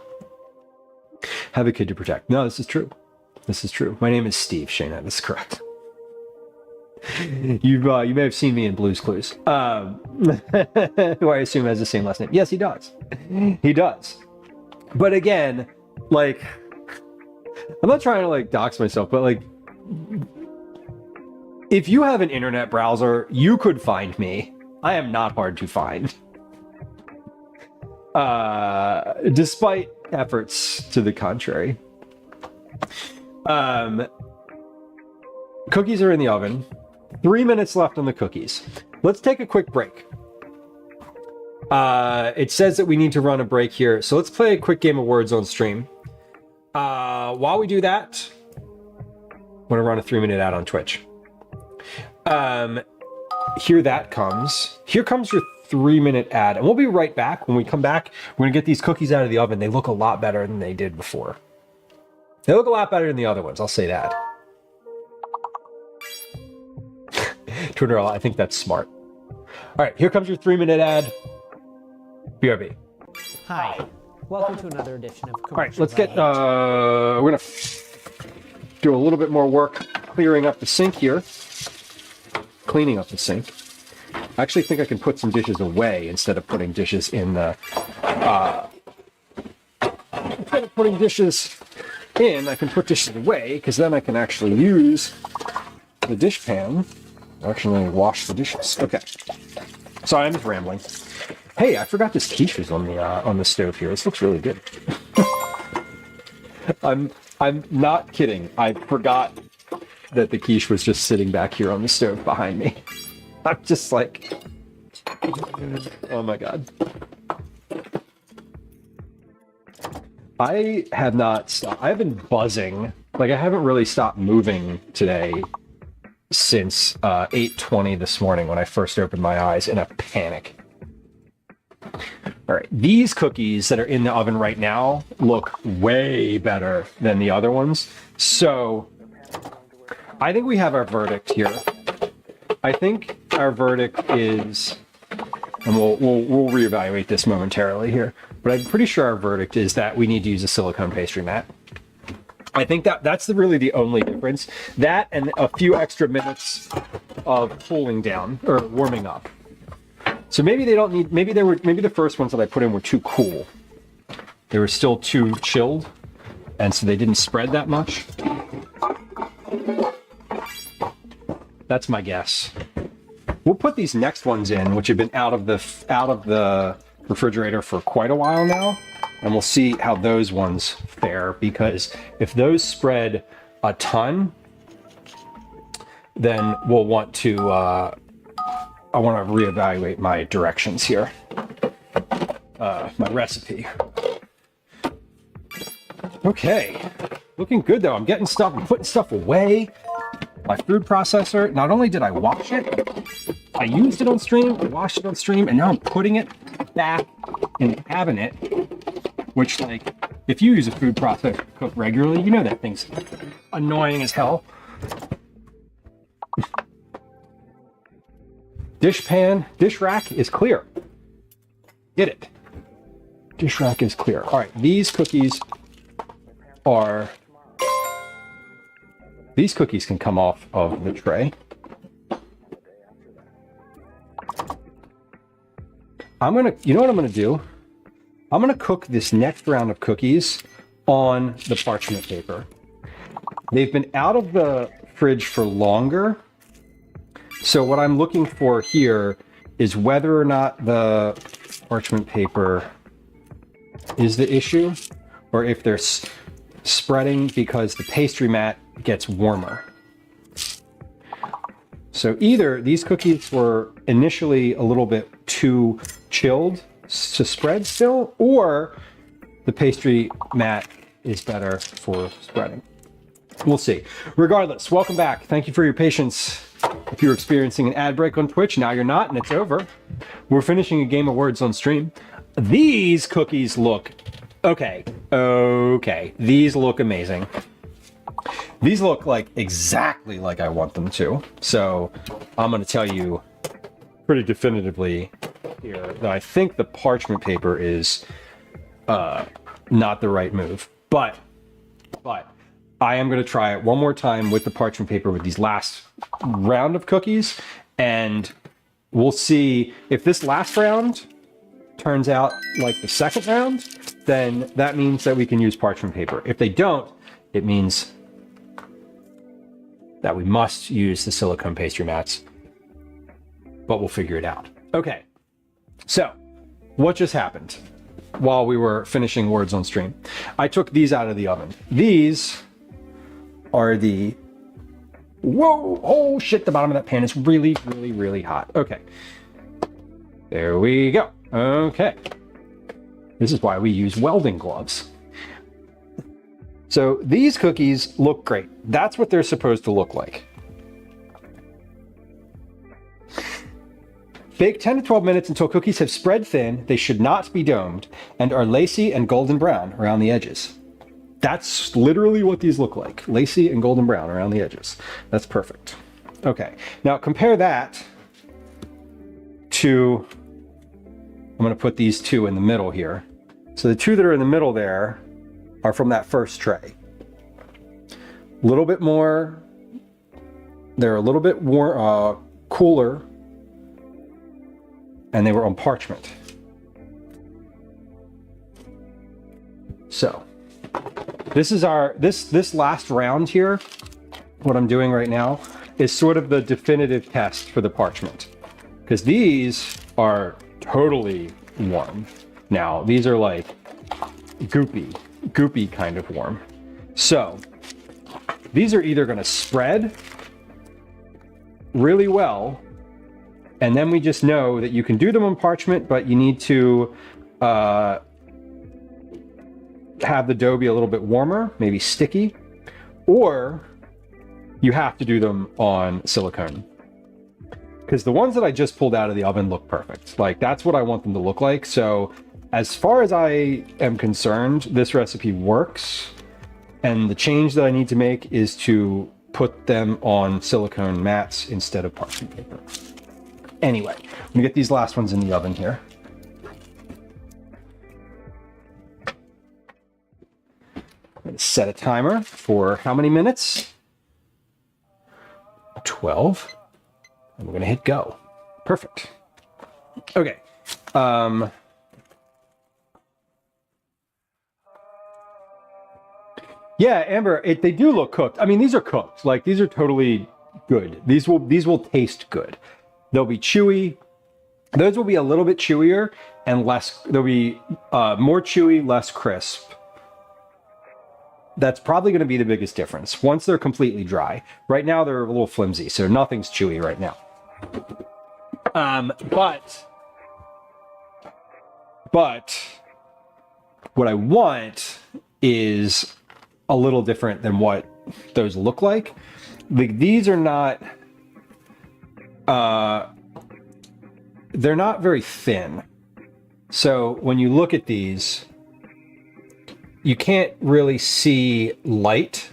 Have a kid to protect. No, this is true. This is true. My name is Steve, Shayna. This is correct. You may have seen me in Blue's Clues. Who I assume has the same last name. Yes, he does. He does. But again, like, I'm not trying to like dox myself, but like, if you have an internet browser, you could find me. I am not hard to find. Despite efforts to the contrary. Cookies are in the oven. 3 minutes left on the cookies. Let's take a quick break. It says that we need to run a break here, so let's play a quick game of words on stream. While we do that, I'm going to run a 3-minute ad on Twitch. Here that comes. Here comes your 3-minute ad, and we'll be right back. When we come back, we're going to get these cookies out of the oven. They look a lot better than they did before. They look a lot better than the other ones, I'll say that. Twitter, I think that's smart. All right, here comes your 3-minute ad. BRB. Hi. Welcome to another edition of Commercials. All right, let's get, we're going to do a little bit more work clearing up the sink here. Cleaning up the sink. I actually think I can put some dishes away instead of putting dishes in the, instead of putting dishes in, I can put dishes away, because then I can actually use the dish pan to actually wash the dishes. Okay. Sorry, I'm just rambling. Hey, I forgot this quiche was on the stove here. This looks really good. I'm not kidding. I forgot that the quiche was just sitting back here on the stove behind me. I'm just like, oh my God. I have not stopped. I've been buzzing. Like, I haven't really stopped moving today since 8:20 this morning when I first opened my eyes in a panic. All right, these cookies that are in the oven right now look way better than the other ones. So I think we have our verdict here. I think our verdict is, and we'll reevaluate this momentarily here, but I'm pretty sure our verdict is that we need to use a silicone pastry mat. I think that's really the only difference. That and a few extra minutes of cooling down or warming up. So maybe they don't need, maybe the first ones that I put in were too cool. They were still too chilled, and so they didn't spread that much. That's my guess. We'll put these next ones in, which have been out of the refrigerator for quite a while now, and we'll see how those ones fare, because if those spread a ton, then we'll want to I want to reevaluate my directions here, my recipe. Okay, looking good though. I'm getting stuff, I'm putting stuff away. My food processor, not only did I wash it, I used it on stream, I washed it on stream, and now I'm putting it back in the cabinet, which, like, if you use a food processor to cook regularly, you know that thing's annoying as hell. Dish rack is clear. Get it. Dish rack is clear. All right, these cookies can come off of the tray. You know what I'm gonna do? I'm gonna cook this next round of cookies on the parchment paper. They've been out of the fridge for longer. So what I'm looking for here is whether or not the parchment paper is the issue, or if they're spreading because the pastry mat gets warmer. So either these cookies were initially a little bit too chilled to spread still, or the pastry mat is better for spreading. We'll see. Regardless, welcome back. Thank you for your patience. If you're experiencing an ad break on Twitch, now you're not, and it's over. We're finishing a game of words on stream. These cookies look okay. These look amazing. These look like exactly like I want them to. So I'm going to tell you pretty definitively here that I think the parchment paper is not the right move. But I am going to try it one more time with the parchment paper with these last round of cookies, and we'll see if this last round turns out like the second round, then that means that we can use parchment paper. If they don't, it means that we must use the silicone pastry mats, but we'll figure it out. Okay, so what just happened while we were finishing words on stream? I took these out of the oven. These are the, whoa, oh shit, the bottom of that pan is really, really, really hot. Okay, there we go. Okay, this is why we use welding gloves. So these cookies look great. That's what they're supposed to look like. Bake 10 to 12 minutes until cookies have spread thin. They should not be domed and are lacy and golden brown around the edges. That's literally what these look like. Lacy and golden brown around the edges. That's perfect. Okay, now compare that to, I'm gonna put these two in the middle here. So the two that are in the middle there are from that first tray. A little bit more, they're a little bit more cooler, and they were on parchment. So this is our, this last round here, what I'm doing right now, is sort of the definitive test for the parchment. Because these are totally warm. Now, these are like goopy kind of warm. So these are either gonna spread really well, and then we just know that you can do them on parchment, but you need to have the dough be a little bit warmer, maybe sticky, or you have to do them on silicone. Because the ones that I just pulled out of the oven look perfect. Like, that's what I want them to look like. So as far as I am concerned, this recipe works. And the change that I need to make is to put them on silicone mats instead of parchment paper. Anyway, I'm gonna get these last ones in the oven here. I'm gonna set a timer for how many minutes? 12. And we're gonna hit go. Perfect. Okay. Yeah, Amber, they do look cooked. I mean, these are cooked. Like, these are totally good. These will taste good. They'll be chewy. Those will be a little bit chewier and less. They'll be more chewy, less crisp. That's probably going to be the biggest difference once they're completely dry. Right now, they're a little flimsy, so nothing's chewy right now. But what I want is a little different than what those look like. Like, these are not, they're not very thin. So when you look at these, you can't really see light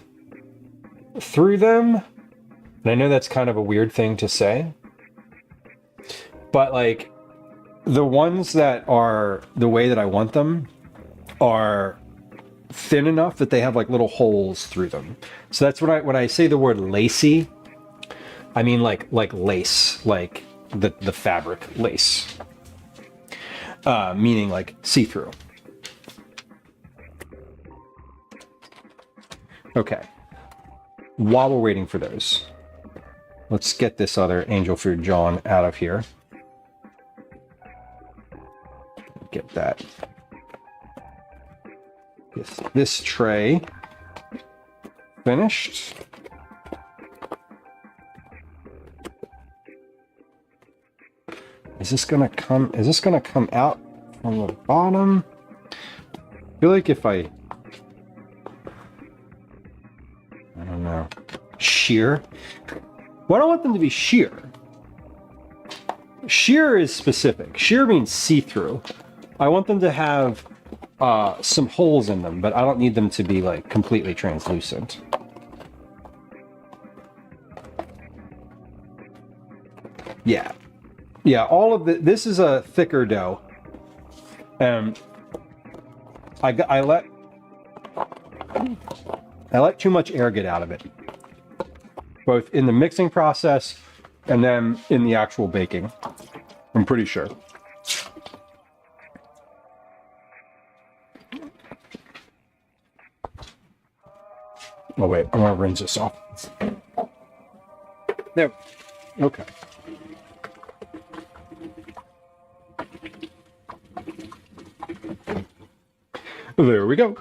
through them. And I know that's kind of a weird thing to say, but like the ones that are the way that I want them are thin enough that they have like little holes through them. So that's when I say the word lacy, I mean like lace, like the fabric lace, meaning like see-through. Okay. While we're waiting for those, let's get this other angel food John out of here. Get that. This tray finished. Is this gonna come out from the bottom? I feel like if I don't know. Sheer? Well, I don't want them to be sheer. Sheer is specific. Sheer means see-through. I want them to have some holes in them, but I don't need them to be like completely translucent. Yeah. Yeah, all of this is a thicker dough. And I let too much air get out of it, both in the mixing process and then in the actual baking, I'm pretty sure. Oh wait, I'm gonna rinse this off. There, okay. There we go.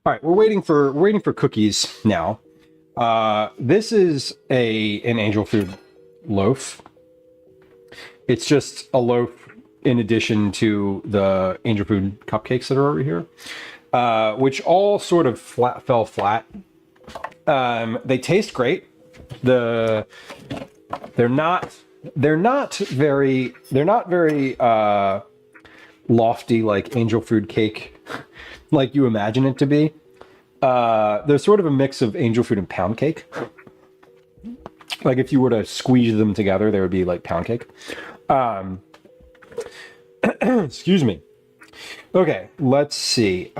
All right, we're waiting for cookies now. This is an angel food loaf. It's just a loaf in addition to the angel food cupcakes that are over here, which all sort of fell flat. They taste great. They're not very lofty like angel food cake like you imagine it to be. They're sort of a mix of angel food and pound cake. Like if you were to squeeze them together, they would be like pound cake. Excuse me. Okay, let's see.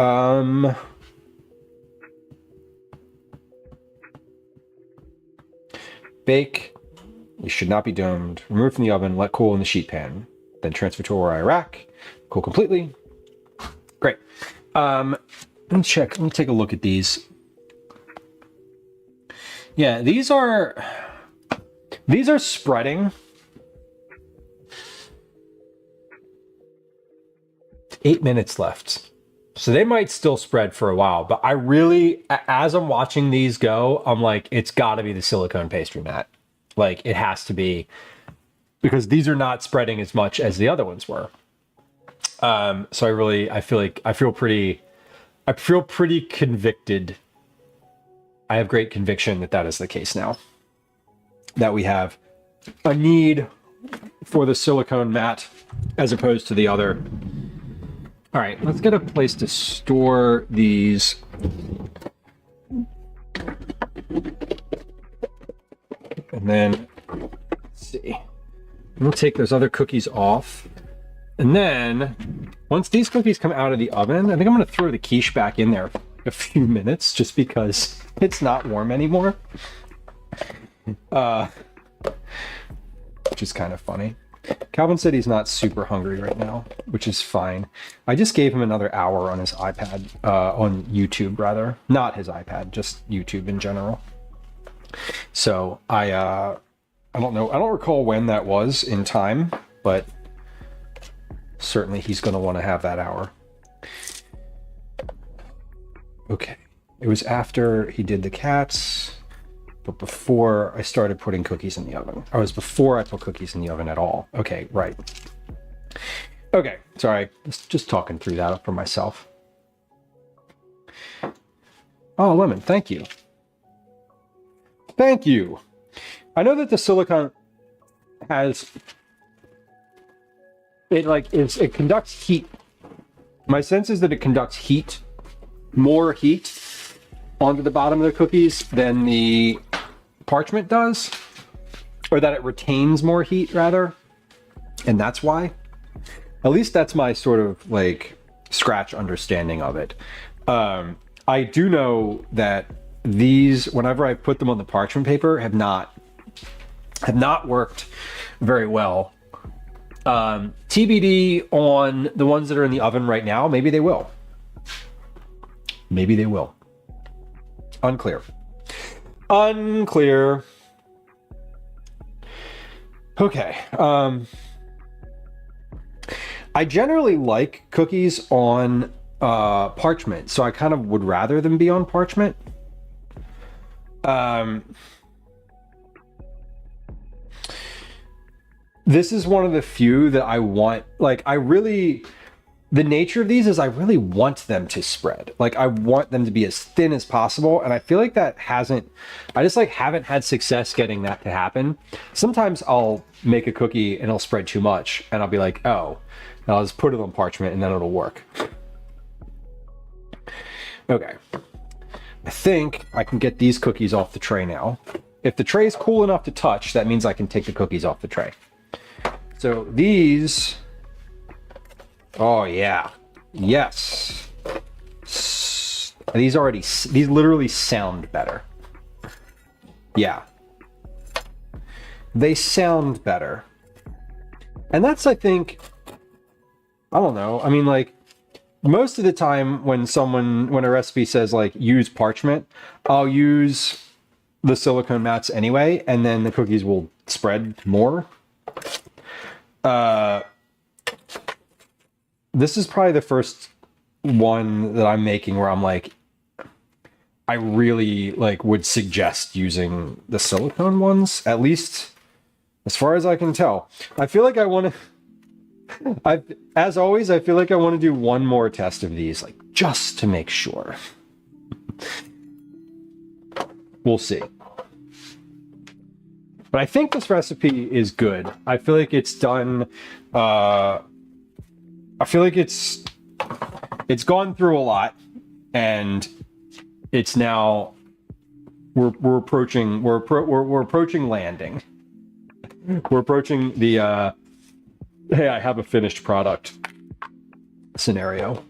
Bake. You should not be domed. Remove from the oven. Let cool in the sheet pan. Then transfer to a wire rack. Cool completely. Great. Let me check. Let me take a look at these. Yeah, these are spreading. 8 minutes left. So they might still spread for a while, but I really, as I'm watching these go, I'm like, it's got to be the silicone pastry mat. Like, it has to be, because these are not spreading as much as the other ones were. So I feel pretty convicted. I have great conviction that that is the case now. That we have a need for the silicone mat as opposed to the other. All right, let's get a place to store these. And then, let's see. We'll take those other cookies off. And then, once these cookies come out of the oven, I think I'm going to throw the quiche back in there for a few minutes just because it's not warm anymore. Which is kind of funny. Calvin said he's not super hungry right now, which is fine. I just gave him another hour on his iPad, on YouTube rather. Not his iPad, just YouTube in general. So I don't know. I don't recall when that was in time, but certainly he's going to want to have that hour. Okay. It was after he did the cats, but before I started putting cookies in the oven. Or it was before I put cookies in the oven at all. Okay, right. Okay, sorry. Just talking through that for myself. Oh, lemon, thank you. Thank you. I know that the silicone has... It conducts heat. My sense is that it conducts heat, more heat, onto the bottom of the cookies than the parchment does, or that it retains more heat rather, and that's why. At least that's my sort of like scratch understanding of it. I do know that these, whenever I put them on the parchment paper, have not worked very well. TBD on the ones that are in the oven right now. Maybe they will. Maybe they will. Unclear. Unclear. Okay. I generally like cookies on parchment, so I kind of would rather them be on parchment. This is one of the few that I want, like, the nature of these is I really want them to spread. Like, I want them to be as thin as possible, and I feel like that haven't had success getting that to happen. Sometimes I'll make a cookie and it'll spread too much, and I'll be like, oh, and I'll just put it on parchment and then it'll work. Okay. I think I can get these cookies off the tray now. If the tray is cool enough to touch, that means I can take the cookies off the tray. So these, oh yeah, yes. These literally sound better. Yeah. They sound better. And that's, I think, I don't know. I mean, like, most of the time when a recipe says like use parchment, I'll use the silicone mats anyway, and then the cookies will spread more. This is probably the first one that I'm making where I'm like, I really like would suggest using the silicone ones, at least as far as I can tell. I feel like I want to, as always, I feel like I want to do one more test of these, like just to make sure. We'll see. But I think this recipe is good. I feel like it's done, I feel like it's gone through a lot, and it's now we're approaching landing. We're approaching the hey, I have a finished product scenario.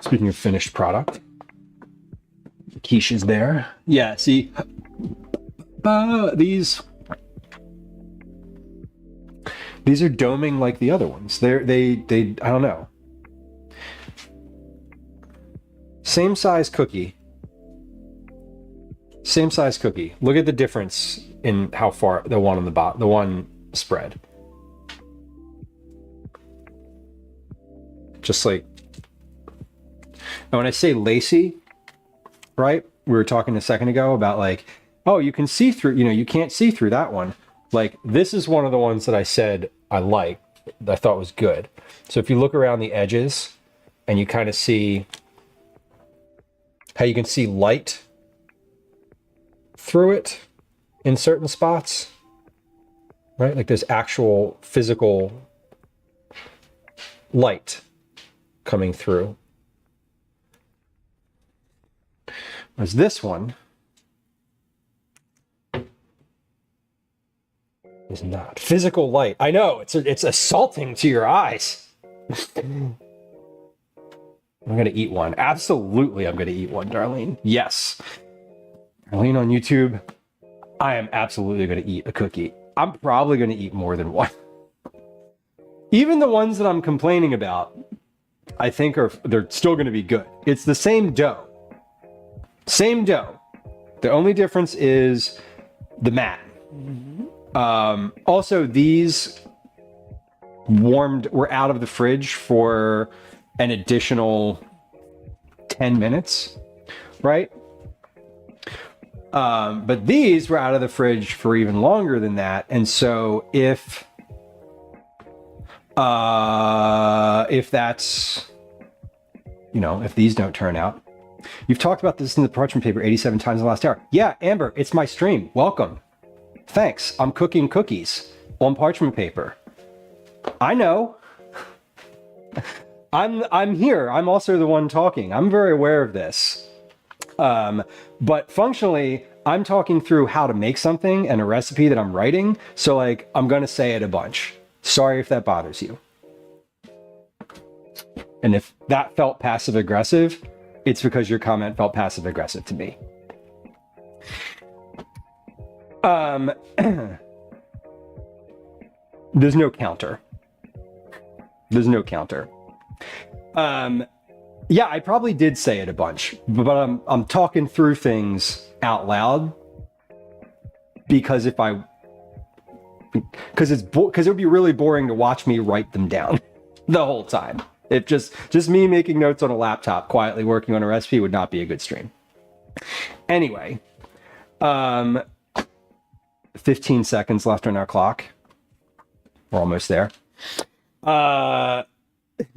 Speaking of finished product, quiche is there. Yeah, see, these are doming like the other ones. They I don't know. Same size cookie. Same size cookie. Look at the difference in how far the one on the bottom, the one spread. Just like, and when I say lacy, right? We were talking a second ago about like, oh, you can see through, you can't see through that one. Like, this is one of the ones that I said I liked, that I thought was good. So if you look around the edges and you kind of see how you can see light through it in certain spots, right? Like there's actual physical light coming through. Whereas this one is not. Physical light. I know, it's assaulting to your eyes. I'm gonna eat one. Absolutely, I'm gonna eat one, Darlene. Yes. Darlene on YouTube, I am absolutely gonna eat a cookie. I'm probably going to eat more than one. Even the ones that I'm complaining about, I think they're still going to be good. It's the same dough. Same dough. The only difference is the mat. Also, these were out of the fridge for an additional 10 minutes, right? But these were out of the fridge for even longer than that. And so if that's, you know, if these don't turn out, you've talked about this in the parchment paper 87 times in the last hour. Yeah, Amber, it's my stream. Welcome. Thanks. I'm cooking cookies on parchment paper. I know. I'm here. I'm also the one talking. I'm very aware of this. But functionally, I'm talking through how to make something and a recipe that I'm writing. So like, I'm going to say it a bunch. Sorry if that bothers you. And if that felt passive aggressive, it's because your comment felt passive aggressive to me. There's no counter. There's no counter. Yeah, I probably did say it a bunch, but I'm talking through things out loud because it would be really boring to watch me write them down the whole time. If just me making notes on a laptop quietly working on a recipe would not be a good stream. Anyway, 15 seconds left on our clock. We're almost there. Not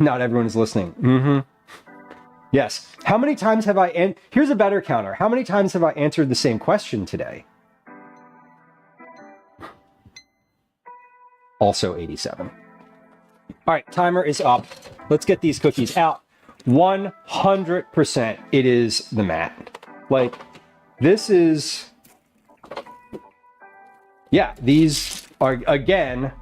everyone is listening. Yes. How many times have here's a better counter. How many times have I answered the same question today? Also 87. All right, timer is up. Let's get these cookies out. 100% it is the mat. Like, this is... Yeah, these are, again...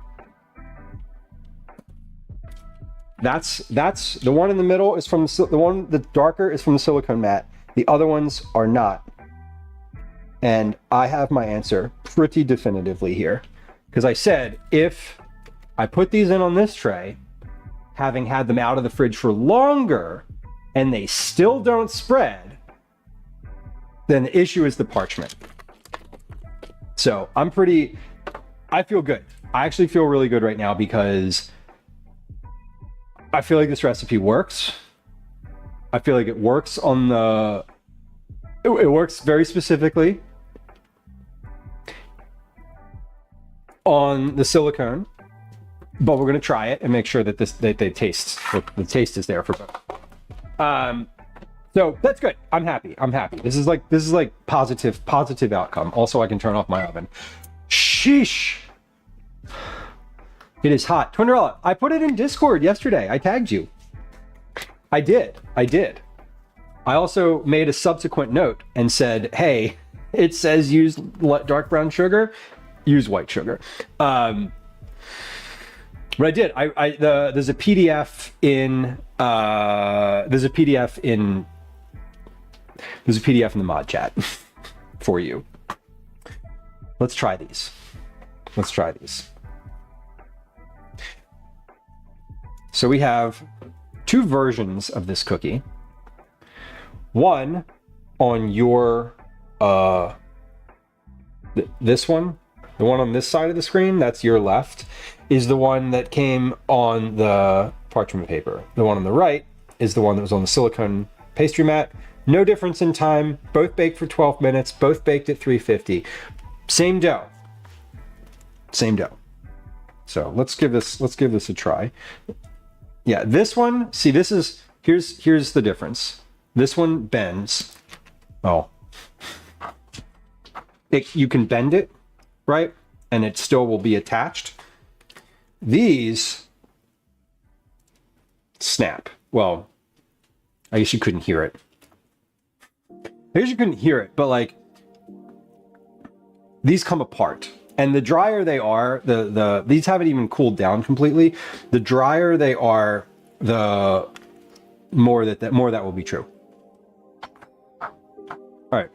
That's the one in the middle is from the darker is from the silicone mat. The other ones are not. And I have my answer pretty definitively here. Because I said, if I put these in on this tray, having had them out of the fridge for longer, and they still don't spread, then the issue is the parchment. So I feel good. I actually feel really good right now because I feel like this recipe works. I feel like it works on it works very specifically on the silicone, but we're going to try it and make sure that the taste is there for both. So that's good. I'm happy. This is like positive outcome. Also, I can turn off my oven. Sheesh. It is hot. Twinderella, I put it in Discord yesterday. I tagged you. I did. I also made a subsequent note and said, hey, it says use dark brown sugar, use white sugar. But I did. There's a PDF in the mod chat for you. Let's try these. So we have two versions of this cookie. One on your this one, the one on this side of the screen, that's your left, is the one that came on the parchment paper. The one on the right is the one that was on the silicone pastry mat. No difference in time, both baked for 12 minutes, both baked at 350. Same dough. So let's give this a try. Yeah, this one, see, here's the difference. This one bends. Oh. You can bend it, right? And it still will be attached. These snap. Well, I guess you couldn't hear it. But like, these come apart. And the drier they are, these haven't even cooled down completely. The drier they are, the more that will be true. All right.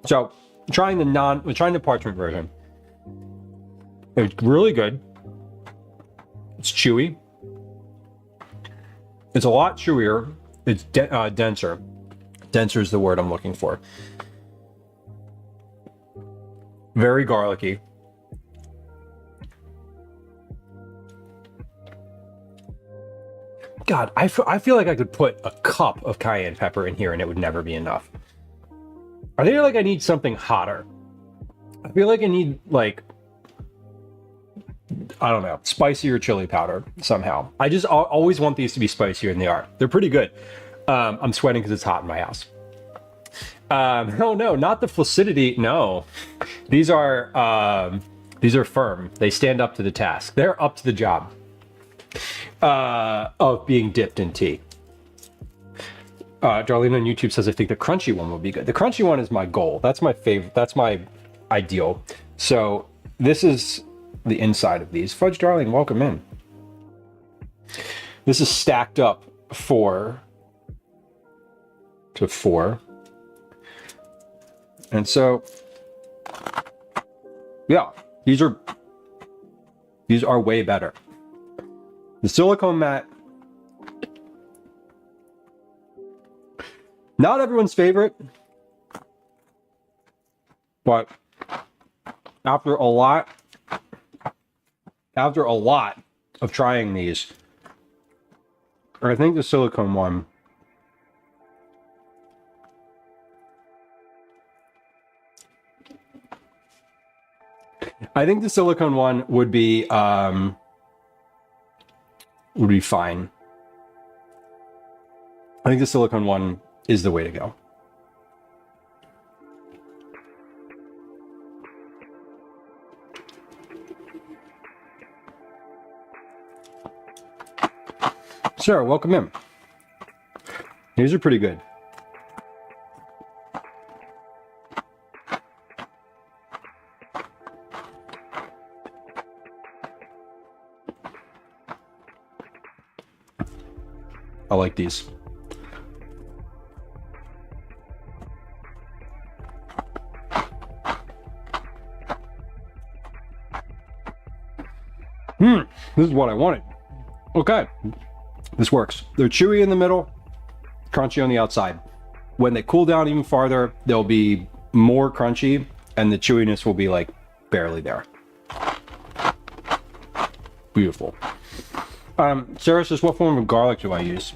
So trying the parchment version. It's really good. It's chewy. It's a lot chewier. It's denser. Denser is the word I'm looking for. Very garlicky. God, I feel like I could put a cup of cayenne pepper in here and it would never be enough. I feel like I need something hotter. I feel like I need, like, I don't know, spicier chili powder somehow. I just always want these to be spicier than they are. They're pretty good. I'm sweating because it's hot in my house. Oh no, not the flaccidity. No, these are firm. They stand up to the task. They're up to the job of being dipped in tea. Darlene on YouTube says, I think the crunchy one will be good. The crunchy one is my goal. That's my favorite. That's my ideal. So this is the inside of these. Fudge Darling, welcome in. This is stacked up 4 to 4. And so, yeah, these are way better. The silicone mat, not everyone's favorite, but after a lot of trying these, I think the silicone one would be fine. I think the silicone one is the way to go. Sarah, welcome in. These are pretty good. I like these. This is what I wanted. Okay. This works. They're chewy in the middle, crunchy on the outside. When they cool down even farther, they'll be more crunchy and the chewiness will be like barely there. Beautiful. Sarah says, what form of garlic do I use?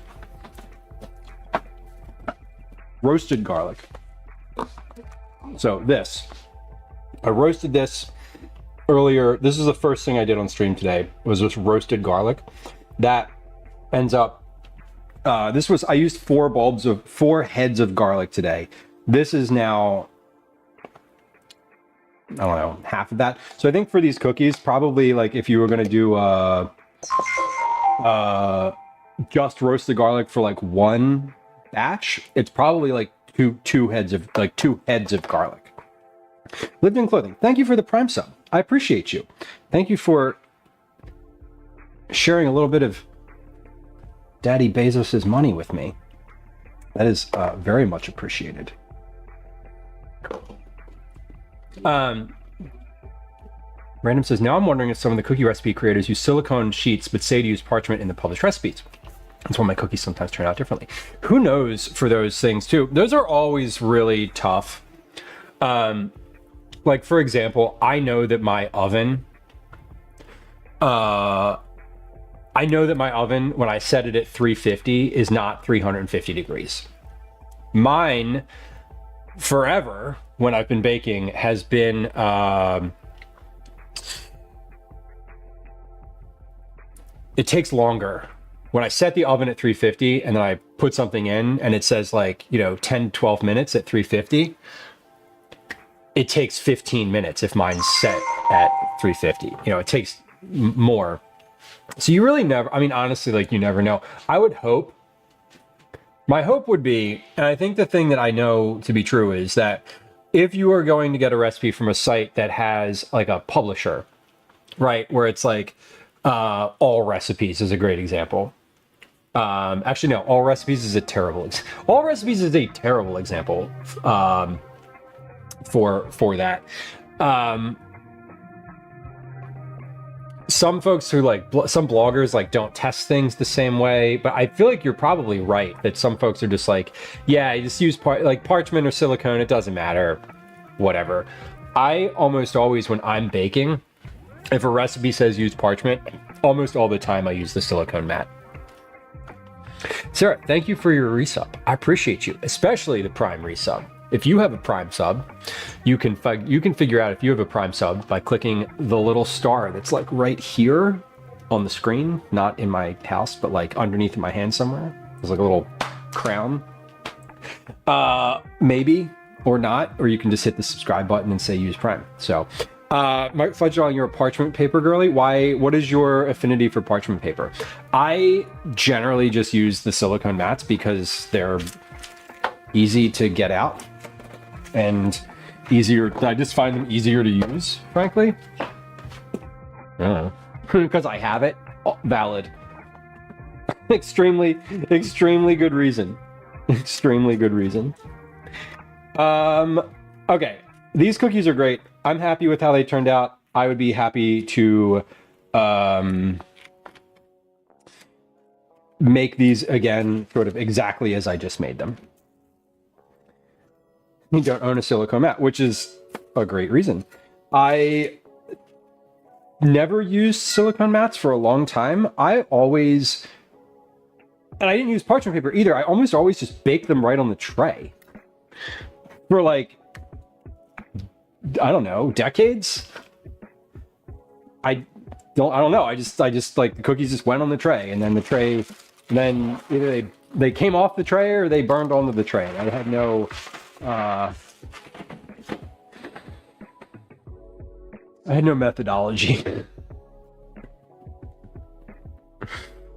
Roasted garlic. So this, I roasted this earlier. This is the first thing I did on stream today, was this roasted garlic. That ends up, I used 4 heads of garlic today. This is now, I don't know, half of that. So I think for these cookies, probably like if you were going to do just roast the garlic for like 1 batch, it's probably like two heads of garlic. Lived in Clothing, thank you for the Prime sub. I appreciate you. Thank you for sharing a little bit of Daddy Bezos's money with me. That is very much appreciated. Random says, now I'm wondering if some of the cookie recipe creators use silicone sheets but say to use parchment in the published recipes. That's why my cookies sometimes turn out differently. Who knows for those things too? Those are always really tough. Like for example, I know that my oven, when I set it at 350 is not 350 degrees. Mine forever, when I've been baking, has been, it takes longer. When I set the oven at 350 and then I put something in and it says like, 10, 12 minutes at 350, it takes 15 minutes if mine's set at 350. It takes more. So you really never, honestly, like you never know. My hope would be, and I think the thing that I know to be true is that if you are going to get a recipe from a site that has like a publisher, right, where it's like All Recipes is a great example. Actually, no, All Recipes is a terrible example for that. some folks who like some bloggers like don't test things the same way, but I feel like you're probably right that some folks are just like, yeah, you just use like parchment or silicone, it doesn't matter, whatever. I almost always, when I'm baking, if a recipe says use parchment, almost all the time I use the silicone mat. Sarah, thank you for your resub. I appreciate you, especially the Prime resub. If you have a Prime sub, you can figure out if you have a Prime sub by clicking the little star that's like right here on the screen, not in my house, but like underneath my hand somewhere. There's like a little crown. Maybe or not, or you can just hit the subscribe button and say use Prime. So, Mark Fudgeon, you're a parchment paper girly. What is your affinity for parchment paper? I generally just use the silicone mats because they're easy to get out and easier. I just find them easier to use, frankly. Because I have it. Oh, valid. Extremely good reason. Extremely good reason. Okay. These cookies are great. I'm happy with how they turned out. I would be happy to make these again sort of exactly as I just made them. You don't own a silicone mat, which is a great reason. I never used silicone mats for a long time. And I didn't use parchment paper either. I almost always just bake them right on the tray. For like, I don't know, decades? I don't know. I just like the cookies just went on the tray, and then the tray, then either they came off the tray or they burned onto the tray. I had no methodology.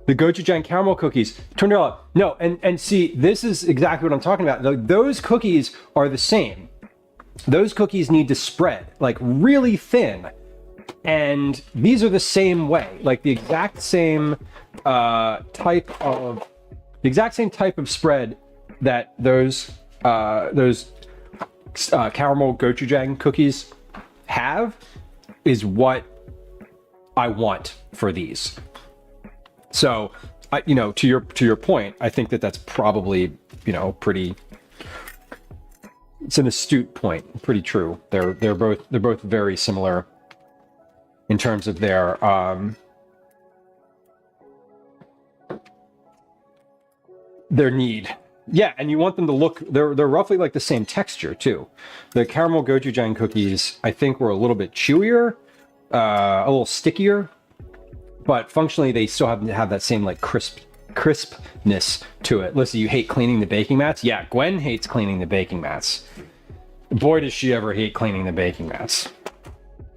The gochujang caramel cookies turned out. No, and see, this is exactly what I'm talking about. Those cookies are the same. Those cookies need to spread like really thin, and these are the same way, like the exact same type of spread that those caramel gochujang cookies have is what I want for these. So, to your point, I think that's probably, pretty. It's an astute point. Pretty true. They're both very similar in terms of their need. Yeah, and you want them to look. They're roughly like the same texture too. The caramel gochujang cookies, I think, were a little bit chewier, a little stickier, but functionally they still have that same like crispness to it. Listen, you hate cleaning the baking mats? Yeah, Gwen hates cleaning the baking mats. Boy, does she ever hate cleaning the baking mats.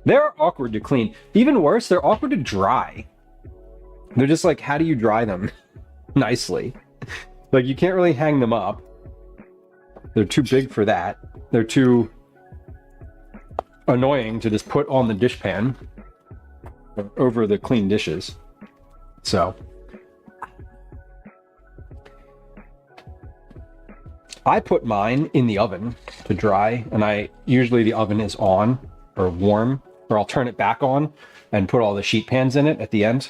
They're awkward to clean. Even worse, they're awkward to dry. They're just like, how do you dry them nicely? Like, you can't really hang them up. They're too big for that. They're too annoying to just put on the dishpan over the clean dishes. So I put mine in the oven to dry, and usually the oven is on or warm, or I'll turn it back on and put all the sheet pans in it at the end.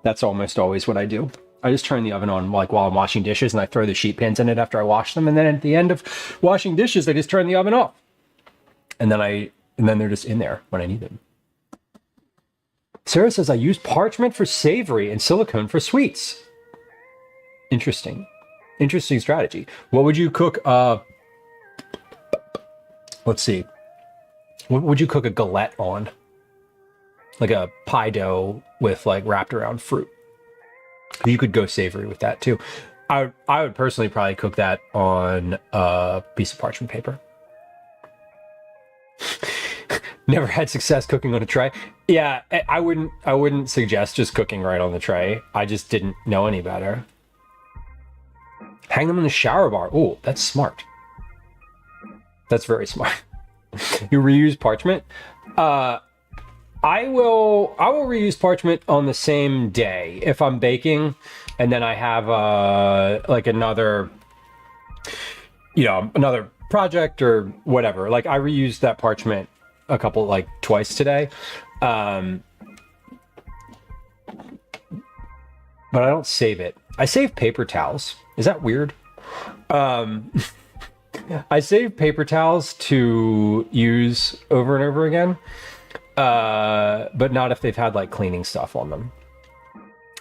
That's almost always what I do. I just turn the oven on like while I'm washing dishes, and I throw the sheet pans in it after I wash them, and then at the end of washing dishes, I just turn the oven off. And then they're just in there when I need them. Sarah says I use parchment for savory and silicone for sweets. Interesting strategy. What would you cook? Let's see. What would you cook a galette on? Like a pie dough with like wrapped around fruit. You could go savory with that too. I would personally probably cook that on a piece of parchment paper. Never had success cooking on a tray. Yeah, I wouldn't suggest just cooking right on the tray. I just didn't know any better. Hang them in the shower bar. Oh, that's smart. That's very smart. You reuse parchment? I will reuse parchment on the same day if I'm baking, and then I have like another project or whatever. Like I reused that parchment twice today. but I don't save it. I save paper towels. Is that weird? I save paper towels to use over and over again, but not if they've had like cleaning stuff on them.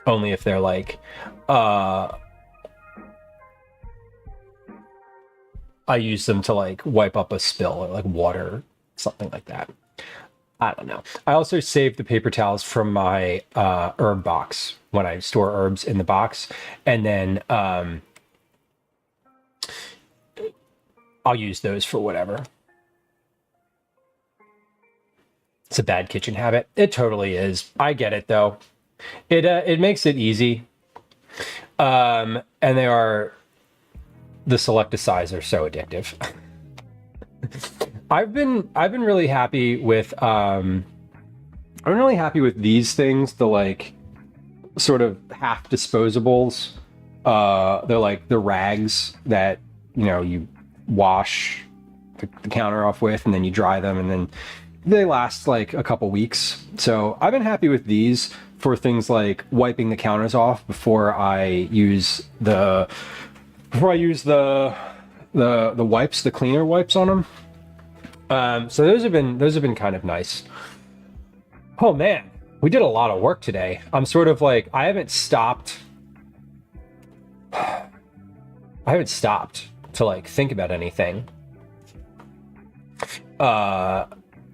Only if they're like, I use them to like wipe up a spill or like water, something like that. I don't know. I also save the paper towels from my herb box when I store herbs in the box, and then I'll use those for whatever. It's a bad kitchen habit. It totally is. I get it though. It makes it easy. And the Selecticides are so addictive. I've been really happy with I'm really happy with these things, the like sort of half disposables. They're like the rags that, you know, you wash the counter off with and then you dry them and then they last like a couple weeks. So I've been happy with these for things like wiping the counters off before I use the wipes, the cleaner wipes on them. So those have been kind of nice. Oh man, we did a lot of work today. I'm sort of like, I haven't stopped to like think about anything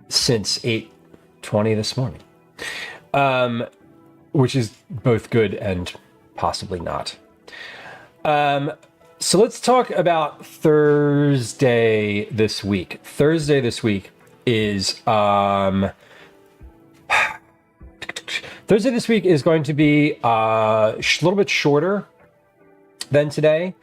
since 8:20 this morning, which is both good and possibly not. So let's talk about Thursday this week. Thursday this week is Thursday this week is going to be a little bit shorter than today.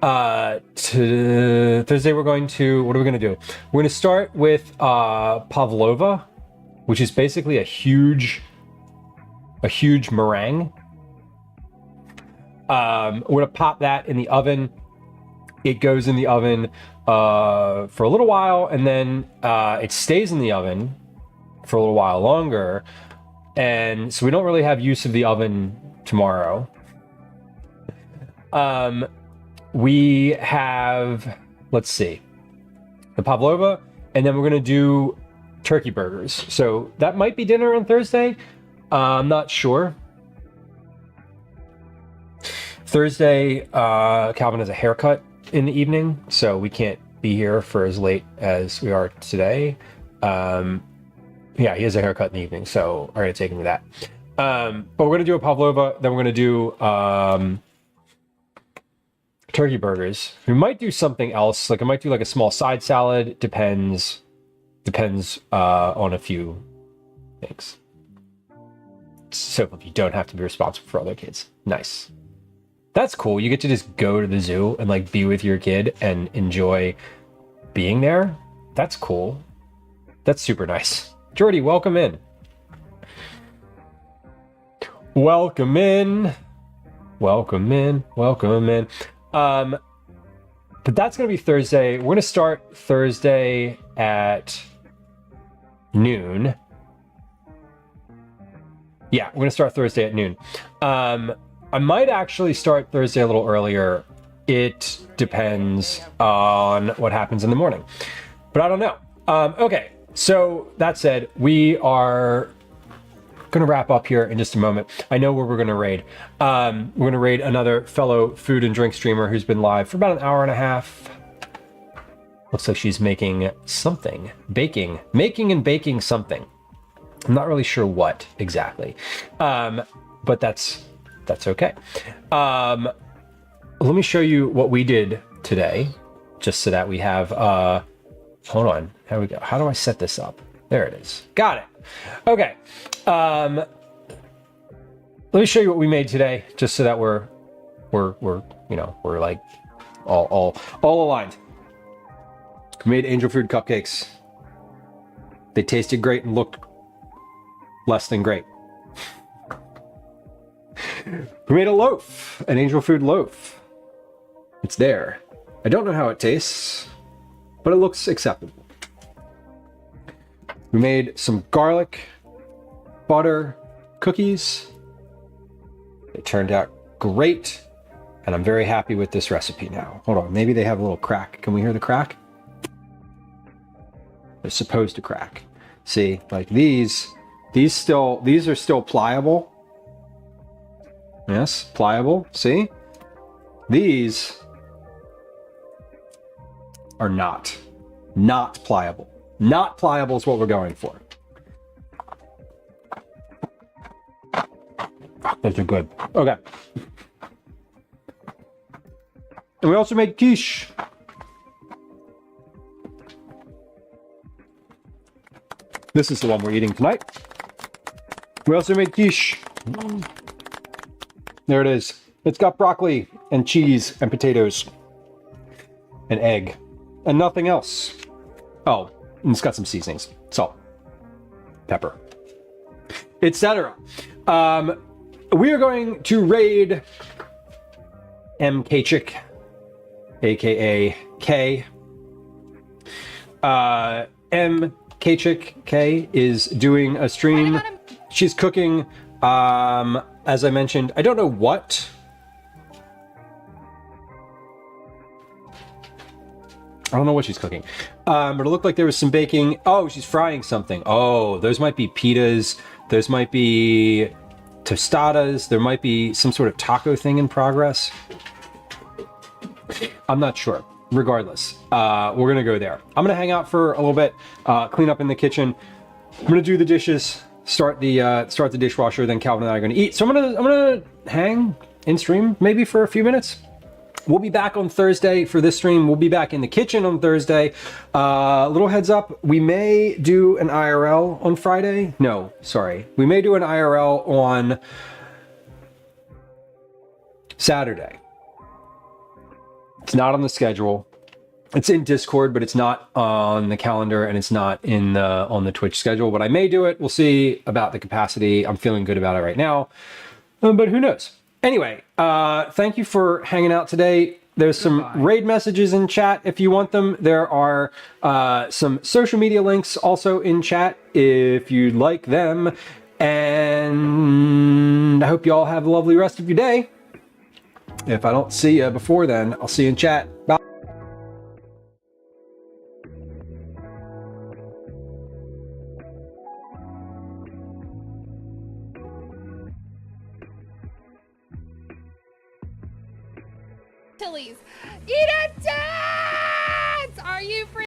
Thursday we're going to, what are we going to do? We're going to start with pavlova, which is basically a huge meringue. We're going to pop that in the oven. It goes in the oven for a little while, and then it stays in the oven for a little while longer. And so we don't really have use of the oven tomorrow. We have, let's see, the pavlova, and then we're going to do turkey burgers. So that might be dinner on Thursday. I'm not sure. Thursday, Calvin has a haircut in the evening, so we can't be here for as late as we are today. Yeah, he has a haircut in the evening, so I'm going to take him to that. But we're going to do a pavlova, then we're going to do turkey burgers. We might do something else, like I might do like a small side salad. Depends on a few things. So you don't have to be responsible for other kids. Nice. That's cool. You get to just go to the zoo and like be with your kid and enjoy being there. That's cool. That's super nice. Jordy, welcome in. Welcome in. Welcome in. Welcome in. But that's going to be Thursday. We're going to start Thursday at noon. Yeah, we're going to start Thursday at noon. I might actually start Thursday a little earlier. It depends on what happens in the morning, but I don't know. Okay, so that said, we are going to wrap up here in just a moment. I know where we're going to raid. We're going to raid another fellow food and drink streamer who's been live for about an hour and a half. Looks like she's making something, making and baking something. I'm not really sure what exactly, but that's okay. Let me show you what we did today, just so that we have, hold on, here we go. How do I set this up? There it is. Got it. Okay. Let me show you what we made today, just so that we're like all aligned. We made angel food cupcakes. They tasted great and looked less than great. We made a loaf, an angel food loaf. It's there. I don't know how it tastes, but it looks acceptable. We made some garlic butter cookies. They turned out great. And I'm very happy with this recipe now. Hold on, maybe they have a little crack. Can we hear the crack? They're supposed to crack. See, like these are still pliable. Yes, pliable, see? These are not pliable. Not pliable is what we're going for. Those are good. Okay. And we also made quiche. This is the one we're eating tonight. We also made quiche. There it is. It's got broccoli and cheese and potatoes and egg and nothing else. Oh, and it's got some seasonings, salt, pepper, etc. We are going to raid M. Quiche, aka K. M. Quiche K is doing a stream. She's cooking, as I mentioned, I don't know what. I don't know what she's cooking, but it looked like there was some baking. Oh, she's frying something. Oh, those might be pitas. Those might be tostadas. There might be some sort of taco thing in progress. I'm not sure. Regardless, we're gonna go there. I'm gonna hang out for a little bit, clean up in the kitchen. I'm gonna do the dishes, start the dishwasher. Then Calvin and I are gonna eat. So I'm gonna hang in stream maybe for a few minutes. We'll be back on Thursday for this stream. We'll be back in the kitchen on Thursday. Little heads up, we may do an IRL on Friday. No, sorry. We may do an IRL on Saturday. It's not on the schedule. It's in Discord, but it's not on the calendar and it's not on the Twitch schedule. But I may do it. We'll see about the capacity. I'm feeling good about it right now, but who knows? Anyway, thank you for hanging out today. There's some raid messages in chat if you want them. There are some social media links also in chat if you'd like them. And I hope you all have a lovely rest of your day. If I don't see you before then, I'll see you in chat. Bye. Tilly's. Eat it, dance! Are you free?